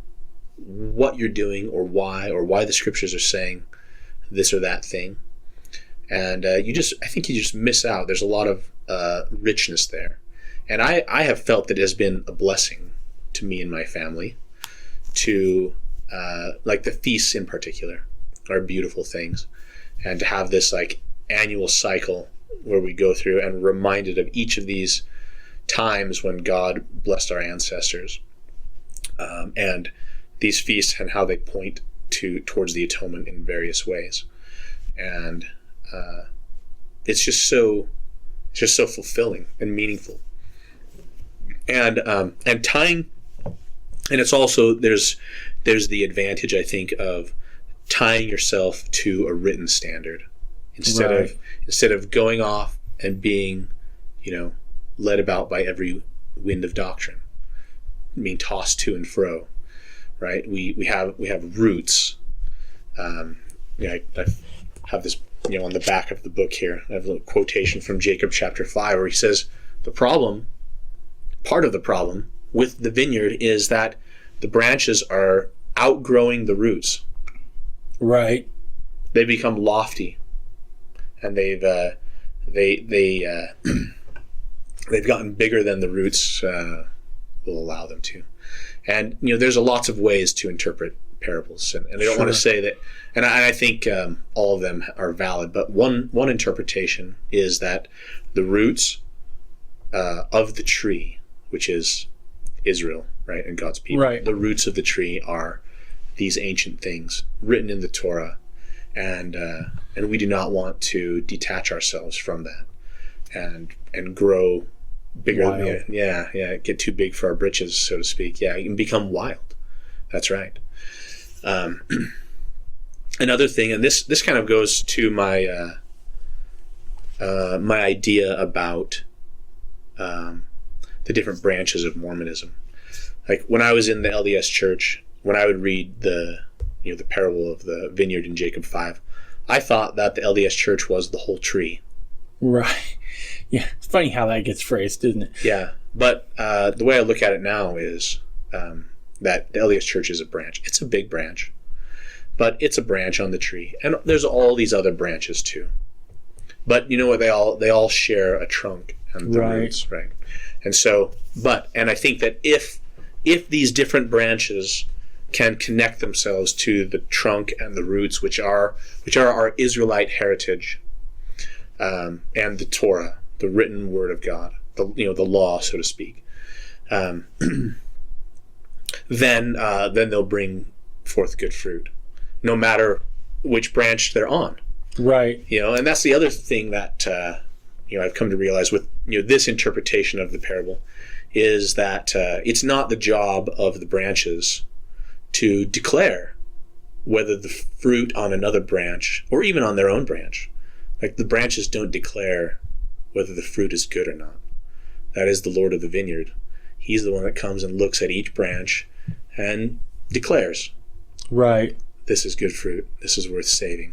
what you're doing or why the scriptures are saying this or that thing, and I think you just miss out. There's a lot of richness there. And I have felt that it has been a blessing to me and my family to, like the feasts in particular, are beautiful things. And to have this like annual cycle where we go through and reminded of each of these times when God blessed our ancestors, and these feasts and how they point towards the atonement in various ways. And it's just so fulfilling and meaningful. And tying, and it's also there's the advantage, I think, of tying yourself to a written standard instead of going off and being, led about by every wind of doctrine, being tossed to and fro. Right? We have roots. I have this, on the back of the book here. I have a little quotation from Jacob chapter 5 where he says, part of the problem with the vineyard is that the branches are outgrowing the roots. Right. They become lofty, and they've gotten bigger than the roots will allow them to. And there's lots of ways to interpret parables, and I don't want to say that. And I think all of them are valid, but one interpretation is that the roots of the tree, which is Israel, right, and God's people. Right. The roots of the tree are these ancient things written in the Torah, and we do not want to detach ourselves from that and grow bigger. Wild. Get too big for our britches, so to speak. Yeah, you can become wild. That's right. Another thing, and this kind of goes to my my idea about the different branches of Mormonism. Like when I was in the LDS church, when I would read the parable of the vineyard in Jacob 5, I thought that the LDS church was the whole tree. Right. Yeah. It's funny how that gets phrased, isn't it? Yeah. But the way I look at it now is that the LDS church is a branch. It's a big branch, but it's a branch on the tree. And there's all these other branches too. But you know what? They all share a trunk and the roots, right? And so, and I think that if these different branches can connect themselves to the trunk and the roots, which are our Israelite heritage, and the Torah, the written word of God, the law, so to speak, then they'll bring forth good fruit, no matter which branch they're on. Right. And that's the other thing that I've come to realize with this interpretation of the parable is that it's not the job of the branches to declare whether the fruit on another branch or even on their own branch, like the branches don't declare whether the fruit is good or not. That is the Lord of the vineyard. He's the one that comes and looks at each branch and declares, right, this is good fruit, this is worth saving,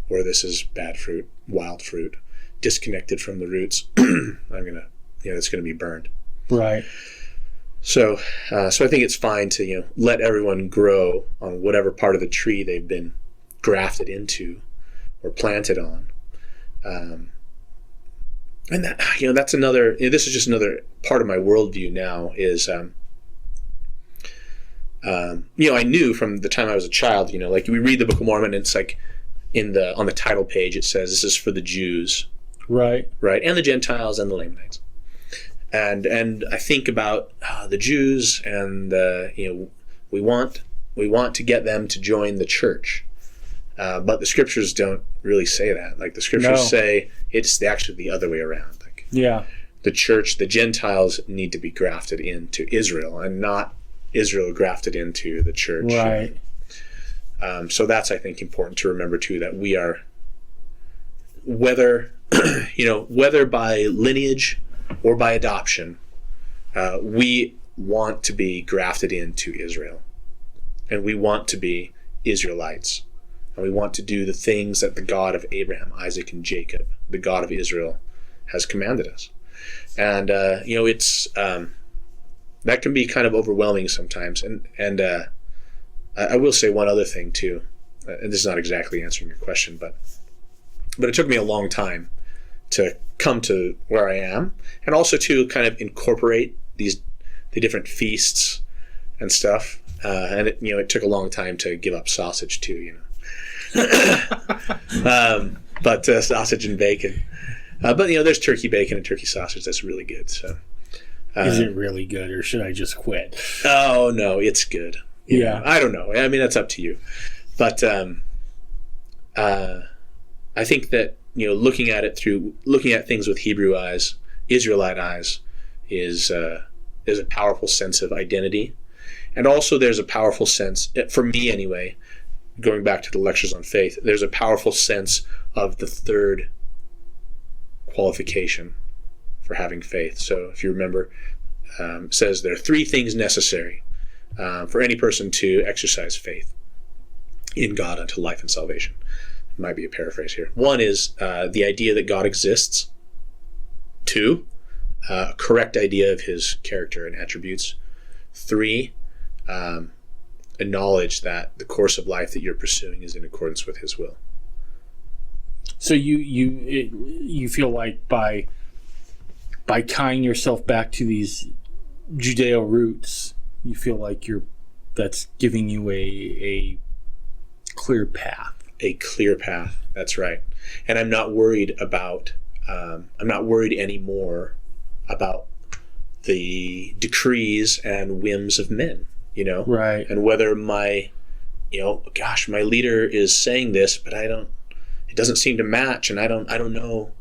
or this is bad fruit, wild fruit, disconnected from the roots. It's gonna be burned. Right. So I think it's fine to let everyone grow on whatever part of the tree they've been grafted into or planted on, and that that's another. This is just another part of my worldview now. Is I knew from the time I was a child. Like we read the Book of Mormon, and it's like on the title page it says this is for the Jews, right, and the Gentiles and the Lamanites. And I think about the Jews, and we want to get them to join the church, but the scriptures don't really say that. Like the scriptures say it's actually the other way around. Like the church, the Gentiles need to be grafted into Israel, and not Israel grafted into the church. Right. So that's, I think, important to remember too, that we are, whether by lineage or by adoption, we want to be grafted into Israel, and we want to be Israelites, and we want to do the things that the God of Abraham, Isaac, and Jacob, the God of Israel, has commanded us. And it's that can be kind of overwhelming sometimes. And I will say one other thing too, and this is not exactly answering your question, but it took me a long time to come to where I am, and also to kind of incorporate the different feasts and stuff. And it took a long time to give up sausage too, but sausage and bacon. But there's turkey bacon and turkey sausage that's really good. So, is it really good, or should I just quit? Oh no, it's good. Yeah, I don't know. I mean, that's up to you. But I think that looking at things with Hebrew eyes, Israelite eyes, is a powerful sense of identity, and also there's a powerful sense, for me anyway, going back to the lectures on faith, there's a powerful sense of the third qualification for having faith. So if you remember, it says there are three things necessary for any person to exercise faith in God unto life and salvation. It might be a paraphrase here. One is the idea that God exists. Two, a correct idea of his character and attributes. Three, a knowledge that the course of life that you're pursuing is in accordance with his will. So you feel like by tying yourself back to these Judeo roots, you feel like that's giving you a clear path. A clear path. That's right. And I'm not worried anymore about the decrees and whims of men, right. And whether my leader is saying this, but it doesn't seem to match, and I don't know.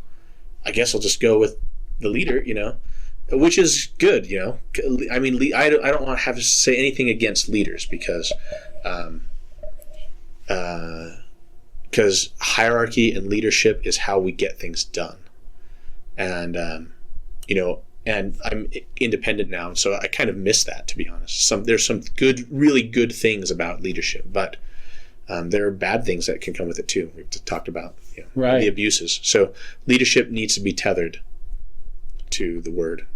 I guess I'll just go with the leader, which is good, I mean, I don't want to have to say anything against leaders, because hierarchy and leadership is how we get things done. And and I'm independent now, so I kind of miss that, to be honest. There's some really good things about leadership, but there are bad things that can come with it too. We've talked about the abuses. So leadership needs to be tethered to the word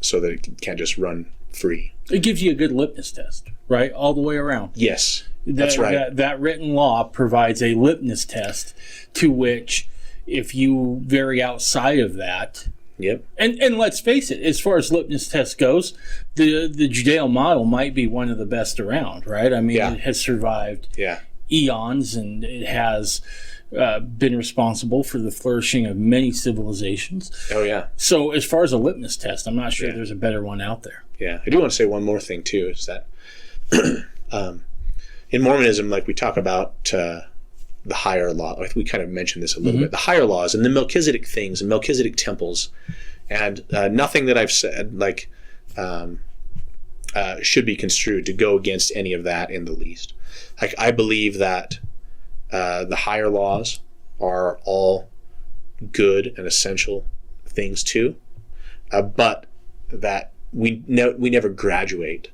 so that it can't just run free. It gives you a good litmus test, right? All the way around. Yes, that's right. That written law provides a litmus test to which, if you vary outside of that, yep. And let's face it, as far as litmus test goes, the Judeo model might be one of the best around, right? I mean, it has survived eons, and it has been responsible for the flourishing of many civilizations. Oh, yeah. So as far as a litmus test, I'm not sure there's a better one out there. Yeah. I do want to say one more thing, too, is that in Mormonism, like we talk about the higher law, like we kind of mentioned this a little bit, the higher laws and the Melchizedek things and Melchizedek temples, and nothing that I've said should be construed to go against any of that in the least. Like, I believe that the higher laws are all good and essential things too, but that we never graduate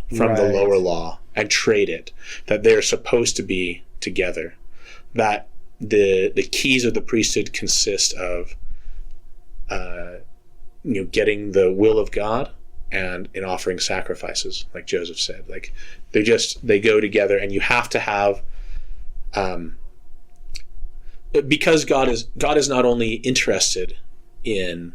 from the lower law and trade it, that they're supposed to be together, that the keys of the priesthood consist of getting the will of God and in offering sacrifices, like Joseph said. Like, they go together, and you have to have because God is not only interested in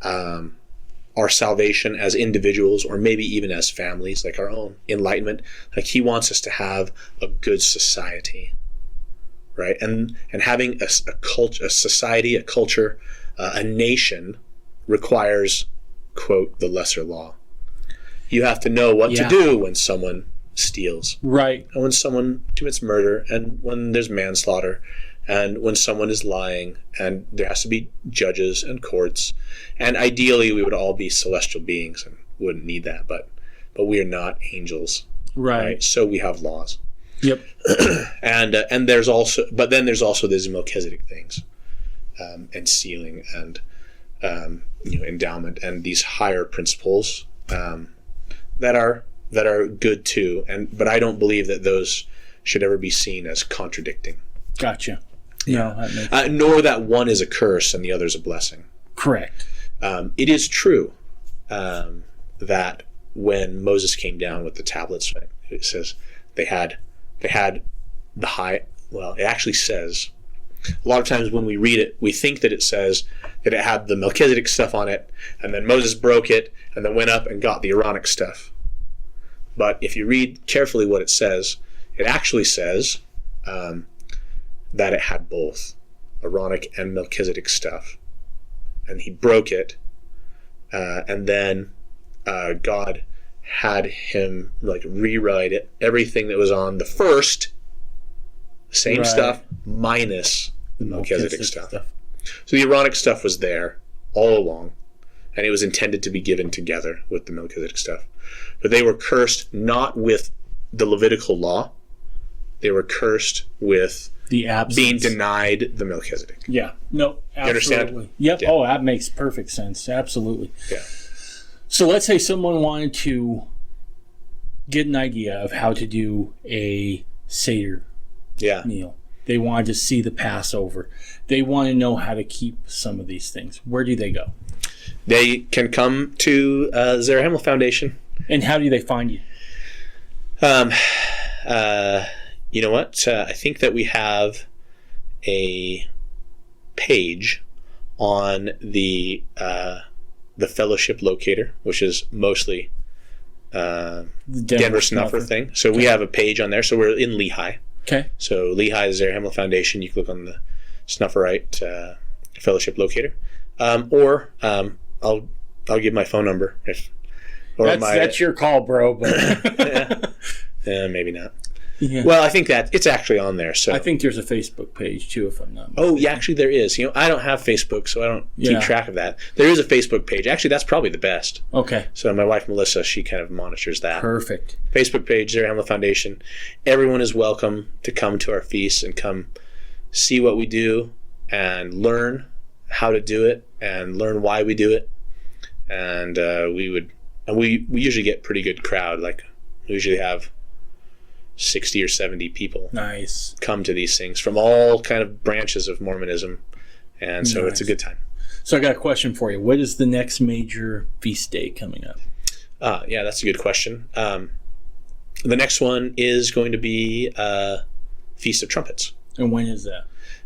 our salvation as individuals, or maybe even as families, like our own enlightenment. Like, he wants us to have a good society, right? And having a society, a culture, a nation requires, quote, the lesser law. You have to know what to do when someone steals, right? And when someone commits murder, and when there's manslaughter, and when someone is lying, and there has to be judges and courts. And ideally, we would all be celestial beings and wouldn't need that, but we are not angels, right? So we have laws. Yep. and there's also these Melchizedek things, and sealing, and endowment, and these higher principles that are good too. But I don't believe that those should ever be seen as contradicting. Gotcha. No, that makes nor that one is a curse and the other is a blessing. Correct. It is true that when Moses came down with the tablets, right, it says they had the high. Well, it actually says, a lot of times when we read it, we think that it says that it had the Melchizedek stuff on it, and then Moses broke it, and then went up and got the Aaronic stuff. But if you read carefully what it says, it actually says that it had both Aaronic and Melchizedek stuff. And he broke it, and then God had him rewrite it, everything that was on the first, same stuff, minus the Melchizedek stuff. So the Aaronic stuff was there all along, and it was intended to be given together with the Melchizedek stuff. But they were cursed not with the Levitical law, they were cursed with the absence, being denied the Melchizedek. Yeah. No, absolutely. You understand? Yep. Yeah. Oh, that makes perfect sense. Absolutely. Yeah. So let's say someone wanted to get an idea of how to do a Seder meal. They wanted to see the Passover. They want to know how to keep some of these things. Where do they go? They can come to Zarahemla Foundation. And how do they find you? You know what? I think that we have a page on the fellowship locator, which is mostly the Denver Snuffer thing. So we have a page on there. So we're in Lehi. Okay. So Lehi is Zarahemla Foundation. You can look on the Snufferite fellowship locator, or I'll give my phone number that's your call, bro. But maybe not. Yeah. Well, I think that it's actually on there. So I think there's a Facebook page too, if I'm not mistaken. Oh, yeah, actually there is. I don't have Facebook, so I don't keep track of that. There is a Facebook page. Actually, that's probably the best. Okay. So my wife Melissa, she kind of monitors that. Perfect. Facebook page, Zarahemla Foundation. Everyone is welcome to come to our feasts and come see what we do and learn how to do it and learn why we do it. and we usually get pretty good crowd. Like we usually have 60 or 70 people Nice. come to these things from all kind of branches of Mormonism, and so it's a Nice. good time. So I got a question for you. What is the next major feast day coming up? Yeah, that's a good question. The next one is going to be Feast of Trumpets. And when is that?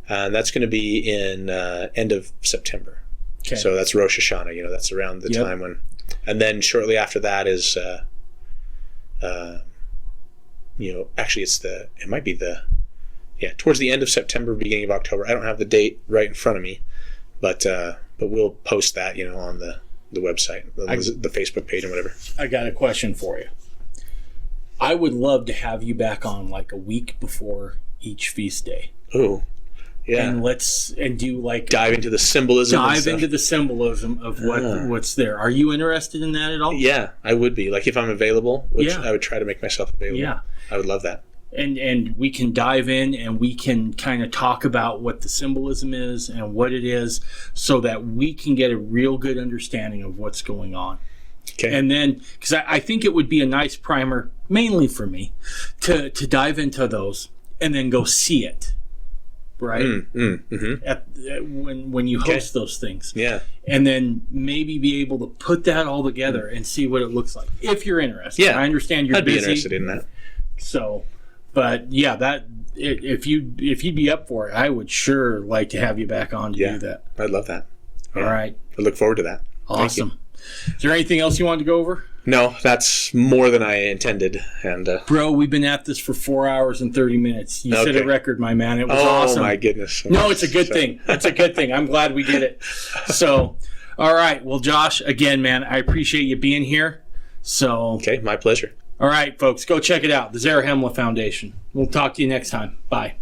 And that's going to be in end of September. Okay. So that's Rosh Hashanah. That's around the Yep. time when, and then shortly after that is, actually it might be towards the end of September, beginning of October. I don't have the date right in front of me, but we'll post that, on the website, the Facebook page and whatever. I got a question for you. I would love to have you back on like a week before each feast day. Ooh, yeah. And do like Dive into the symbolism. and dive stuff. into the symbolism of what's there. Are you interested in that at all? Yeah, I would be. Like if I'm available, which Yeah. I would try to make myself available. Yeah. I would love that. And we can dive in and we can kind of talk about what the symbolism is and what it is so that we can get a real good understanding of what's going on. Okay. And then, because I think it would be a nice primer, mainly for me, to dive into those and then go see it, right? When you host those things. Yeah. And then maybe be able to put that all together and see what it looks like, if you're interested. Yeah. I understand you're I'd busy. be interested in that. So, but yeah, if you'd be up for it, I would sure like to have you back on to do that. I'd love that. Yeah. All right. I look forward to that. Thank you. Awesome. Is there anything else you wanted to go over? No, that's more than I intended. And Bro, we've been at this for 4 hours and 30 minutes. You set a Okay. record, my man. It was oh awesome. my goodness. No, it's a good thing. It's a good thing. I'm glad we did it. So, all right. Well, Josh, again, man, I appreciate you being here. So, Okay, my pleasure. all right, folks, go check it out. The Zarahemla Foundation. We'll talk to you next time. Bye.